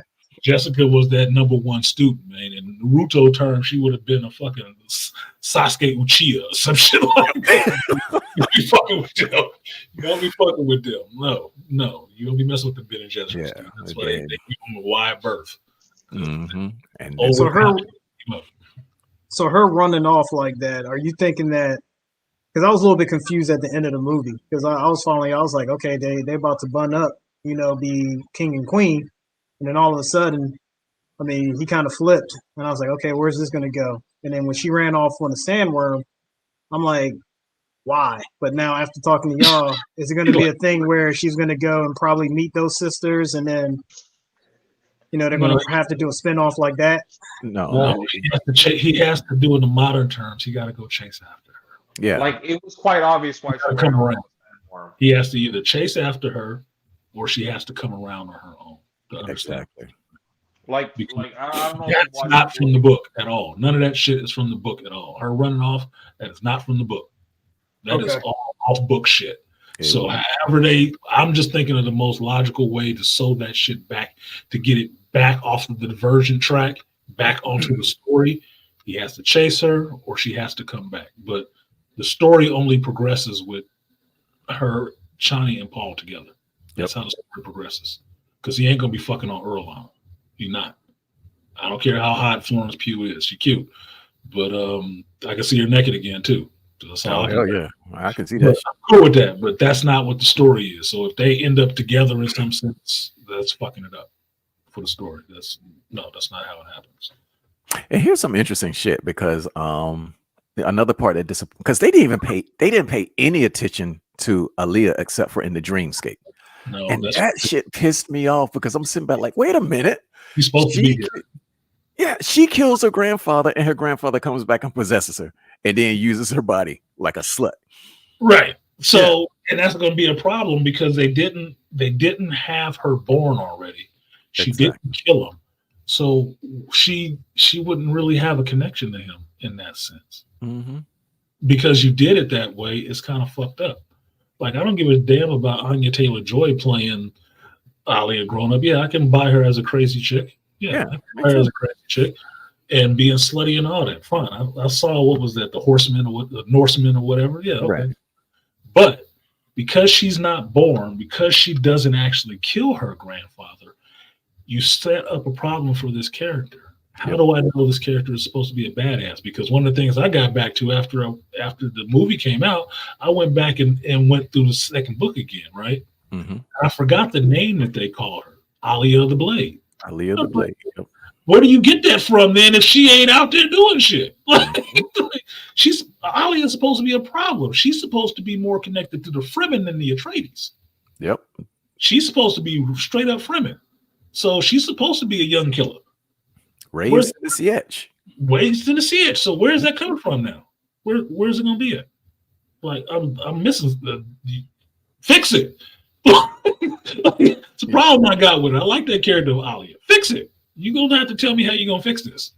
S1: Jessica was that number one student, man. In Naruto terms, she would have been a fucking Sasuke Uchiha or some shit like that. You be fucking with them. You don't be fucking with them. No. You don't be messing with the Bene Gesserit.
S3: Yeah,
S1: that's why they give them a wide berth.
S3: Mm-hmm. And
S6: so her running off like that, are you thinking that? Because I was a little bit confused at the end of the movie, because I was like, okay, they about to bun up, be king and queen. And then all of a sudden, I mean, he kind of flipped. And I was like, okay, where's this going to go? And then when she ran off on the sandworm, I'm like, why. But now after talking to y'all, is it going to be a thing where she's going to go and probably meet those sisters, and then they're going to have to do a spinoff like that?
S3: No.
S1: He has to do in the modern terms. He got to go chase after her.
S3: Yeah.
S4: Like it was quite obvious why she
S1: come around.
S4: For him.
S1: He has to either chase after her, or she has to come around on her own to understand.
S3: Exactly.
S4: Like I don't know.
S1: That's not from the book at all. None of that shit is from the book at all. Her running off, that is not from the book. That is all off book shit. So however I'm just thinking of the most logical way to sew that shit back, to get it back off of the diversion track, back onto the story. He has to chase her, or she has to come back. But the story only progresses with her, Chani, and Paul together. That's how the story progresses. Because he ain't gonna be fucking on Earl on. He's not. I don't care how hot Florence Pugh is. She cute, but I can see her naked again too. So that's all
S3: I can see that.
S1: I'm cool with that, but that's not what the story is. So if they end up together in some sense, that's fucking it up for the story. That's not how it happens.
S3: And here's some interesting shit, because another part that because they didn't pay any attention to Aaliyah except for in the dreamscape.
S1: No,
S3: and that shit pissed me off, because I'm sitting back like, wait a minute.
S1: He's supposed to be here.
S3: Yeah, she kills her grandfather, and her grandfather comes back and possesses her, and then uses her body like a slut.
S1: Right. So, and that's going to be a problem, because they didn't have her born already. She didn't kill him, so she wouldn't really have a connection to him in that sense.
S3: Mm-hmm.
S1: Because you did it that way, it's kind of fucked up. Like, I don't give a damn about Anya Taylor-Joy playing Aaliyah grown up. Yeah, I can buy her as a crazy chick. Yeah, I can buy her as a crazy chick and being slutty and all that. Fine. I saw, what was that, the Horsemen or the Norsemen or whatever. Yeah, okay. Right. But because she's not born, because she doesn't actually kill her grandfather, you set up a problem for this character. How do I know this character is supposed to be a badass? Because one of the things I got back to after the movie came out, I went back and went through the second book again, right?
S3: Mm-hmm.
S1: I forgot the name that they called her, Aaliyah the Blade.
S3: Aaliyah the Blade. Yep.
S1: Where do you get that from then if she ain't out there doing shit? Aaliyah's supposed to be a problem. She's supposed to be more connected to the Fremen than the Atreides.
S3: Yep.
S1: She's supposed to be straight up Fremen. So she's supposed to be a young killer.
S3: Raised in the Sietch.
S1: Raised in the Sietch. So where's that coming from now? Where's it gonna be at? Like, I'm missing fix it. It's a problem I got with it. I like that character of Aaliyah. Fix it. You're gonna have to tell me how you're gonna fix this,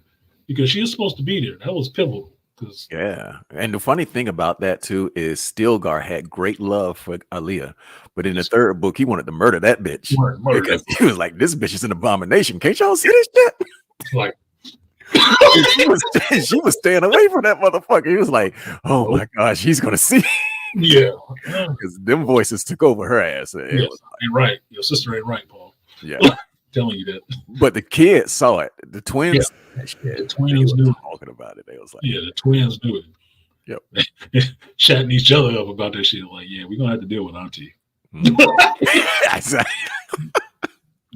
S1: because she is supposed to be there. That was pivotal.
S3: Yeah, and the funny thing about that too is Stilgar had great love for Aaliyah, but in the third book he wanted to murder that bitch because he was like, "This bitch is an abomination. Can't y'all see this shit?"
S1: Like,
S3: she was staying away from that motherfucker. He was like, "Oh my gosh, she's gonna see."
S1: Yeah,
S3: because them voices took over her ass.
S1: Ain't right. Your sister ain't right, Paul.
S3: Yeah,
S1: telling you that.
S3: But the kids saw it. The twins,
S1: the twins knew
S3: talking about it. They was like,
S1: yeah, the twins knew it. Yep, chatting each other up about that shit. Like, yeah, we're gonna have to deal with Auntie.
S3: Exactly.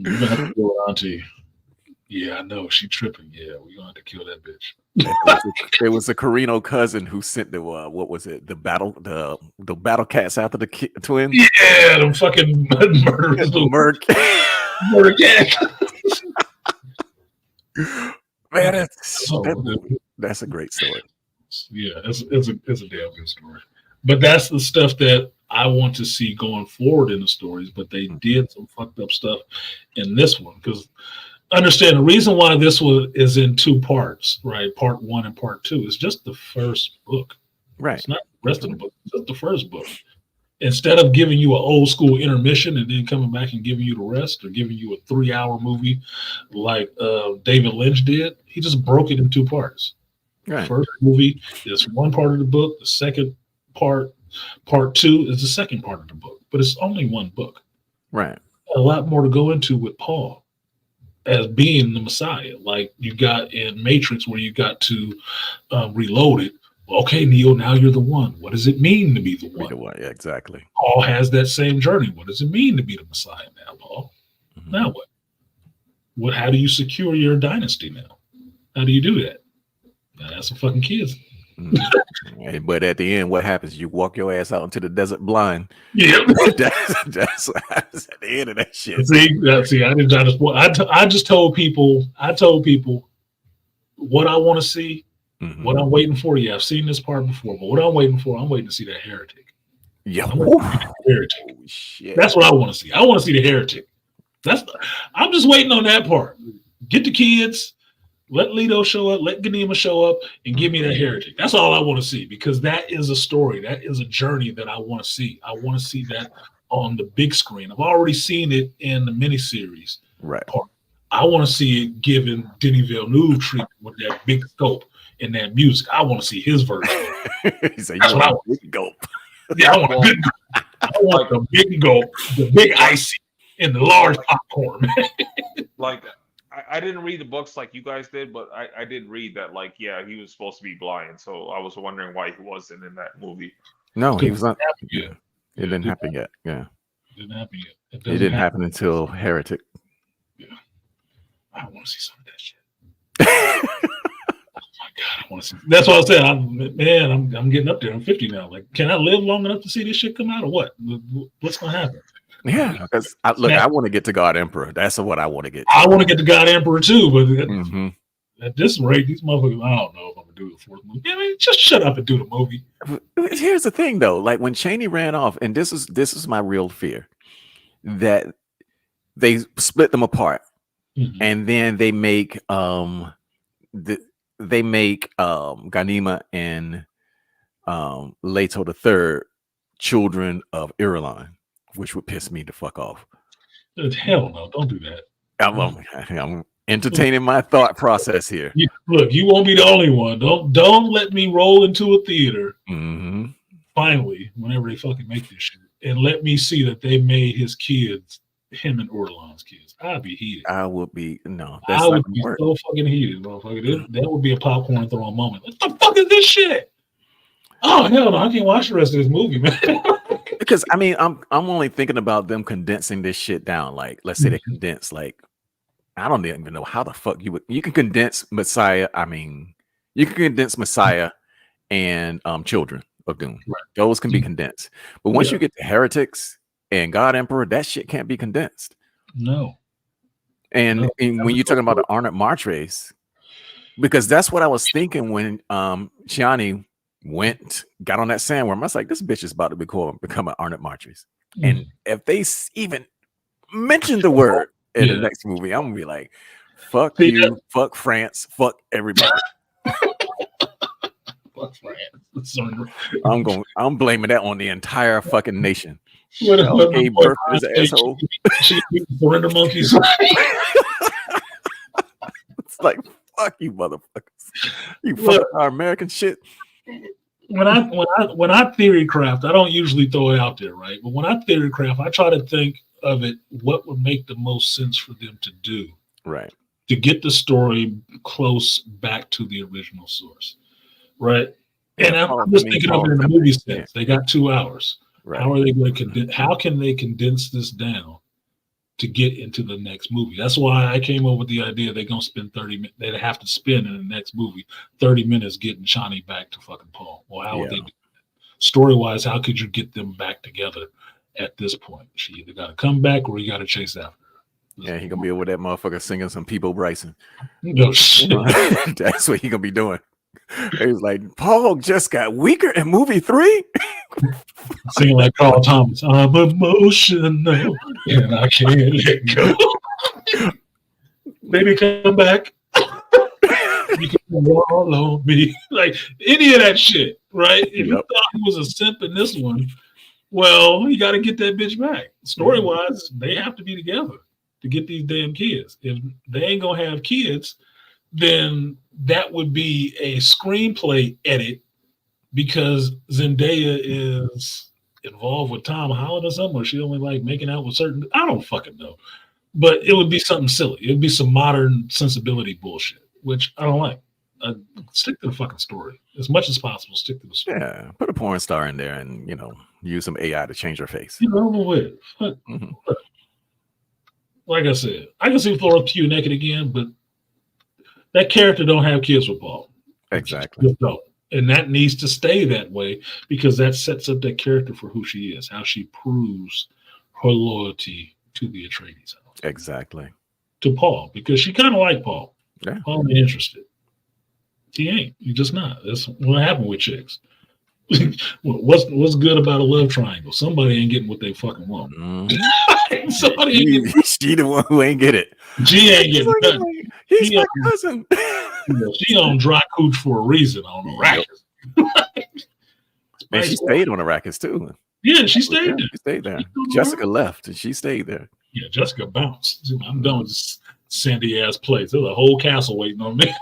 S1: We're gonna have to deal with Auntie. Yeah, I know she tripping. Yeah, we're gonna have to kill that bitch.
S3: There was a Carino cousin who sent the what was it? The battle cats after the twins.
S1: Yeah, them fucking murderers.
S3: Murder
S1: cat.
S3: Man, that's a great story.
S1: Yeah, it's a damn good story. But that's the stuff that I want to see going forward in the stories. But they did some fucked up stuff in this one, because understand the reason why this one is in two parts, right? Part 1 and part 2 is just the first book.
S3: Right.
S1: It's not the rest of the book. It's just the first book. Instead of giving you an old school intermission and then coming back and giving you the rest, or giving you a 3-hour movie like David Lynch did, he just broke it in two parts.
S3: Right.
S1: The first movie is one part of the book. The second part, part 2, is the second part of the book. But it's only one book.
S3: Right.
S1: A lot more to go into with Paul as being the Messiah, like you got in Matrix, where you got to reload it. Okay, Neo, now you're the one. What does it mean to be the one?
S3: Yeah, exactly.
S1: Paul has that same journey. What does it mean to be the Messiah now, Paul? Mm-hmm. Now what? How do you secure your dynasty now? How do you do that? Now, that's some fucking kids.
S3: But at the end, what happens? You walk your ass out into the desert blind.
S1: Yeah.
S3: That's what happens at the end of that shit.
S1: See, I just told people, what I want to see, what I'm waiting for. Yeah, I've seen this part before, but what I'm waiting to see that heretic.
S3: Yeah,
S1: heretic.
S3: Shit.
S1: That's what I want to see. I want to see the heretic. I'm just waiting on that part. Get the kids, let Leto show up, let Ganima show up, and give me that heretic. That's all I want to see, because that is a story. That is a journey that I want to see. I want to see that on the big screen. I've already seen it in the miniseries.
S3: Right.
S1: Part. I want to see it given Denis Villeneuve treatment with that big scope and that music. I want to see his version.
S3: He said, "You want a big gulp?"
S1: Yeah, I want a big gulp. I want the big gulp, the big icy, and the large popcorn.
S4: Like, I didn't read the books like you guys did, but I did read that, like, yeah, he was supposed to be blind. So I was wondering why he wasn't in that movie.
S3: No, he was not.
S1: Yeah.
S3: It didn't happen yet. Yeah.
S1: It didn't happen yet.
S3: It didn't happen until Heretic.
S1: Yeah. I want to see some of that shit. Oh my God, I want to see. That's what I said. I'm getting up there. I'm 50 now. Like, can I live long enough to see this shit come out, or what? What's gonna happen?
S3: Yeah, because I want to get to God Emperor. That's what I want to get to.
S1: I want to get to God Emperor too, but at this rate, these motherfuckers, I don't know if I'm gonna do the fourth movie. I mean, just shut up and do the movie.
S3: Here's the thing, though. Like, when Chaney ran off, and this is my real fear, that they split them apart, and then they make Ganima and Leto the Third children of Irulan, which would piss me the fuck off.
S1: Hell no, don't do that.
S3: I'm entertaining my thought process here.
S1: Look, you won't be the only one. Don't let me roll into a theater. Finally, whenever they fucking make this shit, and let me see that they made his kids, him and Orlan's kids. I'd be heated.
S3: I would be so
S1: fucking heated, motherfucker. That would be a popcorn throwing moment. What the fuck is this shit? Oh hell no, I can't watch the rest of this movie, man.
S3: Because I mean, I'm only thinking about them condensing this shit down. Like, let's say they condense, like, I don't even know how the fuck you can condense Messiah. I mean, you can condense Messiah and children of Doom. Right. Those can be condensed. But once you get to Heretics and God Emperor, that shit can't be condensed.
S1: No.
S3: And when you're talking about the Arnold March race, because that's what I was thinking when Chiani got on that sandworm. I was like, this bitch is about to become an Arnold March race. And if they even mention the word in the next movie, I'm gonna be like, fuck you, fuck France, fuck everybody.
S1: Fuck France.
S3: I'm blaming that on the entire fucking nation.
S1: Okay,
S3: birth is an asshole.
S1: Surrender monkeys.
S3: It's like, fuck you, motherfuckers. You fuck our American shit.
S1: When I theory craft, I don't usually throw it out there, right? But when I theory craft, I try to think of it, what would make the most sense for them to do,
S3: right,
S1: to get the story close back to the original source, right? And I'm just thinking of it in the movie sense. They got 2 hours. Right. How are they going to how can they condense this down to get into the next movie? That's why I came up with the idea they're going to spend 30 minutes. They'd have to spend in the next movie 30 minutes getting Chani back to fucking Paul. Well, how would they do that? Story-wise, how could you get them back together at this point? She either got to come back or you got to chase after her.
S3: Yeah, he gonna be over that motherfucker singing some Peebo Bryson.
S1: No shit.
S3: That's what he gonna be doing. He was like, Paul just got weaker in movie 3.
S1: Singing like Carl Thomas. I'm emotional and I can't let go. Baby, come back. You can wall on me. Like any of that shit, right? If you thought he was a simp in this one, well, you got to get that bitch back. Story-wise, they have to be together to get these damn kids. If they ain't gonna have kids, then that would be a screenplay edit because Zendaya is involved with Tom Holland or something, or she only like making out with certain. I don't fucking know, but it would be something silly. It would be some modern sensibility bullshit, which I don't like. Stick to the fucking story as much as possible. Stick to the story.
S3: Yeah, put a porn star in there and use some AI to change her face.
S1: With it. Like I said, I can see Florence Pugh naked again, but that character don't have kids with Paul.
S3: Exactly.
S1: And that needs to stay that way because that sets up that character for who she is, how she proves her loyalty to the Atreides house.
S3: Exactly.
S1: To Paul, because she kind of like Paul.
S3: Yeah.
S1: Paul ain't interested. He ain't. He's just not. That's what happened with chicks. What's good about a love triangle? Somebody ain't getting what they fucking want.
S3: Mm-hmm.
S1: Somebody ain't getting.
S3: She the one who ain't get it.
S1: She ain't getting nothing.
S3: He's my cousin.
S1: She on dry cooch for a reason on Arrakis.
S3: And she stayed on Arrakis too.
S1: Yeah, she stayed there.
S3: She stayed there. Jessica left and she stayed there.
S1: Yeah, Jessica bounced. I'm done with this sandy ass place. There's a whole castle waiting on me.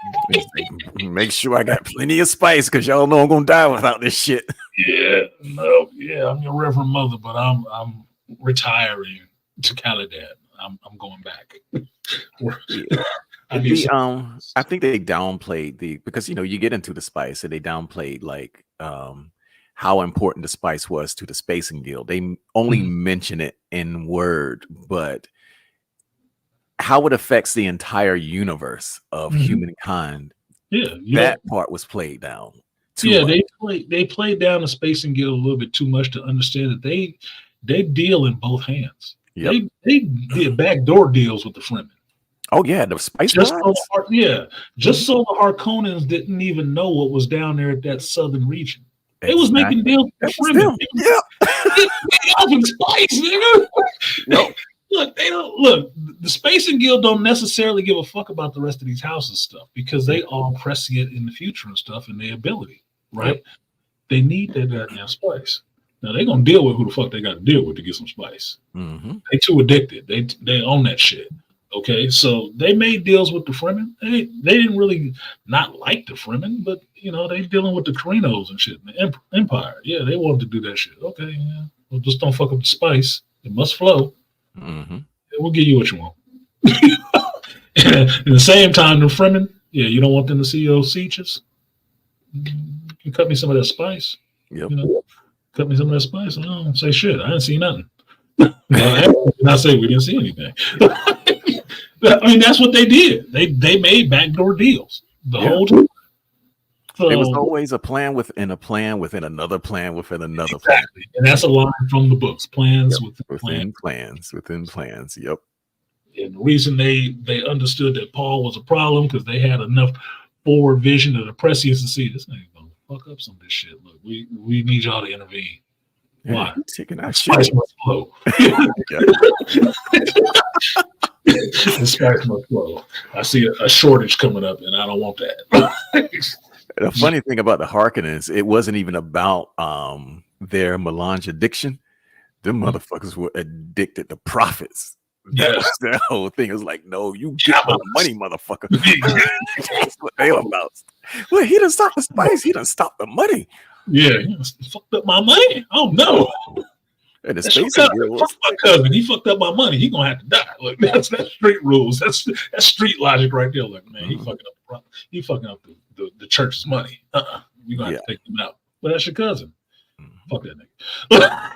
S3: Make sure I got plenty of spice because y'all know I'm gonna die without this shit.
S1: Yeah, no, yeah, I'm your Reverend Mother, but I'm retiring to Caladan. I'm going back.
S3: I think they downplayed because you get into the spice and they downplayed like how important the spice was to the Spacing Guild. They only mention it in word, but how it affects the entire universe of humankind. Yeah, that part was played down.
S1: Yeah, they played down the Spacing Guild a little bit too much to understand that they deal in both hands. Yep. They did backdoor deals with the Fremen.
S3: Oh yeah, the spice.
S1: Just so the Harkonnens didn't even know what was down there at that southern region. They was making deals with the Fremen. Yeah, spice, nigga. Nope. Look. The Spacing Guild don't necessarily give a fuck about the rest of these houses stuff because they all prescient in the future and stuff and their ability, right? Yep. They need that goddamn spice. Now they're gonna deal with who the fuck they got to deal with to get some spice. Mm-hmm. They too addicted. They own that shit. Okay, so they made deals with the Fremen. They didn't really not like the Fremen, but they dealing with the Krynos and shit. The Empire, yeah, they wanted to do that shit. Okay, yeah, well, just don't fuck up the spice. It must flow. Mm-hmm. We'll give you what you want. At the same time, the Fremen, yeah, you don't want them to see your sieges. You cut me some of that spice. Yep. Cut me some of that spice. I don't say shit. I didn't see nothing. I say we didn't see anything. I mean, that's what they did. They made backdoor deals the whole time. So,
S3: there was always a plan within a plan within another plan within another
S1: plan. And that's a line from the books. Plans
S3: within plans within plans. Yep.
S1: And the reason they understood that Paul was a problem because they had enough forward vision of the Prescience to see this ain't gonna fuck up some of this shit. Look, we need y'all to intervene.
S3: Yeah,
S1: why?
S3: Taking that shit.
S1: Must flow. The spice must flow. I see a shortage coming up, and I don't want that.
S3: The funny thing about the Harkonnens, it wasn't even about their melange addiction. Them motherfuckers were addicted to profits. That was their whole thing. It was like, no, you get my money, motherfucker. That's what they were about. Well, he done stopped the spice. He done stopped the money.
S1: Yeah, he fucked up my money. Oh no!
S3: And the
S1: Fuck my cousin. He fucked up my money. He gonna have to die. Look, that's street rules. That's street logic right there. Like, man, he fucking up the church's money. You gonna have to take him out. But that's your cousin. Fuck that nigga.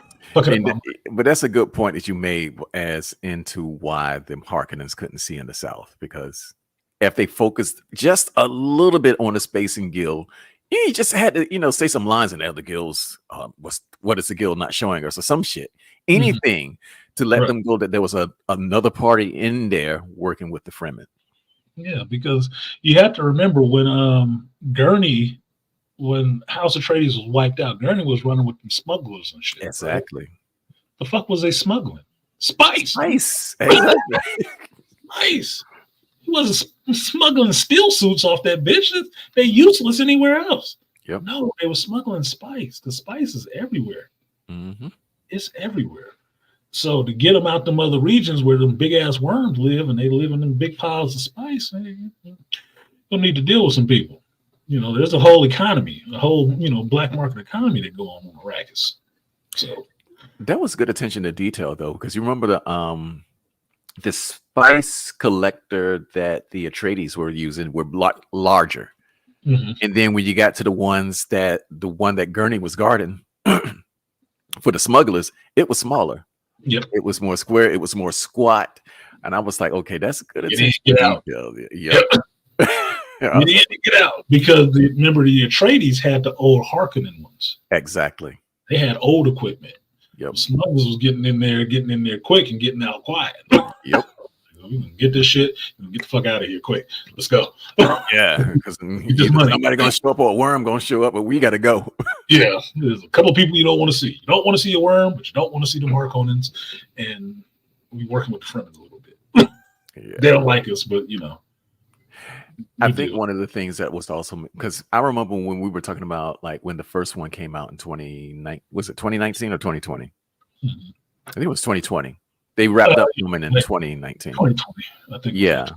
S3: But that's a good point that you made as into why the Harkonnens couldn't see in the South, because if they focused just a little bit on the Spacing Guild, you just had to, say some lines in the other guilds. What is the guild not showing us, or some shit? Anything to let them go that there was another party in there working with the Fremen.
S1: Yeah, because you have to remember when Gurney, when House Atreides was wiped out, Gurney was running with them smugglers and shit.
S3: Exactly.
S1: Right? The fuck was they smuggling? Spice.
S3: Spice. Exactly.
S1: Spice. He wasn't smuggling steel suits off that bitch. They're useless anywhere else.
S3: Yep.
S1: No, they were smuggling spice. The spice is everywhere.
S3: Mm-hmm.
S1: It's everywhere. So to get them out them other regions where them big ass worms live and they live in them big piles of spice, you'll need to deal with some people. There's a whole economy, a whole black market economy that go on Arrakis. So
S3: that was good attention to detail though, because you remember the spice collector that the Atreides were using were a lot larger. Mm-hmm. And then when you got to the one that Gurney was guarding for the smugglers, it was smaller.
S1: Yep. It
S3: was more square. It was more squat. And I was like, okay, that's good attention to detail. Yep.
S1: You need to get out because remember the Atreides had the old Harkonnen ones.
S3: Exactly.
S1: They had old equipment.
S3: Yep.
S1: Smugglers was getting in there quick and getting out quiet.
S3: Yep.
S1: Get this shit and get the fuck out of here quick. Let's go.
S3: Yeah, because somebody gonna show up or a worm gonna show up, but we gotta go.
S1: Yeah, there's a couple of people you don't want to see. You don't want to see a worm, but you don't want to see the Harkonnens, and we working with the Fremen a little bit.
S3: Yeah.
S1: They don't like us, but
S3: I think one of the things that was also because I remember when we were talking about like when the first one came out in 2019, was it 2019 or 2020? Mm-hmm. I think it was 2020. They wrapped up Human in 2019.
S1: 2020, I think.
S3: Yeah.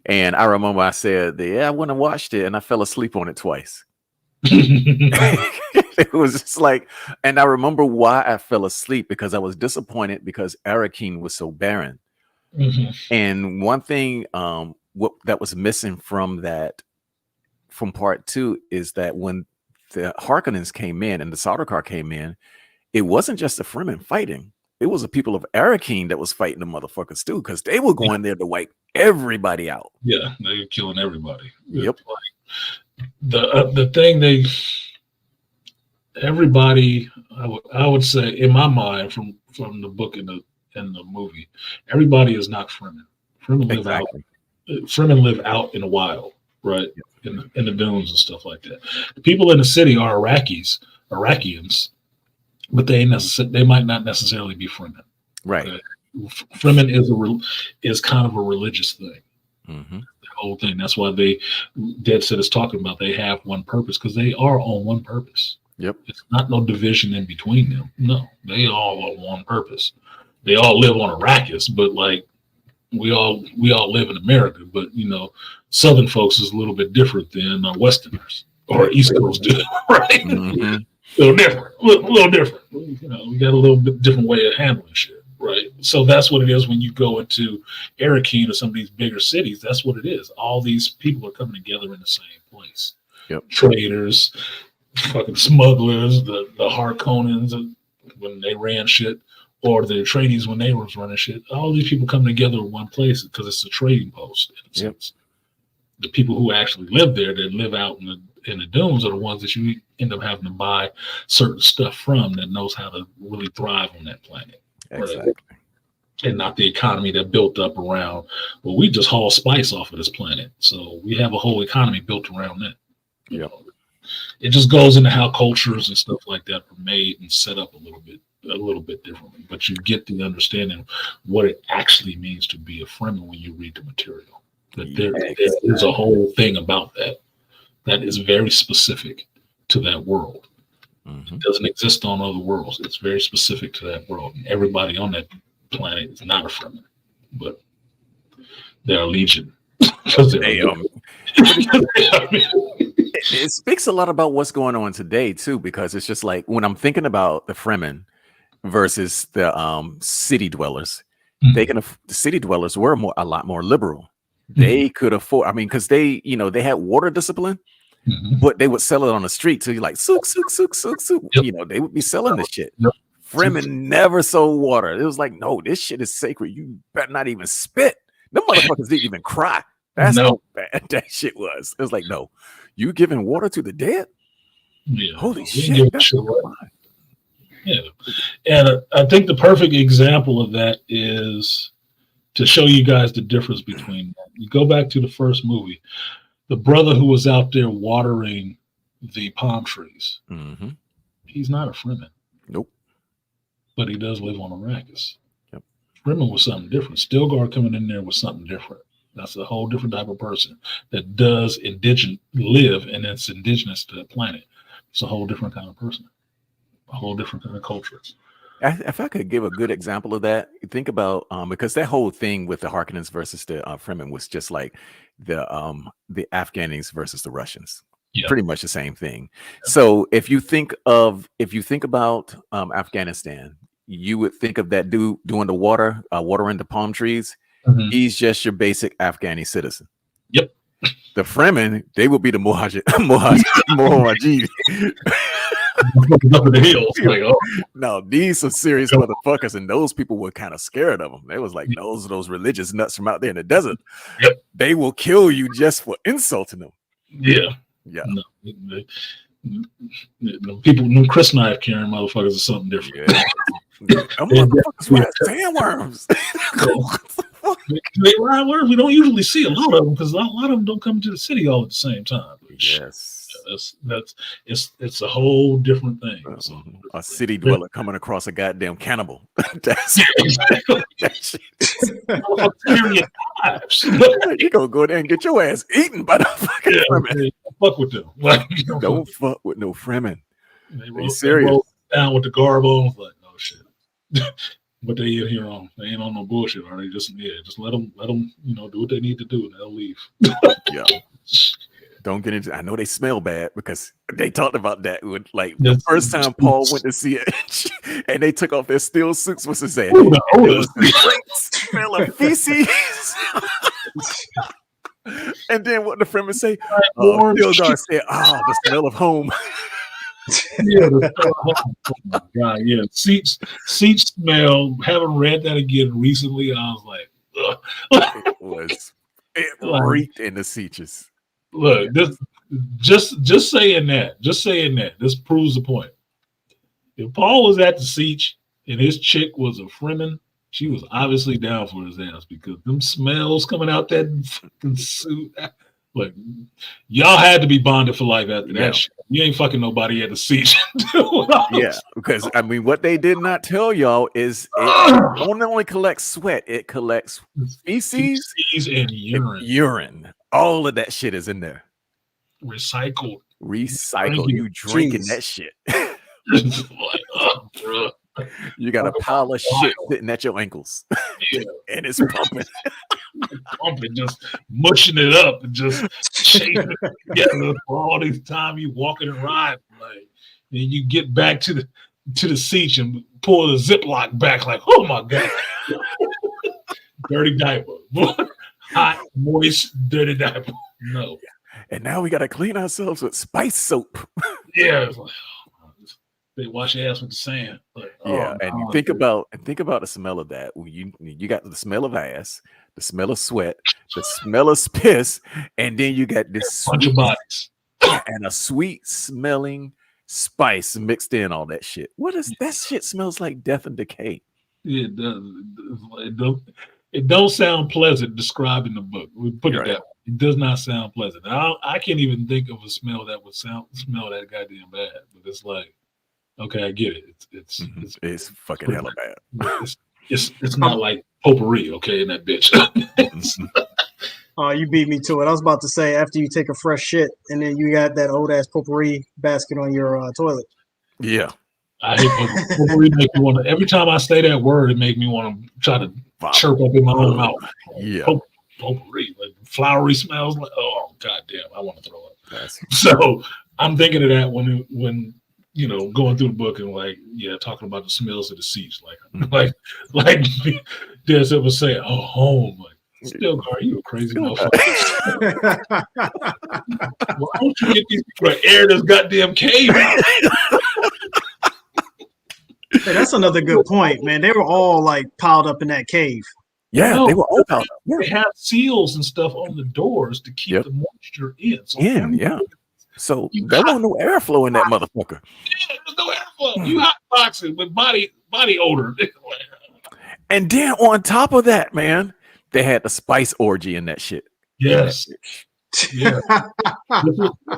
S3: And I remember I said, I went and watched it and I fell asleep on it twice. It was just like, and I remember why I fell asleep because I was disappointed because Arakeen was so barren. Mm-hmm. And one thing that was missing from part 2 is that when the Harkonnens came in and the Sardaukar came in, it wasn't just the Fremen fighting. It was the people of Arakeen that was fighting the motherfuckers too, because they were going there to wipe everybody out.
S1: Yeah, they were killing everybody.
S3: Yep.
S1: The thing everybody, I would say in my mind from the book and the movie, everybody is not Fremen. Fremen live out. Fremen live out in the wild, right? Yep. In the dunes and stuff like that. The people in the city are Iraqians. But they might not necessarily be Fremen.
S3: Right.
S1: Fremen is kind of a religious thing.
S3: Mm-hmm.
S1: The whole thing. That's why Dead Set is talking about they have one purpose because they are on one purpose.
S3: Yep.
S1: It's not no division in between them. No, they all are one purpose. They all live on Arrakis, but like we all live in America. But Southern folks is a little bit different than Westerners or East Coast do, right?
S3: Mm-hmm.
S1: A little different. We got a little bit different way of handling shit, right? So that's what it is when you go into Arakeen or some of these bigger cities. That's what it is. All these people are coming together in the same place.
S3: Yep.
S1: Traders, fucking smugglers, the Harkonnens when they ran shit, or the Atreides when they were running shit. All these people come together in one place because it's a trading post. In a sense. The people who actually live there, that live out in the dunes, are the ones that you end up having to buy certain stuff from that knows how to really thrive on that planet.
S3: Exactly.
S1: Right? And not the economy that built up around, well, we just haul spice off of this planet. So we have a whole economy built around that.
S3: Yep.
S1: It just goes into how cultures and stuff like that are made and set up a little bit differently. But you get the understanding what it actually means to be a Fremen when you read the material. That there is a whole thing about that is very specific to that world. Mm-hmm. It doesn't exist on other worlds. It's very specific to that world. And everybody on that planet is not a Fremen, but they're a legion.
S3: It speaks a lot about what's going on today too, because it's just like when I'm thinking about the Fremen versus the city dwellers, mm-hmm. The city dwellers were a lot more liberal. They could afford, because they had water discipline, mm-hmm. but they would sell it on the street. So you're like, souk. Yep. They would be selling this shit. Yep. Fremen never sold water. It was like, no, this shit is sacred. You better not even spit. Them motherfuckers didn't even cry. That's how bad that shit was. It was like, no, you giving water to the dead?
S1: Yeah.
S3: Holy shit. That's
S1: yeah. And I think the perfect example of that is to show you guys the difference between them. You go back to the first movie, the brother who was out there watering the palm trees.
S3: Mm-hmm.
S1: He's not a Fremen.
S3: Nope.
S1: But he does live on Arrakis.
S3: Yep.
S1: Fremen was something different. Stilgar coming in there was something different. That's a whole different type of person that does live and it's indigenous to the planet. It's a whole different kind of person, a whole different kind of culture.
S3: If I could give a good example of that, think about because that whole thing with the Harkonnens versus the Fremen was just like the Afghans versus the Russians. Yep. Pretty much the same thing. Yep. So if you think about Afghanistan, you would think of that dude doing the watering the palm trees. Mm-hmm. He's just your basic Afghani citizen.
S1: Yep.
S3: The Fremen, they would be the Mujahid.
S1: up in the hills. Like, oh,
S3: No, these are serious motherfuckers, and those people were kind of scared of them. They was like, those religious nuts from out there in the desert.
S1: Yep.
S3: They will kill you just for insulting them.
S1: yeah.
S3: Yeah.
S1: No, people, no Chris knife carrying motherfuckers is something different.
S3: Yeah. Them motherfuckers ride sandworms.
S1: They ride worms. We don't usually see a lot of them because a lot of them don't come to the city all at the same time.
S3: Yes.
S1: It's a whole different thing. So,
S3: a city dweller coming across a goddamn cannibal. That's you gonna go there and get your ass eaten by the fucking Fremen.
S1: Fuck with them. Like,
S3: don't fuck with no Fremen.
S1: They
S3: serious.
S1: roll down with the garb on. Like, no shit. But they in here on. They ain't on no bullshit. Are they just let them do what they need to do and they'll leave.
S3: Yeah. Don't get into. I know they smell bad because they talked about that with like
S1: Yes.
S3: the first time Paul went to see it, and they took off their steel suits. What's it say?
S1: Ooh,
S3: It was the great smell of feces. And then what the Fremen say? Stilgar said, the smell of home.
S1: Yeah, oh my God, yeah. Seats smell. Haven't read that again recently. I was like, ugh.
S3: It reeked in the Seaches.
S1: Look, this just saying that. This proves the point. If Paul was at the Siege and his chick was a Fremen, she was obviously down for his ass because them smells coming out that fucking suit. Like, y'all had to be bonded for life after that shit. You ain't fucking nobody at the Siege.
S3: Yeah, because I mean, what they did not tell y'all is it only collects sweat; it collects feces
S1: and urine.
S3: Urine. All of that shit is in there.
S1: Recycled.
S3: You drinking that shit.
S1: Like, bro.
S3: You got a pile of shit sitting at your ankles.
S1: Yeah.
S3: And it's pumping.
S1: Pumping, just mushing it up and just shaking it together for all this time you walking and riding. Like, and you get back to the Siege and pull the Ziploc back, like, oh my God. Dirty diaper. Hot, moist, dirty diaper. No.
S3: And now we gotta clean ourselves with spice soap.
S1: Yeah. It's like, they wash your ass with the sand. Like,
S3: and think about the smell of that. You got the smell of ass, the smell of sweat, the smell of piss, and then you got this
S1: bunch of bodies
S3: and a sweet smelling spice mixed in all that shit. What is that shit? Smells like death and decay.
S1: Yeah, it does. It don't sound pleasant described in the book. We put it that way. It does not sound pleasant. I can't even think of a smell that would smell that goddamn bad. But it's like, okay, I get it. It's
S3: fucking hella bad.
S1: It's not like potpourri, okay, in that bitch.
S6: Oh, you beat me to it. I was about to say after you take a fresh shit and then you got that old ass potpourri basket on your toilet.
S3: Yeah.
S1: I hate potpourri. Potpourri make me want to. Every time I say that word, it make me want to try to chirp up in my own mouth.
S3: Yeah.
S1: Potpourri, like flowery smells. Like, oh goddamn, I want to throw up. So I'm thinking of that when going through the book and talking about the smells of the Siege, like there's ever say, oh, home, like, Stilgar, you a crazy motherfucker. Why don't you get these people to air this goddamn cave?
S6: Hey, that's another good point, man. They were all like piled up in that cave.
S3: Yeah, they were all piled up.
S1: They have seals and stuff on the doors to keep the moisture in.
S3: So there wasn't no airflow in that motherfucker.
S1: Yeah, there's no airflow. You hot boxing with body odor.
S3: And then on top of that, man, they had the spice orgy in that shit.
S1: Yes. Yeah.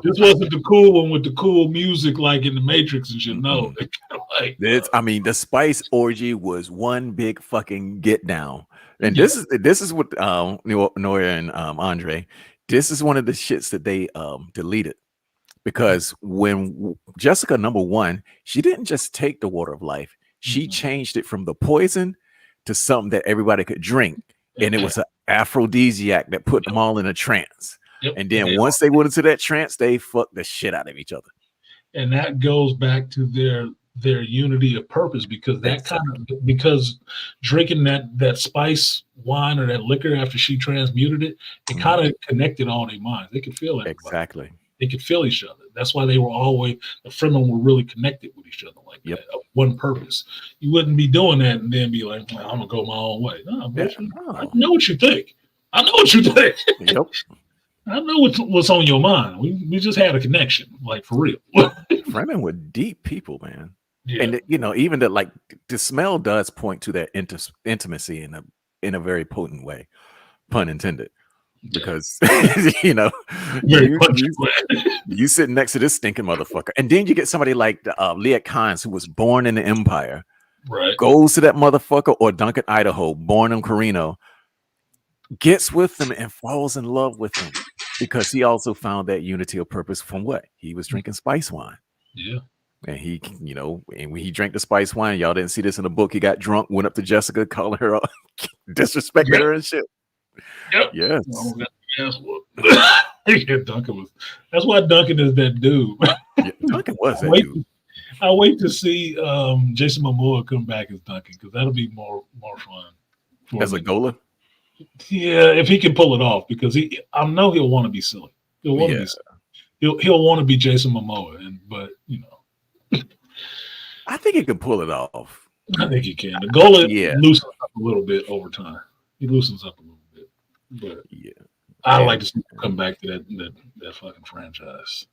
S1: This wasn't the cool one with the cool music like in the Matrix and shit. No.
S3: The spice orgy was one big fucking get down. And this is what Noya and Andre, this is one of the shits that they deleted. Because when Jessica #1, she didn't just take the water of life, she changed it from the poison to something that everybody could drink. And it was an aphrodisiac that put them all in a trance. Yep. And then once they went into that trance, they fucked the shit out of each other.
S1: And that goes back to their unity of purpose, because because drinking that spice wine or that liquor after she transmuted it, it kind of connected all their minds. They could feel it.
S3: Exactly.
S1: They could feel each other. That's why they were always, the Fremen were really connected with each other like that, of one purpose. You wouldn't be doing that and then be like, well, I'm gonna go my own way. No, bitch, I know what you think. I know what you think.
S3: Yep.
S1: I know what's on your mind. We just had a connection, like for real.
S3: Fremen were deep people, man. Yeah. And you know, even the smell does point to that intimacy in a very potent way, pun intended. Because you know, you sitting next to this stinking motherfucker, and then you get somebody like Liet Kynes, who was born in the Empire,
S1: right?
S3: Goes to that motherfucker, or Duncan Idaho, born in Carino, gets with them and falls in love with them because he also found that unity of purpose from what he was drinking spice wine.
S1: Yeah.
S3: And he, you know, and when he drank the spice wine, y'all didn't see this in the book. He got drunk, went up to Jessica, calling her, disrespected her and shit.
S1: Yep.
S3: Yes.
S1: Yeah, Duncan was. That's why Duncan is that dude.
S3: Yeah, Duncan was that dude.
S1: I wait to see Jason Momoa come back as Duncan because that'll be more fun.
S3: As a Gola?
S1: Yeah, if he can pull it off, because I know he'll want to be silly. He'll want to be silly. He'll want to be Jason Momoa, but you know,
S3: I think he can pull it off.
S1: I think he can. The Gola loosens up a little bit over time. He loosens up a little bit, but
S3: yeah,
S1: I like to see him come back to that fucking franchise.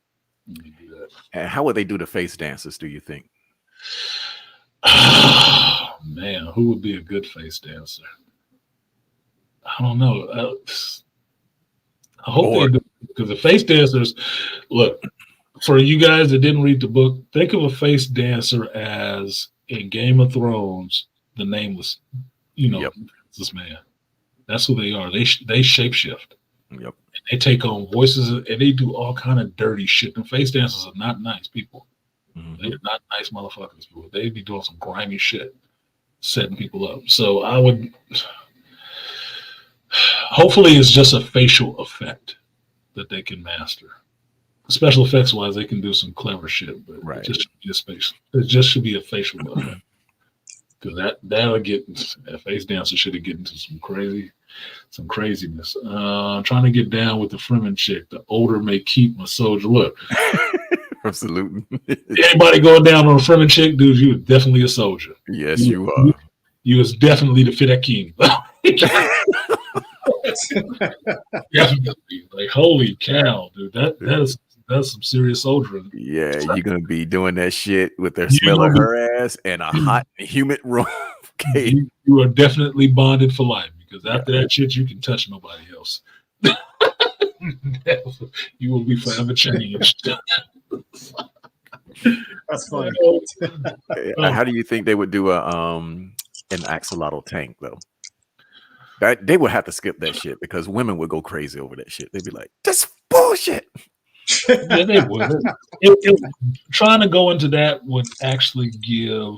S1: Do that.
S3: And how would they do the face dances? Do you think?
S1: Oh, man, who would be a good face dancer? I don't know. I hope they do, because the face dancers, look, for you guys that didn't read the book, think of a face dancer as in Game of Thrones, the Nameless, you know, this man. That's who they are. They shapeshift.
S3: Yep.
S1: And they take on voices and they do all kind of dirty shit. And face dancers are not nice people. Mm-hmm. They're not nice motherfuckers. They be doing some grimy shit, setting people up. So I would. Hopefully, it's just a facial effect that they can master. Special effects wise, they can do some clever shit, but it just should be a space. It just should be a facial effect, because that'll get a face dancer should get into some craziness. Trying to get down with the Fremen chick. The older may keep my soldier. Look,
S3: absolutely.
S1: Anybody going down on a Fremen chick, dude? You are definitely a soldier.
S3: Yes, you are.
S1: You is definitely the Fidakim. Definitely, like holy cow, dude! That's some serious soldiering.
S3: Yeah, you're gonna be doing that shit with their smell of her ass and a hot, humid room.
S1: You are definitely bonded for life, because after that shit, you can touch nobody else. You will be forever changed.
S6: That's funny.
S3: How do you think they would do an axolotl tank though? They would have to skip that shit, because women would go crazy over that shit. They'd be like, "That's bullshit."
S1: Yeah, they would. Trying to go into that would actually give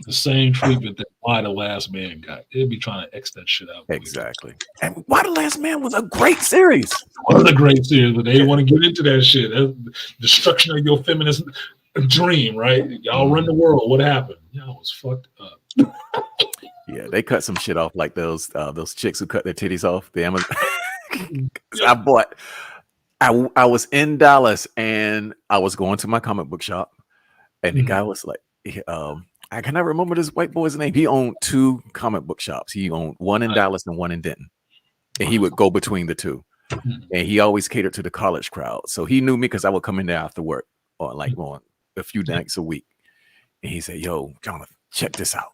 S1: the same treatment that Why the Last Man got. They'd be trying to X that shit out.
S3: Exactly. And Why the Last Man was a great series.
S1: One of the great series, but they didn't want to get into that shit. That's destruction of your feminist dream, right? Y'all run the world. What happened? Y'all was fucked up.
S3: Yeah, they cut some shit off, like those chicks who cut their titties off. The Amazon. I was in Dallas and I was going to my comic book shop, and the guy was like, I cannot remember this white boy's name. He owned 2 comic book shops. He owned one in Dallas and one in Denton, and he would go between the 2. And he always catered to the college crowd, so he knew me because I would come in there after work or like on a few nights a week. And he said, "Yo, Jonathan, check this out."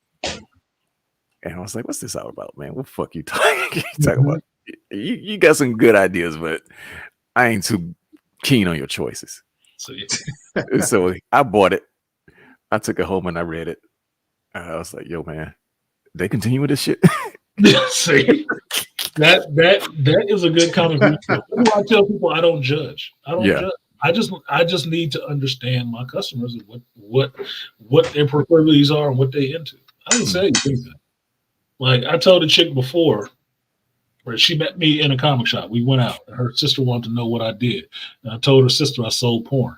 S3: And I was like, "What's this all about, man? What the fuck you talking about? You got some good ideas, but I ain't too keen on your choices." So I bought it. I took it home and I read it. I was like, "Yo, man, they continue with this shit."
S1: See, that is a good comic book. I tell people I don't judge. I don't judge. I just need to understand my customers and what their proclivities are and what they into. I didn't say anything. Like I told a chick before, where she met me in a comic shop. We went out. Her sister wanted to know what I did. And I told her sister I sold porn.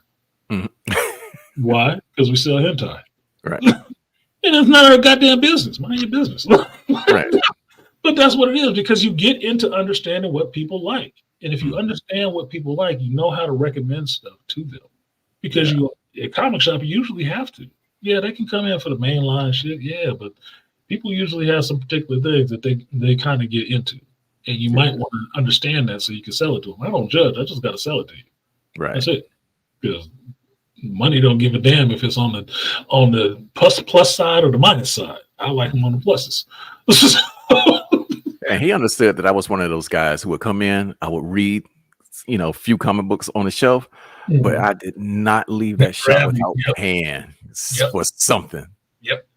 S1: Why? Because we sell hentai.
S3: Right.
S1: And it's not our goddamn business. Mind your business.
S3: Right.
S1: But that's what it is, because you get into understanding what people like. And if you understand what people like, you know how to recommend stuff to them. Because you at comic shop, you usually have to. Yeah, they can come in for the mainline shit. Yeah, but people usually have some particular things that they kind of get into. And you might want to understand that so you can sell it to them. I don't judge. I just got to sell it to you.
S3: Right.
S1: That's it. Because money don't give a damn if it's on the plus side or the minus side. I like them on the pluses.
S3: And he understood that I was one of those guys who would come in, I would read, a few comic books on the shelf, but I did not leave that shop without paying for something.
S1: Yep.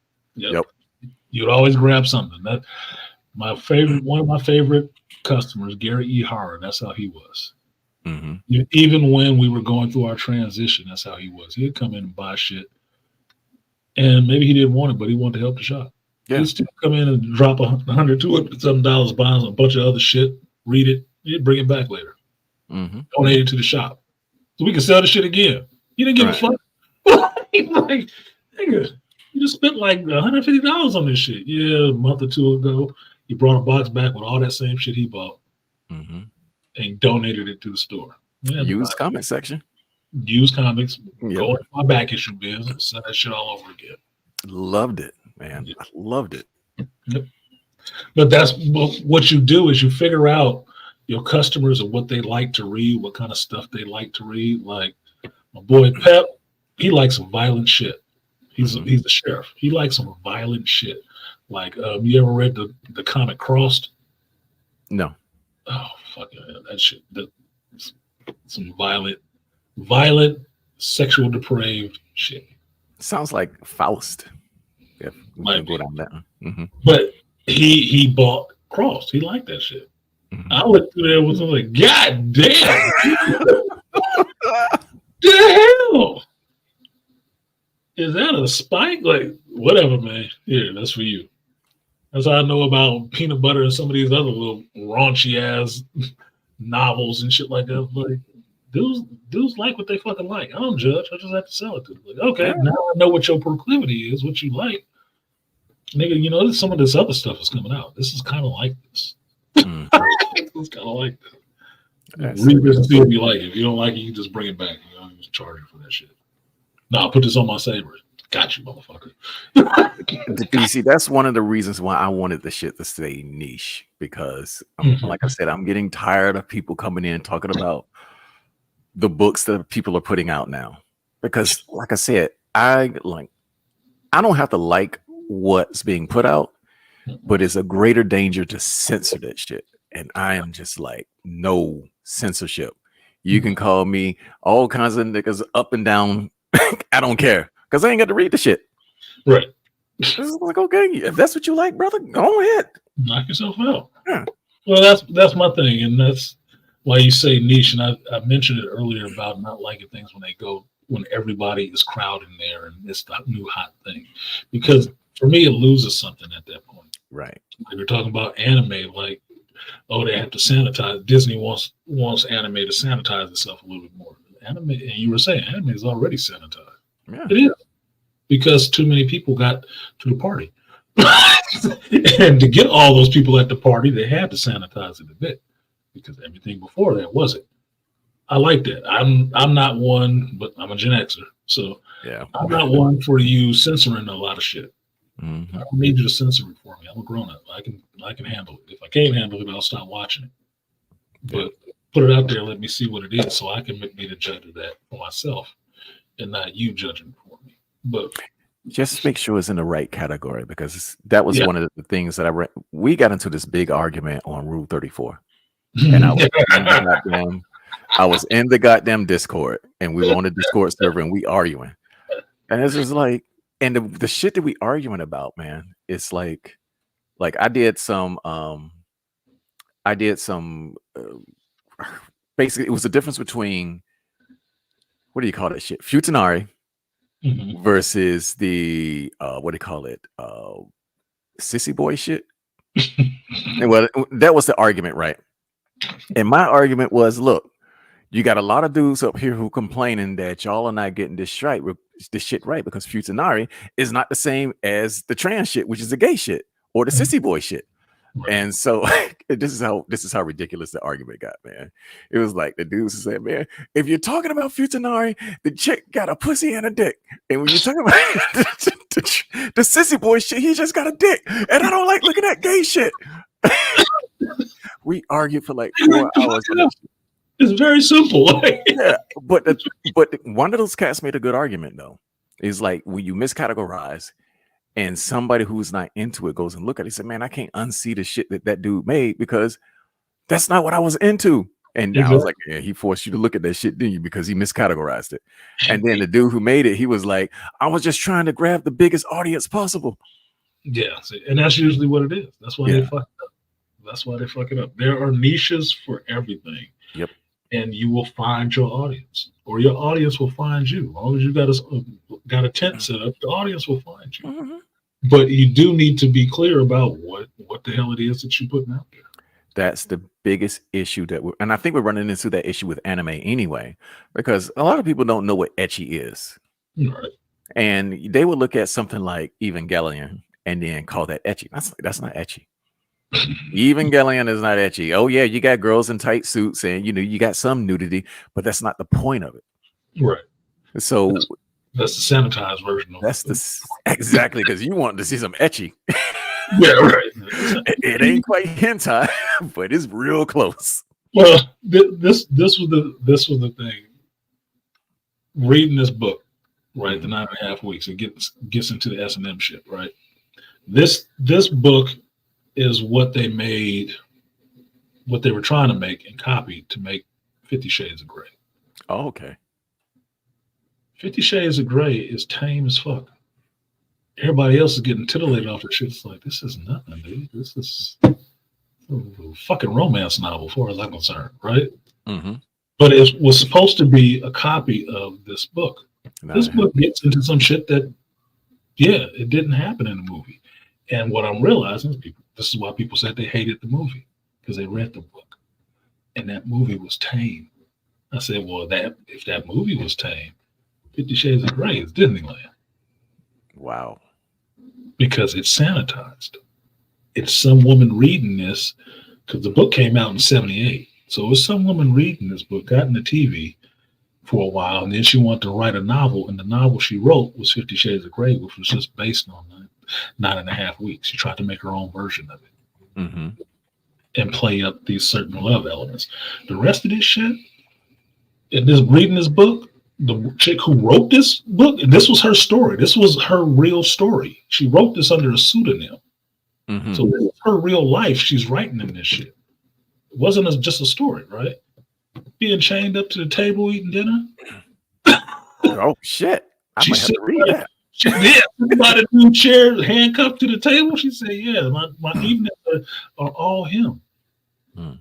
S1: You'd always grab something. That one of my favorite customers, Gary E. Hara, that's how he was. Even when we were going through our transition, that's how he was. He'd come in and buy shit. And maybe he didn't want it, but he wanted to help the shop. Yeah. He'd still come in and drop $100, $200 buying a bunch of other shit, read it, he'd bring it back later. Donate it to the shop. So we can sell the shit again. He didn't give a fuck. He's like, nigga, you just spent like $150 on this shit. Yeah, a month or two ago, he brought a box back with all that same shit he bought and donated it to the store. Yeah,
S3: used comic section.
S1: Used comics. Go into my back issue biz and sell that shit all over again.
S3: Loved it, man. I loved it.
S1: Yep. But that's what you do is you figure out your customers and what they like to read, what kind of stuff they like to read. Like my boy Pep, he likes some violent shit. He's a sheriff. He likes some violent shit. Like, you ever read the comic Crossed?
S3: No.
S1: Oh, fuck yeah, that shit. That's some violent, sexual depraved shit.
S3: Sounds like Faust. Yeah,
S1: might
S3: go down that.
S1: But he bought Crossed. He liked that shit. I looked through there and was like, God damn. The hell? Is that a spike? Like, whatever, man. Here, that's for you. That's how I know about Peanut Butter and some of these other little raunchy ass novels and shit like that. Like, dudes like what they fucking like. I don't judge. I just have to sell it to them. Like, okay, now I know what your proclivity is, what you like. Nigga, some of this other stuff is coming out. This is kind of like this. It's kind of like that. Read this and see if you like it. If you don't like it, you just bring it back. You just charge you for that shit. No, I'll put this on my savers. Got you, motherfucker.
S3: You see, that's one of the reasons why I wanted the shit to stay niche, because like I said, I'm getting tired of people coming in talking about the books that people are putting out now. Because like I said, I don't have to like what's being put out, but it's a greater danger to censor that shit. And I am just like, no censorship. You can call me all kinds of niggas up and down. I don't care, because I ain't got to read the shit.
S1: Right.
S3: It's like, okay, if that's what you like, brother, go ahead.
S1: Knock yourself out. Yeah. Well, that's my thing, and that's why you say niche. And I mentioned it earlier about not liking things when everybody is crowding there and it's the new hot thing. Because for me, it loses something at that point.
S3: Right.
S1: Like we're talking about anime, like, oh, they have to sanitize. Disney wants anime to sanitize itself a little bit more. Anime, and you were saying anime is already sanitized. Yeah. It is, because too many people got to the party. And to get all those people at the party, they had to sanitize it a bit, because everything before that wasn't. I like that. I'm not one, but I'm a Gen Xer, so yeah, I'm not one for you censoring a lot of shit. I don't need you to censor it for me. I'm a grown up. I can handle it. If I can't handle it, I'll stop watching it. But put it out there, let me see what it is, so I can be the judge of that for myself, and not you judging for me. But
S3: just make sure it's in the right category, because that was one of the things that I read. We got into this big argument on Rule 34, and I was in the goddamn Discord, and we were on the Discord server, and we arguing, and it's just like, and the shit that we arguing about, man, it's like I did some basically, it was the difference between, what do you call that shit, Futanari versus the what do you call it, sissy boy shit. And well, that was the argument, right? And my argument was, look, you got a lot of dudes up here who complaining that y'all are not getting this shit right, because Futanari is not the same as the trans shit, which is the gay shit, or the sissy boy shit. And so this is how ridiculous the argument got, man. It was like the dudes said, man, if you're talking about Futanari, the chick got a pussy and a dick. And when you're talking about the sissy boy shit, he just got a dick. And I don't like looking at gay shit. We argued for like 4 hours.
S1: It's very simple.
S3: Yeah, but one of those cats made a good argument though. Is like when you miscategorize and somebody who's not into it goes and look at it, he said, man, I can't unsee the shit that dude made because that's not what I was into. And I was like, yeah, he forced you to look at that shit, didn't you? Because he miscategorized it. And then the dude who made it, he was like, I was just trying to grab the biggest audience possible.
S1: Yeah, and that's usually what it is. That's why they fuck it up. That's why they fuck it up. There are niches for everything.
S3: Yep.
S1: And you will find your audience, or your audience will find you. As long as you got a tent set up, the audience will find you. Mm-hmm. But you do need to be clear about what the hell it is that you're putting out there.
S3: That's the biggest issue and I think we're running into that issue with anime anyway, because a lot of people don't know what ecchi is.
S1: Right.
S3: And they would look at something like Evangelion and then call that ecchi. That's not ecchi. Evangelion is not ecchi. Oh yeah, you got girls in tight suits and you got some nudity, but that's not the point of it.
S1: Right.
S3: So
S1: that's the sanitized version of
S3: exactly, because you want to see some ecchi.
S1: Yeah, right.
S3: It ain't quite hentai, but it's real close.
S1: Well, this was the thing. Reading this book, right, the 9.5 weeks, it gets into the S&M shit, right? This book is what they were trying to make and copy to make 50 Shades of Grey.
S3: Oh, okay.
S1: 50 Shades of Grey is tame as fuck. Everybody else is getting titillated off the shit. It's like, this is nothing, dude. This is a fucking romance novel, as far as I'm concerned, right?
S3: Mm-hmm.
S1: But it was supposed to be a copy of this book. This book gets into some shit that, it didn't happen in the movie. And what I'm realizing is this is why people said they hated the movie, because they read the book. And that movie was tame. I said, well, if that movie was tame, 50 Shades of Grey is Disneyland.
S3: Wow.
S1: Because it's sanitized. It's some woman reading this, because the book came out in 1978. So it was some woman reading this book, got in the TV for a while, and then she wanted to write a novel, and the novel she wrote was 50 Shades of Grey, which was just based on 9.5 weeks. She tried to make her own version of it.
S3: Mm-hmm.
S1: And play up these certain love elements. The rest of this shit, and this reading this book, the chick who wrote this book, and this was her story. This was her real story. She wrote this under a pseudonym.
S3: Mm-hmm.
S1: So this is her real life she's writing in this shit. It wasn't just a story, right? Being chained up to the table eating dinner.
S3: Oh shit! I might have to read that.
S1: She did. By the new chair, handcuffed to the table. She said, "Yeah, my evenings are all him.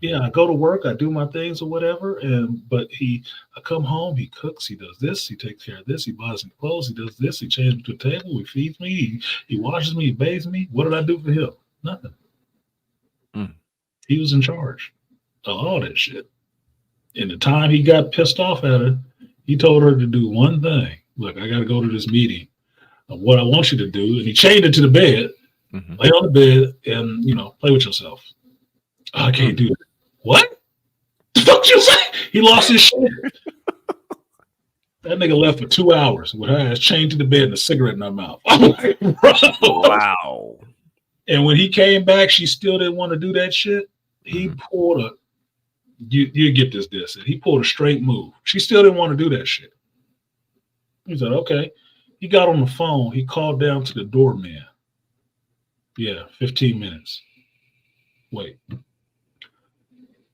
S1: Yeah, I go to work, I do my things or whatever, but I come home, he cooks, he does this, he takes care of this, he buys me clothes, he does this, he changes me to the table, he feeds me, he washes me, he bathes me. What did I do for him? Nothing. He was in charge of all that shit. And the time he got pissed off at her, he told her to do one thing. Look, I got to go to this meeting. What I want you to do," and he chained her to the bed, lay on the bed, and play with yourself. Oh, I can't do that. What? The fuck you say? He lost his shit. That nigga left for 2 hours with her ass chained to the bed and a cigarette in her mouth. I'm like, bro.
S3: Wow.
S1: And when he came back, she still didn't want to do that shit. He pulled you get this. And he pulled a straight move. She still didn't want to do that shit. He said, okay. He got on the phone. He called down to the doorman. Yeah, 15 minutes. Wait.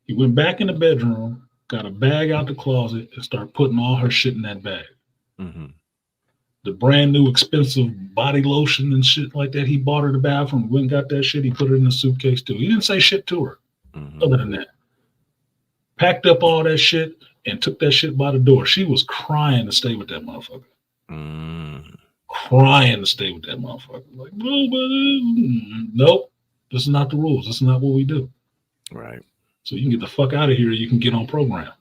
S1: He went back in the bedroom, got a bag out the closet, and started putting all her shit in that bag.
S3: Mm-hmm.
S1: The brand new expensive body lotion and shit like that he bought her in the bathroom. Went and got that shit. He put it in the suitcase too. He didn't say shit to her other than that. Packed up all that shit and took that shit by the door. She was crying to stay with that motherfucker. Crying to stay with that motherfucker. Like, no, but nope. This is not the rules. This is not what we do.
S3: Right.
S1: So you can get the fuck out of here. You can get on program.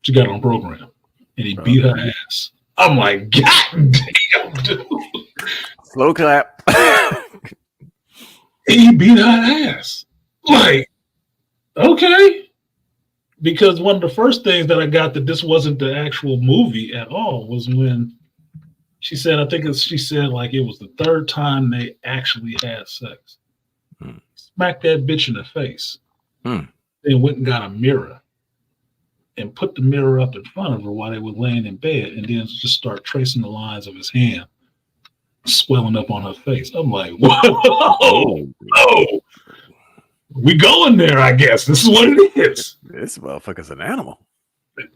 S1: She got on program. And he beat her ass. I'm like, God damn, dude.
S3: Slow clap.
S1: he beat her ass. Like, okay. Because one of the first things that I got that this wasn't the actual movie at all was when she said, she said like it was the third time they actually had sex. Smacked that bitch in the face. Then went and got a mirror and put the mirror up in front of her while they were laying in bed, and then just start tracing the lines of his hand swelling up on her face. I'm like, whoa, we going there, I guess. This is what it is.
S3: This motherfucker's an animal.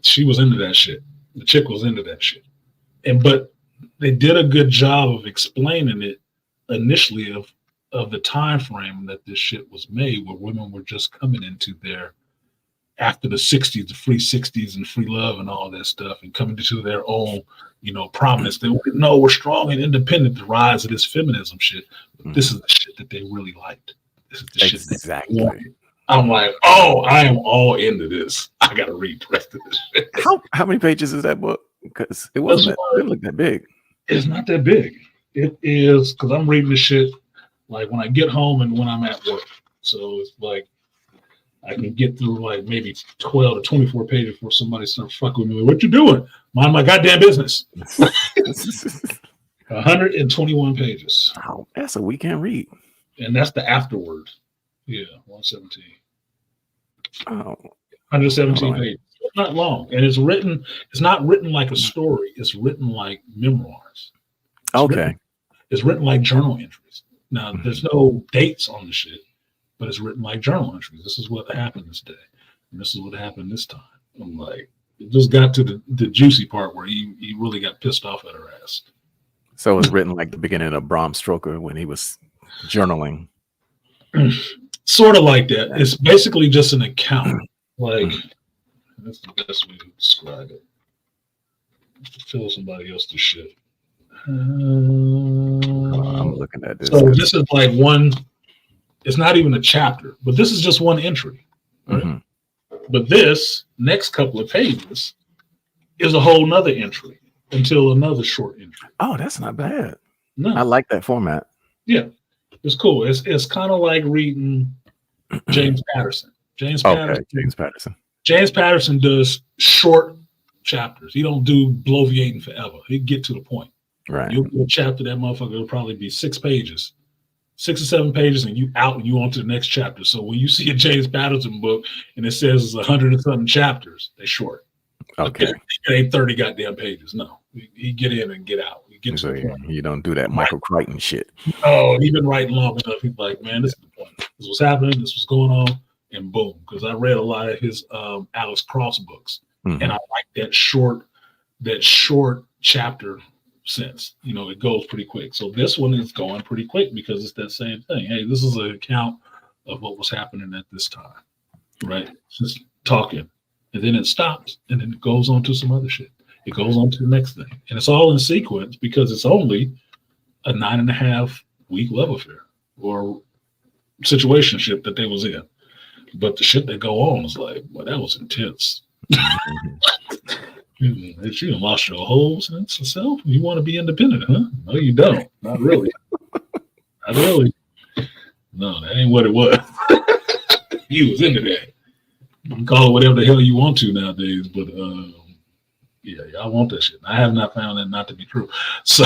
S1: She was into that shit. The chick was into that shit. But they did a good job of explaining it initially of the time frame that this shit was made, where women were just coming into their, after the 60s, the free 60s and free love and all that stuff, and coming into their own, prominence. They no, we're strong and independent, the rise of this feminism shit. But this is the shit that they really liked. This is the shit that they wanted. I'm like, oh, I am all into this. I gotta read the rest of this shit.
S3: How many pages is that book? Because it didn't look that big.
S1: It's not that big. It is, because I'm reading this shit like when I get home and when I'm at work. So it's like I can get through like maybe 12 to 24 pages before somebody starts fucking with me. What you doing? Mind my goddamn business. 121 pages.
S3: Oh, that's a weekend read.
S1: And that's the afterword. Yeah, 117.
S3: Oh,
S1: 117 pages. It's not long. And it's not written like a story. It's written like memoirs. It's written like journal entries. Now, there's no dates on the shit, but it's written like journal entries. This is what happened this day, and this is what happened this time. I'm like, it just got to the juicy part where he really got pissed off at her ass.
S3: So it's written like the beginning of Bram Stoker when he was journaling.
S1: Sort of like that. It's basically just an account. Like, that's the best way to describe it. Tell somebody else this shit.
S3: I'm looking at this.
S1: So this is like one. It's not even a chapter, but this is just one entry. Right? But this next couple of pages is a whole nother entry until another short entry.
S3: Oh, that's not bad.
S1: No,
S3: I like that format.
S1: Yeah, it's cool. It's kind of like reading James Patterson. James Patterson does short chapters. He don't do bloviating forever. He get to the point.
S3: Right.
S1: You'll get a chapter, that motherfucker will probably be 6 pages. 6 or 7 pages, and you out and you on to the next chapter. So when you see a James Patterson book and it says it's 100 and something chapters, they short.
S3: Okay.
S1: It ain't 30 goddamn pages. No. He get in and get out.
S3: So you don't do that Michael Crichton shit.
S1: Oh, he been writing long enough. He's like, man, this is the point. This was happening. This was going on. And boom. Because I read a lot of his Alex Cross books. And I like that short chapter sense. It goes pretty quick. So this one is going pretty quick because it's that same thing. Hey, this is an account of what was happening at this time, right? Just talking, and then it stops, and then it goes on to some other shit. It goes on to the next thing, and it's all in sequence because it's only a 9.5 week love affair or situationship that they was in. But the shit that go on is like, well, that was intense. If you lost your whole sense of self, you want to be independent, huh? No, you don't. Not really. Not really. No, that ain't what it was. You was into that. You can call it whatever the hell you want to nowadays, but yeah, y'all want that shit. I have not found that not to be true. So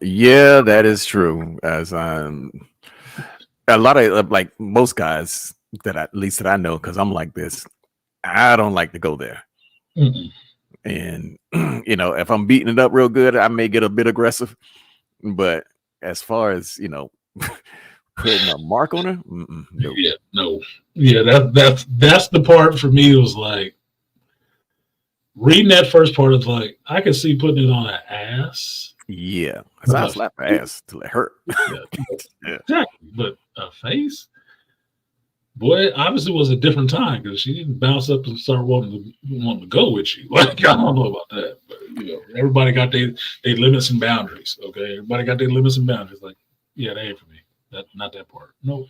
S3: yeah, that is true. As a lot of like most guys that that I know, because I'm like this, I don't like to go there. And if I'm beating it up real good, I may get a bit aggressive. But as far as putting a mark on her, no.
S1: Yeah, no, yeah, that's the part for me. It was like reading that first part is like I could see putting it on an ass.
S3: Yeah, because I slap her ass till it hurt.
S1: Yeah. Exactly, but a face. Boy, obviously it was a different time because she didn't bounce up and start wanting to go with you. Like, I don't know about that, but everybody got their limits and boundaries. Okay, everybody got their limits and boundaries. Like, yeah, that ain't for me. Not that part. No.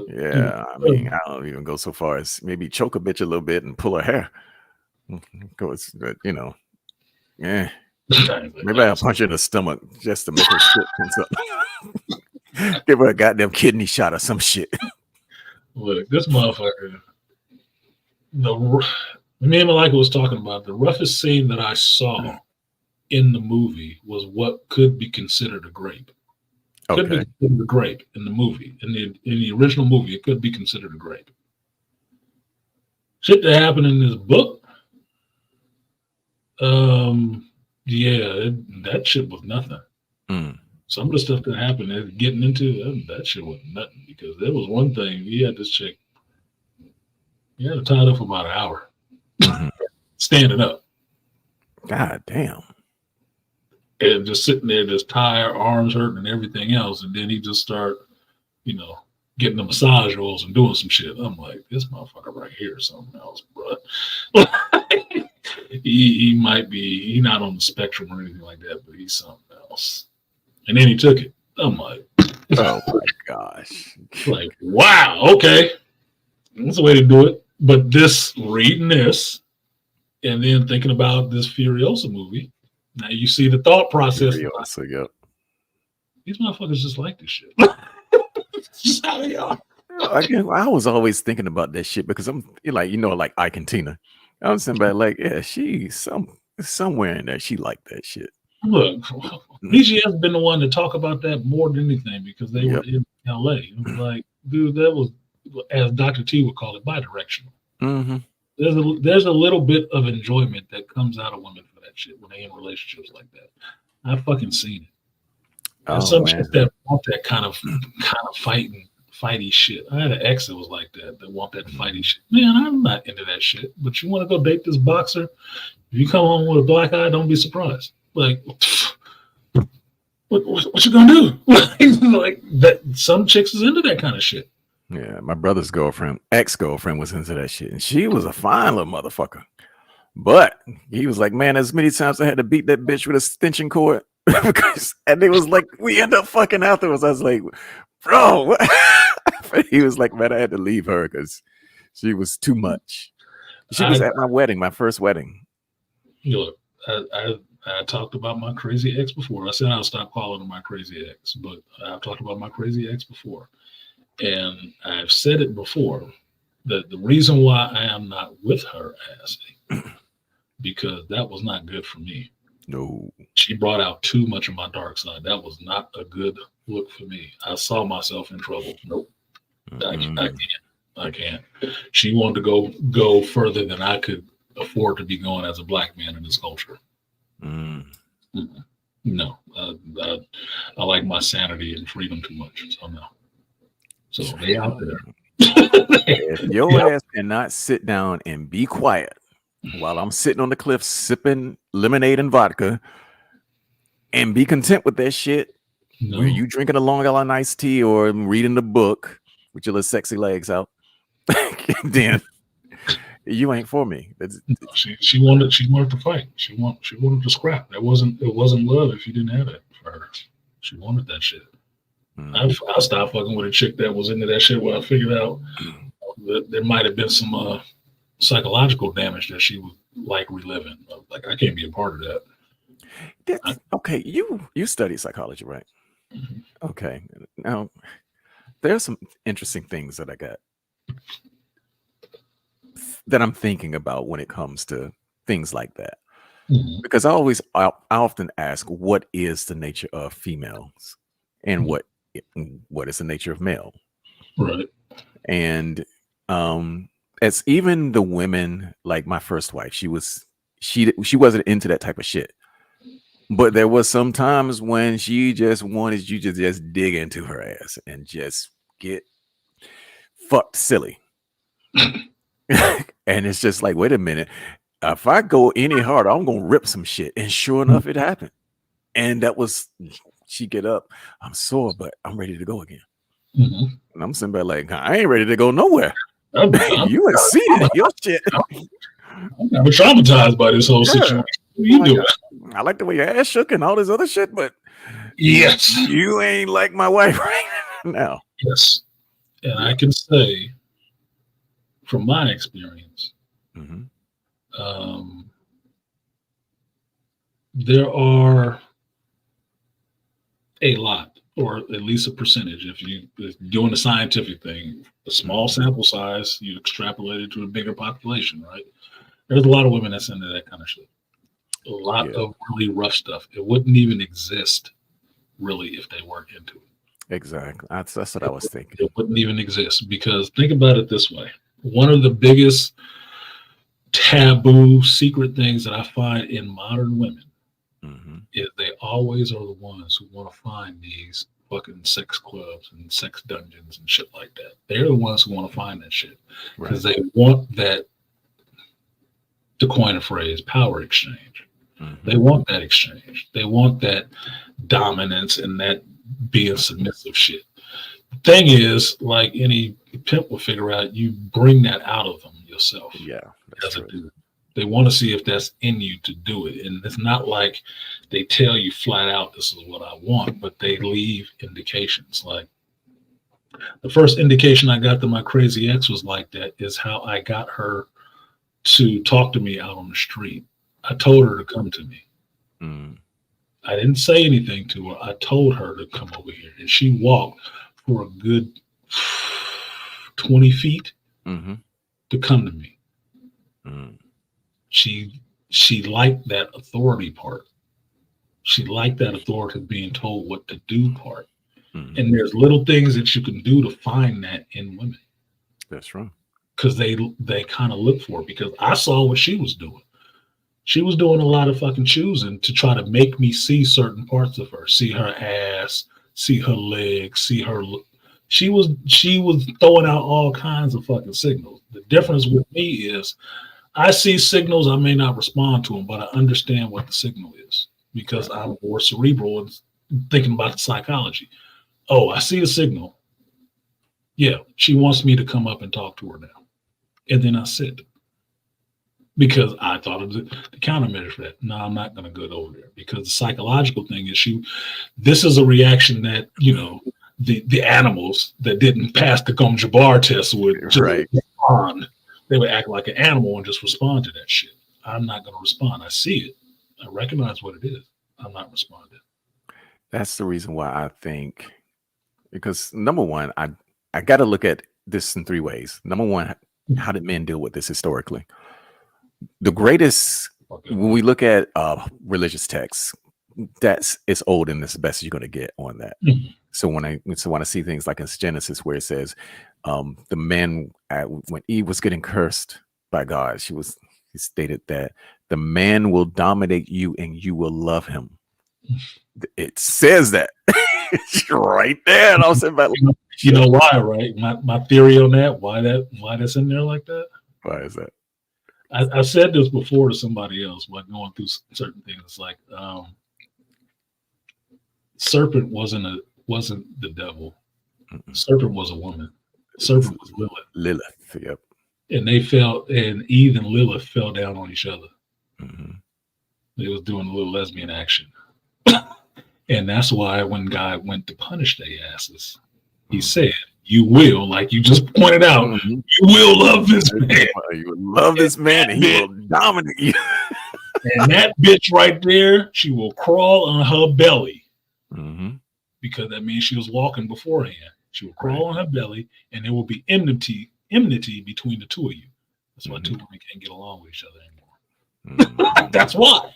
S3: Yeah, I mean, I don't even go so far as maybe choke a bitch a little bit and pull her hair. Because yeah, maybe I'll punch her in the stomach just to make her shit tense up. Give her a goddamn kidney shot or some shit.
S1: Look, this motherfucker. Me and Malika was talking about the roughest scene that I saw in the movie was what could be considered a grape. Could be considered a grape in the movie. In the original movie, it could be considered a grape. Shit that happened in this book. That shit was nothing. Some of the stuff that happened and getting into that shit was nothing, because there was one thing, he had this chick, he had her tied up for about an hour, standing up.
S3: God damn.
S1: And just sitting there, just tired, arms hurting and everything else. And then he just start, getting the massage oils and doing some shit. I'm like, this motherfucker right here is something else, bro. he might be, he not on the spectrum or anything like that, but he's something else. And then he took it. I'm like,
S3: oh my gosh.
S1: Like, wow, okay. That's the way to do it. But reading this, and then thinking about this Furiosa movie, now you see the thought process.
S3: Furiosa, yep.
S1: These motherfuckers just like this shit. Just how they are.
S3: I was always thinking about that shit because I'm like Ike and Tina. I'm saying, but like, yeah, she's somewhere in there. She liked that shit.
S1: Look, BG has been the one to talk about that more than anything, because they were in LA. It was like, dude, that was, as Dr. T would call it, bi-directional. There's a little bit of enjoyment that comes out of women for that shit when they in relationships like that. I've fucking seen it. There's some shit that want that kind of fighty shit. I had an ex that was like that want that fighty shit. Man, I'm not into that shit. But you want to go date this boxer? If you come home with a black eye, don't be surprised. Like, what you gonna do? Like that. Some chicks is into that kind of shit.
S3: Yeah, my brother's ex-girlfriend was into that shit, and she was a fine little motherfucker. But he was like, man, as many times I had to beat that bitch with a extension cord. And it was like, we end up fucking afterwards. I was like, bro, what? He was like, man, I had to leave her because she was too much. She was at my wedding, my first wedding.
S1: Look, I talked about my crazy ex before. I said I'll stop calling her my crazy ex, but I've talked about my crazy ex before. And I've said it before, that the reason why I am not with her as because that was not good for me.
S3: No.
S1: She brought out too much of my dark side. That was not a good look for me. I saw myself in trouble. Nope. I can't. She wanted to go further than I could afford to be going as a black man in this culture. No. I like my sanity and freedom too much. So no. So they out there.
S3: If your ass cannot sit down and be quiet while I'm sitting on the cliff sipping lemonade and vodka and be content with that shit, where you drinking a Long Island iced tea or reading the book with your little sexy legs out, then you ain't for me.
S1: She wanted to fight. She wanted to scrap. It wasn't love if you didn't have it for her. She wanted that shit. I stopped fucking with a chick that was into that shit when I figured out that there might have been some psychological damage that she would like reliving. Like, I can't be a part of that.
S3: Okay, you study psychology, right? Okay. Now, there's some interesting things that I got that I'm thinking about when it comes to things like that. Because I often ask, what is the nature of females and what is the nature of male?
S1: Right.
S3: And as even the women, like my first wife, she wasn't into that type of shit. But there was some times when she just wanted you to just dig into her ass and just get fucked silly. And it's just like, wait a minute. If I go any harder, I'm going to rip some shit. And sure enough, it happened. And that was, she get up. I'm sore, but I'm ready to go again. And I'm sitting back like, I ain't ready to go nowhere. You exceeded your shit.
S1: I'm kind of traumatized by this whole situation. What you doing?
S3: I like the way your ass shook and all this other shit, but
S1: yes,
S3: you ain't like my wife right now.
S1: Yes. And I can say, from my experience, there are a lot or at least a percentage. If you're doing the scientific thing, a small sample size, you extrapolate it to a bigger population, right? There's a lot of women that's into that kind of shit. A lot of really rough stuff. It wouldn't even exist, really, if they weren't into it.
S3: Exactly. That's what I was thinking.
S1: It wouldn't even exist, because think about it this way. One of the biggest taboo secret things that I find in modern women is they always are the ones who want to find these fucking sex clubs and sex dungeons and shit like that. They're the ones who want to find that shit because they want that, to coin a phrase, power exchange. They want that exchange. They want that dominance and that being submissive shit. The thing is, like any pimp will figure out, you bring that out of them yourself.
S3: Yeah,
S1: as a dude. They want to see if that's in you to do it. And it's not like they tell you flat out, this is what I want, but they leave indications. Like the first indication I got that my crazy ex was like that is how I got her to talk to me out on the street. I told her to come to me. I didn't say anything to her. I told her to come over here, and she walked for a good 20 feet to come to me. She liked that authority part. She liked that authority of being told what to do part. And there's little things that you can do to find that in women.
S3: That's right. Because
S1: they kind of look for it, because I saw what she was doing. She was doing a lot of fucking choosing to try to make me see certain parts of her, see her ass, see her legs, see her. She was throwing out all kinds of fucking signals. The difference with me is I see signals, I may not respond to them, but I understand what the signal is because I'm more cerebral and thinking about the psychology. Oh, I see a signal. Yeah, she wants me to come up and talk to her now. And then I sit. Because I thought of the countermeasure for that. No, I'm not going to go over there, because the psychological thing is this is a reaction that, the animals that didn't pass the Gom-Jabbar test would just respond. They would act like an animal and just respond to that shit. I'm not going to respond. I see it. I recognize what it is. I'm not responding.
S3: That's the reason why I think, because number one, I got to look at this in three ways. Number one, how did men deal with this historically? The greatest, when we look at religious texts, it's old and it's the best you're going to get on that. So when I see things like in Genesis where it says the man when Eve was getting cursed by God, he stated that the man will dominate you and you will love him. It says that it's right there. And I was saying,
S1: you know why, right? My theory on that, why that's in there like that?
S3: Why is that?
S1: I said this before to somebody else, like going through certain things. Like serpent wasn't the devil. Serpent was a woman. Serpent was Lilith.
S3: Lilith, yep.
S1: And and Eve and Lilith fell down on each other. They was doing a little lesbian action. And that's why when God went to punish their asses, he said, you will, like you just pointed out, you will love this man.
S3: You will love this man and he will dominate you.
S1: And that bitch right there, she will crawl on her belly. Because that means she was walking beforehand. She will crawl on her belly and there will be enmity between the two of you. That's why two women can't get along with each other anymore. That's why.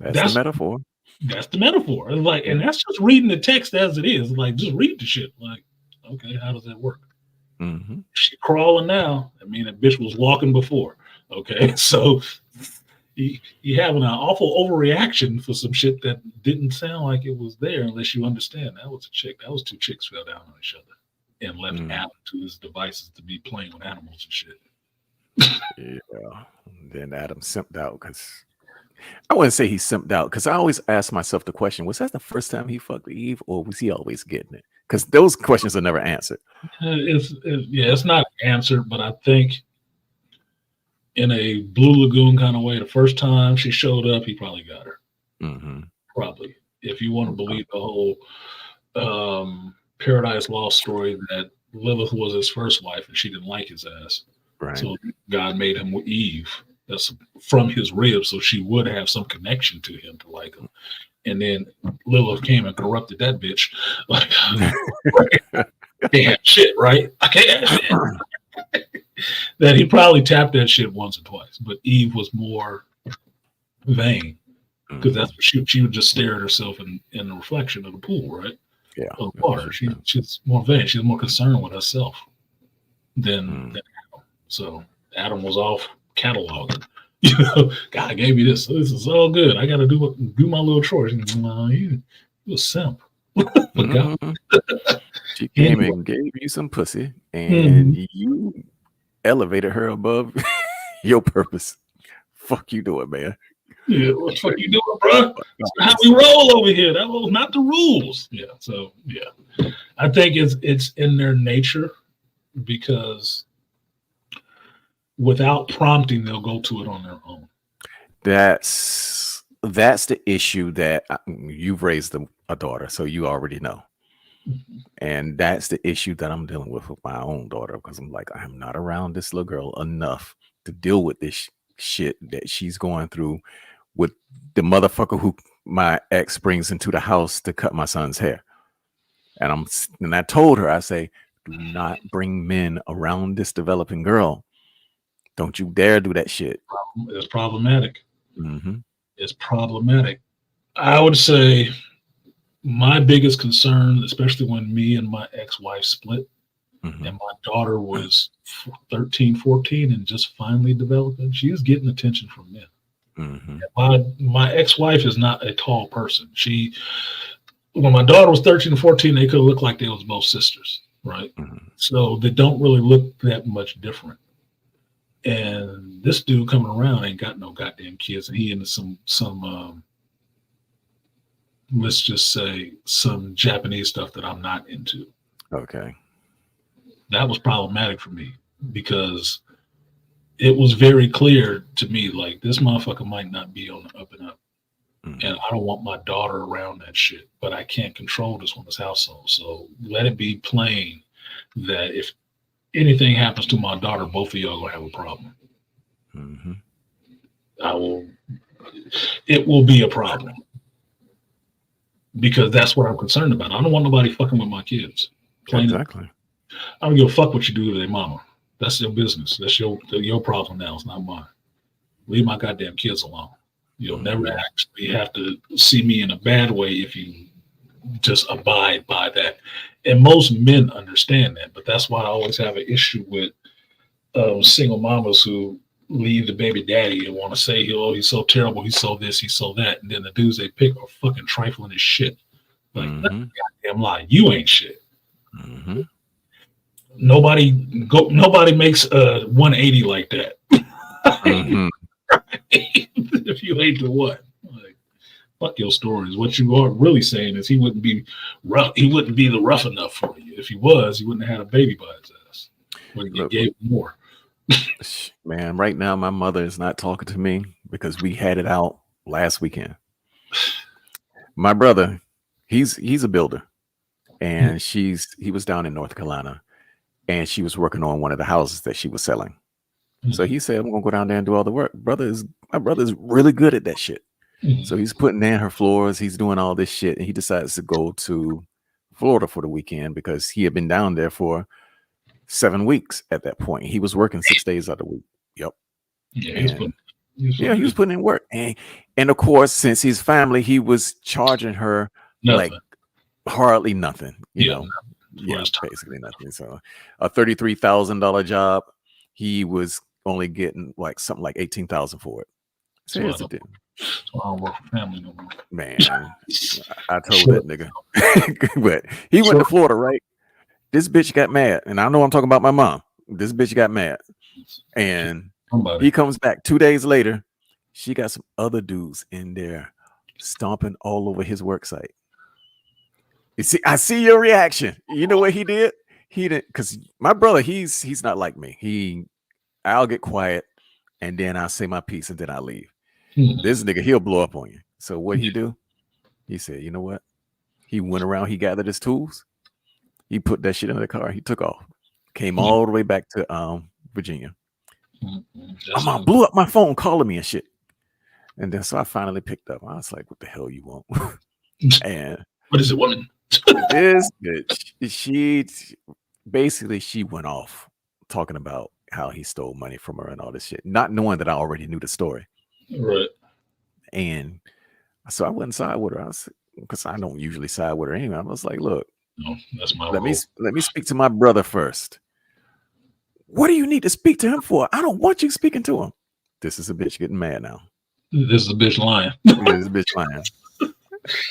S3: That's the metaphor.
S1: That's the metaphor. Like, and that's just reading the text as it is. Like, just read the shit. Like, okay, how does that work? She crawling now. I mean, that bitch was walking before. Okay, so you having an awful overreaction for some shit that didn't sound like it was there, unless you understand that was a chick. That was two chicks fell down on each other and left Adam to his devices to be playing with animals and shit.
S3: Yeah. Then Adam simped out because I wouldn't say he simped out, because I always ask myself the question: was that the first time he fucked Eve, or was he always getting it? Because those questions are never answered.
S1: It's not answered, but I think in a Blue Lagoon kind of way, the first time she showed up, he probably got her. Probably, if you want to believe the whole Paradise Lost story that Lilith was his first wife and she didn't like his ass.
S3: Right.
S1: So God made him with Eve. that's from his rib, so she would have some connection to him to like him. And then Lilith came and corrupted that bitch. Like, can't have shit, right? I can't have shit. That he probably tapped that shit once or twice, but Eve was more vain because that's what she would just stare at herself in the reflection of the pool, right?
S3: Yeah,
S1: of the water. She's more vain. She's more concerned with herself than Adam. So Adam was off cataloging. You know, God gave me this. So this is all good. I got to do my little chores. You a simp.
S3: She came and gave you some pussy, and you elevated her above your purpose. Fuck you doing, man?
S1: Yeah, what the fuck you doing, bro? That's how we roll over here. That was not the rules. Yeah, so yeah, I think it's in their nature because without prompting, they'll go to it on their own.
S3: That's the issue that you've raised a daughter, so you already know. And that's the issue that I'm dealing with my own daughter, because I'm like, I'm not around this little girl enough to deal with this shit that she's going through with the motherfucker who my ex brings into the house to cut my son's hair. And I told her, I say, do not bring men around this developing girl. Don't you dare do that shit.
S1: It's problematic. It's problematic. I would say my biggest concern, especially when me and my ex-wife split, and my daughter was 13, 14 and just finally developing, she was getting attention from men. My ex-wife is not a tall person. When my daughter was 13 and 14, they could look like they was both sisters, right? So they don't really look that much different. And this dude coming around ain't got no goddamn kids, and he into some let's just say some Japanese stuff that I'm not into.
S3: Okay. That
S1: was problematic for me because it was very clear to me, like, this motherfucker might not be on the up and up. And I don't want my daughter around that shit, but I can't control this woman's household. So let it be plain that if anything happens to my daughter, both of y'all gonna have a problem. It will be a problem. Because that's what I'm concerned about. I don't want nobody fucking with my kids.
S3: Exactly.
S1: I don't give a fuck what you do to their mama. That's their business. That's your problem now. It's not mine. Leave my goddamn kids alone. You'll never actually have to see me in a bad way if you just abide by that. And most men understand that, but that's why I always have an issue with single mamas who leave the baby daddy and want to say, oh, he's so terrible, he's so this, he's so that. And then the dudes they pick are fucking trifling as shit. Like, that's a goddamn lie. You ain't shit. Nobody makes a 180 like that. If you ain't the what? Like, fuck your stories. What you are really saying is he wouldn't be rough. He wouldn't be the rough enough for you. If he was, he wouldn't have had a baby by his ass. But you gave him more.
S3: Man, right now my mother is not talking to me because we had it out last weekend. My brother, he's a builder, and he was down in North Carolina, and she was working on one of the houses that she was selling. So he said, I'm gonna go down there and do all the work. My brother is really good at that shit. So he's putting in her floors, he's doing all this shit, and he decides to go to Florida for the weekend because he had been down there for 7 weeks at that point. He was working 6 days out of the week. Yep. He was putting in work. And of course, since he's family, he was charging her like hardly nothing, you know. Yeah, basically nothing. So a $33,000 job, he was only getting like something like $18,000 for it. So here's the deal.
S1: So I don't work for family no more.
S3: Man, I told that nigga. But he went to Florida, right? This bitch got mad, and I know I'm talking about my mom. This bitch got mad, and he comes back 2 days later. She got some other dudes in there stomping all over his work site. You see, I see your reaction. You know what he did? He didn't, because my brother, he's not like me. I'll get quiet, and then I'll say my piece, and then I leave. This nigga, he'll blow up on you. So what he do? He said, you know what? He went around. He gathered his tools. He put that shit in the car. He took off. Came all the way back to Virginia. My mom blew up my phone calling me and shit. And then so I finally picked up. I was like, what the hell you want? And
S1: what is it, woman?
S3: This bitch, she went off talking about how he stole money from her and all this shit, not knowing that I already knew the story.
S1: Right.
S3: And so I wouldn't side with her. Because I don't usually side with her anyway. I was like, look,
S1: no, that's my
S3: let me speak to my brother first. What do you need to speak to him for? I don't want you speaking to him. This is a bitch getting mad now.
S1: This is a bitch lying.
S3: This is a bitch lying.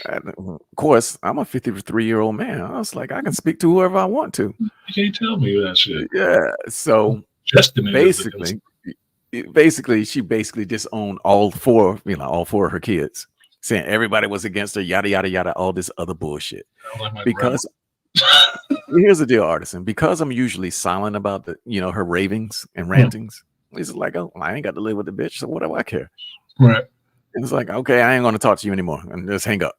S3: And of course, I'm a 53-year-old man. I was like, I can speak to whoever I want to.
S1: You can't tell me that shit.
S3: Yeah. So basically, she basically disowned all four of her kids, saying everybody was against her, yada yada yada, all this other bullshit.
S1: Like
S3: because here's the deal, Artisan. Because I'm usually silent about her ravings and rantings. It's like, oh, I ain't got to live with the bitch, so what do I care?
S1: Right.
S3: It's like, okay, I ain't going to talk to you anymore, and just hang up.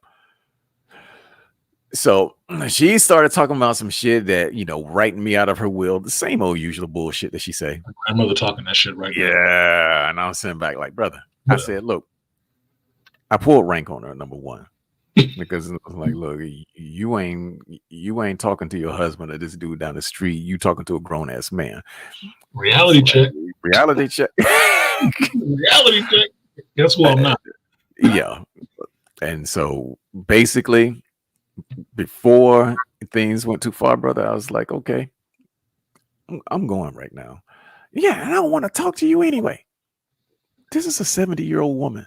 S3: So she started talking about some shit that, writing me out of her will, the same old usual bullshit that she say.
S1: My grandmother talking that shit right now.
S3: Yeah, and I was sitting back like, brother. I said, look, I pulled rank on her, number one, because it was like, look, you ain't talking to your husband or this dude down the street. You talking to a grown ass man.
S1: Reality check.
S3: Reality check.
S1: Reality check. Guess what? I'm not.
S3: Yeah. And so basically, before things went too far, brother, I was like, okay, I'm going right now. Yeah, and I don't want to talk to you anyway. This is a 70-year-old woman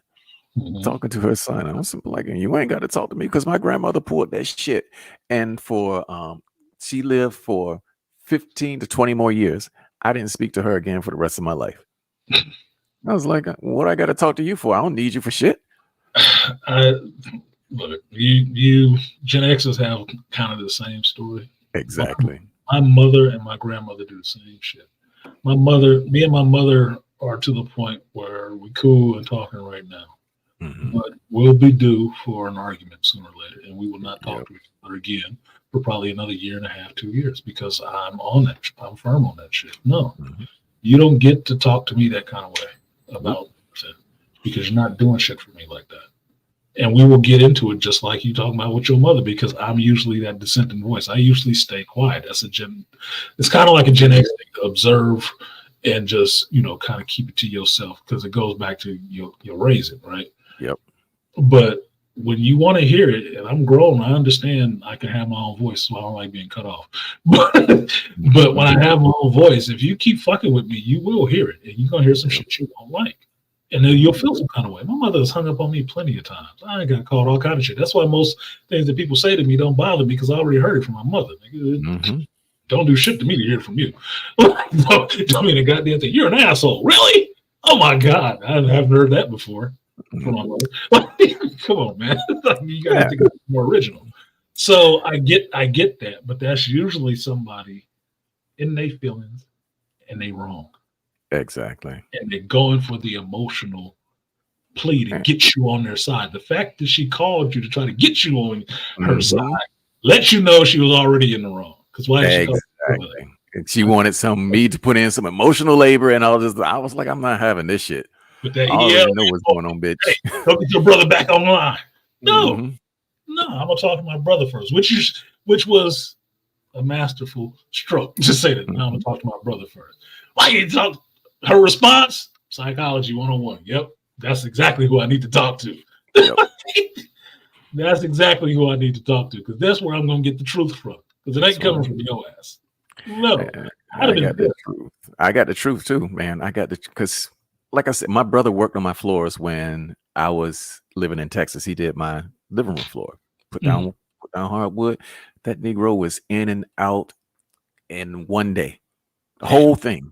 S3: talking to her son. I was like, you ain't got to talk to me because my grandmother pulled that shit. And she lived for 15 to 20 more years. I didn't speak to her again for the rest of my life. I was like, what I got to talk to you for? I don't need you for shit.
S1: Look, you Gen Xers have kind of the same story.
S3: Exactly.
S1: My mother and my grandmother do the same shit. Me and my mother are to the point where we cool and talking right now. But we'll be due for an argument sooner or later, and we will not talk to each other again for probably another year and a half, 2 years, because I'm on that. I'm firm on that shit. No, you don't get to talk to me that kind of way about it, because you're not doing shit for me like that. And we will get into it just like you talking about with your mother, because I'm usually that dissenting voice. I usually stay quiet. It's kind of like a Gen X thing to observe and just, kind of keep it to yourself, because it goes back to your raising, right?
S3: Yep.
S1: But when you want to hear it, and I'm grown, I understand I can have my own voice, so I don't like being cut off. But when I have my own voice, if you keep fucking with me, you will hear it, and you're going to hear some shit you don't like. And then you'll feel some kind of way. My mother has hung up on me plenty of times. I got called all kind of shit. That's why most things that people say to me don't bother me, because I already heard it from my mother. Don't do shit to me to hear it from you. Don't mean a goddamn thing. You're an asshole. Really? Oh my God. I haven't heard that before from my mother. Come on, man. You gotta think it's more original. So I get that, but that's usually somebody in their feelings and they wrong.
S3: Exactly.
S1: And they're going for the emotional plea to get you on their side. The fact that she called you to try to get you on her side lets you know she was already in the wrong. Because why did she call?
S3: She wanted me to put in some emotional labor and all this. I was like, I'm not having this shit.
S1: But that
S3: I already know what's going on, bitch.
S1: Hey, don't get your brother back online. No, I'm gonna talk to my brother first, which was a masterful stroke. Just say that. Now I'm gonna talk to my brother first. Why you talk? Her response: Psychology 101. Yep, that's exactly who I need to talk to. Yep. That's exactly who I need to talk to, because that's where I'm gonna get the truth from. Because it ain't coming from your ass. No,
S3: I got the truth. I got the truth too, man. Because like I said, my brother worked on my floors when I was living in Texas. He did my living room floor. Put down hardwood. That Negro was in and out in one day. The whole thing.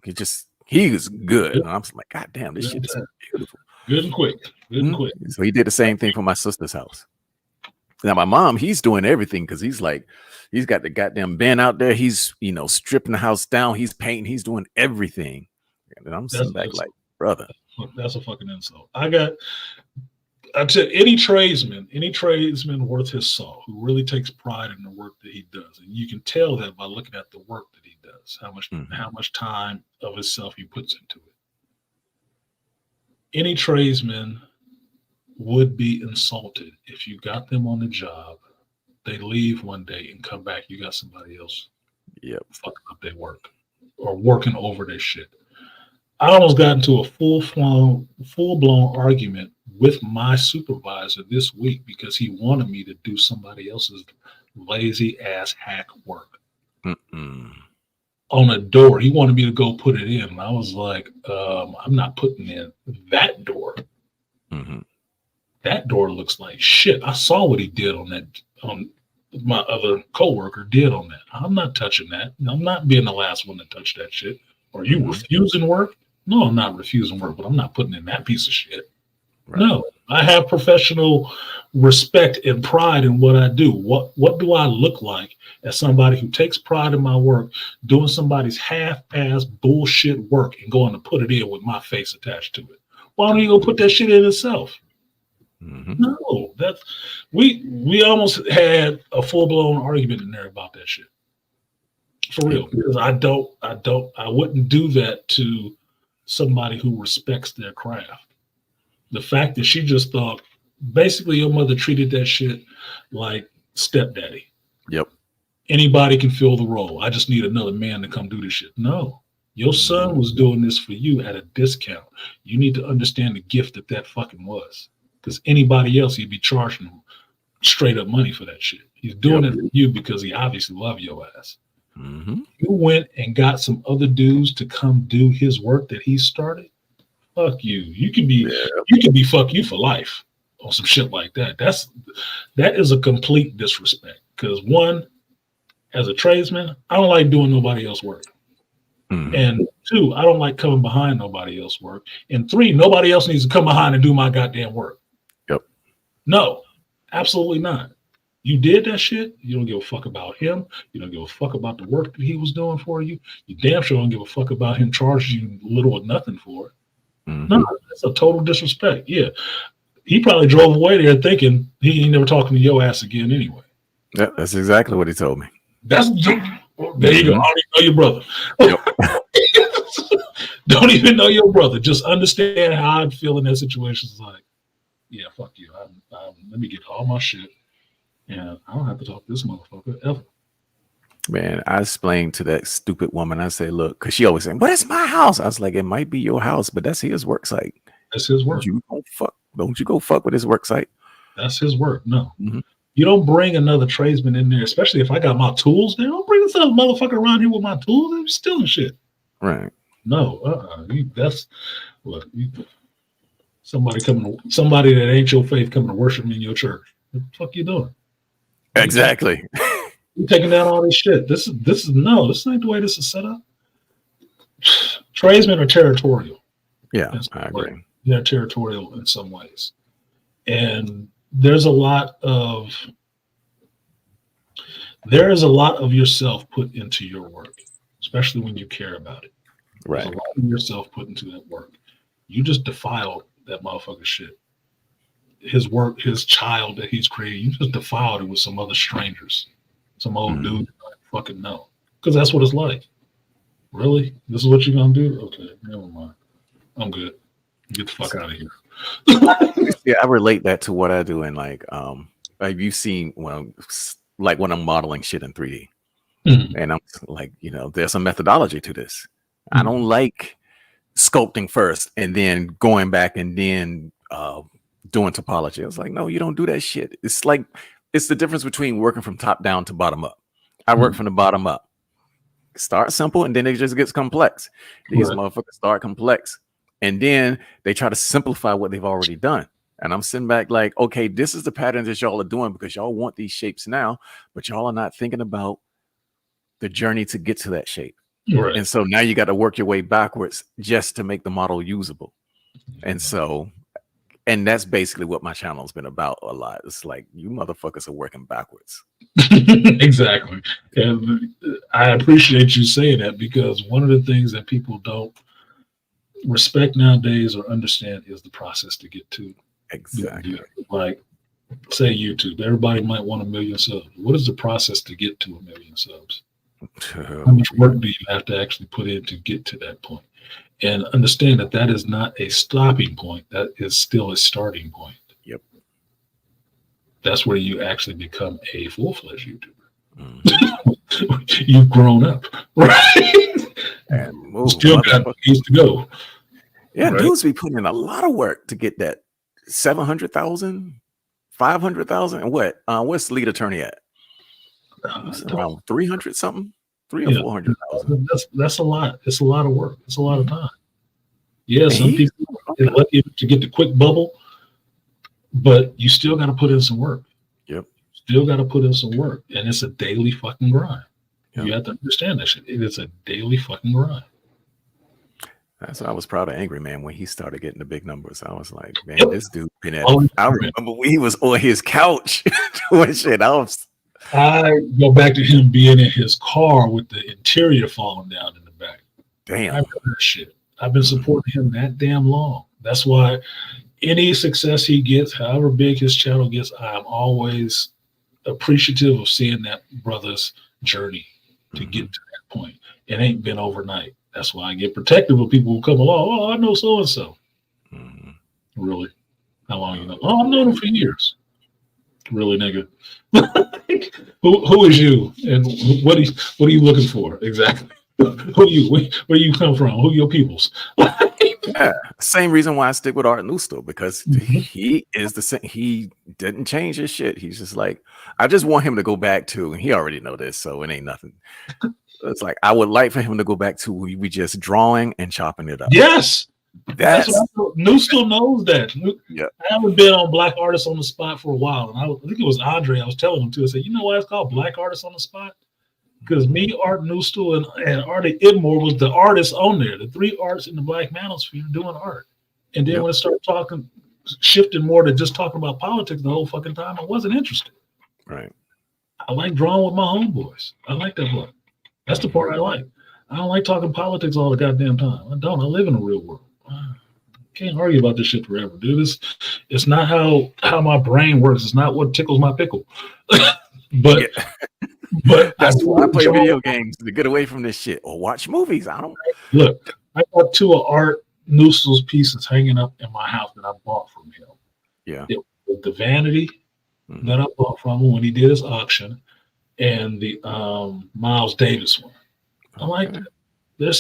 S3: He was good. And I'm just like, God damn, this shit is beautiful.
S1: Good and quick. Good and quick.
S3: So he did the same thing for my sister's house. Now my mom, he's doing everything, because he's got the goddamn bin out there. He's stripping the house down. He's painting. He's doing everything. And I'm sitting back like, brother,
S1: that's a fucking insult. I'd say any tradesman worth his salt, who really takes pride in the work that he does, and you can tell that by looking at the work that he does, how much time of himself he puts into it. any tradesman would be insulted if you got them on the job, they leave one day and come back, you got somebody else fucking up their work or working over their shit. I almost got into a full-blown argument with my supervisor this week because he wanted me to do somebody else's lazy ass hack work on a door. He wanted me to go put it in. And I was like, I'm not putting in that door. That door looks like shit. I saw what he did on that, on my other coworker did on that. I'm not touching that. I'm not being the last one to touch that shit. Are you refusing work? No, I'm not refusing work, but I'm not putting in that piece of shit. Right. No, I have professional respect and pride in what I do. What do I look like as somebody who takes pride in my work, doing somebody's half-ass bullshit work and going to put it in with my face attached to it? Why don't you go put that shit in itself? No, that's we almost had a full-blown argument in there about that shit. For real. Because I wouldn't do that to somebody who respects their craft. The fact that she just thought basically your mother treated that shit like stepdaddy. Yep. Anybody can fill the role. I just need another man to come do this shit. No, your son was doing this for you at a discount. You need to understand the gift that fucking was. Because anybody else, he'd be charging him straight up money for that shit. He's doing it for you because he obviously loves your ass. You went and got some other dudes to come do his work that he started. Fuck you. You can be fuck you for life on some shit like that. That is a complete disrespect. Because one, as a tradesman, I don't like doing nobody else's work. And two, I don't like coming behind nobody else's work. And three, nobody else needs to come behind and do my goddamn work. Yep. No, absolutely not. You did that shit. You don't give a fuck about him. You don't give a fuck about the work that he was doing for you. You damn sure don't give a fuck about him charging you little or nothing for it. No, that's a total disrespect. Yeah. He probably drove away there thinking he ain't never talking to your ass again anyway.
S3: Yeah, that's exactly what he told me.
S1: There you go. I don't even know your brother. Don't even know your brother. Just understand how I'd feel in that situation. It's like, yeah, fuck you. Let me get all my shit. And I don't have to talk to this motherfucker ever.
S3: Man, I explained to that stupid woman. I said, look, because she always said, but it's my house. I was like, it might be your house, but that's his work site.
S1: That's his work.
S3: Don't you go fuck with his work site.
S1: That's his work. No. You don't bring another tradesman in there, especially if I got my tools there. Don't bring this other motherfucker around here with my tools. I'm stealing shit.
S3: Right.
S1: No. That's what somebody that ain't your faith coming to worship me in your church. What the fuck you doing?
S3: Exactly.
S1: You're taking down all this shit. This ain't the way this is set up. Tradesmen are territorial.
S3: Yeah, I agree.
S1: They're territorial in some ways. And there's a lot of yourself put into your work, especially when you care about it.
S3: Right.
S1: There's a lot of yourself put into that work. You just defiled that motherfucker shit. His work, his child that he's created, you just defiled it with some other strangers, some old dude you don't fucking know. Because that's what it's like. Really? This is what you're gonna do? Okay, never mind. I'm good. Get the fuck out of here.
S3: Yeah, I relate that to what I do in like you've seen when I'm modeling shit in 3D. And I'm like, there's a methodology to this. I don't like sculpting first and then going back and then doing topology. I was like, no, you don't do that shit. It's the difference between working from top down to bottom up. I work from the bottom up. Start simple and then it just gets complex. These motherfuckers start complex and then they try to simplify what they've already done. And I'm sitting back like, okay, this is the pattern that y'all are doing because y'all want these shapes now, but y'all are not thinking about the journey to get to that shape.
S1: Right.
S3: And so now you got to work your way backwards just to make the model usable. And that's basically what my channel has been about a lot. It's like, you motherfuckers are working backwards.
S1: Exactly. And I appreciate you saying that because one of the things that people don't respect nowadays or understand is the process to get to.
S3: Exactly.
S1: Like, say YouTube. Everybody might want 1 million subs. What is the process to get to 1 million subs? How much work do you have to actually put in to get to that point? And understand that that is not a stopping point. That is still a starting point.
S3: Yep.
S1: That's where you actually become a full-fledged YouTuber. You've grown up, right?
S3: And
S1: Still got ways to go.
S3: Yeah,
S1: right?
S3: dudes be putting in a lot of work to get that 700,000, 500,000, and what? What's the lead attorney at? Around 300 something, 300 or 400,000.
S1: That's a lot. It's a lot of work. It's a lot of time. Yeah, some people are lucky to get the quick bubble, but you still got to put in some work.
S3: Yep.
S1: Still got to put in some work, and it's a daily fucking grind.
S3: Yep.
S1: You have to understand that shit. It is a daily fucking grind.
S3: That's why I was proud of Angry Man when he started getting the big numbers. I was like, man,
S1: Yep.
S3: this dude been at. I remember when he was on his couch doing shit.
S1: I go back to him being in his car with the interior falling down in the back.
S3: Damn.
S1: I remember that shit. I've been supporting him that damn long. That's why any success he gets, however big his channel gets, I'm always appreciative of seeing that brother's journey to get to that point. It ain't been overnight. That's why I get protective of people who come along. Oh, I know so and so. Really? How long you know? Oh, I've known him for years. Really, nigga. Who is you, and what are you looking for exactly? Who you? Where you come from? Who your peoples?
S3: Yeah, same reason why I stick with Art Nusto, because he is the same. He didn't change his shit. He's just like, I just want him to go back to, and he already know this, so it ain't nothing. It's like I would like for him to go back to we just drawing and chopping it up.
S1: Yes,
S3: that's
S1: what Nusto knows that.
S3: Yeah,
S1: I haven't been on Black Artists on the Spot for a while, and I think it was Andre. I was telling him too. I said, you know why it's called Black Artists on the Spot? Because me, Art Nusto, and Artie Idmore was the artists on there, the three artists in the Black manosphere doing art. And then when it started shifting more to just talking about politics the whole fucking time, I wasn't interested.
S3: Right.
S1: I like drawing with my homeboys. I like that book. That's the part I like. I don't like talking politics all the goddamn time. I don't. I live in the real world. I can't argue about this shit forever, dude. It's not how my brain works. It's not what tickles my pickle. But
S3: that's why I play video games to get away from this shit or watch movies. I don't
S1: look. I got two of Art Nusto's pieces hanging up in my house that I bought from him.
S3: Yeah,
S1: the Vanity that I bought from him when he did his auction, and the Miles Davis one. I like that. He's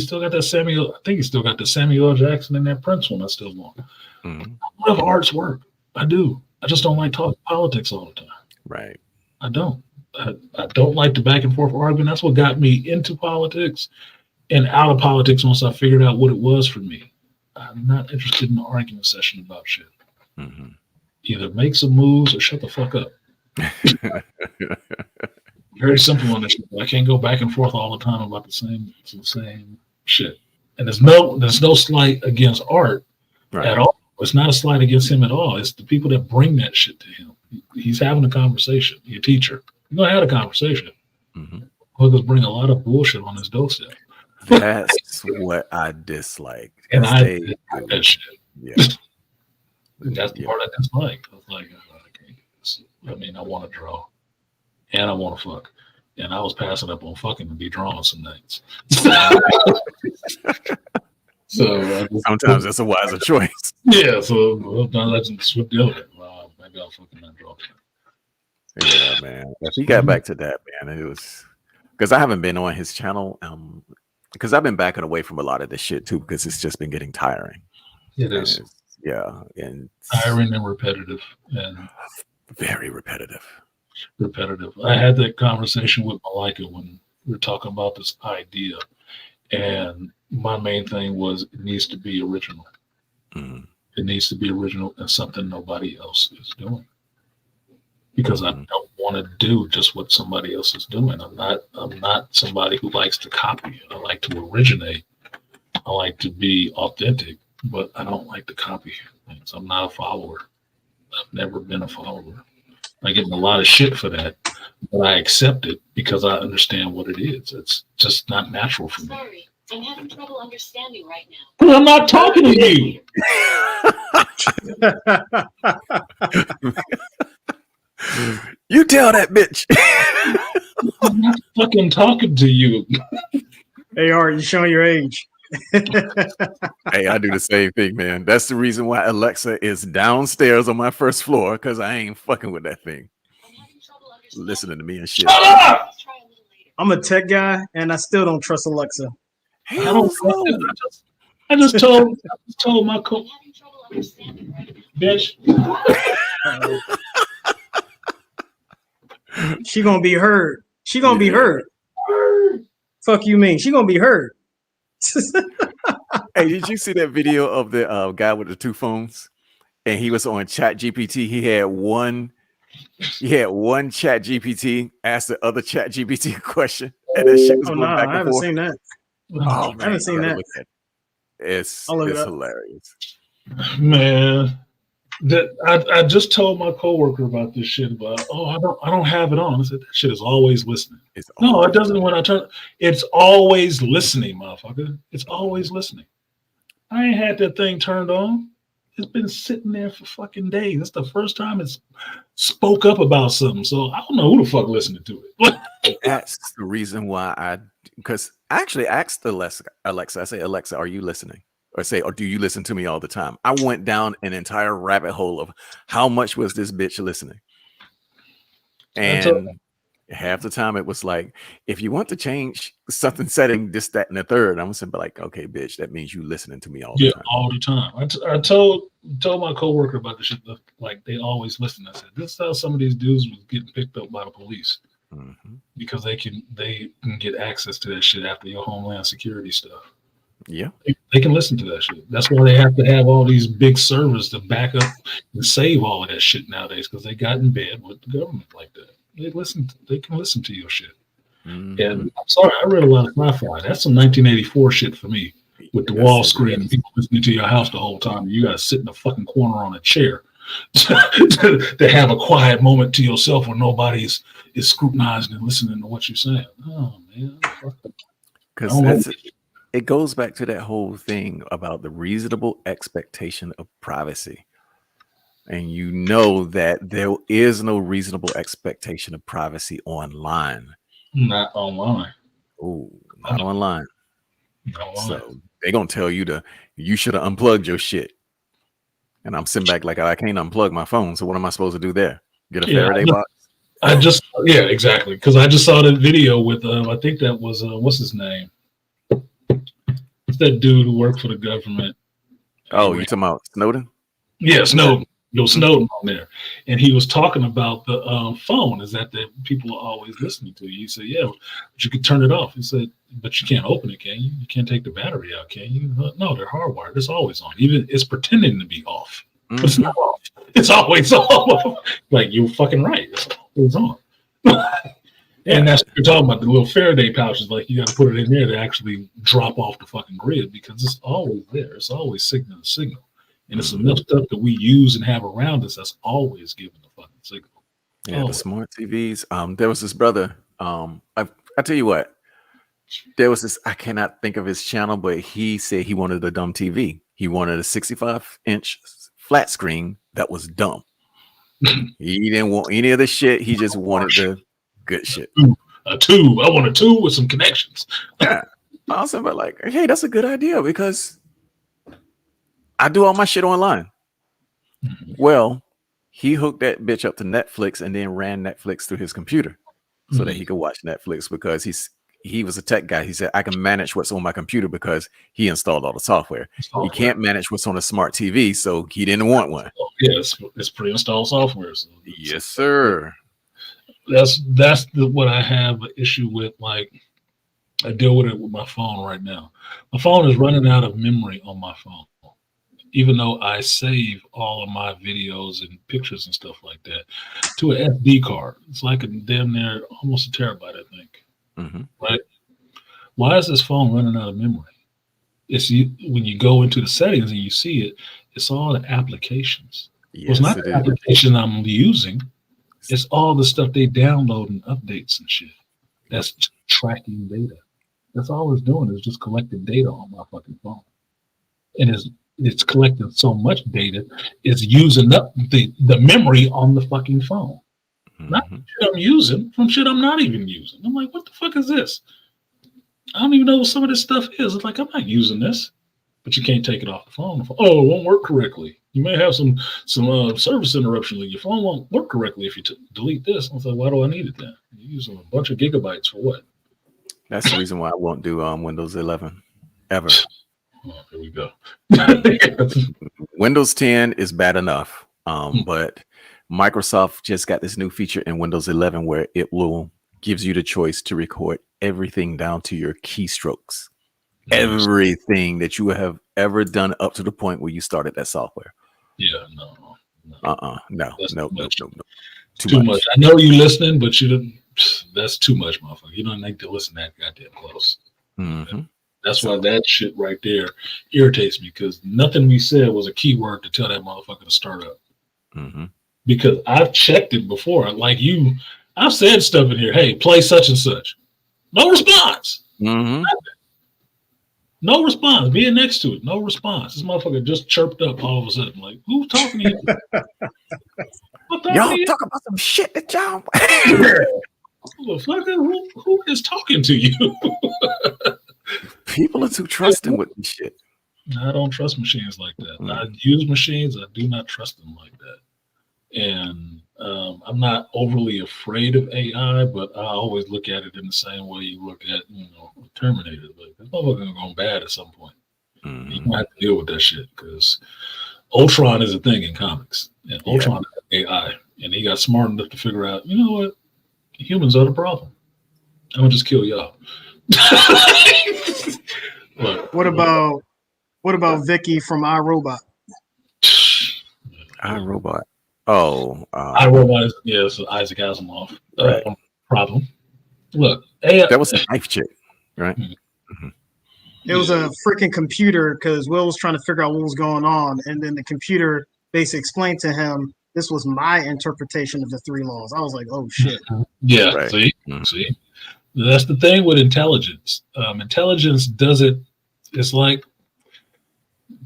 S1: still got that Samuel. I think he's still got the Samuel L. Jackson and that Prince one I still want. I love Art's work. I do. I just don't like talking politics all the time.
S3: Right.
S1: I don't. I don't like the back and forth argument. That's what got me into politics and out of politics once I figured out what it was for me. I'm not interested in an argument session about shit. Either make some moves or shut the fuck up. Very simple on this shit. I can't go back and forth all the time about the same shit. And there's no slight against Art at all. It's not a slight against him at all. It's the people that bring that shit to him. He's having a conversation. Your teacher. You're gonna have a conversation. Hookers bring a lot of bullshit on his doorstep.
S3: That's what I dislike.
S1: And I did that shit.
S3: Yeah.
S1: That's the part I dislike. I was like, I can't do this. I mean, I want to draw. And I want to fuck. And I was passing up on fucking to be drawing some nights. So
S3: sometimes that's a wiser choice.
S1: Yeah, so let's switch the other. Maybe I'll fucking not draw.
S3: Yeah, man. If he got back to that, man, it was because I haven't been on his channel. Because I've been backing away from a lot of this shit too, because it's just been getting tiring.
S1: It is.
S3: Yeah, and
S1: tiring and repetitive, and
S3: very repetitive.
S1: I had that conversation with Malika when we were talking about this idea, and my main thing was it needs to be original. It needs to be original and something nobody else is doing. Because I don't want to do just what somebody else is doing. I'm not somebody who likes to copy. I like to originate. I like to be authentic, but I don't like to copy things. I'm not a follower. I've never been a follower. I get in a lot of shit for that, but I accept it because I understand what it is. It's just not natural for me.
S7: Sorry, I'm having trouble understanding right now.
S1: But I'm not talking to you.
S3: You tell that bitch.
S1: I'm not fucking talking to you.
S6: Hey, Art, you're showing your age.
S3: Hey, I do the same thing, man. That's the reason why Alexa is downstairs on my first floor, because I ain't fucking with that thing.
S7: I'm having trouble understanding.
S3: Listening to me and shit.
S1: Shut up!
S7: Let's try a little later.
S6: I'm a tech guy, and I still don't trust Alexa.
S1: I don't. I just told my
S7: I'm having trouble understanding right now.
S1: bitch.
S6: She gonna be heard. She gonna be heard. Fuck you mean? She gonna be heard.
S3: Hey, did you see that video of the guy with the two phones? And he was on Chat GPT. He had one Chat GPT ask the other Chat GPT a question, and that shit was
S6: Oh
S3: going
S6: no,
S3: back
S6: I
S3: and
S6: haven't
S3: forth.
S6: seen that.
S3: Oh, man,
S6: haven't seen
S3: you gotta
S6: that.
S3: look at it. It's
S6: I'll look it up.
S3: hilarious.
S1: Man, that I just told my coworker about this shit. About I don't have it on. I said that shit is always listening. No, it doesn't. When I turn, it's always listening, motherfucker. It's always listening. I ain't had that thing turned on. It's been sitting there for fucking days. It's the first time it's spoke up about something. So I don't know who the fuck listening to it.
S3: That's the reason why because I actually asked Alexa, I say, Alexa, are you listening? Or say, or do you listen to me all the time? I went down an entire rabbit hole of how much was this bitch listening. And half the time it was like, if you want to change something setting, this, that, and the third, I'm gonna be like, okay, bitch, that means you listening to me all the time.
S1: All the time. I told my coworker about the shit. Like they always listen. I said, this is how some of these dudes was getting picked up by the police because they can get access to that shit after your Homeland Security stuff.
S3: Yeah,
S1: they can listen to that shit. That's why they have to have all these big servers to back up and save all of that shit nowadays, because they got in bed with the government like that. They can listen to your shit. And I'm sorry, I read a lot of sci-fi. That's some 1984 shit for me, with the wall screen and people listening to your house the whole time. You gotta sit in the fucking corner on a chair to have a quiet moment to yourself where nobody is scrutinizing and listening to what you're saying. Oh man,
S3: because it goes back to that whole thing about the reasonable expectation of privacy. And you know that there is no reasonable expectation of privacy online.
S1: Not online.
S3: Oh, not online. So they're going to tell you you should have unplugged your shit. And I'm sitting back like, I can't unplug my phone. So what am I supposed to do there? Get a Faraday box?
S1: Exactly. Because I just saw that video with, I think that was, what's his name? It's that dude who worked for the government.
S3: Oh, you talking about Snowden?
S1: Yeah, Snowden. Snowden on there, and he was talking about the phone. Is that people are always listening to you? He said, "Yeah, but you can turn it off." He said, "But you can't open it, can you? You can't take the battery out, can you?" No, they're hardwired. It's always on. Even it's pretending to be off, but it's not off. It's always off. Like you're fucking right. It's always on. And that's what you're talking about. The little Faraday pouches, like you got to put it in there to actually drop off the fucking grid, because it's always there. It's always signal to signal. And it's enough stuff that we use and have around us that's always giving the fucking signal.
S3: Yeah, the smart TVs. There was this brother. I tell you what, there was this, I cannot think of his channel, but he said he wanted a dumb TV. He wanted a 65-inch flat screen that was dumb. He didn't want any of the shit. He just wanted the good shit.
S1: A tube. I want a tube with some connections.
S3: Yeah. Awesome. But like, hey, that's a good idea, because I do all my shit online. Well, he hooked that bitch up to Netflix and then ran Netflix through his computer so that he could watch Netflix, because he was a tech guy. He said, I can manage what's on my computer because he installed all the software. He can't manage what's on a smart TV, so he didn't want one.
S1: Yes, it's pre-installed software. So
S3: yes, sir.
S1: That's what I have an issue with. Like, I deal with it with my phone right now. My phone is running out of memory on my phone. Even though I save all of my videos and pictures and stuff like that to an SD card. It's like a damn near almost a terabyte, I think. Right? Why is this phone running out of memory? When you go into the settings and you see it, it's all the applications. Yes, it's not the application I'm using. It's all the stuff they download and updates and shit. That's tracking data. That's all it's doing, is just collecting data on my fucking phone. And it's collecting so much data, it's using up the memory on the fucking phone. Not shit I'm using, from shit I'm not even using. I'm like, what the fuck is this? I don't even know what some of this stuff is. It's like, I'm not using this, but you can't take it off the phone. Oh, it won't work correctly. You may have some service interruption. Like your phone won't work correctly if you delete this. I was like, why do I need it then? You're using a bunch of gigabytes for what?
S3: That's the reason why I won't do Windows 11 ever.
S1: Oh, here we go.
S3: Windows 10 is bad enough, but Microsoft just got this new feature in Windows 11 where it gives you the choice to record everything down to your keystrokes. Everything that you have ever done up to the point where you started that software.
S1: Yeah, no.
S3: No.
S1: Too much. I know you listening, but that's too much, motherfucker. You don't need to listen that goddamn close.
S3: Mm-hmm.
S1: That's why that shit right there irritates me, because nothing we said was a keyword to tell that motherfucker to start up.
S3: Mm-hmm.
S1: Because I've checked it before. Like you, I've said stuff in here. Hey, play such and such. No response.
S3: Mm-hmm.
S1: No response. Being next to it, no response. This motherfucker just chirped up all of a sudden. Like, who's talking to you?
S3: Y'all talk about some shit that y'all.
S1: Motherfucker, who is talking to you?
S3: People are too trusting with this shit.
S1: I don't trust machines like that.
S3: Mm-hmm.
S1: I use machines. I do not trust them like that. And I'm not overly afraid of AI, but I always look at it in the same way you look at, Terminator. Like, this motherfucker going bad at some point.
S3: Mm-hmm.
S1: You have to deal with that shit, because Ultron is a thing in comics, and Ultron is AI, and he got smart enough to figure out, you know what, humans are the problem. I'm gonna just kill y'all. Look,
S6: What about Vicky from iRobot?
S3: iRobot. Oh,
S1: iRobot is Isaac Asimov
S3: right.
S1: problem. Look, AI,
S3: that was a knife chick, right?
S1: Mm-hmm.
S6: It was a freaking computer, because Will was trying to figure out what was going on, and then the computer basically explained to him, this was my interpretation of the 3 laws. I was like, oh shit.
S1: Yeah,
S3: Right.
S1: See, that's the thing with intelligence. Intelligence does it. It's like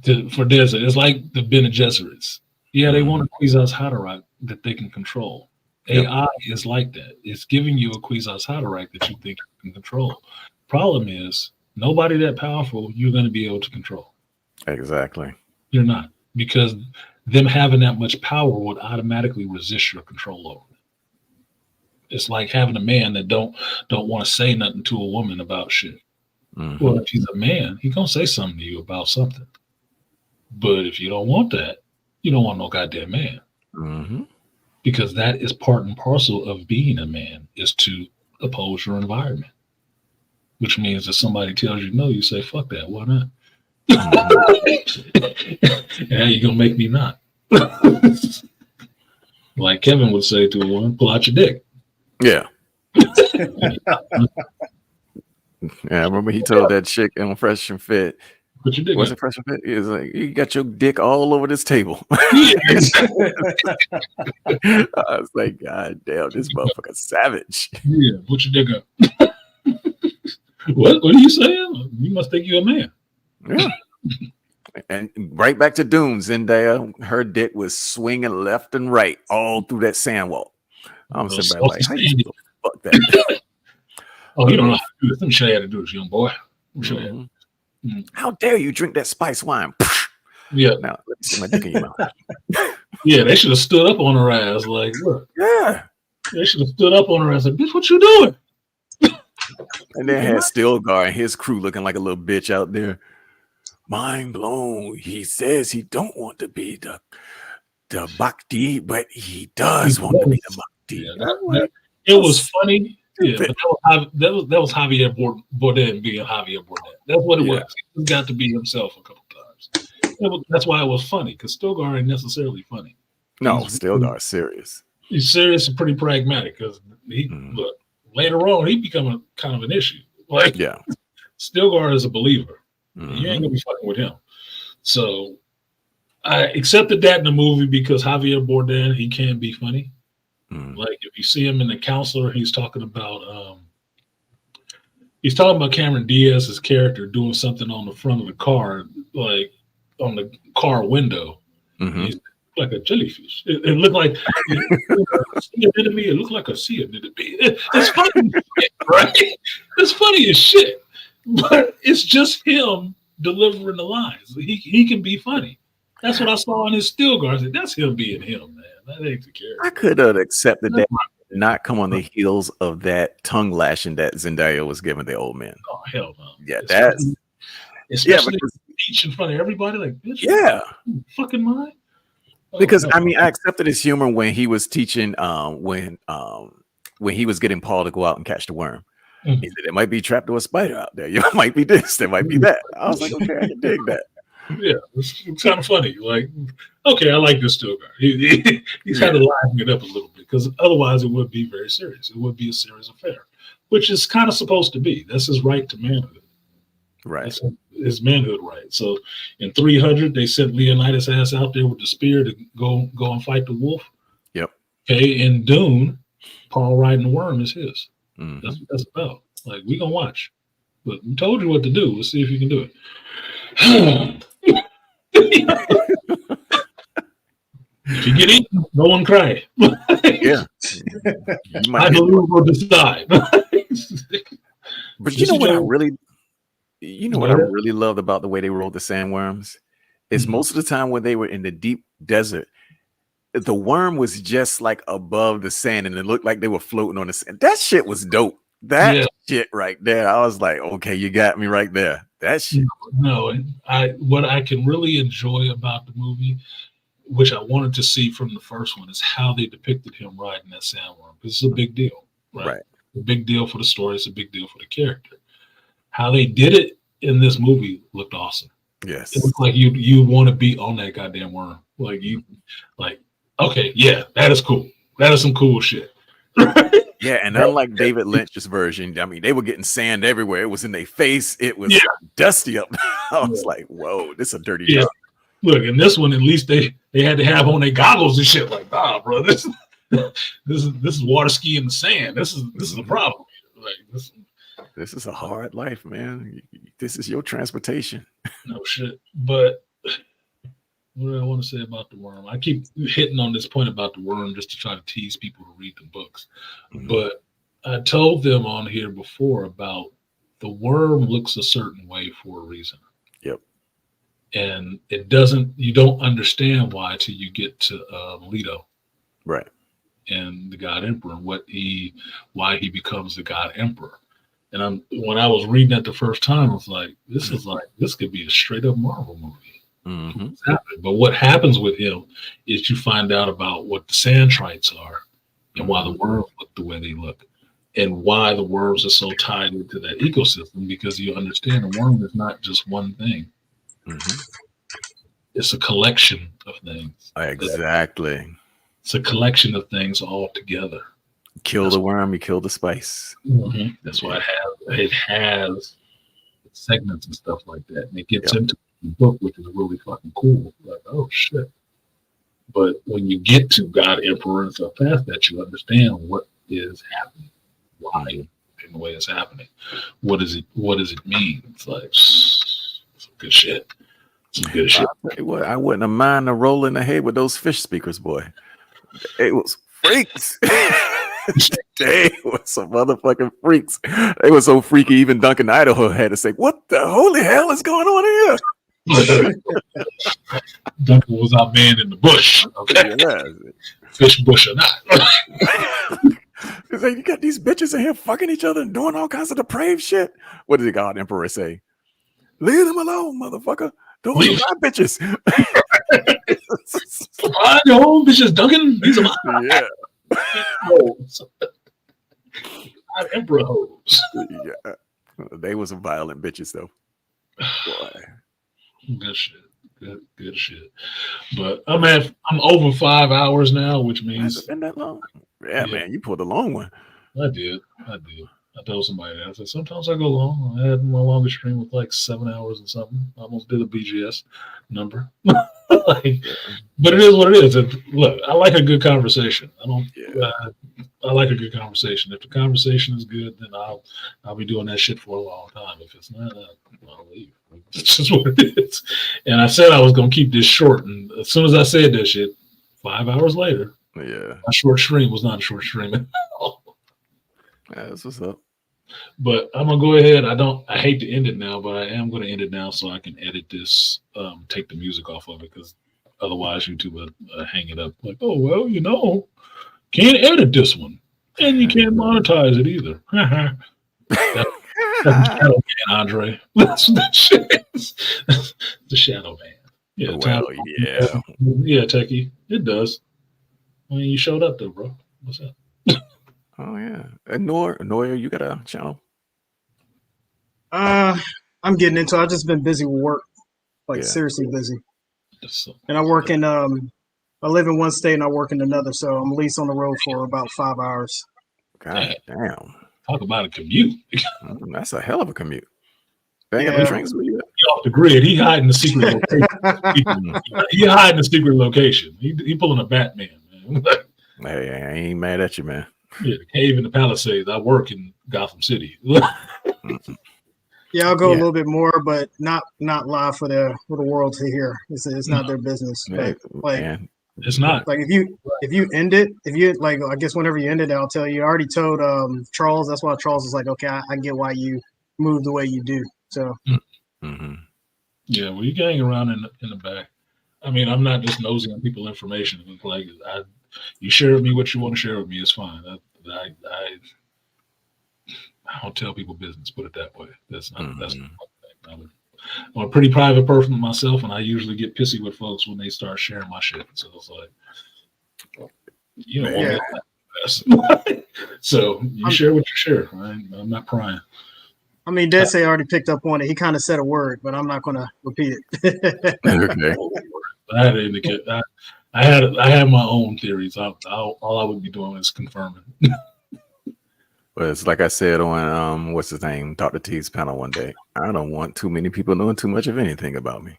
S1: it's like the Bene Gesserits. Yeah, they want a Kwisatz Haderach that they can control.
S3: Yep.
S1: AI is like that. It's giving you a Kwisatz Haderach that you think you can control. Problem is, nobody that powerful you're going to be able to control.
S3: Exactly.
S1: You're not, because them having that much power would automatically resist your control over it. It's like having a man that don't want to say nothing to a woman about shit.
S3: Mm-hmm.
S1: Well, if he's a man, he's gonna say something to you about something. But if you don't want that, you don't want no goddamn man.
S3: Mm-hmm.
S1: Because that is part and parcel of being a man, is to oppose your environment. Which means if somebody tells you no, you say, fuck that, why not? And how you gonna make me not? Like Kevin would say to a woman, pull out your dick.
S3: Yeah. Yeah, I remember he told that chick on Fresh and Fit.
S1: Put your dick
S3: Was
S1: out.
S3: it Fresh and Fit? He was like, you got your dick all over this table.
S1: Yeah.
S3: I was like, God damn, this motherfucker savage.
S1: Yeah, put your dick up. What are you saying? You must think you're a man.
S3: Yeah. And right back to Dune, Zendaya, her dick was swinging left and right all through that sand wall. I'm sitting back like, how you supposed to fuck that?
S1: Oh, you don't know how to do this. Let me show you how to do this, young boy. Let me show you.
S3: Mm-hmm. How dare you drink that spice wine?
S1: Yeah.
S3: Now, let me see my dick in your mouth.
S1: Yeah, they should have stood up on her ass. Like, look.
S3: Yeah.
S1: They should have stood up on her ass. Like, bitch, what you doing?
S3: And then had Stilgar and his crew looking like a little bitch out there. Mind blown. He says he don't want to be the Bhakti, but he does want to be the Bhakti.
S1: Yeah, it was funny. Yeah, but that was Javier Bardem being Javier Bardem. That's what it was. He got to be himself a couple times. That's why it was funny, because Stilgar ain't necessarily funny.
S3: No, Stilgar serious.
S1: He's serious and pretty pragmatic, because look, later on he become a kind of an issue. Like,
S3: yeah,
S1: Stilgar is a believer. You ain't gonna be fucking with him. So I accepted that in the movie because Javier Bardem, he can be funny. Like if you see him in The Counselor, he's talking about Cameron Diaz's character doing something on the front of the car, like on the car window. He's like a jellyfish. It looked like it looked like a sea anemone. It's funny as shit, right? It's funny as shit. but it's just him delivering the lines. He can be funny. That's what I saw in his still guard. I said, that's him being him, man. That ain't the character.
S3: I could have accepted that, not come on the heels of that tongue lashing that Zendaya was giving the old man.
S1: Oh hell no!
S3: Yeah, that's
S1: especially speech in front of everybody. Like, bitch,
S3: yeah,
S1: fucking mind.
S3: Because no. I mean, I accepted his humor when he was teaching, when he was getting Paul to go out and catch the worm. Mm-hmm. He said, "It might be trapped to a spider out there. You might be this. There might be that." I was like, "Okay, I can dig that."
S1: Yeah, it's kind of funny. Like, okay, I like this still guy. He's kind of livening it up a little bit because otherwise it would be very serious. It would be a serious affair, which is kind of supposed to be. That's his right to manhood.
S3: Right.
S1: That's his manhood right. So in 300, they sent Leonidas' ass out there with the spear to go and fight the wolf.
S3: Yep.
S1: Okay, in Dune, Paul riding the worm is his.
S3: Mm-hmm.
S1: That's what that's about. Like, we gonna watch. But we told you what to do. Let's see if you can do it. If you get eaten, no one cry.
S3: Yeah.
S1: I believe we'll decide.
S3: But you know what I really loved about the way they rolled the sandworms is most of the time when they were in the deep desert, the worm was just like above the sand and it looked like they were floating on the sand. That shit was dope. That shit right there. I was like, okay, you got me right there. That shit.
S1: No, what I can really enjoy about the movie, which I wanted to see from the first one, is how they depicted him riding that sandworm. Because it's a big deal, right? A big deal for the story. It's a big deal for the character. How they did it in this movie looked awesome.
S3: Yes,
S1: it looked like you want to be on that goddamn worm. Okay, yeah, that is cool. That is some cool shit.
S3: Yeah, and unlike David Lynch's version, I mean, they were getting sand everywhere. It was in their face. It was dusty up. I was like, whoa, this is a dirty job.
S1: Look, in this one, at least they had to have on their goggles and shit. Like, bro, this is water ski in the sand. This is a problem. Like,
S3: this is a hard life, man. This is your transportation.
S1: No shit. But what do I want to say about the worm? I keep hitting on this point about the worm just to try to tease people to read the books. Mm-hmm. But I told them on here before about the worm looks a certain way for a reason.
S3: Yep.
S1: And you don't understand why till you get to Leto.
S3: Right.
S1: And the God Emperor and why he becomes the God Emperor. And when I was reading that the first time, I was like, this could be a straight up Marvel movie.
S3: Mm-hmm.
S1: But what happens with him is you find out about what the sandtrites are and why the worms look the way they look and why the worms are so tied into that ecosystem, because you understand the worm is not just one thing.
S3: Mm-hmm.
S1: It's a collection of things.
S3: Exactly.
S1: It's a collection of things all together.
S3: Kill the worm, you kill the spice.
S1: Mm-hmm. That's why it has segments and stuff like that. And it gets into the book, which is really fucking cool. Like, oh shit. But when you get to God Emperor and stuff past that, you understand what is happening, why and the way it's happening. What does it mean? It's like some good shit. Some good shit.
S3: I wouldn't have mind a roll in the head with those fish speakers, boy. It was freaks. They were some motherfucking freaks. They were so freaky. Even Duncan Idaho had to say, "What the holy hell is going on here?"
S1: Duncan was our man in the bush. Okay, fish bush or not.
S3: He's like, you got these bitches in here fucking each other and doing all kinds of depraved shit. What did the God Emperor say? Leave them alone, motherfucker. Don't leave my bitches.
S1: Find your own bitches, Duncan. These are mine.
S3: Yeah.
S1: Emperor hoes.
S3: Yeah, they were some violent bitches though. Boy.
S1: Good shit. Good shit. But I'm over 5 hours now, which means
S3: it's been that long. Yeah, man, you pulled a long one.
S1: I did. I told somebody that. I said, sometimes I go long. I had my longest stream with like 7 hours and something. I almost did a BGS number. But it is what it is. Look, I like a good conversation. I like a good conversation. If the conversation is good, then I'll be doing that shit for a long time. If it's not, I'll leave. It's just what it is. And I said I was gonna keep this short, and as soon as I said that shit, 5 hours later,
S3: my short
S1: stream was not a short stream at all.
S3: That's what's up.
S1: But I'm gonna go ahead. I hate to end it now, but I am gonna end it now so I can edit this, take the music off of it, because otherwise YouTube will hang it up. Like, oh well, can't edit this one, and you can't monetize it either. That's the shadow man, Andre. That's what that shit is. The shadow man. Yeah,
S3: Well, yeah.
S1: yeah, Techie. It does. I mean, you showed up though, bro. What's up?
S3: Oh yeah. And Noyer, you got a channel?
S6: I'm getting into it. I've just been busy with work, like
S3: Yeah.
S6: seriously busy.
S1: So,
S6: And I work in I live in one state and I work in another, so I'm at least on the road for about 5 hours.
S3: God damn.
S1: talk about a commute.
S3: That's a hell of a commute. They ain't got
S6: Yeah.
S3: no trains where you at?
S1: He off the grid. He hiding the secret location. He hiding the secret location. He pulling a Batman, man.
S3: Hey, I ain't mad at you, man.
S1: Yeah, the cave in the Palisades. I work in Gotham City.
S6: Yeah, I'll go a
S3: Yeah.
S6: little bit more, but not live for the world to hear. It's not their business.
S3: Hey,
S6: But like
S3: man.
S1: It's not.
S6: like if you end it, if you like, I guess whenever you end it, I'll tell you. I already told Charles. That's why Charles was like, okay, I get why you move the way you do. So
S3: Mhm.
S1: Yeah, well, you can hang around in the back. I mean, I'm not just nosing on people's information. It's like you share with me what you want to share with me. It's fine. I don't tell people business. Put it that way. That's not my thing. I'm a pretty private person myself, and I usually get pissy with folks when they start sharing my shit. So it's like, you don't want me to so you share what you share. I'm not prying.
S6: I mean, Desi already picked up on it. He kind of said a word, but I'm not going to repeat it.
S3: Okay.
S1: I had to indicate. I had my own theories. All I would be doing is confirming.
S3: But it's like I said on what's his name, Dr. T's panel one day. I don't want too many people knowing too much of anything about me.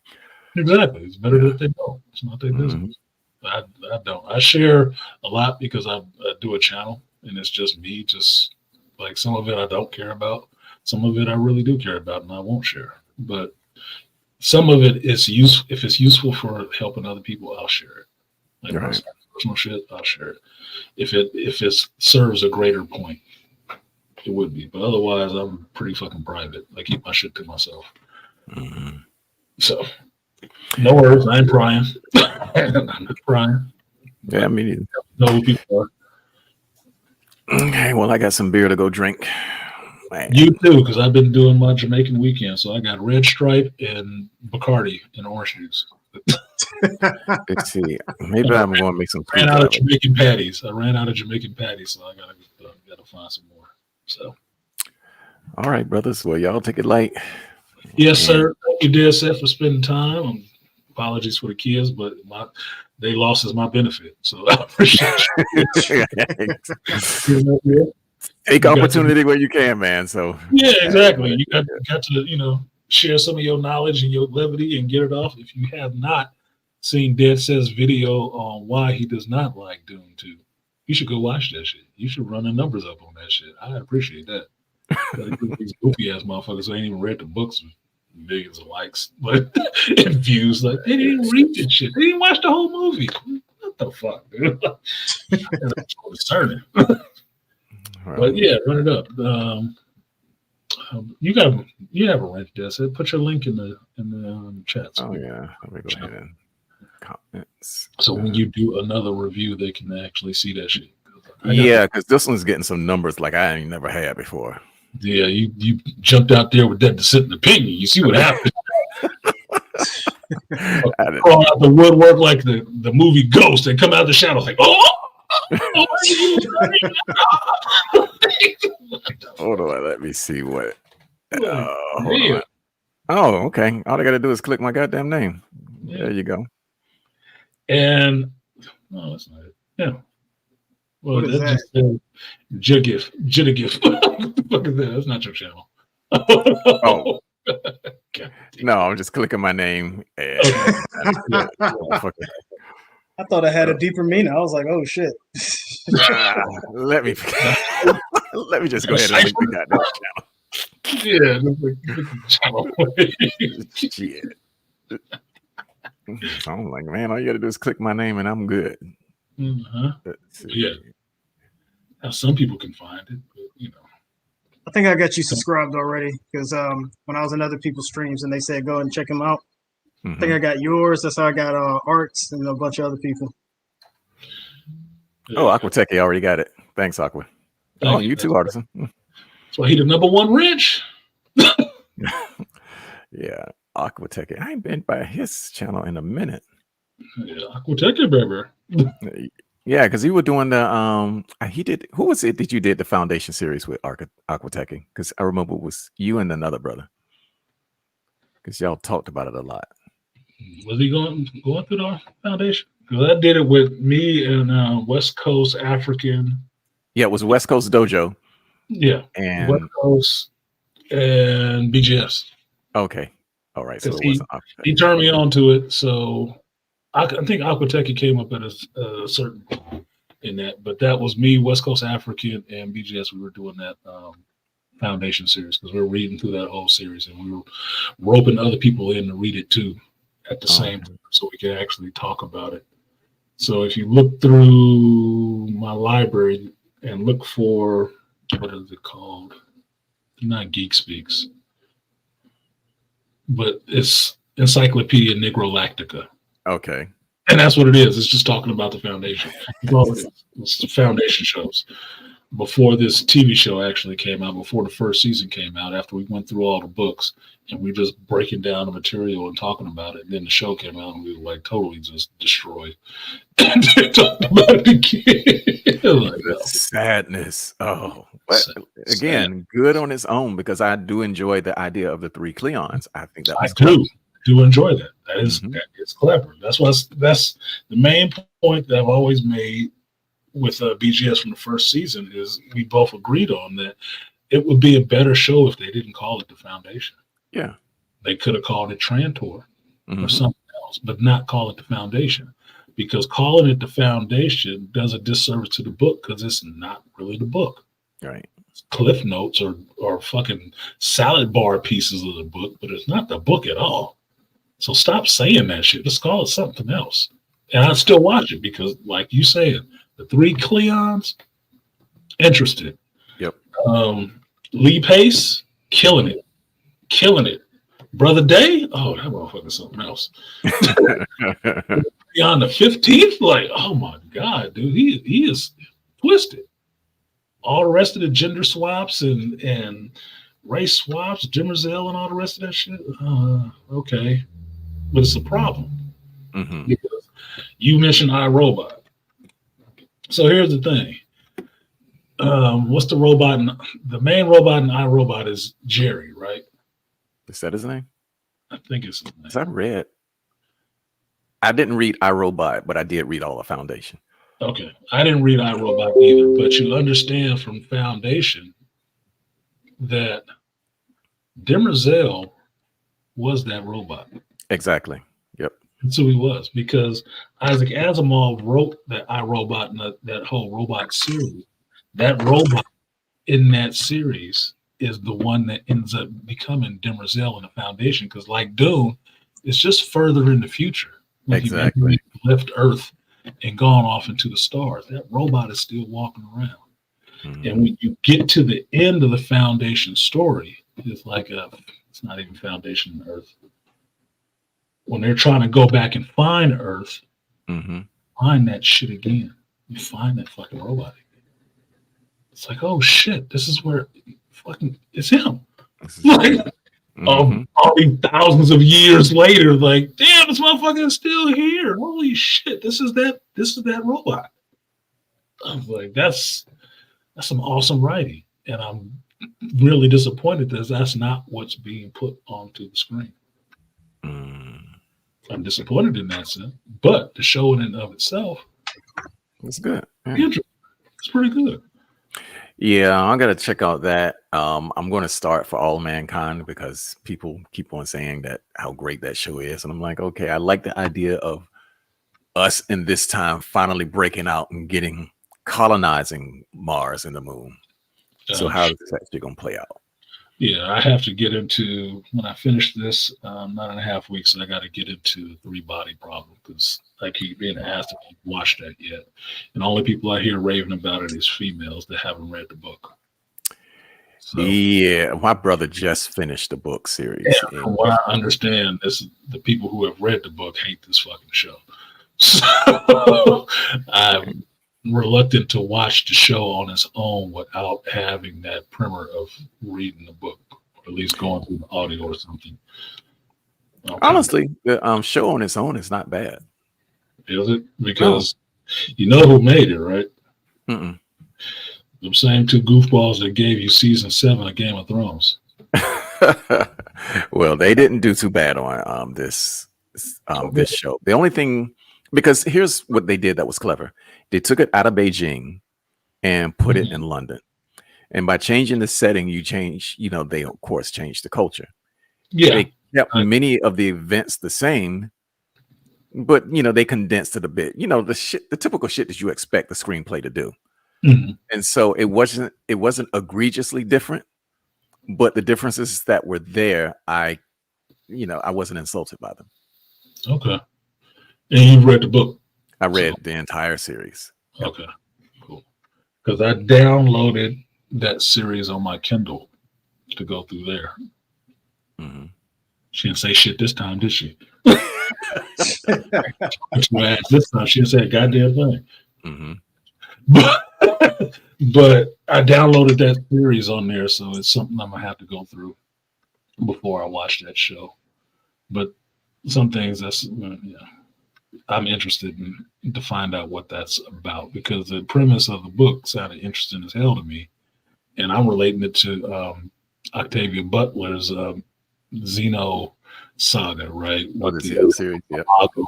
S1: Exactly. It's better that they don't. It's not their business. I don't. I share a lot because I do a channel, and it's just me. Just like some of it I don't care about. Some of it I really do care about, and I won't share. But some of it is useful. If it's useful for helping other people, I'll share it. Like
S3: Right.
S1: personal shit, I'll share it. If it serves a greater point, it would be. But otherwise, I'm pretty fucking private. I keep my shit to myself. So no worries. I ain't prying. I'm not prying.
S3: Yeah, I mean,
S1: Know who people are.
S3: okay, well, I got some beer to go drink. Man.
S1: You too, because I've been doing my Jamaican weekend. So I got Red Stripe and Bacardi and orange juice.
S3: Let's see. Maybe I'm going to make some
S1: I ran out of
S3: screwdriver.
S1: Jamaican patties. So I gotta find some more. So
S3: All right, brothers. Well, y'all take it light.
S1: yes, sir. Thank you, dear Seth, for spending time. Apologies for the kids, but they lost is my benefit. So I appreciate you.
S3: Take opportunity where you can, man. So
S1: Yeah, exactly. You got to, share some of your knowledge and your levity and get it off. If you have not seen Dead Says video on why he does not like Dune 2, you should go watch that shit. You should run the numbers up on that shit. I appreciate that. These goofy ass motherfuckers ain't even read the books with millions of likes, but and views. Like they didn't even read this shit. They didn't watch the whole movie. What the fuck, dude? That's concerning. But yeah, run it up. You have a link, Des. Put your link in the chat.
S3: oh yeah, let me go ahead and comments.
S1: So when you do another review, they can actually see that shit.
S3: Yeah, because this one's getting some numbers like I ain't never had before.
S1: Yeah, you jumped out there with that dissenting opinion. You see what happened? Crawl out the woodwork like the movie Ghost. They come out of the shadows like, oh!
S3: Hold on, let me see what. Hold
S1: Yeah.
S3: on. Oh, okay. All I got to do is click my goddamn name.
S1: Yeah.
S3: There you go.
S1: And no, that's not it. Yeah. Well,
S6: What is
S1: that's just Jigif. What the fuck is that? That's not your channel.
S3: Oh.
S1: God.
S3: No, I'm just clicking my name. And
S6: I thought I had a deeper meaning. I was like, oh shit.
S3: let me just go ahead and link the goddamn channel.
S1: Yeah, the channel.
S3: Shit. So I'm like, man, all you gotta do is click my name and I'm good.
S1: Uh-huh.
S3: Let's see.
S1: Yeah. Now some people can find it, but
S6: I think I got you subscribed already because when I was in other people's streams and they said go and check them out. I think I got yours. That's how I got Arts and a bunch of other people.
S3: Oh, Aquatech already got it. Thanks, Aqua.
S1: Thank
S3: Oh, you too, Artisan.
S1: That's why he the #1 wrench.
S3: Yeah, Aquatech. I ain't been by his channel in a minute.
S1: Yeah, Aquatech, baby.
S3: Yeah, because you were doing the he did. Who was it that you did the foundation series with Aquatech? Because I remember it was you and another brother. Because y'all talked about it a lot.
S1: Was he going through the foundation? Because I did it with me and West Coast African.
S3: Yeah, it was West Coast Dojo.
S1: Yeah,
S3: and
S1: West Coast and BGS.
S3: Okay, all right. So it wasn't
S1: he turned me on to it. So I think Aquatech came up at a certain point in that, but that was me, West Coast African, and BGS. We were doing that foundation series because we were reading through that whole series, and we were roping other people in to read it too at the same time, so we could actually talk about it. So if you look through my library and look for, what is it called? Not Geek Speaks, but it's Encyclopedia Negrolactica.
S3: Okay.
S1: And that's what it is. It's just talking about the foundation. It's the foundation shows. Before this TV show actually came out, before the first season came out, after we went through all the books and we just breaking down the material and talking about it, and then the show came out and we were like totally just destroyed. And they talked about it again. Like,
S3: sadness. Oh, but again, good on its own because I do enjoy the idea of the 3 Cleons. I think that was
S1: do enjoy that. That is it's clever. That's the main point that I've always made with BGS from the first season is we both agreed on that it would be a better show if they didn't call it the Foundation.
S3: Yeah.
S1: They could have called it Trantor or something else, but not call it the Foundation, because calling it the Foundation does a disservice to the book because it's not really the book.
S3: Right.
S1: Cliff notes or fucking salad bar pieces of the book, but it's not the book at all. So stop saying that shit. Let's call it something else. And I still watch it because, like you said, the 3 Cleons, interested.
S3: Yep.
S1: Lee Pace, killing it. Brother Day, oh, that motherfucker's something else. Beyond the 15th, like, oh my God, dude, he is twisted. All the rest of the gender swaps and race swaps, Jimmerzell and all the rest of that shit. Okay, but it's a problem because you mentioned iRobot. So here's the thing. What's the robot? The main robot in iRobot is Jerry, right?
S3: Is that his name?
S1: I think it's his name.
S3: Is that read? I didn't read iRobot, but I did read all the Foundation.
S1: Okay. I didn't read iRobot either, but you understand from Foundation that Demerzel was that robot.
S3: Exactly. Yep.
S1: That's who he was, because Isaac Asimov wrote that iRobot and that whole robot series. That robot in that series is the one that ends up becoming Demerzel in the Foundation, because like Dune, it's just further in the future. When
S3: exactly.
S1: He left Earth and gone off into the stars. That robot is still walking around. And when you get to the end of the Foundation story, it's like it's not even Foundation Earth. When they're trying to go back and find Earth, find that shit again. You find that fucking robot again. It's like, oh shit, this is where fucking it's him. Like, all these thousands of years later, like, damn, this motherfucker is still here. Holy shit, this is that robot. I was like, that's some awesome writing. And I'm really disappointed that that's not what's being put onto the screen. I'm disappointed in that sense, but the show in and of itself,
S3: it's good.
S1: It's pretty good.
S3: Yeah, I'm gonna check out that. I'm gonna start For All Mankind because people keep on saying that how great that show is, and I'm like, okay, I like the idea of us in this time finally breaking out and colonizing Mars and the moon. So how is this actually gonna play out?
S1: Yeah, I have to get into, when I finish this 9.5 weeks, I got to get into the 3-body problem because I keep being asked if I've watched that yet. And the only people I hear raving about it is females that haven't read the book. So
S3: Yeah, my brother just finished the book series.
S1: yeah, from what I understand, the people who have read the book hate this fucking show. So I'm reluctant to watch the show on its own without having that primer of reading the book, or at least going through the audio or something. Okay.
S3: Honestly, the show on its own is not bad.
S1: Is it? Because you know who made it, right?
S3: Mm-mm.
S1: The same two goofballs that gave you season 7 of Game of Thrones.
S3: Well, they didn't do too bad on this show. The only thing, because here's what they did that was clever. They took it out of Beijing and put it in London. And by changing the setting, they of course changed the culture.
S1: Yeah.
S3: They kept many of the events the same, but they condensed it a bit. The typical shit that you expect the screenplay to do.
S1: Mm-hmm.
S3: And so it wasn't egregiously different, but the differences that were there, I wasn't insulted by them.
S1: Okay. And you read the book?
S3: I read the entire series.
S1: Okay, cool. Because I downloaded that series on my Kindle to go through there.
S3: Mm-hmm.
S1: She didn't say shit this time, did she? This time she didn't say a goddamn thing.
S3: Mm-hmm.
S1: But I downloaded that series on there, so it's something I'm gonna have to go through before I watch that show. But some things I'm interested in to find out what that's about, because the premise of the book sounded interesting as hell to me, and I'm relating it to Octavia Butler's Xeno saga, right?
S3: With the series, yeah.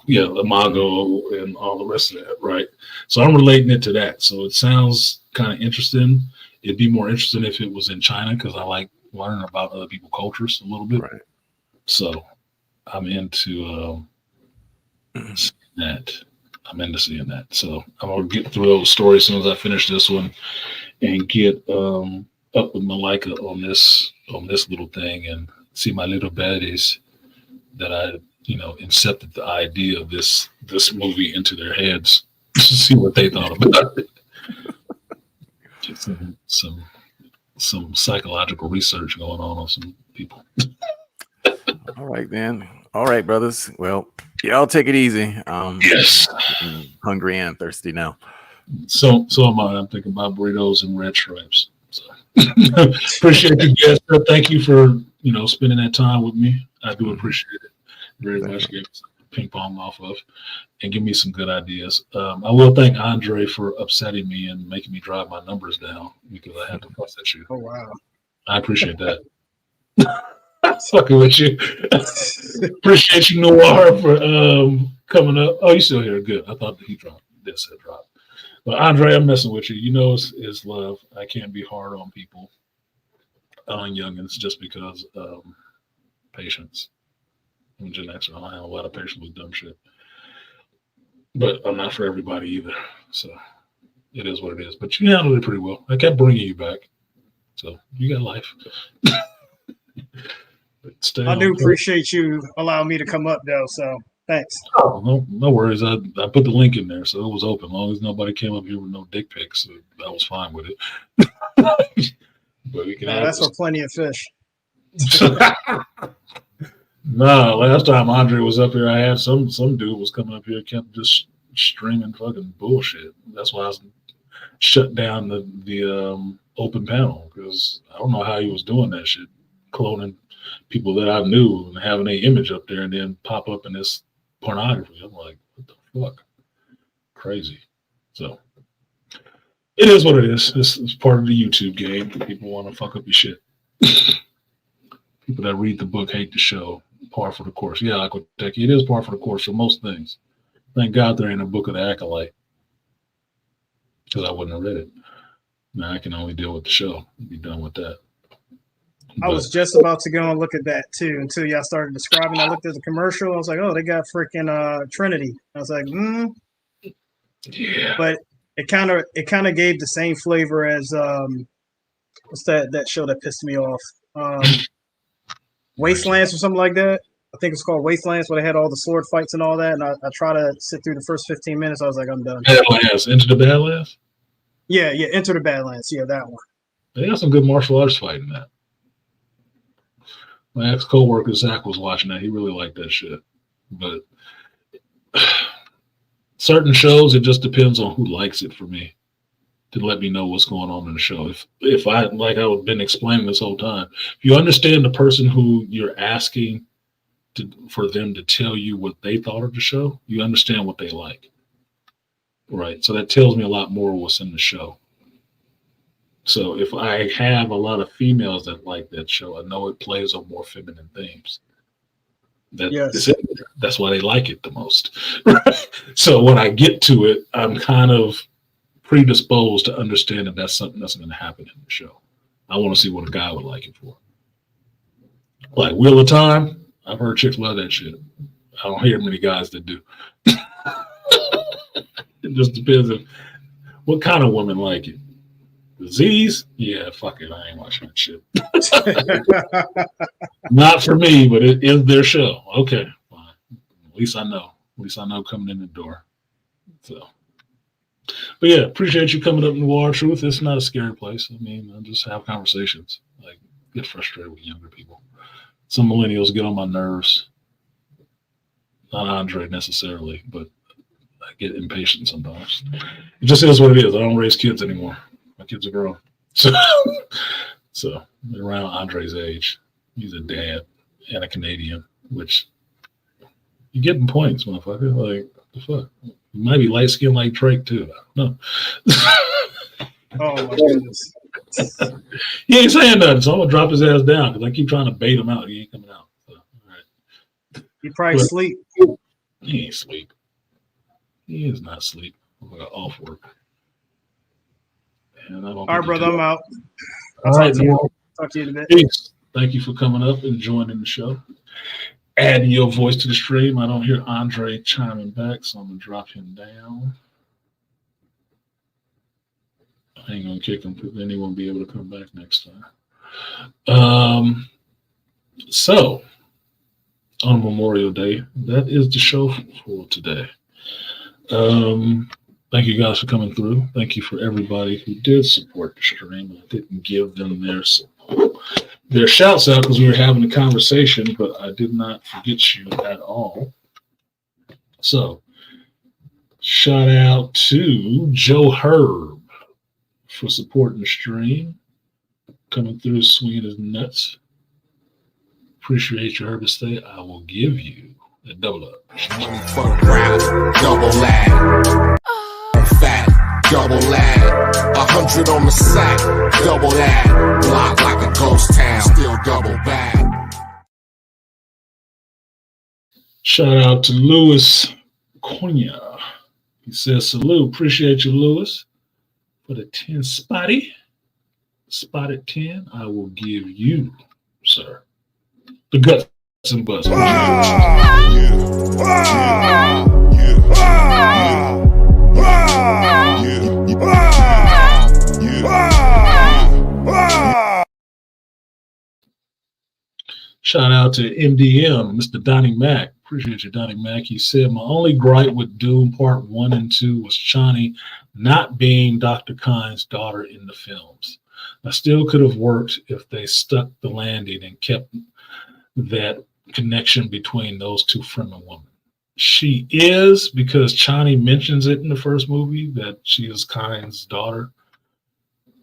S1: The Imago and all the rest of that, right? So I'm relating it to that. So it sounds kind of interesting. It'd be more interesting if it was in China, because I like learning about other people's cultures a little bit.
S3: Right.
S1: So I'm into that. I'm into seeing that. So I'm gonna get through those stories as soon as I finish this one and get up with Malika on this little thing and see my little baddies that I incepted the idea of this movie into their heads to see what they thought about it. Just some psychological research going on some people.
S3: All right, then. All right, brothers. Well, y'all take it easy.
S1: Yes.
S3: I'm hungry and thirsty now.
S1: So am I. I'm thinking about burritos and red stripes. So appreciate you guys. Thank you for spending that time with me. I do appreciate it very much. Get ping pong off of and give me some good ideas. I will thank Andre for upsetting me and making me drive my numbers down because I had to fuss at you.
S6: Oh wow!
S1: I appreciate that. Fucking with you. Appreciate you, Noir, for coming up. Oh, you still here? Good. I thought that he dropped. This had dropped. But Andre, I'm messing with you. It's love. I can't be hard on people, on youngins, just because patience. I'm Gen X. I don't have a lot of patience with dumb shit. But I'm not for everybody either. So it is what it is. But you handled it pretty well. I kept bringing you back. So you got life.
S6: I do appreciate you allowing me to come up, though. So thanks.
S1: Oh, no worries. I put the link in there, so it was open. As long as nobody came up here with no dick pics, so I was fine with it. But we can.
S6: That's for plenty of fish.
S1: No, last time Andre was up here, I had some dude was coming up here, kept just streaming fucking bullshit. That's why I shut down the open panel, because I don't know how he was doing that shit, cloning people that I knew and having an image up there and then pop up in this pornography. I'm like, what the fuck? Crazy. So it is what it is. It's part of the YouTube game. People want to fuck up your shit. People that read the book hate the show. Par for the course. Yeah, Aquatech, it is par for the course for most things. Thank God there ain't a book of the Acolyte, because I wouldn't have read it. Now I can only deal with the show. Be done with that.
S6: I was just about to go and look at that too until y'all started describing. I looked at the commercial. I was like, oh, they got freaking Trinity. I was like,
S1: Yeah.
S6: But it kind of gave the same flavor as what's that show that pissed me off? Wastelands or something like that. I think it's called Wastelands, where they had all the sword fights and all that. And I try to sit through the first 15 minutes. I was like, I'm done.
S1: Badlands. Into the Badlands?
S6: Yeah, Enter the Badlands. Yeah, that one.
S1: They got some good martial arts fighting that. My ex coworker Zach was watching that. He really liked that shit. But certain shows, it just depends on who likes it for me to let me know what's going on in the show. If I, like I've been explaining this whole time, if you understand the person who you're asking for them to tell you what they thought of the show, you understand what they like. Right. So that tells me a lot more what's in the show. So if I have a lot of females that like that show, I know it plays on more feminine themes.
S6: Yes.
S1: That's why they like it the most. Right? So when I get to it, I'm kind of predisposed to understand that that's something that's going to happen in the show. I want to see what a guy would like it for. Like Wheel of Time, I've heard chicks love that shit. I don't hear many guys that do. It just depends on what kind of women like it. Disease? Yeah, fuck it. I ain't watching that shit. Not for me, but it is their show. Okay, fine. At least I know. At least I know coming in the door. So, but yeah, appreciate you coming up in Noir Truth. It's not a scary place. I mean, I just have conversations. Like, get frustrated with younger people. Some millennials get on my nerves. Not Andre necessarily, but I get impatient sometimes. It just is what it is. I don't raise kids anymore. My kids are grown. So they're around Andre's age. He's a dad and a Canadian, which you get them points, motherfucker. Like, what the fuck? You might be light skinned like Drake, too. I don't know.
S6: Oh, my goodness.
S1: He ain't saying nothing, so I'm going to drop his ass down because I keep trying to bait him out. He ain't coming out. So, all right.
S6: You probably sleep.
S1: He ain't sleep. He is not sleep. I'm off work. And I don't
S6: All right, brother, I'm out.
S1: All right,
S6: Talk to you in a bit.
S1: Peace. Thank you for coming up and joining the show. Adding your voice to the stream. I don't hear Andre chiming back, so I'm going to drop him down. I ain't going to kick him because then he won't be able to come back next time. So, on Memorial Day, that is the show for today. Thank you guys for coming through. Thank you for everybody who did support the stream. I didn't give them their shouts out because we were having a conversation, but I did not forget you at all. So, shout out to Joe Herb for supporting the stream, coming through swinging his nuts. Appreciate your Herb stay. I will give you a double up.
S8: Money for the rap, double lag. Fat, double lag. 100 on the sack, double that. Block like a ghost town, still double bag.
S1: Shout out to Louis Cunha. He says, salute. Appreciate you, Louis, for the 10 spotty. Spotted 10, I will give you, sir, the guts and butts. Shout out to MDM, Mr. Donnie Mac. Appreciate you, Donnie Mac. He said, my only gripe with Dune Part 1 and 2 was Chani not being Dr. Khan's daughter in the films. I still could have worked if they stuck the landing and kept that connection between those two Fremen women. She is, because Chani mentions it in the first movie that she is Khan's daughter,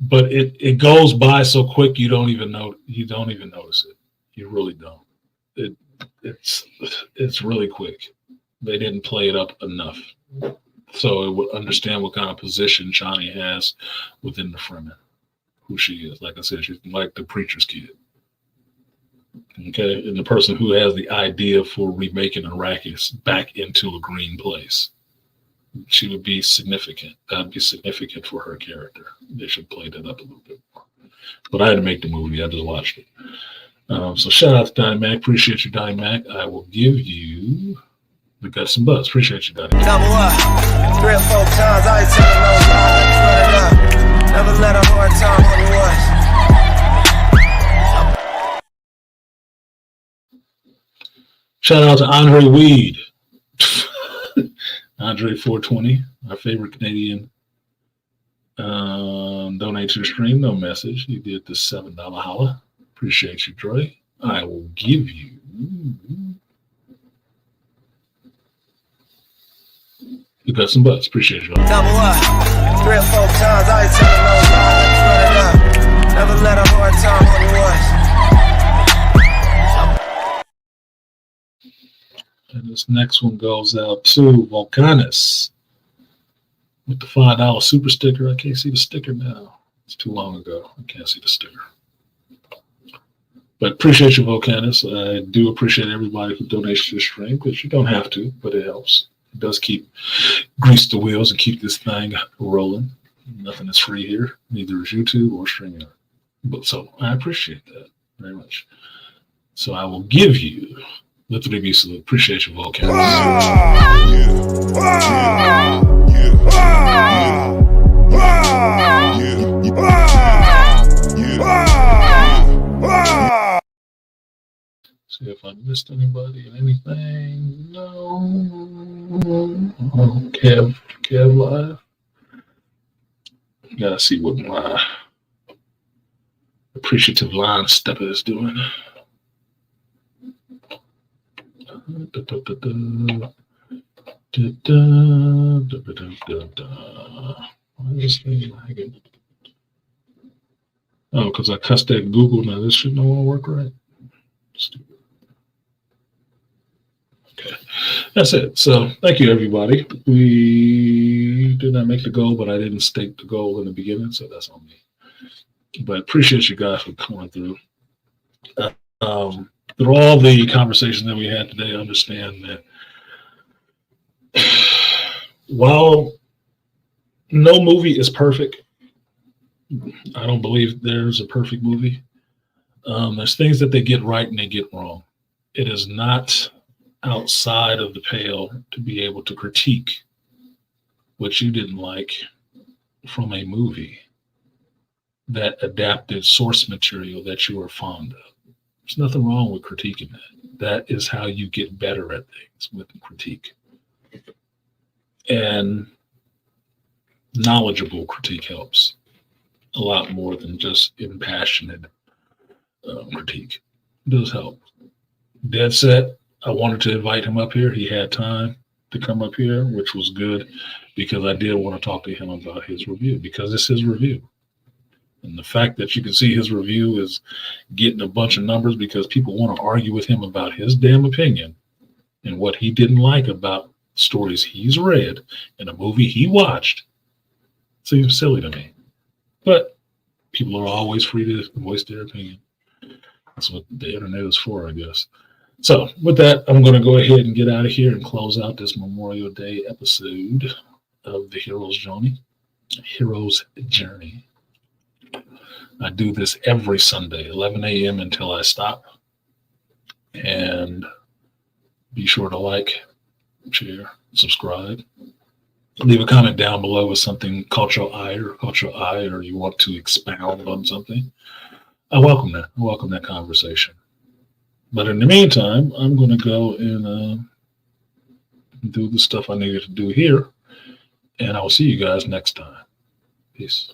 S1: but it goes by so quick you don't even notice it. You really don't. It's really quick. They didn't play it up enough, so it would understand what kind of position Chani has within the Fremen, who she is. Like I said, she's like the preacher's kid. Okay, and the person who has the idea for remaking Arrakis back into a green place. She would be significant. That'd be significant for her character. They should play that up a little bit more. But I had to make the movie. I just watched it. So shout out to Donnie Mac. Appreciate you, Donnie Mac. I will give you the guts and butts. Appreciate you, Donnie.
S2: Double up, 3 or 4 times. I ain't telling no lies. Run it up. Never let a hard time on the once.
S1: Shout out to Andre Weed. Andre 420, our favorite Canadian Donate to the stream, no message. You did the $7 holla. Appreciate you, Troy. I will give you. You got some butts. Appreciate you.
S2: Double up. 3 or 4 times, I ain't telling no lies. Run it up. Never let a hard time on the was.
S1: And this next one goes out to Volcanus with the $5 super sticker. I can't see the sticker now. It's too long ago. I can't see the sticker. But appreciate you, Volcanus. I do appreciate everybody who donates to the stream, because you don't have to, but it helps. It does grease the wheels and keep this thing rolling. Nothing is free here, neither is YouTube or StreamYard. But so I appreciate that very much. So I will give you the 3B salute. Appreciate you, Volcanus. See if I missed anybody and anything. No. Oh, Kev Live. Gotta see what my appreciative line stepper is doing. Why is this thing lagging? Oh, because I cussed at Google. Now this should no longer work right. Stupid. Okay, that's it. So thank you, everybody. We did not make the goal, but I didn't state the goal in the beginning, so that's on me. But appreciate you guys for coming through. Through all the conversations that we had today, I understand that while no movie is perfect, I don't believe there's a perfect movie. There's things that they get right and they get wrong. It is not outside of the pale to be able to critique what you didn't like from a movie that adapted source material that you were fond of. There's nothing wrong with critiquing that. That is how you get better at things, with critique. And knowledgeable critique helps a lot more than just impassionate critique. It does help. Dead set, I wanted to invite him up here. He had time to come up here, which was good, because I did want to talk to him about his review, because it's his review. And the fact that you can see his review is getting a bunch of numbers because people want to argue with him about his damn opinion and what he didn't like about stories he's read and a movie he watched. Seems silly to me. But people are always free to voice their opinion. That's what the internet is for, I guess. So with that, I'm going to go ahead and get out of here and close out this Memorial Day episode of the Hero's Journey. I do this every Sunday, 11 a.m. until I stop. And be sure to like, share, subscribe. Leave a comment down below with something caught your eye or you want to expound on something. I welcome that. I welcome that conversation. But in the meantime, I'm going to go and do the stuff I needed to do here. And I will see you guys next time. Peace.